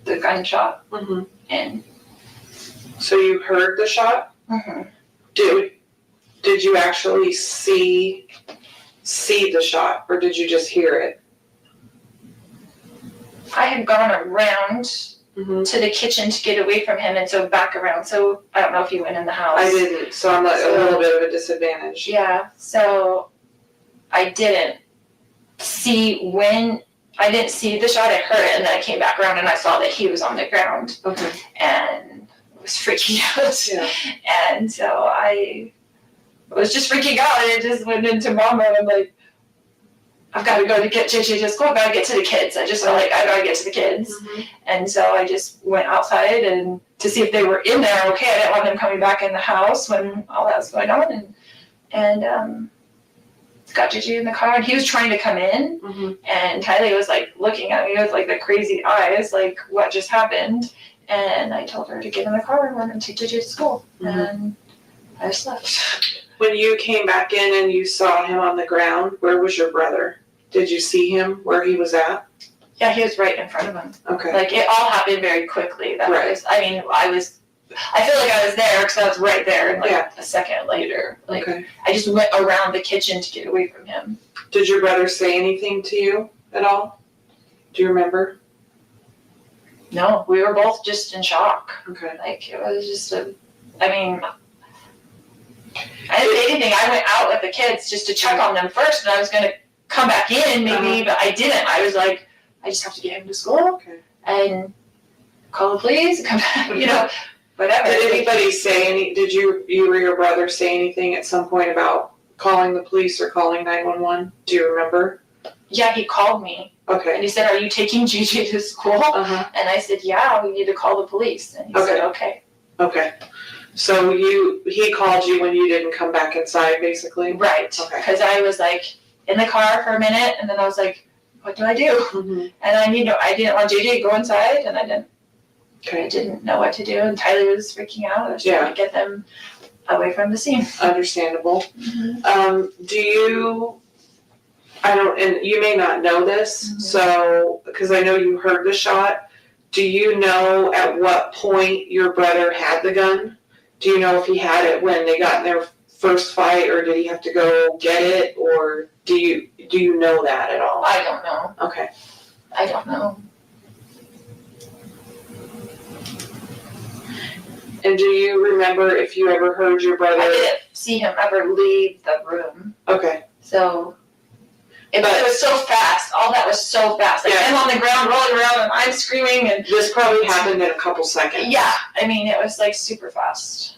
the gunshot. Mhm. And So you heard the shot? Mhm. Did you actually see the shot, or did you just hear it? I had gone around to the kitchen to get away from him, and so back around. So I don't know if you went in the house. I didn't, so I'm at a little bit of a disadvantage. Yeah, so I didn't see the shot. I heard it, and then I came back around and I saw that he was on the ground. Okay. And I was freaking out. Yeah. And so I was just freaking out, and it just went into mama. I'm like, I've got to go to get JJ to school. I've got to get to the kids. I just felt like I got to get to the kids. And so I just went outside and to see if they were in there okay. I didn't want them coming back in the house when all that was going on. And got JJ in the car, and he was trying to come in. And Tylee was like looking at me with like the crazy eyes, like what just happened. And I told her to get in the car and we're going to take JJ to school. And I just left. When you came back in and you saw him on the ground, where was your brother? Did you see him where he was at? Yeah, he was right in front of him. Okay. Like it all happened very quickly. I feel like I was there because I was right there, and like a second later, like I just went around the kitchen to get away from him. Did your brother say anything to you at all? Do you remember? No, we were both just in shock. Okay. Like it was just I didn't say anything. I went out with the kids just to check on them first, and I was gonna come back in maybe, but I didn't. I was like, I just have to get him to school and call the police and come back, whatever. Did anybody say did you or your brother say anything at some point about calling the police or calling 911? Do you remember? Yeah, he called me. Okay. And he said, are you taking JJ to school? And I said, yeah, we need to call the police. And he said, okay. Okay. So he called you when you didn't come back inside, basically? Right. Okay. Because I was like in the car for a minute, and then I was like, what do I do? And I didn't want JJ to go inside, and I didn't know what to do. And Tylee was freaking out. I was trying to get them away from the scene. Understandable. And you may not know this, so, because I know you heard the shot, do you know at what point your brother had the gun? Do you know if he had it when they got in their first fight, or did he have to go get it, or do you know that at all? I don't know. Okay. I don't know. And do you remember if you ever heard your brother? I didn't see him ever leave the room. Okay. So it was so fast. All that was so fast. Like I'm on the ground rolling around and I'm screaming, and this probably happened in a couple seconds. Yeah, it was like super fast.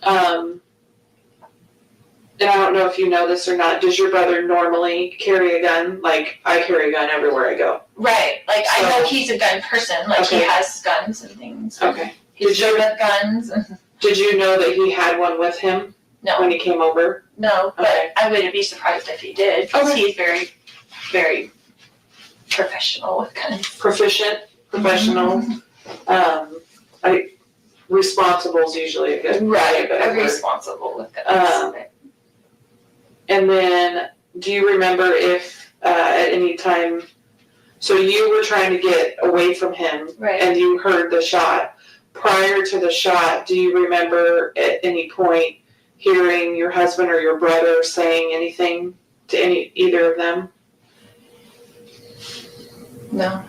And I don't know if you know this or not, does your brother normally carry a gun? Like, I carry a gun everywhere I go. Right. Like, I know he's a gun person. Like, he has guns and things. Okay. He's good with guns. Did you know that he had one with him? No. When he came over? No, but I wouldn't be surprised if he did, because he's very, very professional with guns. Proficient, professional. Responsible is usually a good Right, word. responsible with guns. And then, do you remember if at any time, so you were trying to get away from him, and you heard the shot. Prior to the shot, do you remember at any point hearing your husband or your brother saying anything to either of them? No.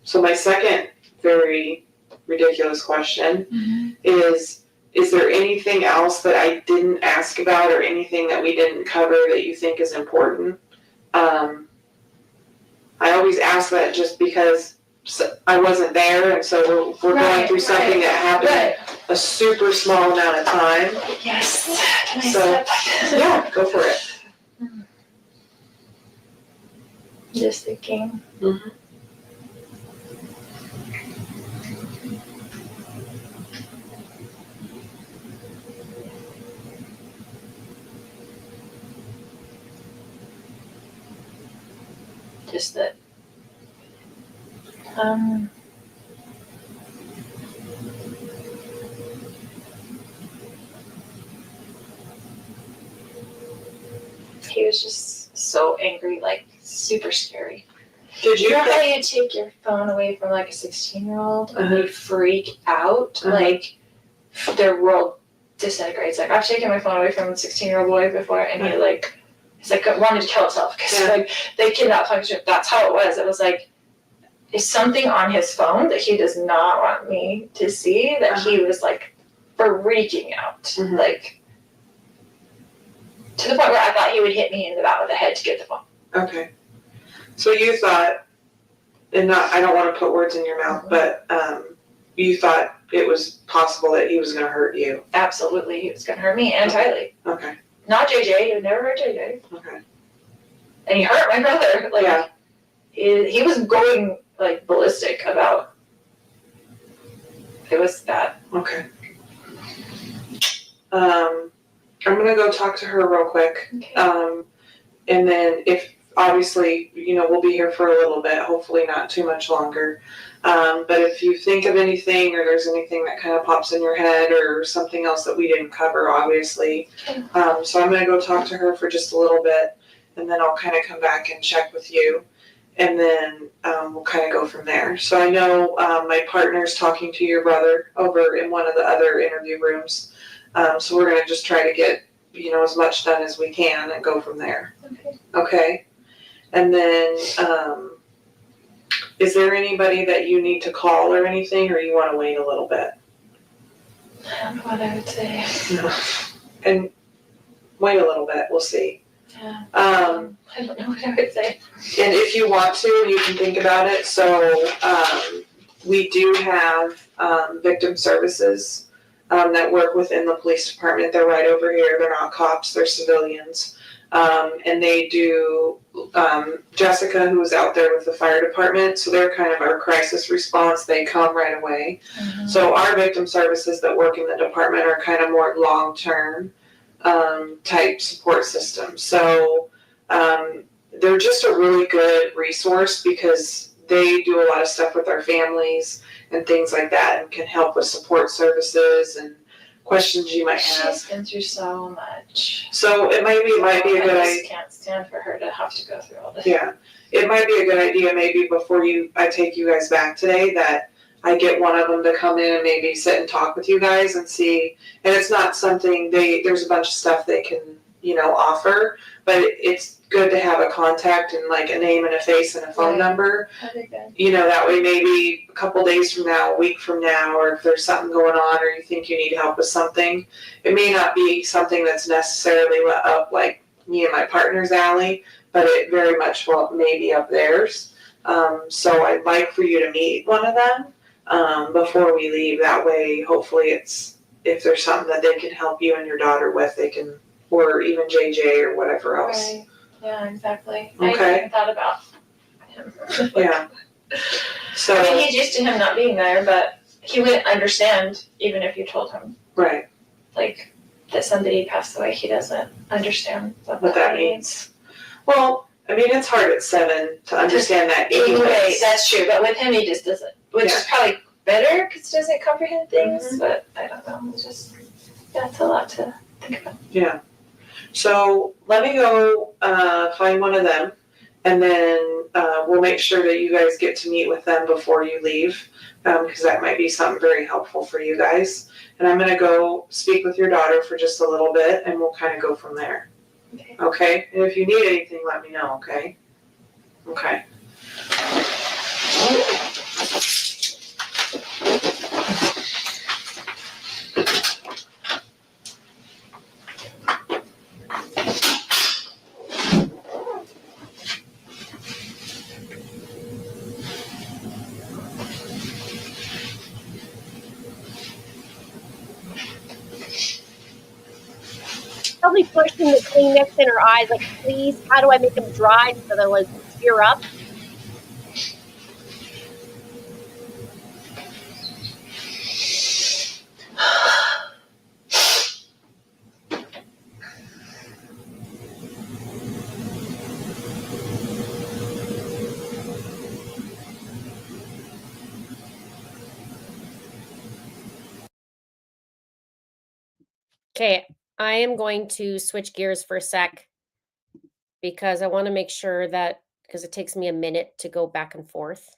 So my second very ridiculous question is there anything else that I didn't ask about, or anything that we didn't cover that you think is important? I always ask that just because I wasn't there, and so we're going through something that happened a super small amount of time. Yes. Yeah, go for it. Just thinking. Just that he was just so angry, like super scary. Did You you know how think, you take your phone away from like a 16-year-old and Uh-huh. they freak out? Uh-huh. Like their world disintegrates. Like I've taken my phone away from a 16-year-old boy before, and he like, he's like wanted to kill himself because Yeah. like they kidnapped him. That's how it was. It was like, is something on his phone that he does not want me to see, that he was like freaking out, Mhm. like to the point where I thought he would hit me in the back of the head to get the phone. okay. So you thought, and not, I don't want to put words in your mouth, but you thought it was possible that he was going to hurt you. Absolutely, he was gonna hurt me and Tylee. Okay. Not JJ. He would never hurt JJ. Okay. And he hurt my brother. Like Yeah. he was going like ballistic about. It was bad. Okay. I'm gonna go talk to her real quick. Okay. And then if, obviously, we'll be here for a little bit, hopefully not too much longer. But if you think of anything or there's anything that kind of pops in your head or something else that we didn't cover, obviously. So I'm gonna go talk to her for just a little bit, and then I'll kind of come back and check with you. And then we'll kind of go from there. So I know my partner's talking to your brother over in one of the other interview rooms. So we're gonna just try to get, as much done as we can and go from there. Okay. Okay? And then, is there anybody that you need to call or anything, or you wanna wait a little bit? I don't know what I would say. No. And wait a little bit, we'll see. Yeah. I don't know what I would say. And if you want to, you can think about it. So, we do have, victim services, that work within the police department. They're right over here. They're not cops, they're civilians. And they do, Jessica, who's out there with the fire department, so they're kind of our crisis response. They come right away. Mm-hmm. So our victim services that work in the department are kind of more long-term, type support systems. So, they're just a really good resource because they do a lot of stuff with our families and things like that, and can help with support services and questions you might have. She's been through so much. So it might be a good I idea. just can't stand for her to have to go through all this. Yeah, it might be a good idea maybe before I take you guys back today, that I get one of them to come in and maybe sit and talk with you guys and see. And it's not something there's a bunch of stuff they can, offer, but it's good to have a contact and like a name and a face and a phone number. That'd be good. That way maybe a couple days from now, a week from now, or if there's something going on or you think you need help with something, it may not be something that's necessarily up like me and my partner's alley, but it very much may be up theirs. So I'd like for you to meet one of them before we leave. That way, hopefully if there's something that they can help you and your daughter with, they can, or even JJ or whatever else. Right. Yeah, exactly. Okay. I hadn't even thought about him. Yeah. So. I mean, he's used to him not being there, but he wouldn't understand even if you told him. Right. Like, that somebody passed away, he doesn't understand what that means. Well, I mean, it's hard at 7 to understand that anyways. Anyway, that's true, but with him, he just doesn't, which is probably better because he doesn't comprehend things, but I don't know, it's just, that's a lot to think about. Yeah. So let me go find one of them, and then we'll make sure that you guys get to meet with them before you leave, because that might be something very helpful for you guys. And I'm going to go speak with your daughter for just a little bit, and we'll kind of go from there. Okay. Okay? And if you need anything, let me know, okay? Okay. Probably pushing the Kleenex in her eyes, like, please, how do I make them dry so they'll like tear up? Okay, I am going to switch gears for a sec because I want to make sure that, because it takes me a minute to go back and forth.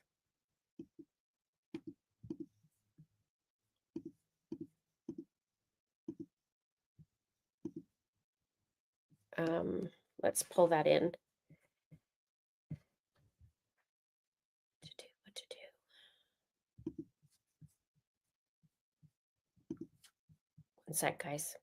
Let's pull that in. What to do. One sec, guys.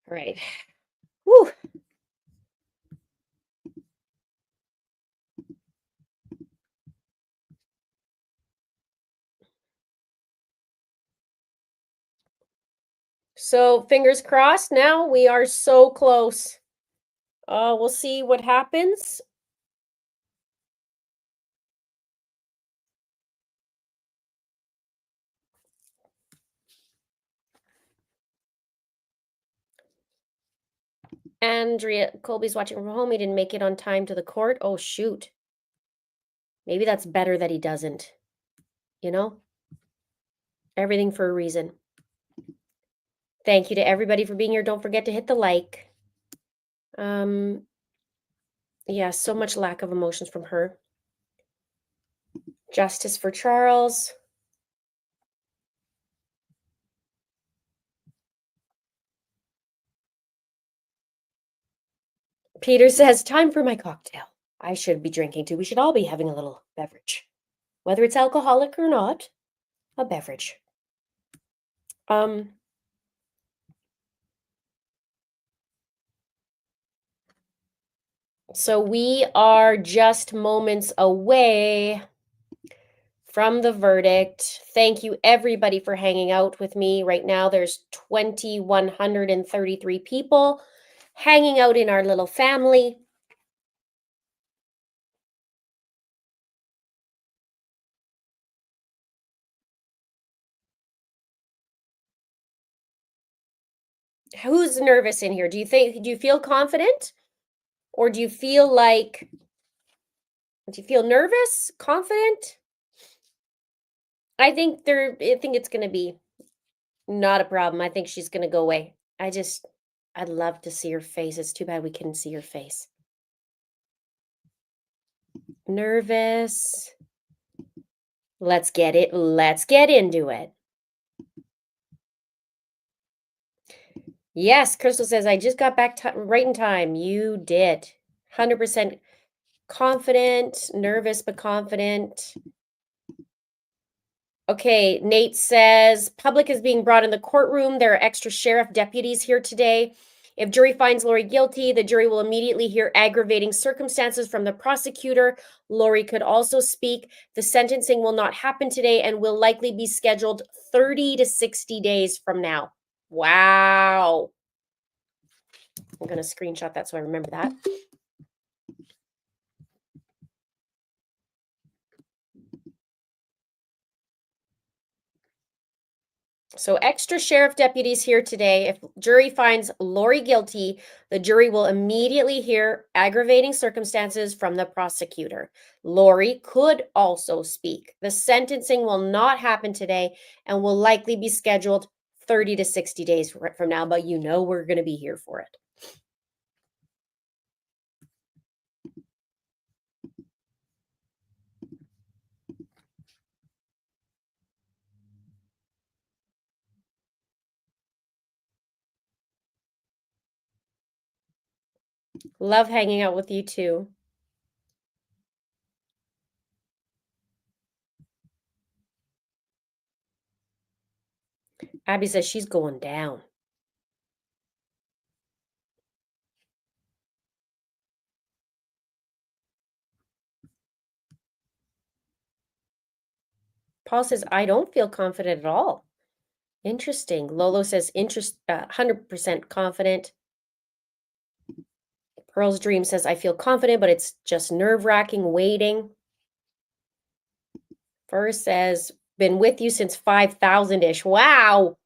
All right. Whew. So fingers crossed. Now we are so close. We'll see what happens. Andrea Colby's watching from home. He didn't make it on time to the court. Oh, shoot. Maybe that's better that he doesn't. You know? Everything for a reason. Thank you to everybody for being here. Don't forget to hit the like. Yeah, so much lack of emotions from her. Justice for Charles. Peter says, time for my cocktail. I should be drinking too. We should all be having a little beverage. Whether it's alcoholic or not, a beverage. So we are just moments away from the verdict. Thank you everybody for hanging out with me. Right now there's 2,133 people hanging out in our little family. Who's nervous in here? Do you feel confident? Or do you feel nervous, confident? I think it's going to be not a problem. I think she's going to go away. I'd love to see her face. It's too bad we couldn't see her face. Nervous. Let's get into it. Yes, Crystal says, I just got back right in time. You did. 100% confident, nervous but confident. Okay, Nate says, public is being brought in the courtroom. There are extra sheriff deputies here today. If jury finds Lori guilty, the jury will immediately hear aggravating circumstances from the prosecutor. Lori could also speak. The sentencing will not happen today and will likely be scheduled 30 to 60 days from now. Wow. I'm going to screenshot that so I remember that. So extra sheriff deputies here today. If jury finds Lori guilty, the jury will immediately hear aggravating circumstances from the prosecutor. Lori could also speak. The sentencing will not happen today and will likely be scheduled 30 to 60 days from now, but you know we're going to be here for it. Love hanging out with you too. Abby says she's going down. Paul says, I don't feel confident at all. Interesting. Lolo says, 100% confident. Pearl's Dream says, I feel confident, but it's just nerve-wracking waiting. First says, been with you since 5,000-ish. Wow.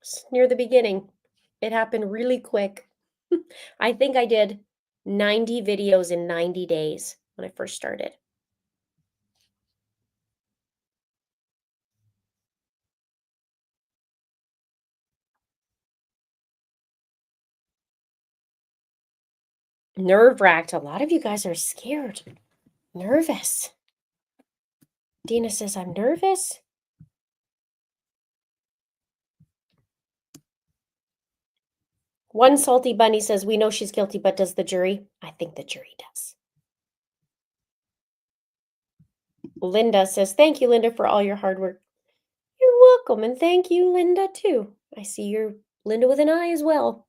It's near the beginning. It happened really quick. I think I did 90 videos in 90 days when I first started. Nerve-wracked. A lot of you guys are scared. Nervous. Dina says, I'm nervous. One salty bunny says, we know she's guilty, but does the jury? I think the jury does. Linda says, thank you, Linda, for all your hard work. You're welcome, and thank you, Linda, too. I see you're Linda with an eye as well.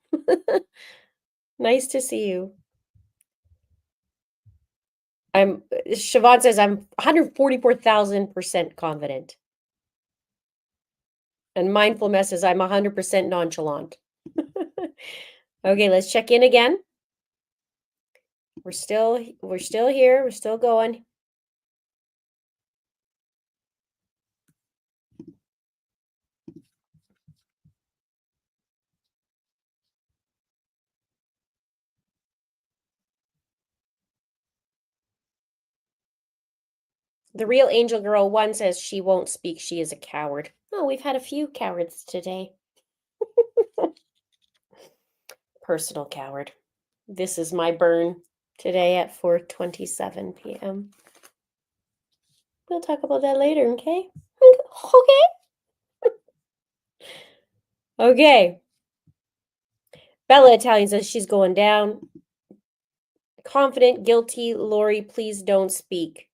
Nice to see you. Siobhan says, I'm 144,000% confident. And Mindful Mess says, I'm 100% nonchalant. Okay, let's check in again. We're still here. We're still going. The real Angel Girl 1 says she won't speak. She is a coward. Oh, we've had a few cowards today. Personal coward. This is my burn today at 4:27 p.m. We'll talk about that later, okay? Okay. Okay. Bella Italian says she's going down. Confident, guilty. Lori, please don't speak.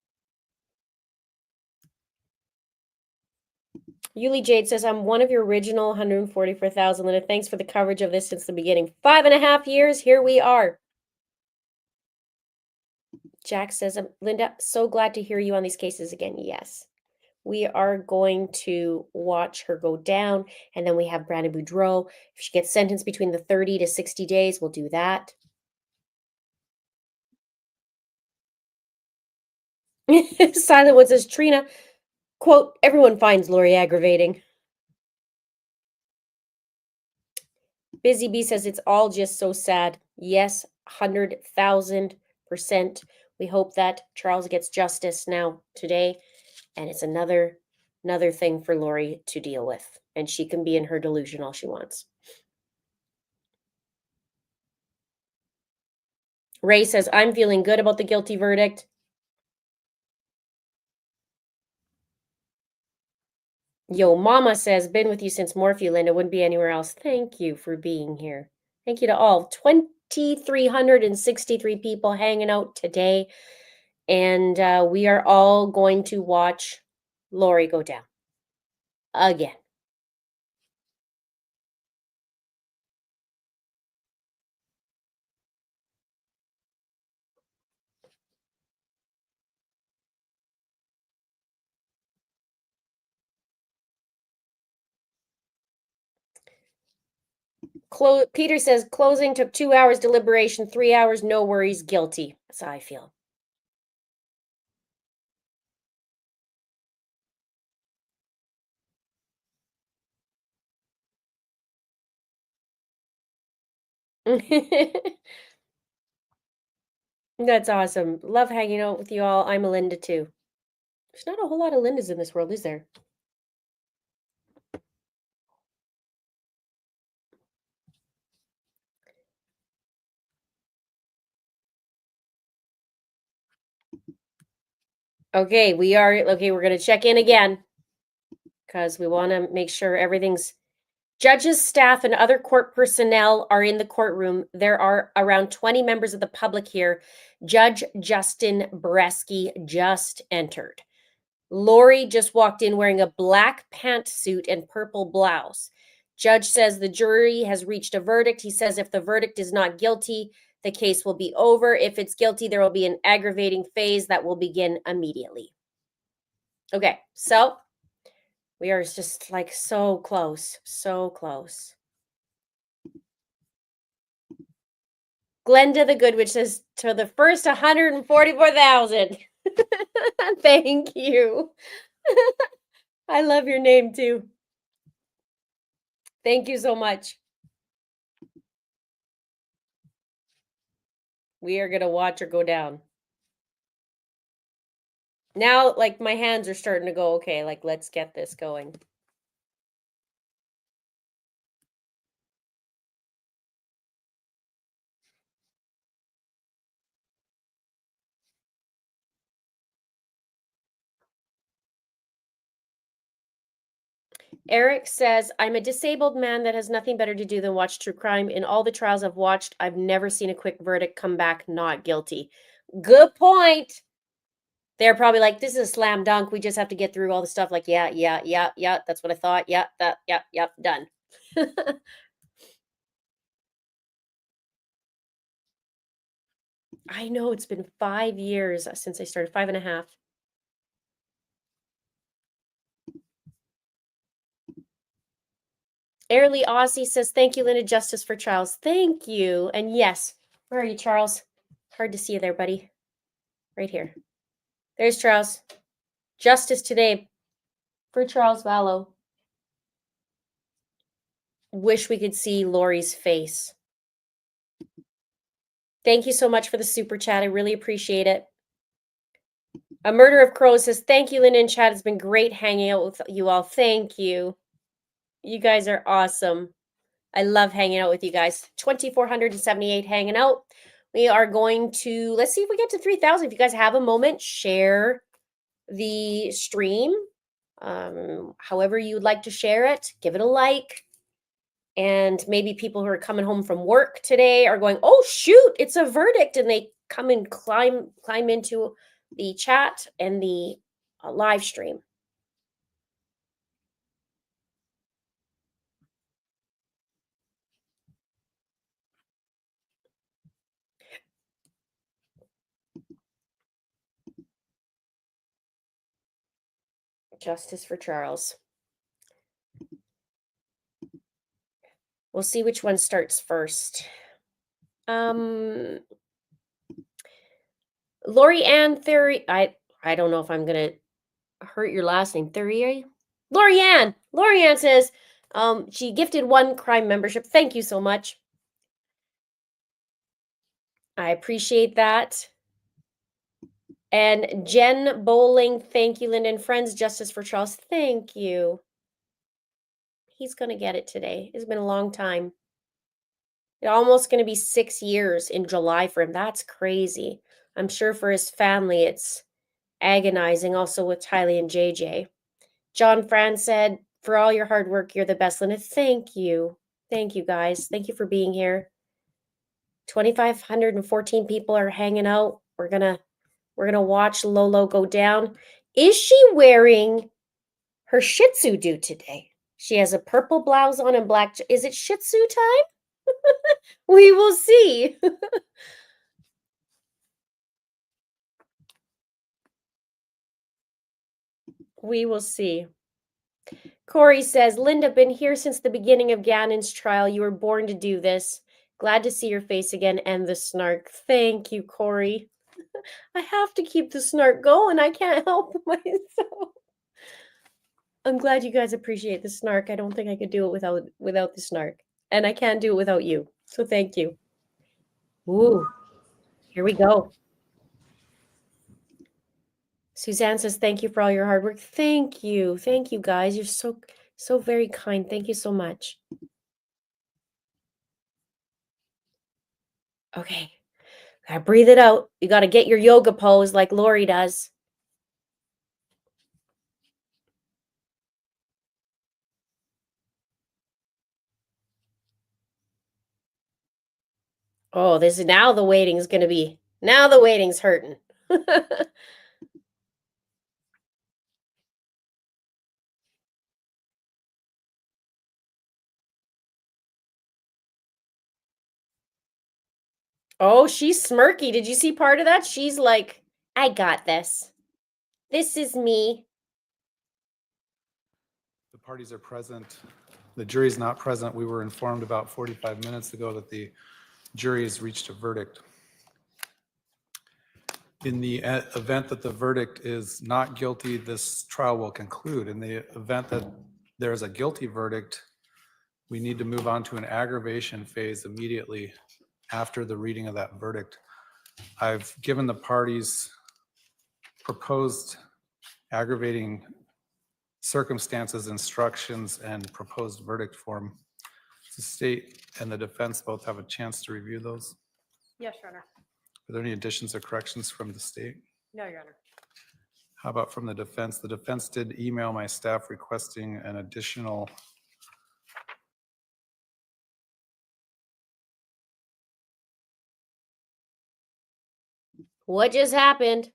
Yuli Jade says, I'm one of your original 144,000. Linda, thanks for the coverage of this since the beginning. 5.5 years, here we are. Jack says, Linda, so glad to hear you on these cases again. Yes. We are going to watch her go down, and then we have Brandon Boudreau. If she gets sentenced between the 30 to 60 days, we'll do that. Silent One says, Trina, quote, everyone finds Lori aggravating. Busy Bee says, it's all just so sad. Yes, 100,000%. We hope that Charles gets justice now today, and it's another thing for Lori to deal with, and she can be in her delusion all she wants. Ray says, I'm feeling good about the guilty verdict. Yo, Mama says, been with you since Morphew, Linda. Wouldn't be anywhere else. Thank you for being here. Thank you to all. 2,363 people hanging out today. And we are all going to watch Lori go down. Again. Peter says, closing took 2 hours, deliberation, 3 hours, no worries, guilty. That's how I feel. That's awesome. Love hanging out with you all. I'm a Linda too. There's not a whole lot of Lindas in this world, is there? Okay, we're going to check in again because we want to make sure everything's judges, staff, and other court personnel are in the courtroom. There are around 20 members of the public here. Judge Justin Bresky just entered. Lori just walked in wearing a black pantsuit and purple blouse. Judge says the jury has reached a verdict. He says if the verdict is not guilty, the case will be over. If it's guilty, there will be an aggravating phase that will begin immediately. Okay, so we are just like so close, so close. Glenda the Good Witch says, to the first 144,000. Thank you. I love your name too. Thank you so much. We are going to watch her go down. Now, like, my hands are starting to go, okay, like, let's get this going. Eric says, I'm a disabled man that has nothing better to do than watch true crime. In all the trials I've watched, I've never seen a quick verdict come back not guilty. Good point. They're probably like, this is a slam dunk. We just have to get through all the stuff. Like, yeah. That's what I thought. Yeah, done. I know it's been 5 years since I started, 5.5. Airly Aussie says, thank you, Linda. Justice for Charles. Thank you. And yes, where are you, Charles? Hard to see you there, buddy. Right here. There's Charles. Justice today for Charles Vallow. Wish we could see Lori's face. Thank you so much for the super chat. I really appreciate it. A Murder of Crows says, thank you, Linda and Chad. It's been great hanging out with you all. Thank you. You guys are awesome. I love hanging out with you guys. 2,478 hanging out. We are going to, let's see if we get to 3,000. If you guys have a moment, share the stream. However you would like to share it, give it a like. And maybe people who are coming home from work today are going, oh, shoot, it's a verdict. And they come and climb into the chat and the live stream. Justice for Charles. We'll see which one starts first. Lori Ann Theory. I don't know if I'm gonna hurt your last name. Theory. Lori Ann says, she gifted 1 crime membership. Thank you so much. I appreciate that. And Jen Bowling, thank you, Linda and friends. Justice for Charles, thank you. He's gonna get it today. It's been a long time. It's almost gonna be 6 years in July for him. That's crazy. I'm sure for his family, it's agonizing. Also with Tylee and JJ. John Fran said, for all your hard work, you're the best, Linda. Thank you. Thank you, guys. Thank you for being here. 2,514 people are hanging out. We're gonna watch Lolo go down. Is she wearing her Shih Tzu do today? She has a purple blouse on and black. Is it Shih Tzu time? We will see. We will see. Corey says, Linda, been here since the beginning of Gannon's trial. You were born to do this. Glad to see your face again and the snark. Thank you, Corey. I have to keep the snark going. I can't help myself. I'm glad you guys appreciate the snark. I don't think I could do it without the snark. And I can't do it without you. So thank you. Ooh, here we go. Suzanne says, thank you for all your hard work. Thank you. Thank you, guys. You're so very kind. Thank you so much. Okay. Gotta breathe it out. You gotta get your yoga pose like Lori does. Oh, this is now the waiting's gonna be. Now the waiting's hurting. Oh, she's smirky. Did you see part of that? She's like, I got this. This is me. The parties are present. The jury's not present. We were informed about 45 minutes ago that the jury has reached a verdict. In the event that the verdict is not guilty, this trial will conclude. In the event that there is a guilty verdict, we need to move on to an aggravation phase immediately after the reading of that verdict. I've given the parties proposed aggravating circumstances, instructions, and proposed verdict form. The state and the defense both have a chance to review those. Yes, Your Honor. Are there any additions or corrections from the state? No, Your Honor. How about from the defense? The defense did email my staff requesting an additional What just happened?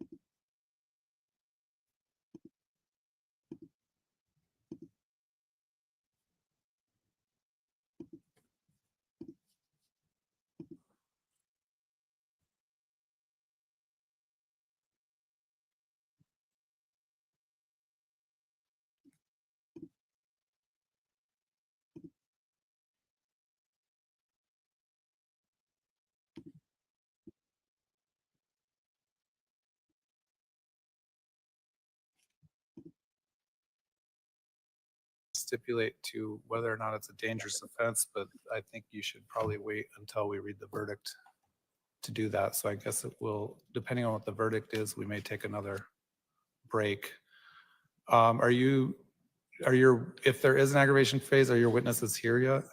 stipulate to whether or not it's a dangerous offense, but I think you should probably wait until we read the verdict to do that. So I guess it will, depending on what the verdict is, we may take another break. If there is an aggravation phase, are your witnesses here yet?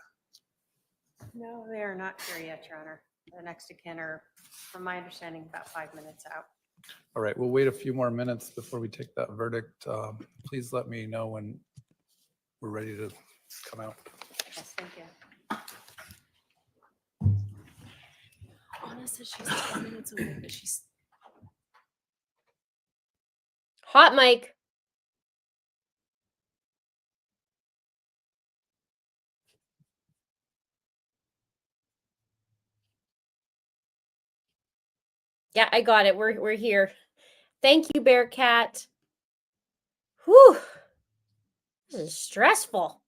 No, they are not here yet, Your Honor. The next of kin are, from my understanding, about 5 minutes out. All right, we'll wait a few more minutes before we take that verdict. Please let me know when we're ready to come out. Yes, thank you. Anna says she's 10 minutes away, but she's hot mic. Yeah, I got it. We're here. Thank you, Bearcat. Whew. This is stressful.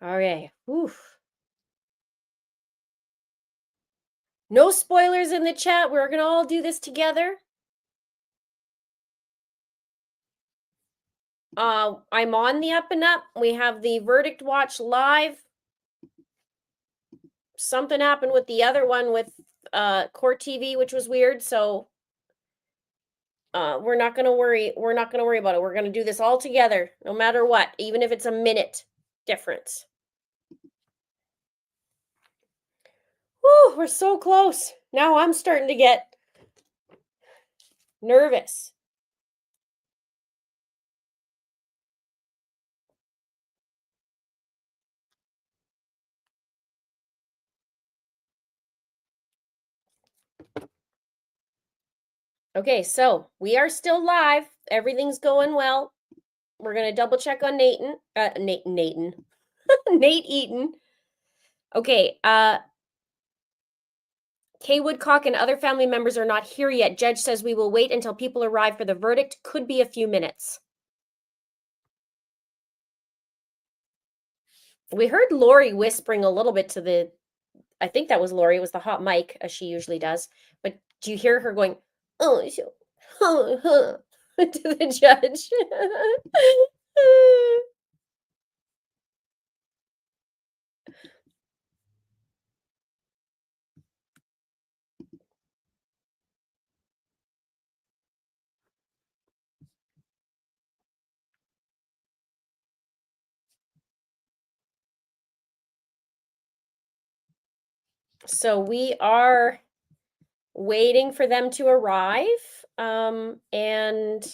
All right. Oof. No spoilers in the chat. We're going to all do this together. I'm on the Up and Up. We have the Verdict Watch live. Something happened with the other one with Court TV, which was weird. So we're not going to worry. We're not going to worry about it. We're going to do this all together, no matter what, even if it's a minute difference. Whew, we're so close. Now I'm starting to get nervous. Okay, so we are still live. Everything's going well. We're going to double check on Nate Eaton. Okay, Kay Woodcock and other family members are not here yet. Judge says we will wait until people arrive for the verdict. Could be a few minutes. We heard Lori whispering a little bit to the, I think that was Lori, it was the hot mic, as she usually does. But do you hear her going, oh, to the judge? So we are waiting for them to arrive, and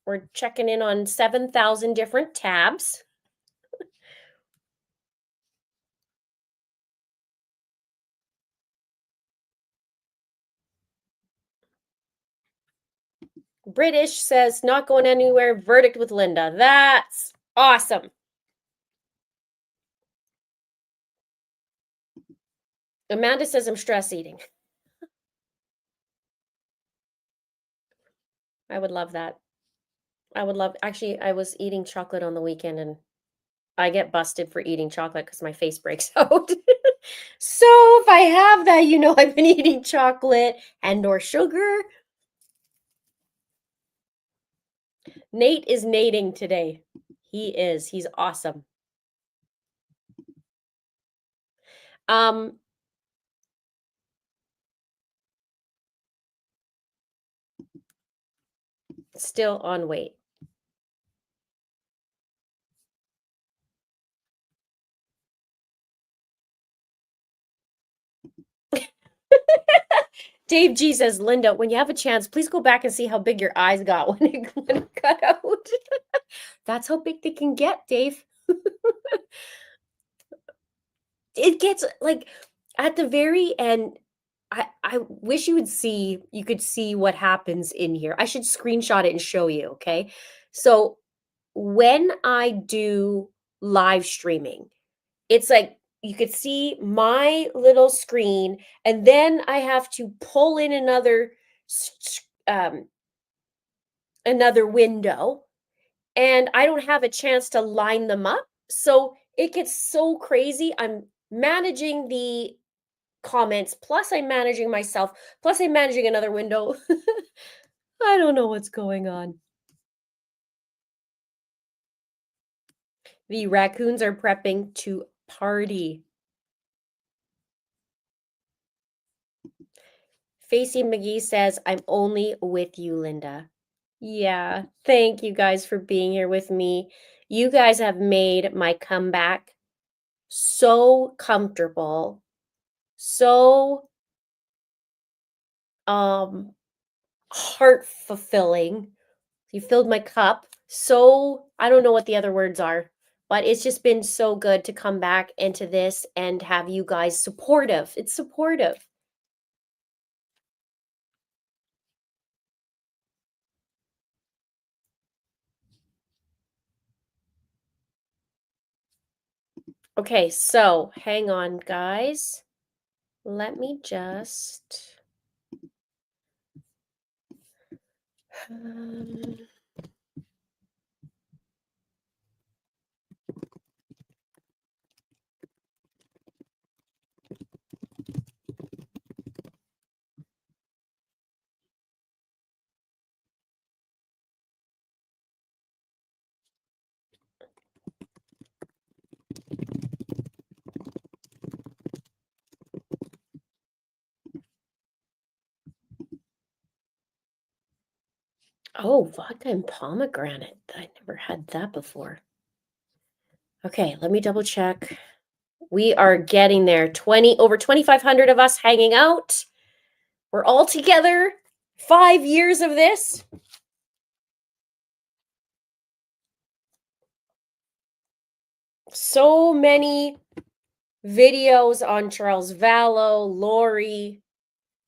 we're checking in on 7,000 different tabs. British says, not going anywhere, verdict with Linda. That's awesome. Amanda says, I'm stress eating. I would love that. Actually, I was eating chocolate on the weekend and I get busted for eating chocolate because my face breaks out. So if I have that, you know I've been eating chocolate and or sugar. Nate is nating today. He is. He's awesome. Still on weight. Dave G says, Linda, when you have a chance, please go back and see how big your eyes got when it cut out. That's how big they can get, Dave. It gets like at the very end. I wish you could see what happens in here. I should screenshot it and show you, okay? So when I do live streaming, it's like you could see my little screen, and then I have to pull in another window, and I don't have a chance to line them up. So it gets so crazy. I'm managing the comments, plus I'm managing myself, plus I'm managing another window. I don't know what's going on. The raccoons are prepping to party. Facey McGee says, I'm only with you, Linda. Yeah, thank you guys for being here with me. You guys have made my comeback so comfortable, so heart fulfilling. You filled my cup. So I don't know what the other words are, but it's just been so good to come back into this and have you guys supportive. It's supportive. Okay, so hang on, guys. Let me just oh, vodka and pomegranate. I never had that before. Okay, let me double check. We are getting there. Over 2,500 of us hanging out. We're all together. 5 years of this. So many videos on Charles Vallow, Lori.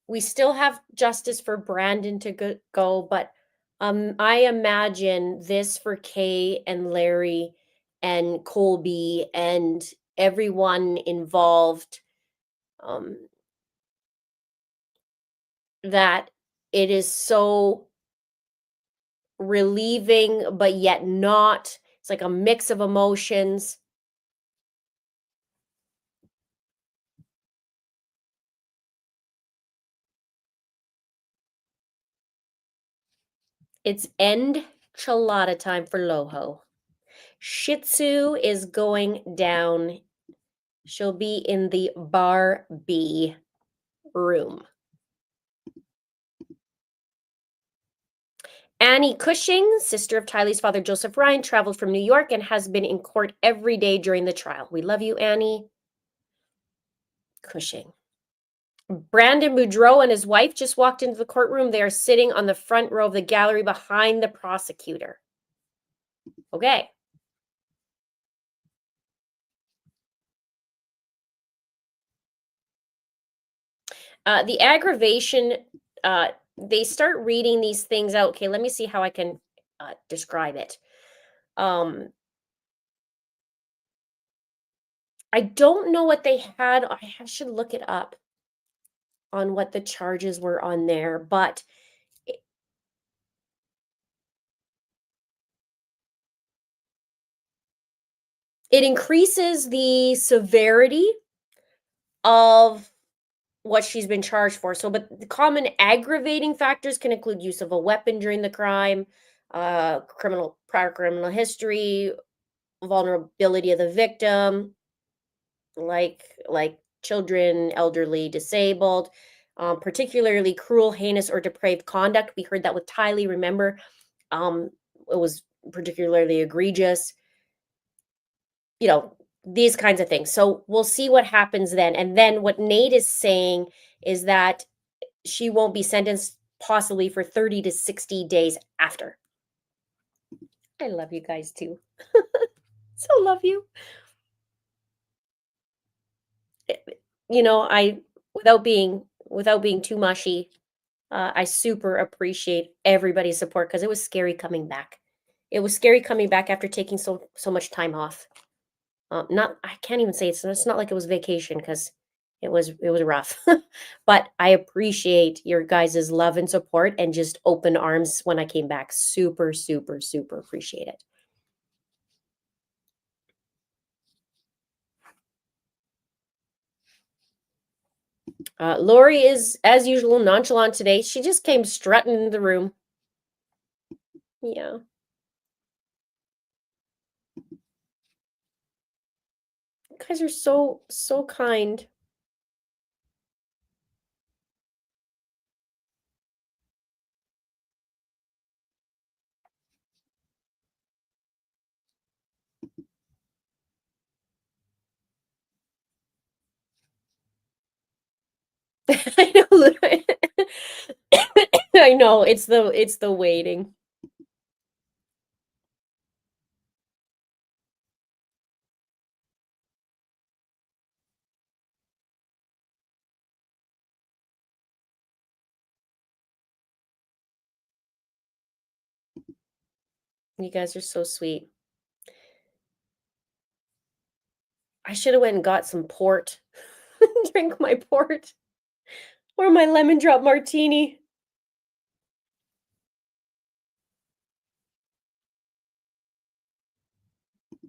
We still have justice for Brandon to go, but I imagine this for Kay and Larry and Colby and everyone involved, that it is so relieving, but yet not. It's like a mix of emotions. It's enchilada time for Loho. Shih Tzu is going down. She'll be in the bar B room. Annie Cushing, sister of Tylee's father, Joseph Ryan, traveled from New York and has been in court every day during the trial. We love you, Annie Cushing. Brandon Boudreau and his wife just walked into the courtroom. They are sitting on the front row of the gallery behind the prosecutor. Okay. The aggravation they start reading these things out. Okay, let me see how I can describe it. I don't know what they had. I should look it up on what the charges were on there, but it increases the severity of what she's been charged for. So, but the common aggravating factors can include use of a weapon during the crime, prior criminal history, vulnerability of the victim, like children, elderly, disabled, particularly cruel, heinous, or depraved conduct. We heard that with Tylee. Remember, it was particularly egregious. You know, these kinds of things. So we'll see what happens then. And then what Nate is saying is that she won't be sentenced possibly for 30 to 60 days after. I love you guys too. So love you. You know, without being too mushy, I super appreciate everybody's support because it was scary coming back. It was scary coming back after taking so much time off. I can't even say it's not like it was vacation because it was rough. But I appreciate your guys' love and support and just open arms when I came back. Super, super, super appreciate it. Lori is, as usual, nonchalant today. She just came strutting into the room. Yeah. You guys are so kind. I know. I know. It's the waiting. You guys are so sweet. I should have went and got some port. Drink my port. Or my lemon drop martini.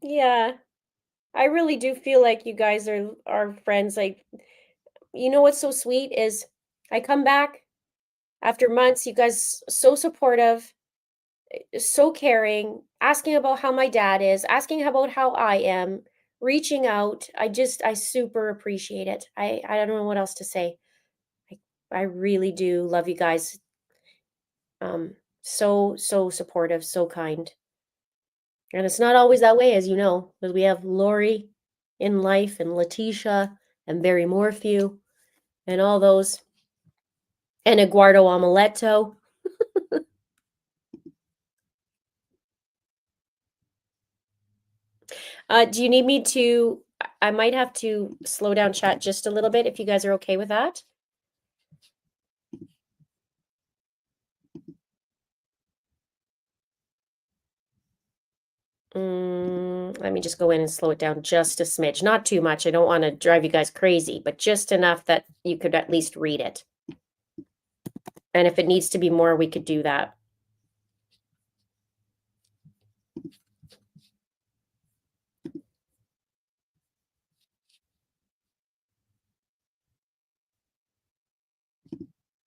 Yeah. I really do feel like you guys are friends. Like, you know what's so sweet is I come back after months, you guys so supportive, so caring, asking about how my dad is, asking about how I am, reaching out. I super appreciate it. I don't know what else to say. I really do love you guys. So supportive, so kind. And it's not always that way, as you know, because we have Lori in life and Letitia and Barry Morphew and all those. And Eduardo Amoletto. Do you need me to? I might have to slow down chat just a little bit if you guys are okay with that. Let me just go in and slow it down just a smidge. Not too much. I don't want to drive you guys crazy, but just enough that you could at least read it. And if it needs to be more, we could do that.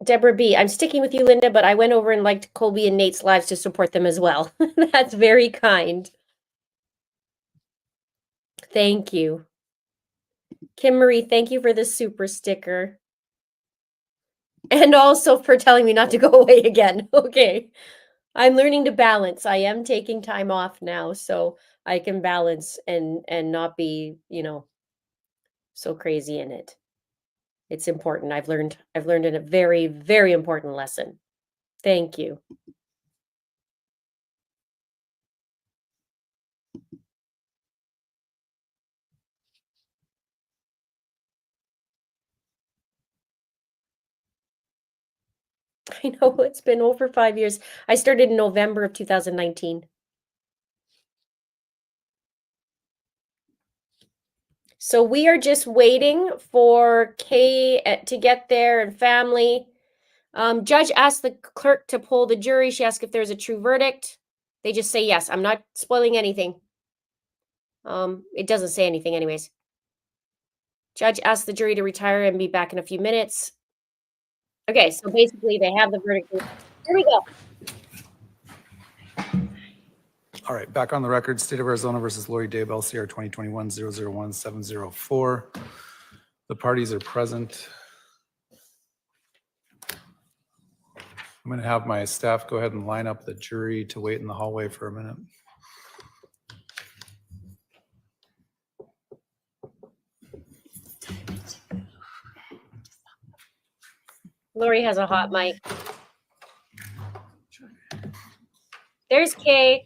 Deborah B., I'm sticking with you, Linda, but I went over and liked Colby and Nate's lives to support them as well. That's very kind. Thank you. Kim Marie, thank you for the super sticker. And also for telling me not to go away again. Okay. I'm learning to balance. I am taking time off now, so I can balance and not be, so crazy in it. It's important. I've learned a very, very important lesson. Thank you. I know, it's been over 5 years. I started in November of 2019. So we are just waiting for Kay to get there and family. Judge asked the clerk to poll the jury. She asked if there's a true verdict. They just say yes. I'm not spoiling anything. It doesn't say anything anyways. Judge asked the jury to retire and be back in a few minutes. Okay, so basically they have the verdict. Here we go. All right, back on the record, State of Arizona versus Lori Daybell, CR 2021-001-704. The parties are present. I'm going to have my staff go ahead and line up the jury to wait in the hallway for a minute. Lori has a hot mic. There's Kay.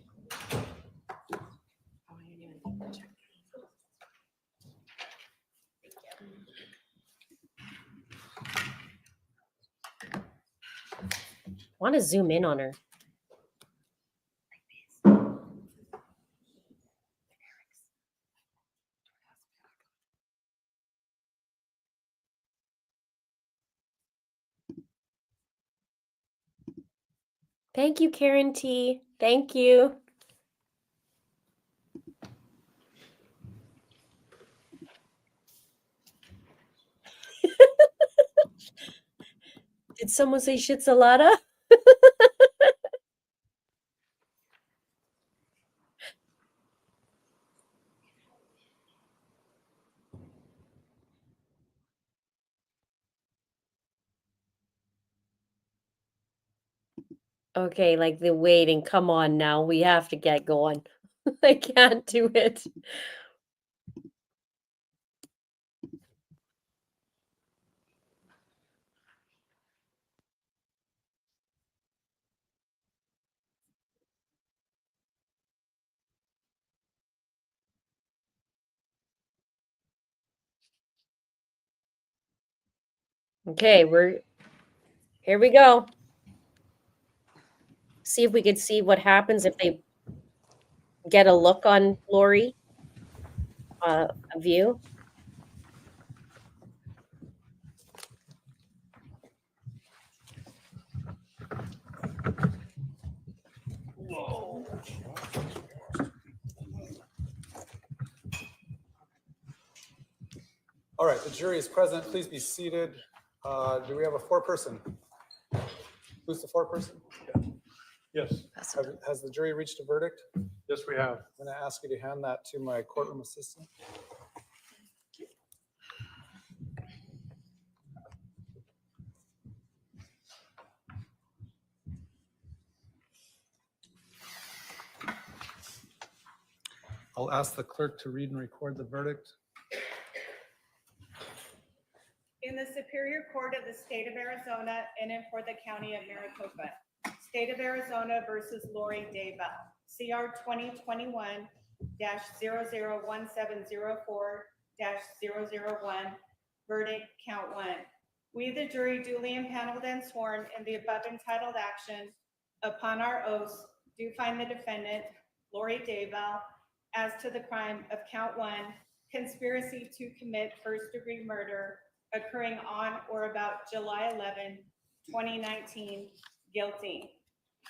Want to zoom in on her. Thank you, Karen T. Thank you. Did someone say shitsalada? Okay, like the waiting. Come on now. We have to get going. I can't do it. Okay, here we go. See if we could see what happens if they get a look on Lori, a view. All right, the jury is present. Please be seated. Do we have a foreperson? Who's the foreperson? Yes. Has the jury reached a verdict? Yes, we have. I'm going to ask you to hand that to my courtroom assistant. I'll ask the clerk to read and record the verdict. In the Superior Court of the State of Arizona in and for the County of Maricopa, State of Arizona versus Lori Daybell, CR 2021-001704-001, verdict count 1. We, the jury, duly impaneled and sworn in the above entitled action, upon our oaths, do find the defendant, Lori Daybell, as to the crime of count 1, conspiracy to commit first-degree murder occurring on or about July 11, 2019, guilty.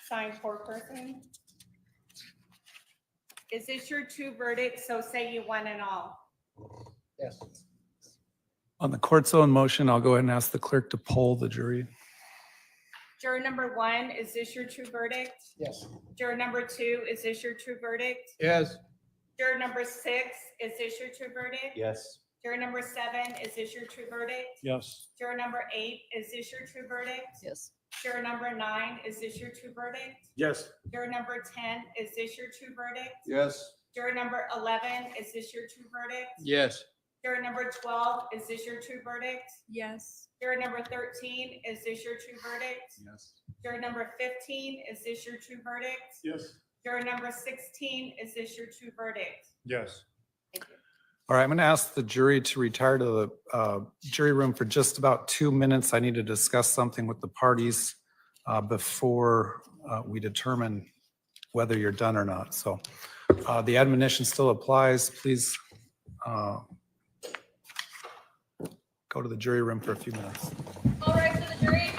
Signed, foreperson. Is this your true verdict? So say you one and all. Yes. On the court's own motion, I'll go ahead and ask the clerk to poll the jury. Juror number 1, is this your true verdict? Yes. Juror number 2, is this your true verdict? Yes. Juror number 6, is this your true verdict? Yes. Juror number 7, is this your true verdict? Yes. Juror number 8, is this your true verdict? Yes. Juror number 9, is this your true verdict? Yes. Juror number 10, is this your true verdict? Yes. Juror number 11, is this your true verdict? Yes. Juror number 12, is this your true verdict? Yes. Juror number 13, is this your true verdict? Yes. Juror number 15, is this your true verdict? Yes. Juror number 16, is this your true verdict? Yes. Thank you. All right, I'm going to ask the jury to retire to the jury room for just about 2 minutes. I need to discuss something with the parties. before we determine whether you're done or not. So the admonition still applies. Please go to the jury room for a few minutes. All right for the jury.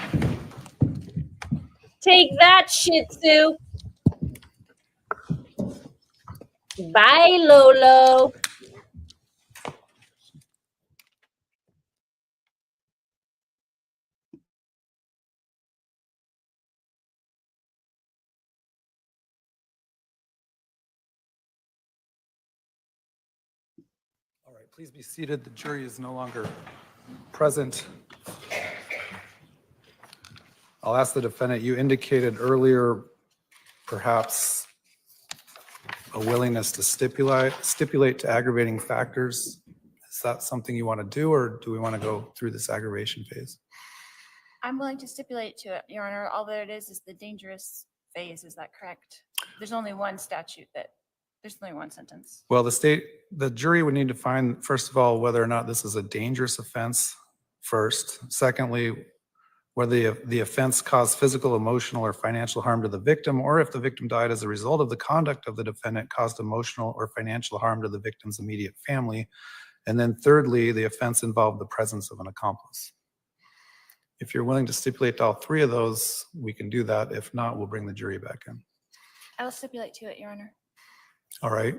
Take that, Shih Tzu. Bye, Lolo. All right, please be seated. The jury is no longer present. I'll ask the defendant, you indicated earlier perhaps a willingness to stipulate to aggravating factors. Is that something you want to do, or do we want to go through this aggravation phase? I'm willing to stipulate to it, Your Honor. All that it is the dangerous phase. Is that correct? There's only one statute there's only one sentence. Well, the jury would need to find, first of all, whether or not this is a dangerous offense first. Secondly, whether the offense caused physical, emotional, or financial harm to the victim, or if the victim died as a result of the conduct of the defendant caused emotional or financial harm to the victim's immediate family. And then thirdly, the offense involved the presence of an accomplice. If you're willing to stipulate to all three of those, we can do that. If not, we'll bring the jury back in. I will stipulate to it, Your Honor. All right.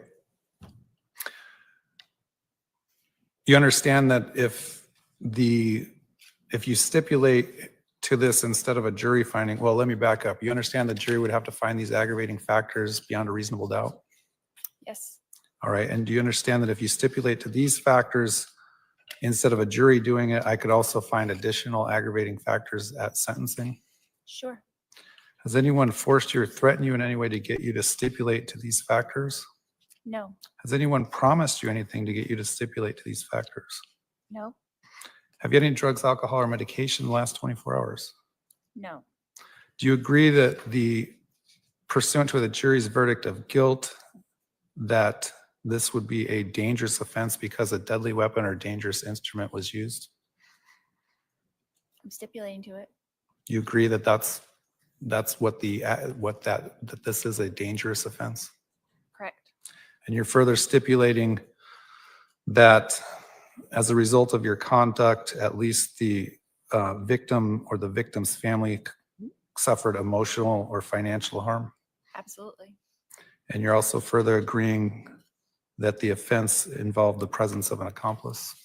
You understand that if you stipulate to this instead of a jury finding, well, let me back up. You understand the jury would have to find these aggravating factors beyond a reasonable doubt? Yes. All right. And do you understand that if you stipulate to these factors instead of a jury doing it, I could also find additional aggravating factors at sentencing? Sure. Has anyone forced you or threatened you in any way to get you to stipulate to these factors? No. Has anyone promised you anything to get you to stipulate to these factors? No. Have you had any drugs, alcohol, or medication in the last 24 hours? No. Do you agree that pursuant to the jury's verdict of guilt, that this would be a dangerous offense because a deadly weapon or dangerous instrument was used? I'm stipulating to it. You agree that that's that this is a dangerous offense? Correct. And you're further stipulating that as a result of your conduct, at least the victim or the victim's family suffered emotional or financial harm? Absolutely. And you're also further agreeing that the offense involved the presence of an accomplice?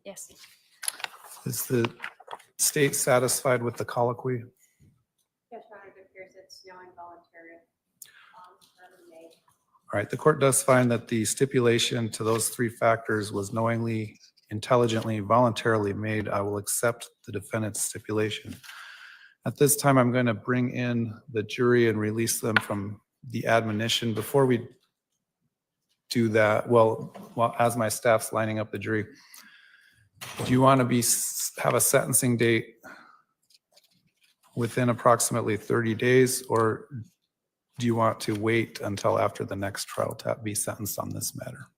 Yes. Is the state satisfied with the colloquy? Yes, Your Honor, it appears it's no involuntary. All right, the court does find that the stipulation to those three factors was knowingly, intelligently, voluntarily made. I will accept the defendant's stipulation. At this time, I'm going to bring in the jury and release them from the admonition. Before we do that, well, as my staff's lining up the jury, do you want to have a sentencing date within approximately 30 days, or do you want to wait until after the next trial to be sentenced on this matter?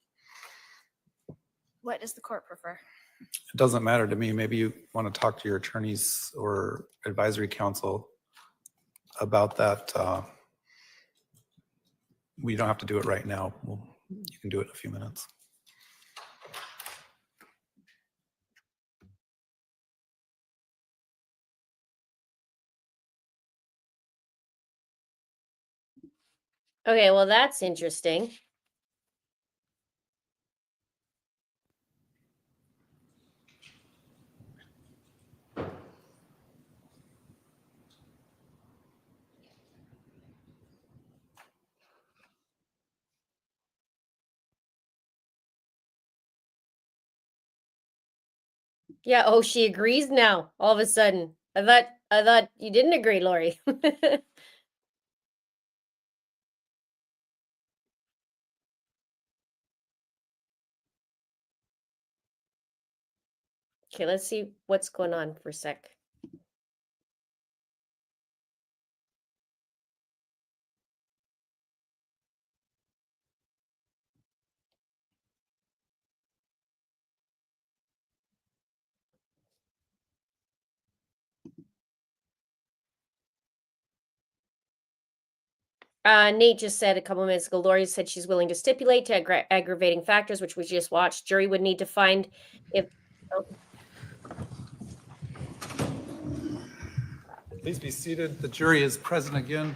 What does the court prefer? It doesn't matter to me. Maybe you want to talk to your attorneys or advisory council about that. We don't have to do it right now. You can do it in a few minutes. Okay, well, that's interesting. Yeah, oh, she agrees now, all of a sudden. I thought you didn't agree, Lori. Okay, let's see what's going on for a sec. Nate just said a couple minutes ago, Lori said she's willing to stipulate to aggravating factors, which we just watched. Jury would need to find if, oh, Please be seated. The jury is present again.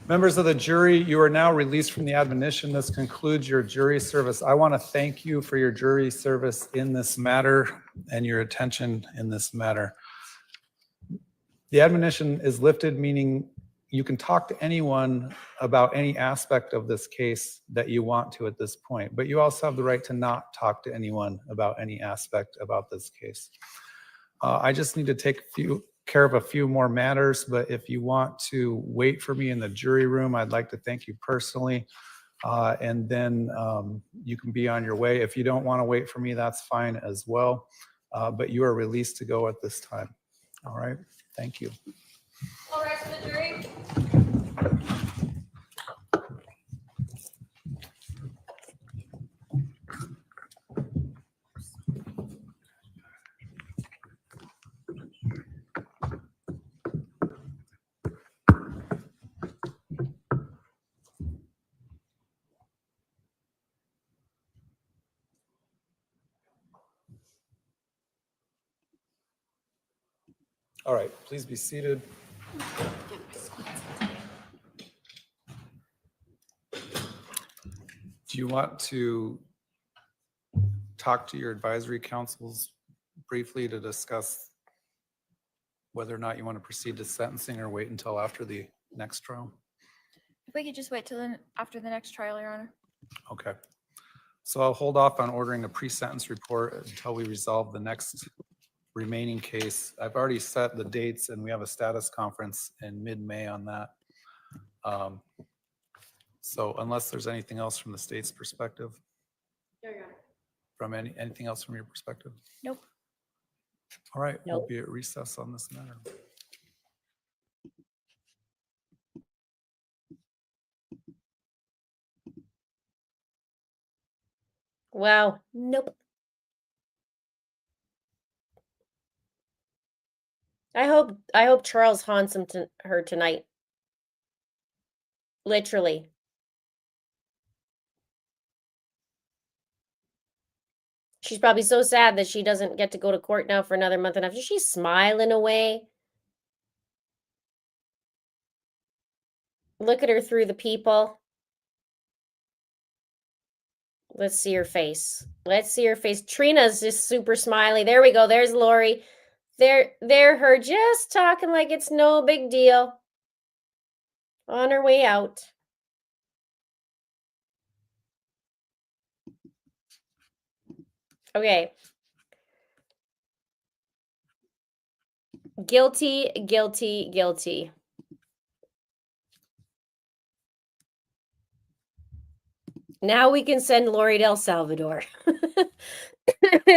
Members of the jury, you are now released from the admonition. This concludes your jury service. I want to thank you for your jury service in this matter and your attention in this matter. The admonition is lifted, meaning you can talk to anyone about any aspect of this case that you want to at this point, but you also have the right to not talk to anyone about any aspect about this case. I just need to take care of a few more matters, but if you want to wait for me in the jury room, I'd like to thank you personally, and then you can be on your way. If you don't want to wait for me, that's fine as well, but you are released to go at this time. All right, thank you. All right, the jury. All right, please be seated. Do you want to talk to your advisory councils briefly to discuss whether or not you want to proceed to sentencing or wait until after the next trial? If we could just wait till after the next trial, Your Honor. Okay. So I'll hold off on ordering a pre-sentence report until we resolve the next remaining case. I've already set the dates and we have a status conference in mid-May on that. So unless there's anything else from the state's perspective, from anything else from your perspective? Nope. All right, Nope. we'll be at recess on this matter. wow, nope. I hope Charles haunts her tonight. Literally. She's probably so sad that she doesn't get to go to court now for another month and a half. She's smiling away. Look at her through the people. Let's see her face. Let's see her face. Trina's just super smiley. There we go. There's Lori. There her just talking like it's no big deal. On her way out. Okay. Guilty, guilty, guilty. Now we can send Lori to El Salvador.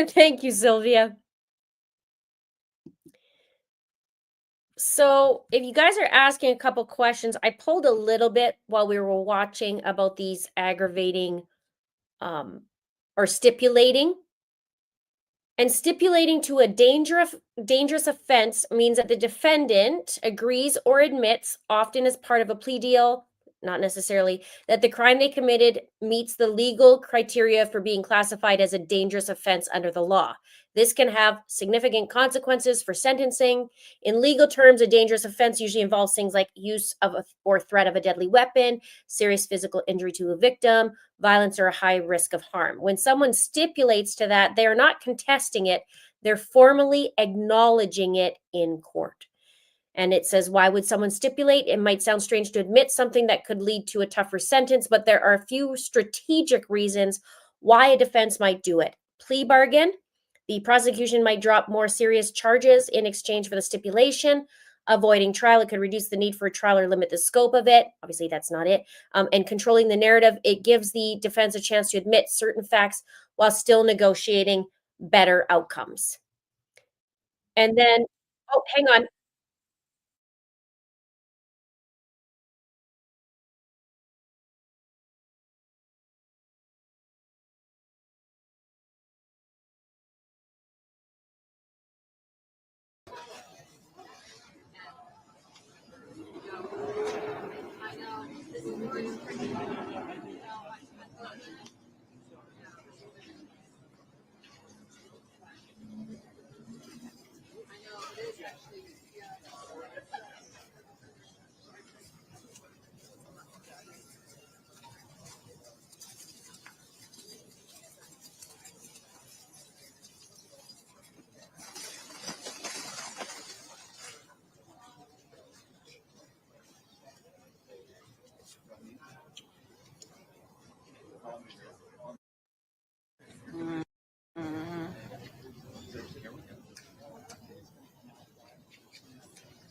Thank you, Sylvia. So if you guys are asking a couple questions, I pulled a little bit while we were watching about these aggravating or stipulating. And stipulating to a dangerous offense means that the defendant agrees or admits, often as part of a plea deal, not necessarily, that the crime they committed meets the legal criteria for being classified as a dangerous offense under the law. This can have significant consequences for sentencing. In legal terms, a dangerous offense usually involves things like use of or threat of a deadly weapon, serious physical injury to a victim, violence, or a high risk of harm. When someone stipulates to that, they are not contesting it. They're formally acknowledging it in court. And it says, why would someone stipulate? It might sound strange to admit something that could lead to a tougher sentence, but there are a few strategic reasons why a defense might do it. Plea bargain. The prosecution might drop more serious charges in exchange for the stipulation. Avoiding trial, it could reduce the need for a trial or limit the scope of it. Obviously, that's not it. And controlling the narrative, it gives the defense a chance to admit certain facts while still negotiating better outcomes. And then, oh, hang on.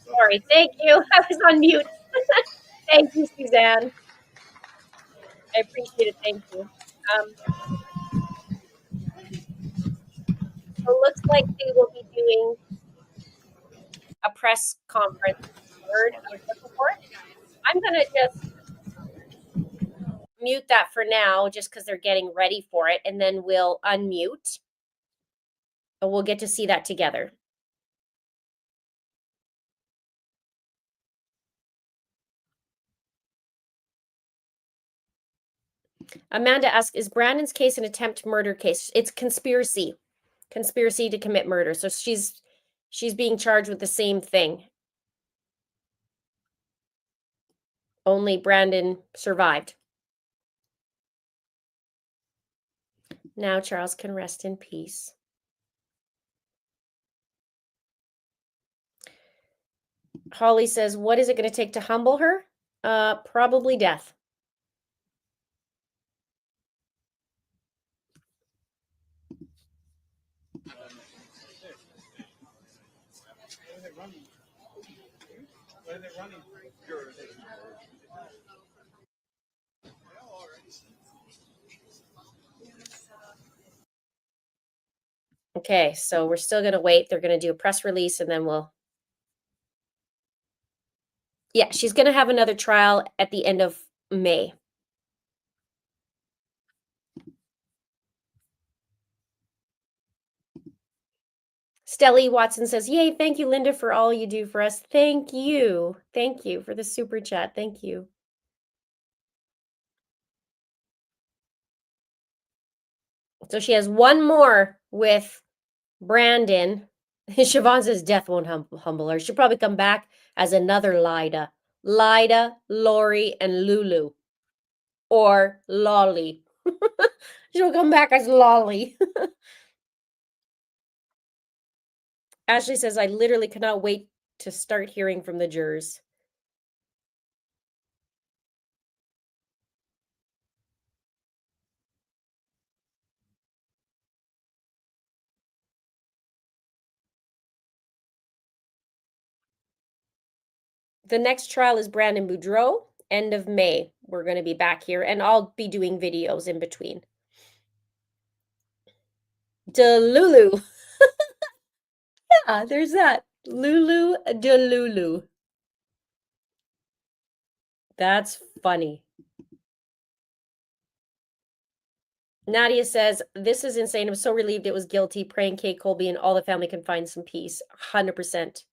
Sorry, thank you. I was on mute. Thank you, Suzanne. I appreciate it. Thank you. So it looks like they will be doing a press conference third of the report. I'm gonna just mute that for now, just because they're getting ready for it, and then we'll unmute, and we'll get to see that together. Amanda asks, is Brandon's case an attempt murder case? It's conspiracy to commit murder. So she's being charged with the same thing. Only Brandon survived. Now Charles can rest in peace. Holly says, what is it going to take to humble her? Probably death. Okay, so we're still going to wait. They're going to do a press release and then we'll... Yeah, she's going to have another trial at the end of May. Stelly Watson says, yay, thank you, Linda, for all you do for us. Thank you. Thank you for the super chat. Thank you. So she has one more with Brandon. Siobhan says death won't humble her. She'll probably come back as another Lida. Lida, Lori, and Lulu. Or Lolly. She'll come back as Lolly. Ashley says, I literally cannot wait to start hearing from the jurors. The next trial is Brandon Boudreau, end of May. We're going to be back here, and I'll be doing videos in between. Delulu. Yeah, there's that. Lulu Delulu. That's funny. Nadia says, this is insane. I'm so relieved it was guilty. Praying Kate Colby and all the family can find some peace. 100%.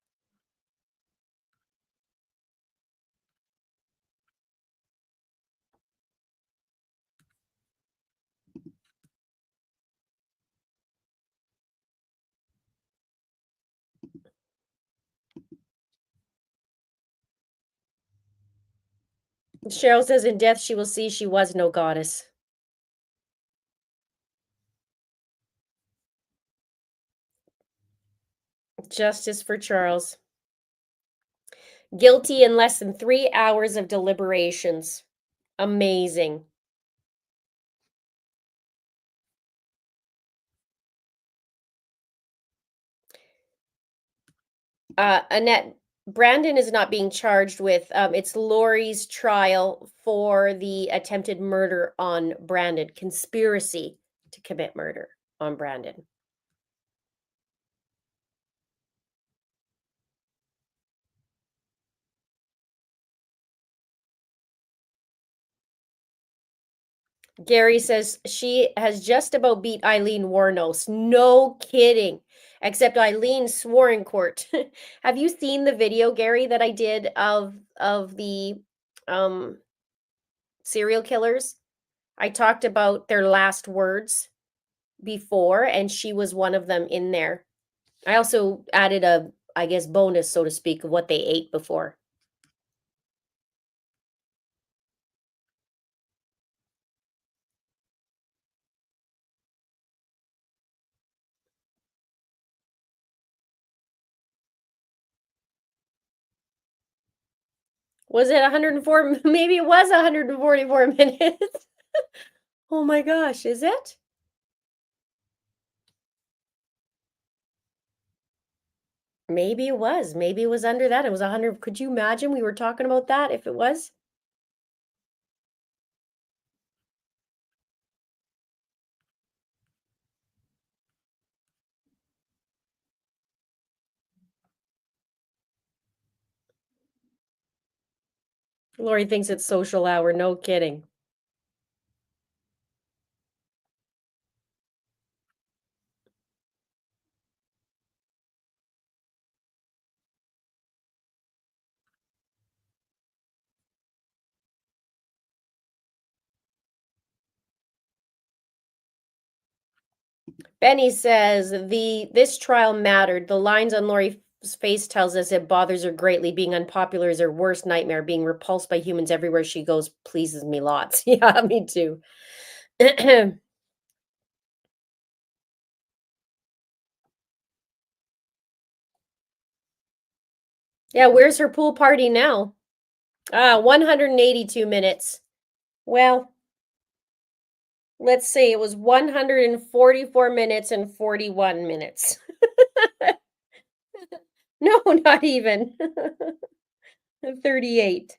Cheryl says, in death she will see she was no goddess. Justice for Charles. Guilty in less than 3 hours of deliberations. Amazing. Annette, Brandon is not being charged with, it's Lori's trial for the attempted murder on Brandon. Conspiracy to commit murder on Brandon. Gary says she has just about beat Eileen Warnos. No kidding. Except Eileen swore in court. Have you seen the video, Gary, that I did of the serial killers? I talked about their last words before, and she was one of them in there. I also added a, I guess, bonus, so to speak, of what they ate before. Was it 104? Maybe it was 144 minutes. Oh my gosh, is it? Maybe it was. Maybe it was under that. It was 100. Could you imagine we were talking about that if it was? Lori thinks it's social hour. No kidding. Benny says this trial mattered. The lines on Lori's face tells us it bothers her greatly. Being unpopular is her worst nightmare. Being repulsed by humans everywhere she goes pleases me lots. Yeah, me too. Yeah, where's her pool party now? 182 minutes. Well, let's see. It was 144 minutes and 41 minutes. No, not even. 38.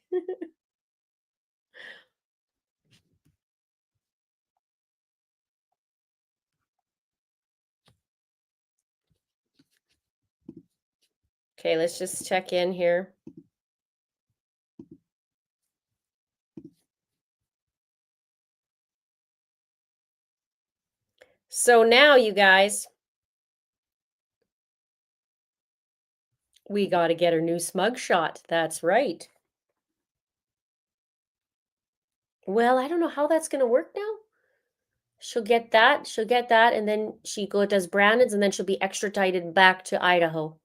Okay, let's just check in here. So now, you guys, we got to get her new smug shot. That's right. Well, I don't know how that's going to work now. She'll get that, and then she does Brandon's, and then she'll be extradited back to Idaho.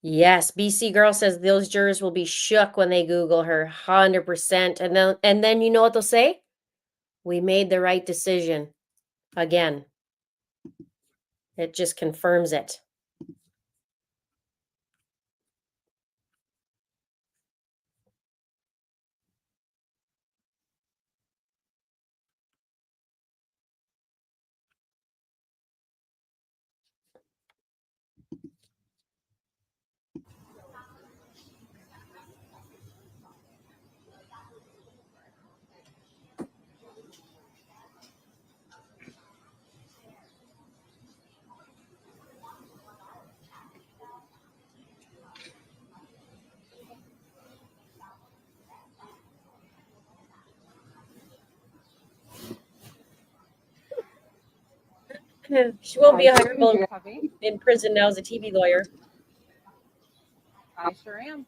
Yes, BC Girl says those jurors will be shook when they Google her, 100%. And then you know what they'll say? We made the right decision. Again. It just confirms it. She won't be hireable in prison now as a TV lawyer. I sure am.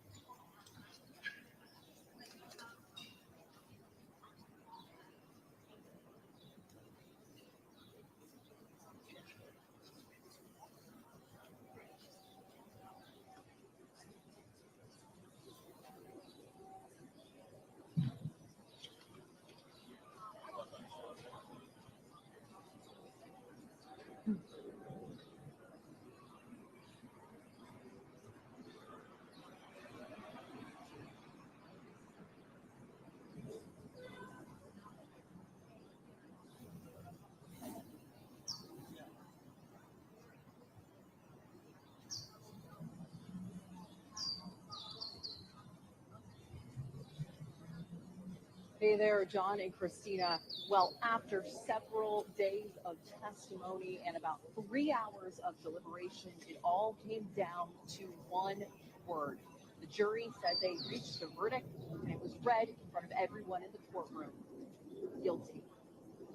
Hey there, John and Christina. Well, after several days of testimony and about 3 hours of deliberation, it all came down to one word. The jury said they reached a verdict, and it was read in front of everyone in the courtroom. Guilty.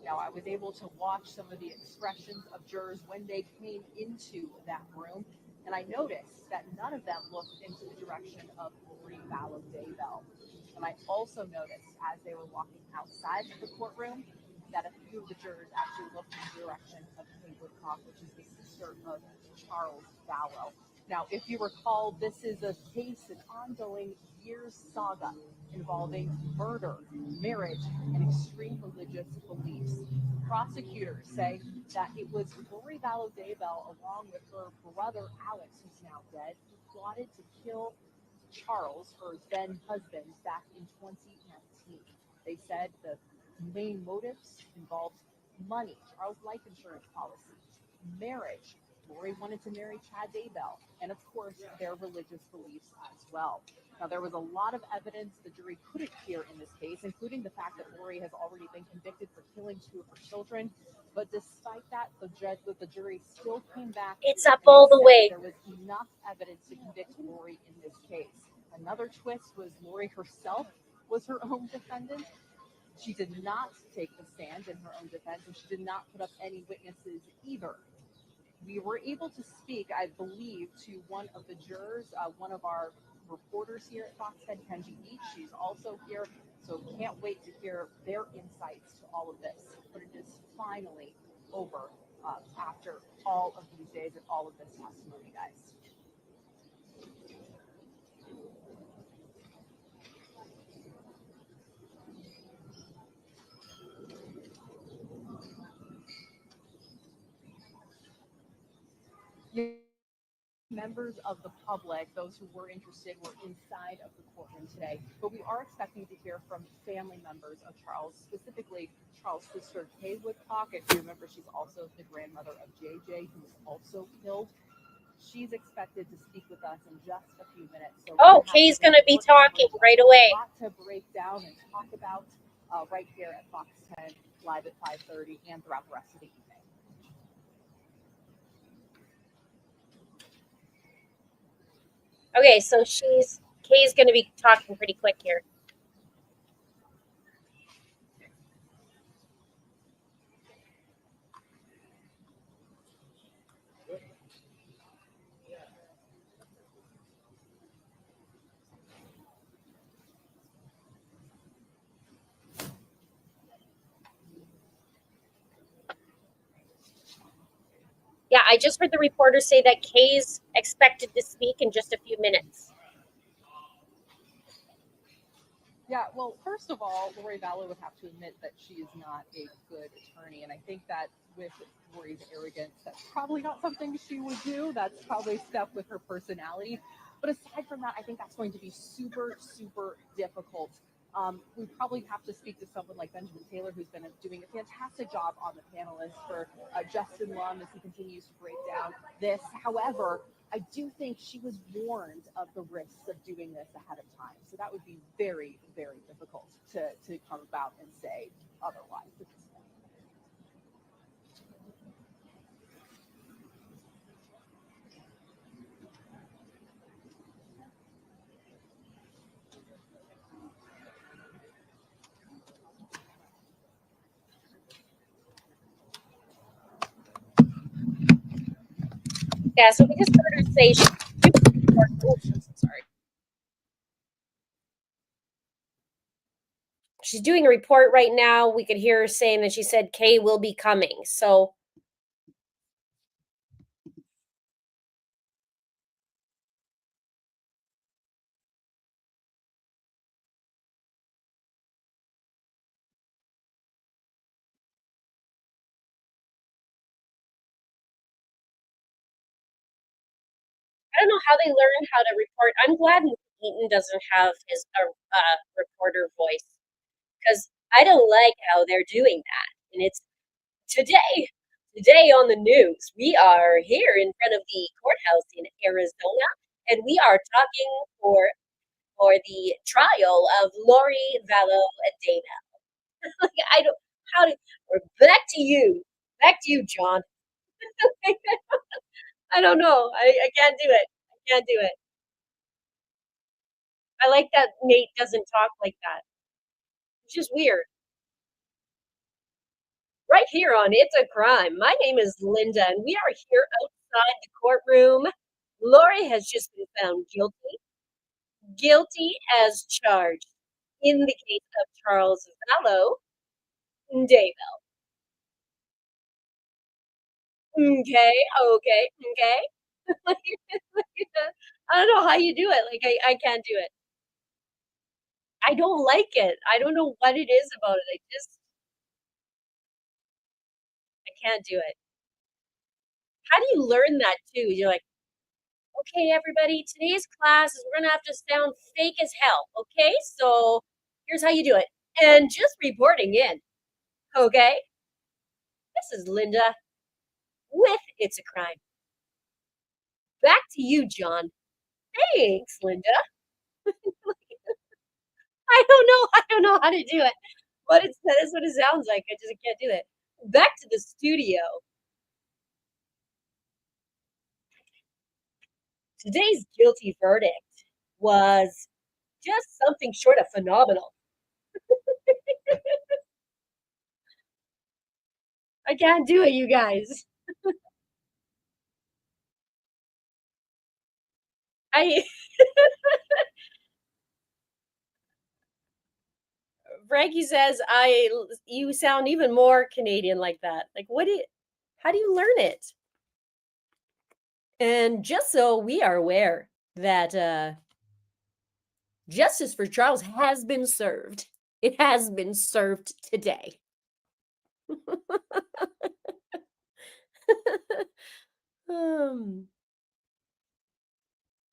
Now, I was able to watch some of the expressions of jurors when they came into that room, and I noticed that none of them looked into the direction of Vallow Daybell. And I also noticed as they were walking outside of the courtroom that a few of the jurors actually looked in the direction of Kate Woodcock, which is the sister of Charles Vallow. Now, if you recall, this is a case, an ongoing years saga involving murder, marriage, and extreme religious beliefs. Prosecutors say that it was Lori Vallow Daybell, along with her brother Alex, who's now dead, who plotted to kill Charles, her then husband, back in 2019. They said the main motives involved money, Charles' life insurance policy, marriage. Lori wanted to marry Chad Daybell, and of course, their religious beliefs as well. Now, there was a lot of evidence the jury couldn't hear in this case, including the fact that Lori has already been convicted for killing 2 of her children. But despite that, the jury still came back. It's up and all they the said way. there was enough evidence to convict Lori in this case. Another twist was Lori herself was her own defendant. She did not take the stand in her own defense, and she did not put up any witnesses either. We were able to speak, I believe, to one of the jurors, one of our reporters here at Fox 10, Kenji Beach. She's also here, so can't wait to hear their insights to all of this. But it is finally over after all of these days and all of this testimony, guys. Members of the public, those who were interested, were inside of the courtroom today, but we are expecting to hear from family members of Charles, specifically Charles' sister, Kay Woodcock. If you remember, she's also the grandmother of JJ, who was also killed. She's expected to speak with us in just a few minutes. So Oh, Kay's going to be talking right away. A lot to break down and talk about right here at Fox 10, live at 5:30 and throughout the rest of the evening. Okay, so Kay's going to be talking pretty quick here. Yeah, I just heard the reporter say that Kay's expected to speak in just a few minutes. Yeah, well, first of all, Lori Vallow would have to admit that she is not a good attorney. And I think that with Lori's arrogance, that's probably not something she would do. That's probably stuff with her personality. But aside from that, I think that's going to be super, super difficult. We probably have to speak to someone like Benjamin Taylor, who's been doing a fantastic job on the panelist, for Justin Lum as he continues to break down this. However, I do think she was warned of the risks of doing this ahead of time. So that would be very, very difficult to come about and say otherwise at this point. Yeah, so we just heard her say she's doing a report right now. We could hear her saying that she said Kay will be coming. So I don't know how they learn how to report. I'm glad Eaton doesn't have his reporter voice, because I don't like how they're doing that. And it's today on the news, we are here in front of the courthouse in Arizona, and we are talking for the trial of Lori Vallow and Daybell. Like, I don't, how do, we're back to you, John. I don't know. I can't do it. I can't do it. I like that Nate doesn't talk like that. It's just weird. Right here on It's a Crime. My name is Linda, and we are here outside the courtroom. Lori has just been found guilty as charged in the case of Charles Vallow Daybell. Okay. I don't know how you do it. Like, I can't do it. I don't like it. I don't know what it is about it. I can't do it. How do you learn that too? You're like, Okay, everybody, today's class is we're gonna have to sound fake as hell, okay? So here's how you do it. And just reporting in, okay? This is Linda with It's a Crime. Back to you, John. Thanks, Linda. I don't know how to do it. But that is what it sounds like. I just can't do it. Back to the studio. Today's guilty verdict was just something short of phenomenal. I can't do it, you guys. I Frankie says you sound even more Canadian like that. Like how do you learn it? And just so we are aware that justice for Charles has been served. It has been served today.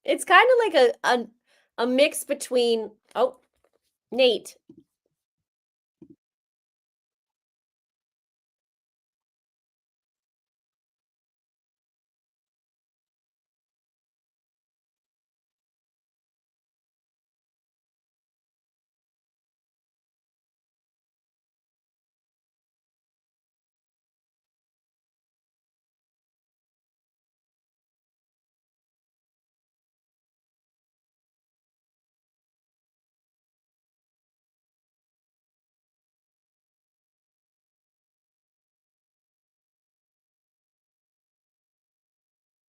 It's kind of like a mix between Nate.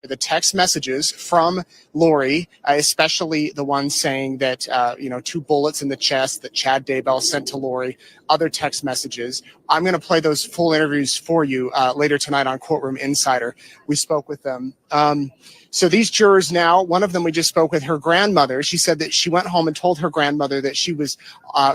The text messages from Lori, especially the one saying that, 2 bullets in the chest that Chad Daybell sent to Lori, other text messages. I'm going to play those full interviews for you later tonight on Courtroom Insider. We spoke with them. So these jurors now, one of them we just spoke with her grandmother. She said that she went home and told her grandmother that she was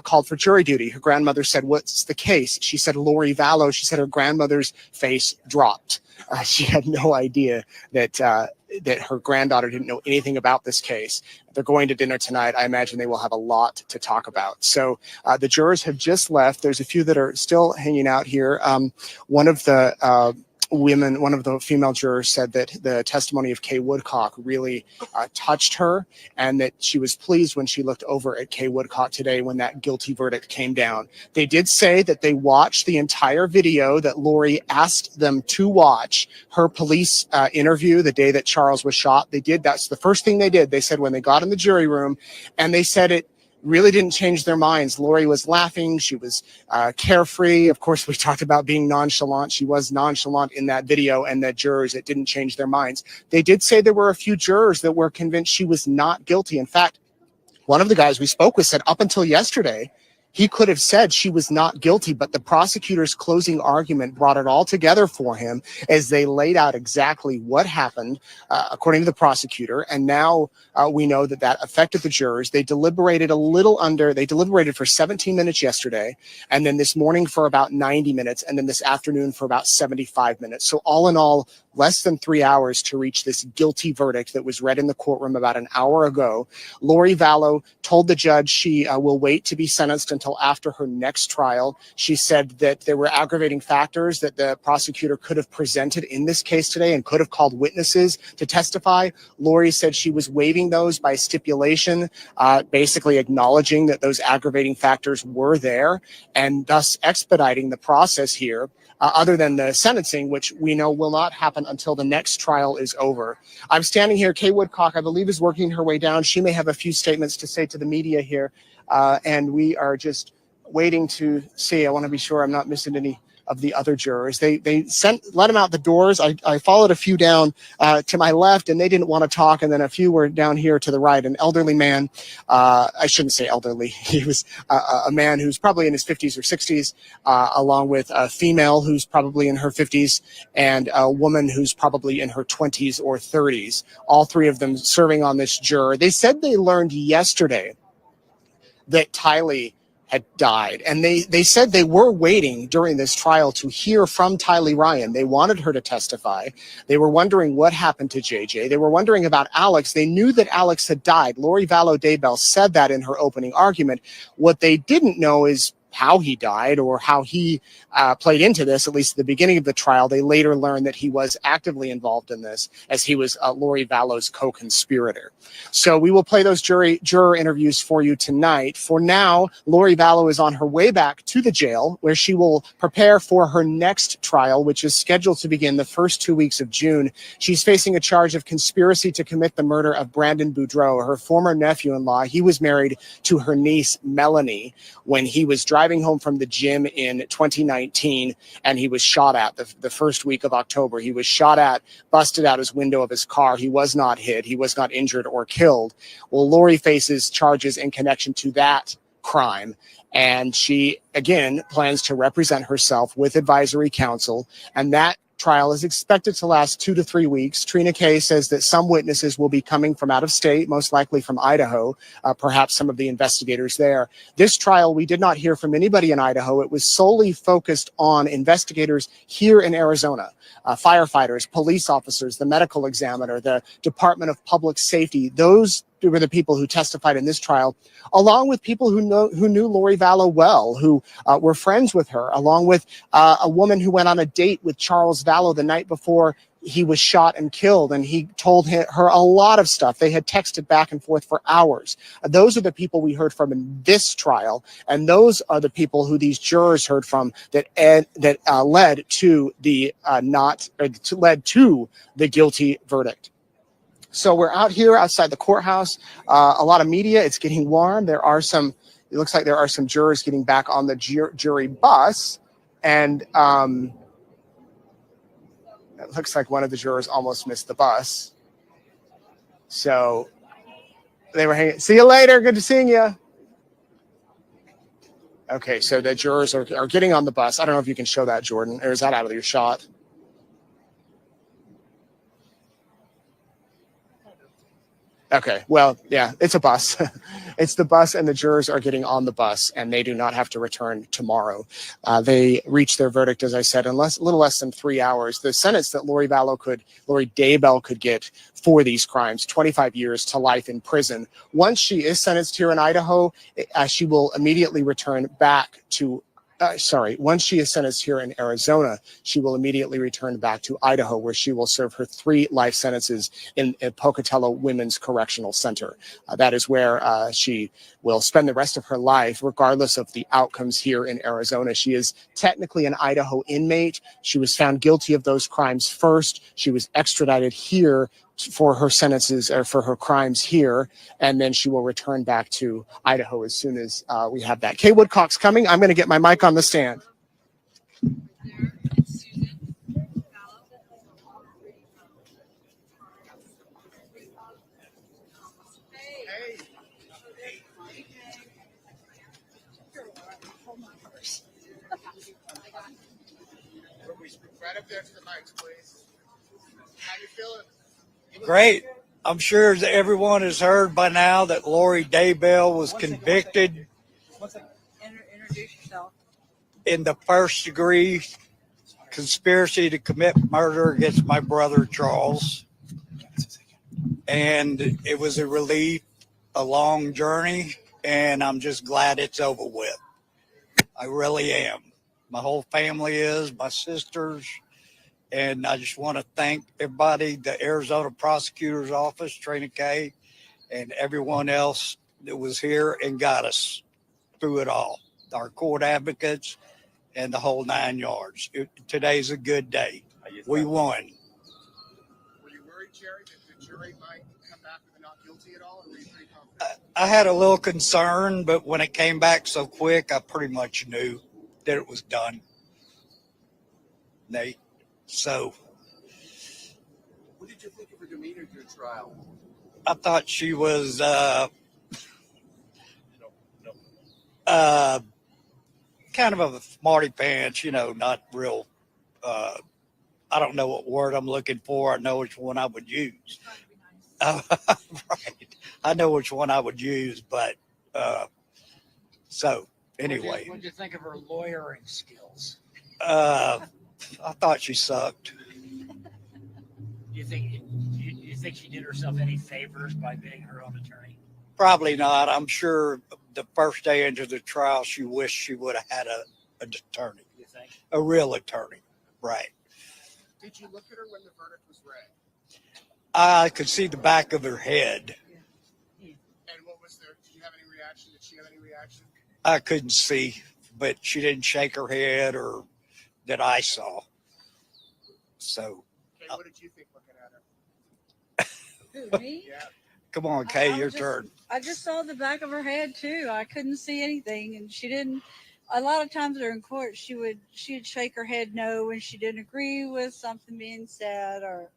called for jury duty. Her grandmother said, "What's the case?" She said, "Lori Vallow." She said her grandmother's face dropped. She had no idea that her granddaughter didn't know anything about this case. They're going to dinner tonight. I imagine they will have a lot to talk about. So the jurors have just left. There's a few that are still hanging out here. One of the one of the female jurors said that the testimony of Kay Woodcock really touched her, and that she was pleased when she looked over at Kay Woodcock today when that guilty verdict came down. They did say that they watched the entire video that Lori asked them to watch, her police interview the day that Charles was shot. They did. That's the first thing they did. They said when they got in the jury room, and they said it really didn't change their minds. Lori was laughing. She was carefree. Of course, we talked about being nonchalant. She was nonchalant in that video, and the jurors, it didn't change their minds. They did say there were a few jurors that were convinced she was not guilty. In fact, one of the guys we spoke with said up until yesterday, he could have said she was not guilty, but the prosecutor's closing argument brought it all together for him as they laid out exactly what happened, according to the prosecutor. And now we know that that affected the jurors. They deliberated they deliberated for 17 minutes yesterday, and then this morning for about 90 minutes, and then this afternoon for about 75 minutes. So all in all, less than 3 hours to reach this guilty verdict that was read in the courtroom about an hour ago. Lori Vallow told the judge she will wait to be sentenced until after her next trial. She said that there were aggravating factors that the prosecutor could have presented in this case today and could have called witnesses to testify. Lori said she was waiving those by stipulation, basically acknowledging that those aggravating factors were there, and thus expediting the process here. Other than the sentencing, which we know will not happen until the next trial is over. I'm standing here. Kay Woodcock, I believe, is working her way down. She may have a few statements to say to the media here, and we are just waiting to see. I want to be sure I'm not missing any of the other jurors. They let them out the doors. I followed a few down to my left, and they didn't want to talk, and then a few were down here to the right. An elderly man, I shouldn't say elderly, he was a man who's probably in his 50s or 60s, along with a female who's probably in her 50s, and a woman who's probably in her 20s or 30s, all three of them serving on this juror. They said they learned yesterday that Tylee had died. And they said they were waiting during this trial to hear from Tylee Ryan. They wanted her to testify. They were wondering what happened to JJ. They were wondering about Alex. They knew that Alex had died. Lori Vallow Daybell said that in her opening argument. What they didn't know is how he died or how he played into this, at least at the beginning of the trial. They later learned that he was actively involved in this, as he was Lori Vallow's co-conspirator. So we will play those juror interviews for you tonight. For now, Lori Vallow is on her way back to the jail, where she will prepare for her next trial, which is scheduled to begin the first 2 weeks of June. She's facing a charge of conspiracy to commit the murder of Brandon Boudreaux, her former nephew-in-law. He was married to her niece, Melanie, when he was driving home from the gym in 2019, and he was shot at the first week of October. He was shot at, busted out his window of his car. He was not hit. He was not injured or killed. Well, Lori faces charges in connection to that crime, and she, again, plans to represent herself with advisory counsel, and that trial is expected to last 2 to 3 weeks. Trina Kay says that some witnesses will be coming from out of state, most likely from Idaho, perhaps some of the investigators there. This trial, we did not hear from anybody in Idaho. It was solely focused on investigators here in Arizona, firefighters, police officers, the medical examiner, the Department of Public Safety. Those were the people who testified in this trial, along with people who knew Lori Vallow well, who were friends with her, along with a woman who went on a date with Charles Vallow the night before he was shot and killed, and he told her a lot of stuff. They had texted back and forth for hours. Those are the people we heard from in this trial, and those are the people who these jurors heard from that led to the led to the guilty verdict. So we're out here outside the courthouse. A lot of media. It's getting warm. It looks like there are some jurors getting back on the jury bus, and it looks like one of the jurors almost missed the bus. So they were hanging. See you later. Good to seeing you. Okay, so the jurors are getting on the bus. I don't know if you can show that, Jordan, or is that out of your shot? Okay, well, yeah, it's a bus. It's the bus, and the jurors are getting on the bus, and they do not have to return tomorrow. They reached their verdict, as I said, in a little less than 3 hours. The sentence that Lori Daybell could get for these crimes, 25 years to life in prison. Once she is sentenced here in Idaho, she will immediately return back to once she is sentenced here in Arizona, she will immediately return back to Idaho, where she will serve her 3 life sentences in Pocatello Women's Correctional Center. That is where she will spend the rest of her life, regardless of the outcomes here in Arizona. She is technically an Idaho inmate. She was found guilty of those crimes first. She was extradited here for her sentences, or for her crimes here, and then she will return back to Idaho as soon as we have that. Kay Woodcock's coming. I'm going to get my mic on the stand. Right up there to the mics, please. How you feeling? Great. I'm sure that everyone has heard by now that Lori Daybell was convicted Introduce yourself. in the first degree conspiracy to commit murder against my brother Charles. And it was a relief, a long journey, and I'm just glad it's over with. I really am. My whole family is, my sisters. And I just want to thank everybody, the Arizona Prosecutor's Office, Trina Kay, and everyone else that was here and got us through it all. Our court advocates and the whole 9 yards. Today's a good day. We won. Were you worried, Jerry, that the jury might come back with a not guilty at all? Or were you pretty confident? I had a little concern, but when it came back so quick, I pretty much knew that it was done. Nate. So, What did you think of her demeanor during trial? I thought she was kind of a smarty pants, not real. I don't know what word I'm looking for. I know which one I would use. Right. I know which one I would use, but so anyway, What did you think of her lawyering skills? I thought she sucked. Do you think she did herself any favors by being her own attorney? Probably not. I'm sure the first day into the trial, she wished she would have had an attorney, You think? a real attorney. Right. Did you look at her when the verdict was read? I could see the back of her head. And what was there? Did you have any reaction? Did she have any reaction? I couldn't see, but she didn't shake her head or that I saw. So. Okay, what did you think looking at her? Who, me? Yeah. Come on, Kay, your turn. I just saw the back of her head too. I couldn't see anything, and she didn't. A lot of times during court, she'd shake her head no when she didn't agree with something being said, or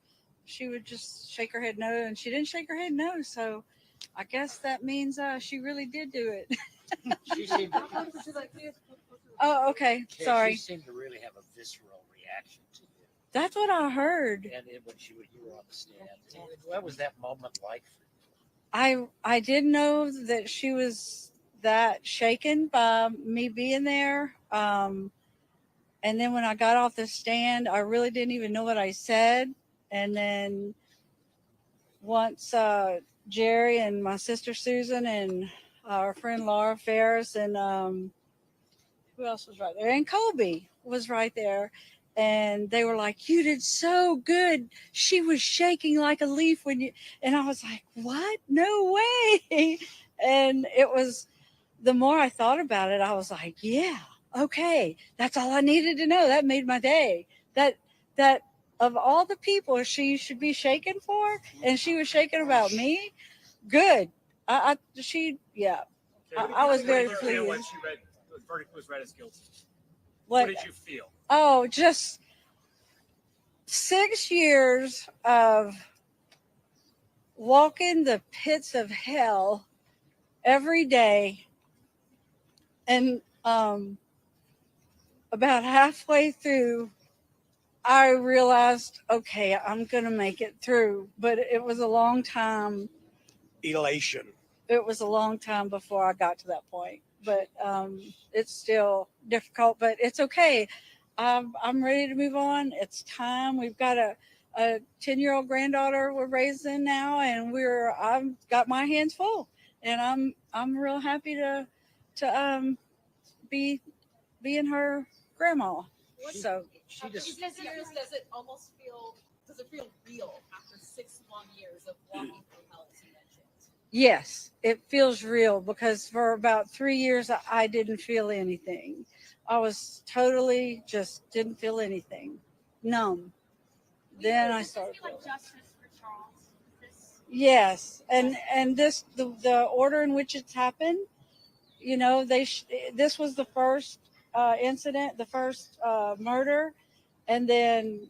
she would just shake her head no, and she didn't shake her head no. So I guess that means she really did do it. She seemed to, Oh, okay. Kay, Sorry. She seemed to really have a visceral reaction to you. That's what I heard. And when you were on the stand, what was that moment like for you? I didn't know that she was that shaken by me being there. And then when I got off the stand, I really didn't even know what I said. And then once Jerry and my sister Susan and our friend Laura Ferris and who else was right there? And Colby was right there. And they were like, "You did so good. She was shaking like a leaf when you," and I was like, "What? No way." And it was, the more I thought about it, I was like, yeah, okay. That's all I needed to know. That made my day. That of all the people she should be shaking for, and she was shaking about me, good. I was very pleased. When the verdict was read as guilty? What did you feel? Oh, just 6 years of walking the pits of hell every day. And about halfway through, I realized, okay, I'm going to make it through. But it was a long time. Elation. It was a long time before I got to that point. But it's still difficult, but it's okay. I'm ready to move on. It's time. We've got a 10-year-old granddaughter we're raising now, and I've got my hands full, and I'm real happy to be being her grandma. So After 6 years, does it feel real after 6 long years of walking through hell, as you mentioned? yes, it feels real, because for about 3 years I didn't feel anything. I was totally just didn't feel anything, numb. Then I started. Like justice for Charles. Yes, and the order in which it's happened, this was the first incident, the first murder, and then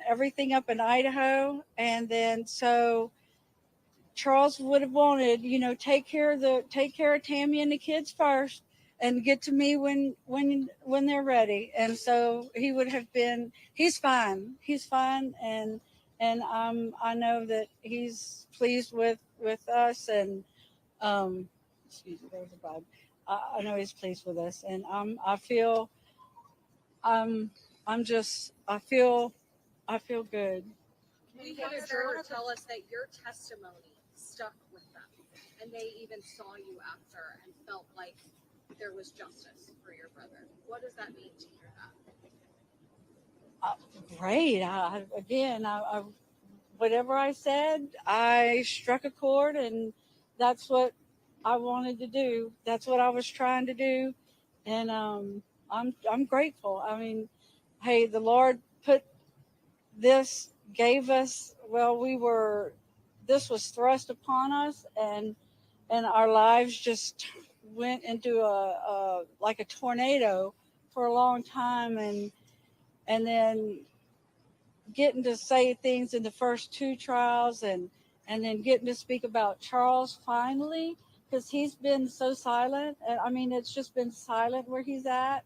everything up in Idaho, and then so Charles would have wanted, take care of Tammy and the kids first, and get to me when they're ready. And so he would have been. He's fine, and I know that he's pleased with us, and excuse me, there's a bug. I know he's pleased with us, and I feel good. We had a juror tell us that your testimony stuck with them, and they even saw you after and felt like there was justice for your brother. What does that mean to hear that? Great. I whatever I said, I struck a chord, and that's what I wanted to do. That's what I was trying to do, and I'm grateful. I mean, hey, the Lord gave us. This was thrust upon us, and our lives just went into like a tornado for a long time, and then getting to say things in the first 2 trials, and then getting to speak about Charles finally, because he's been so silent. And I mean, it's just been silent where he's at.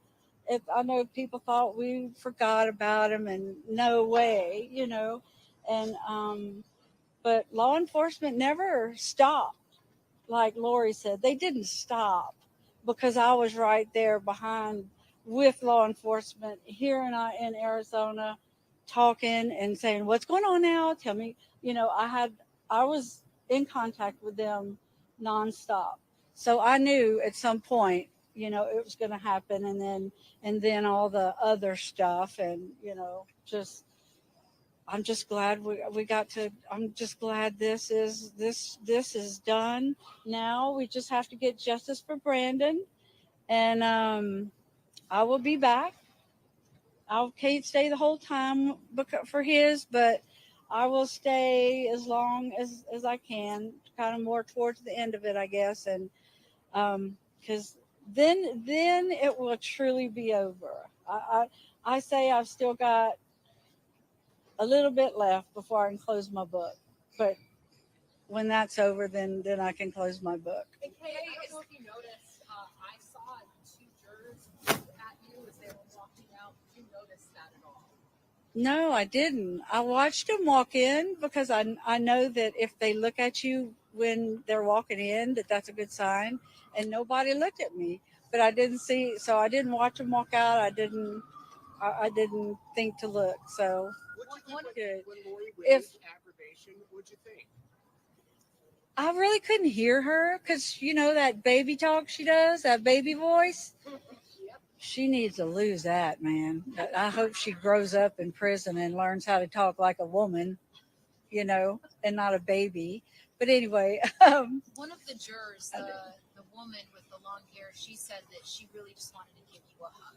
I know people thought we forgot about him, and no way, and but law enforcement never stopped. Like Lori said, they didn't stop. because I was right there behind with law enforcement here in Arizona, talking and saying, "What's going on now? Tell me." I was in contact with them nonstop, so I knew at some point, it was going to happen, and then all the other stuff, and just. I'm just glad we got to. I'm just glad this is done. Now we just have to get justice for Brandon, and I will be back. I can't stay the whole time for his, but I will stay as long as I can, kind of more towards the end of it, I guess, and because then it will truly be over. I say I've still got a little bit left before I can close my book, but when that's over, then I can close my book. And Kay, I don't know if you noticed, I saw 2 jurors look at you as they were walking out. Did you notice that at all? No, I didn't. I watched them walk in because I know that if they look at you when they're walking in, that's a good sign. And nobody looked at me, but I didn't see, so I didn't watch them walk out. I didn't think to look. So good. When Lori If aggravation, what'd you think? I really couldn't hear her because that baby talk she does, that baby voice. She needs to lose that, man. I hope she grows up in prison and learns how to talk like a woman, and not a baby. But anyway, one of the jurors, the woman with the long hair, she said that she really just wanted to give you a hug.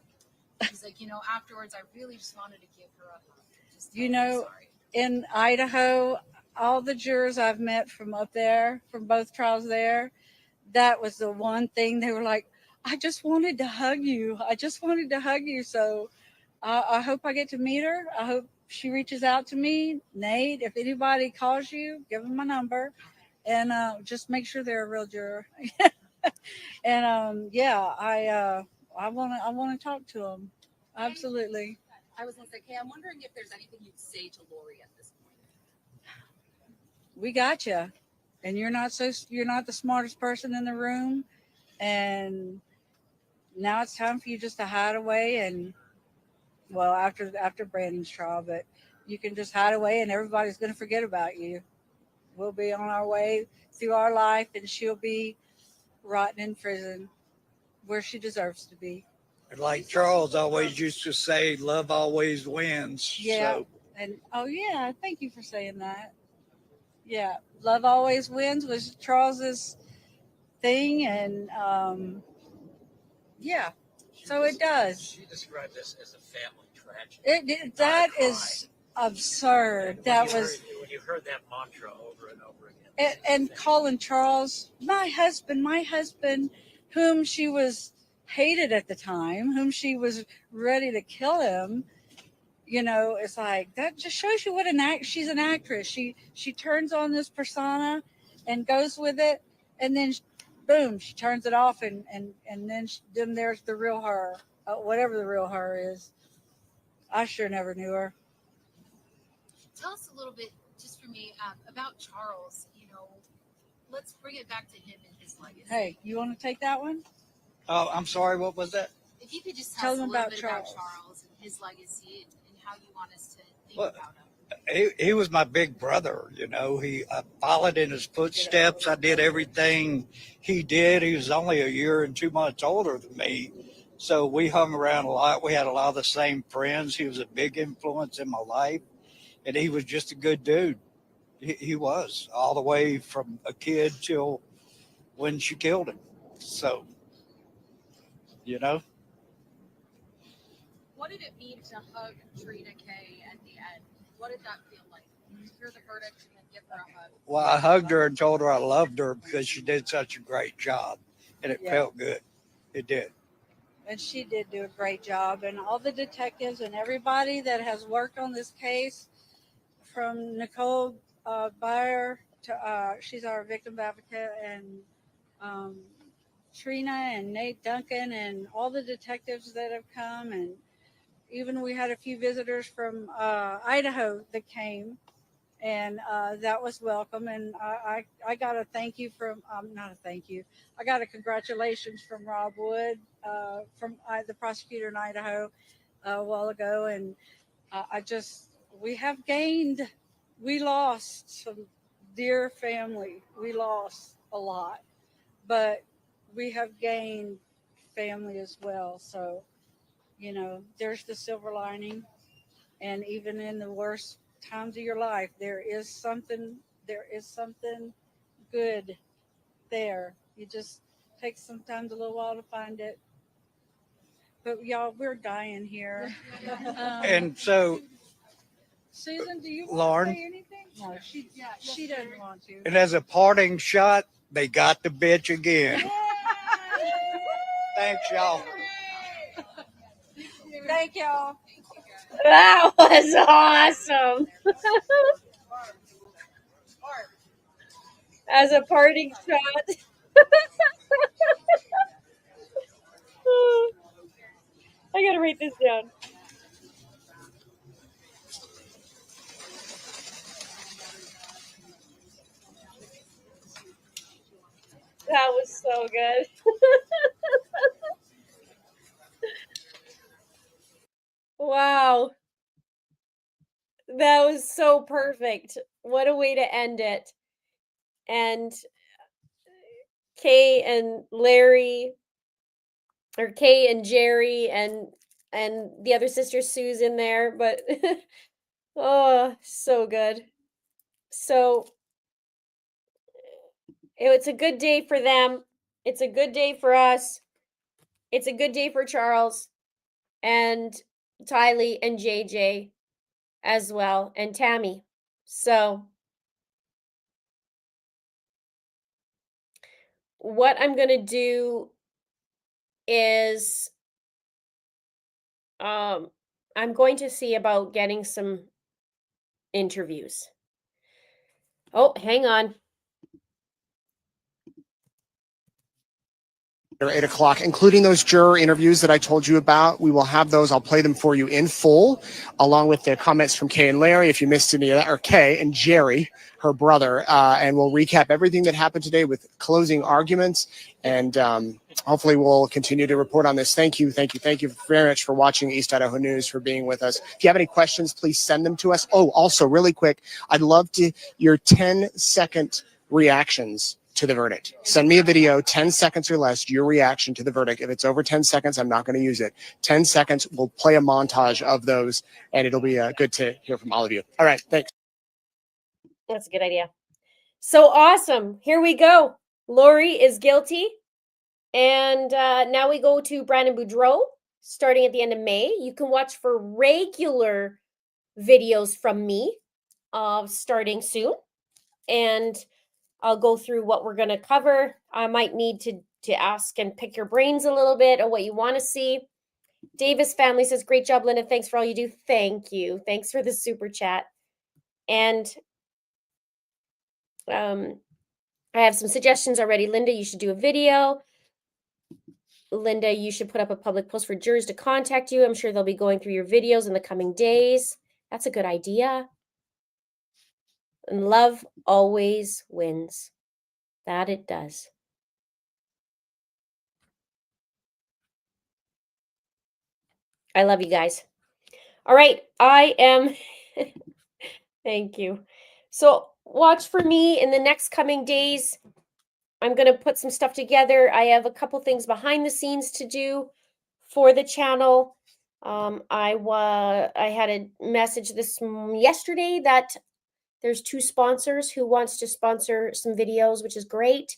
She's like, afterwards, I really just wanted to give her a hug. Just tell her sorry. In Idaho, all the jurors I've met from up there, from both trials there, that was the one thing they were like, I just wanted to hug you. I just wanted to hug you. So I hope I get to meet her. I hope she reaches out to me. Nate, if anybody calls you, give them my number, and just make sure they're a real juror. And I want to talk to them. Absolutely. I was going to say, Kay, I'm wondering if there's anything you'd say to Lori at this point. We got you, and you're not the smartest person in the room, and now it's time for you just to hide away, and well, after Brandon's trial, but you can just hide away, and everybody's going to forget about you. We'll be on our way through our life, and she'll be rotting in prison where she deserves to be. And like Charles always used to say, love always wins. Yeah. So. And thank you for saying that. Yeah, love always wins was Charles's thing, and so it does. She described this as a family tragedy. That is absurd. When you heard that mantra over and over again. And calling Charles my husband, whom she was hated at the time, whom she was ready to kill him. It's like that just shows you what she's an actress. She turns on this persona and goes with it, and then boom, she turns it off, and then there's the real her, whatever the real her is. I sure never knew her. Tell us a little bit, just for me, about Charles. Let's bring it back to him and his legacy. Hey, you want to take that one? Oh, I'm sorry. What was that? If you could just tell us a little bit about Charles and his legacy and how you want us to think about him. He was my big brother. I followed in his footsteps. I did everything he did. He was only a year and 2 months older than me. So we hung around a lot. We had a lot of the same friends. He was a big influence in my life. And he was just a good dude. He was, all the way from a kid till when she killed him. So, What did it mean to hug Trina Kay at the end? What did that feel like? To hear the verdict and then give her a hug? Well, I hugged her and told her I loved her because she did such a great job. And it felt good. It did. And she did do a great job. And all the detectives and everybody that has worked on this case, from Nicole Byer to she's our victim advocate, and Trina and Nate Duncan and all the detectives that have come, and even we had a few visitors from Idaho that came And that was welcome. And I got a thank you from, not a thank you, I got a congratulations from Rob Wood, from the prosecutor in Idaho a while ago. And we have gained, we lost some dear family. We lost a lot, but we have gained family as well. So, there's the silver lining. And even in the worst times of your life, there is something good there. You just take sometimes a little while to find it. But y'all, we're dying here. And so, Susan, do you want Lauren? to say anything? No, she doesn't want to. and as a parting shot, they got the bitch again. Thanks, y'all. Thank y'all. That was awesome. As a parting shot. I gotta write this down. That was so good. Wow. That was so perfect. What a way to end it. And Kay and Larry, or Kay and Jerry, and the other sister Sue's in there, but oh, so good. So it's a good day for them. It's a good day for us. It's a good day for Charles and Tylee and JJ as well, and Tammy. So what I'm going to do is I'm going to see about getting some interviews. Oh, hang on. Or 8 o'clock, including those juror interviews that I told you about. We will have those. I'll play them for you in full, along with the comments from Kay and Larry, if you missed any of that, or Kay and Jerry, her brother. And we'll recap everything that happened today with closing arguments. And hopefully we'll continue to report on this. Thank you very much for watching East Idaho News, for being with us. If you have any questions, please send them to us. Oh, also, really quick, I'd love your 10-second reactions to the verdict. Send me a video, 10 seconds or less, your reaction to the verdict. If it's over 10 seconds, I'm not going to use it. 10 seconds, we'll play a montage of those, and it'll be good to hear from all of you. All right, thanks. That's a good idea. So awesome. Here we go. Lori is guilty. And now we go to Brandon Boudreau, starting at the end of May. You can watch for regular videos from me starting soon. And I'll go through what we're going to cover. I might need to ask and pick your brains a little bit on what you want to see. Davis family says, great job, Linda. Thanks for all you do. Thank you. Thanks for the super chat. And I have some suggestions already. Linda, you should do a video. Linda, you should put up a public post for jurors to contact you. I'm sure they'll be going through your videos in the coming days. That's a good idea. And love always wins. That it does. I love you guys. All right, I am. Thank you. So watch for me in the next coming days. I'm going to put some stuff together. I have a couple things behind the scenes to do for the channel. I had a message yesterday that there's 2 sponsors who wants to sponsor some videos, which is great.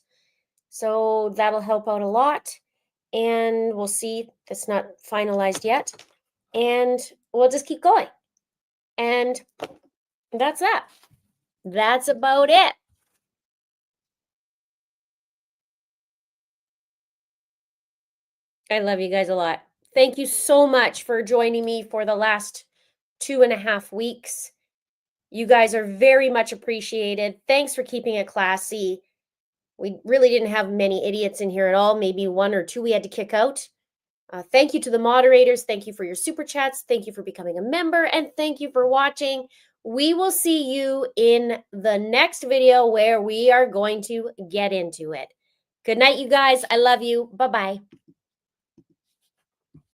So that'll help out a lot. And we'll see. That's not finalized yet. And we'll just keep going. And that's that. That's about it. I love you guys a lot. Thank you so much for joining me for the last 2.5 weeks. You guys are very much appreciated. Thanks for keeping it classy. We really didn't have many idiots in here at all. Maybe 1 or 2 we had to kick out. Thank you to the moderators. Thank you for your super chats. Thank you for becoming a member. And thank you for watching. We will see you in the next video where we are going to get into it. Good night, you guys. I love you. Bye-bye.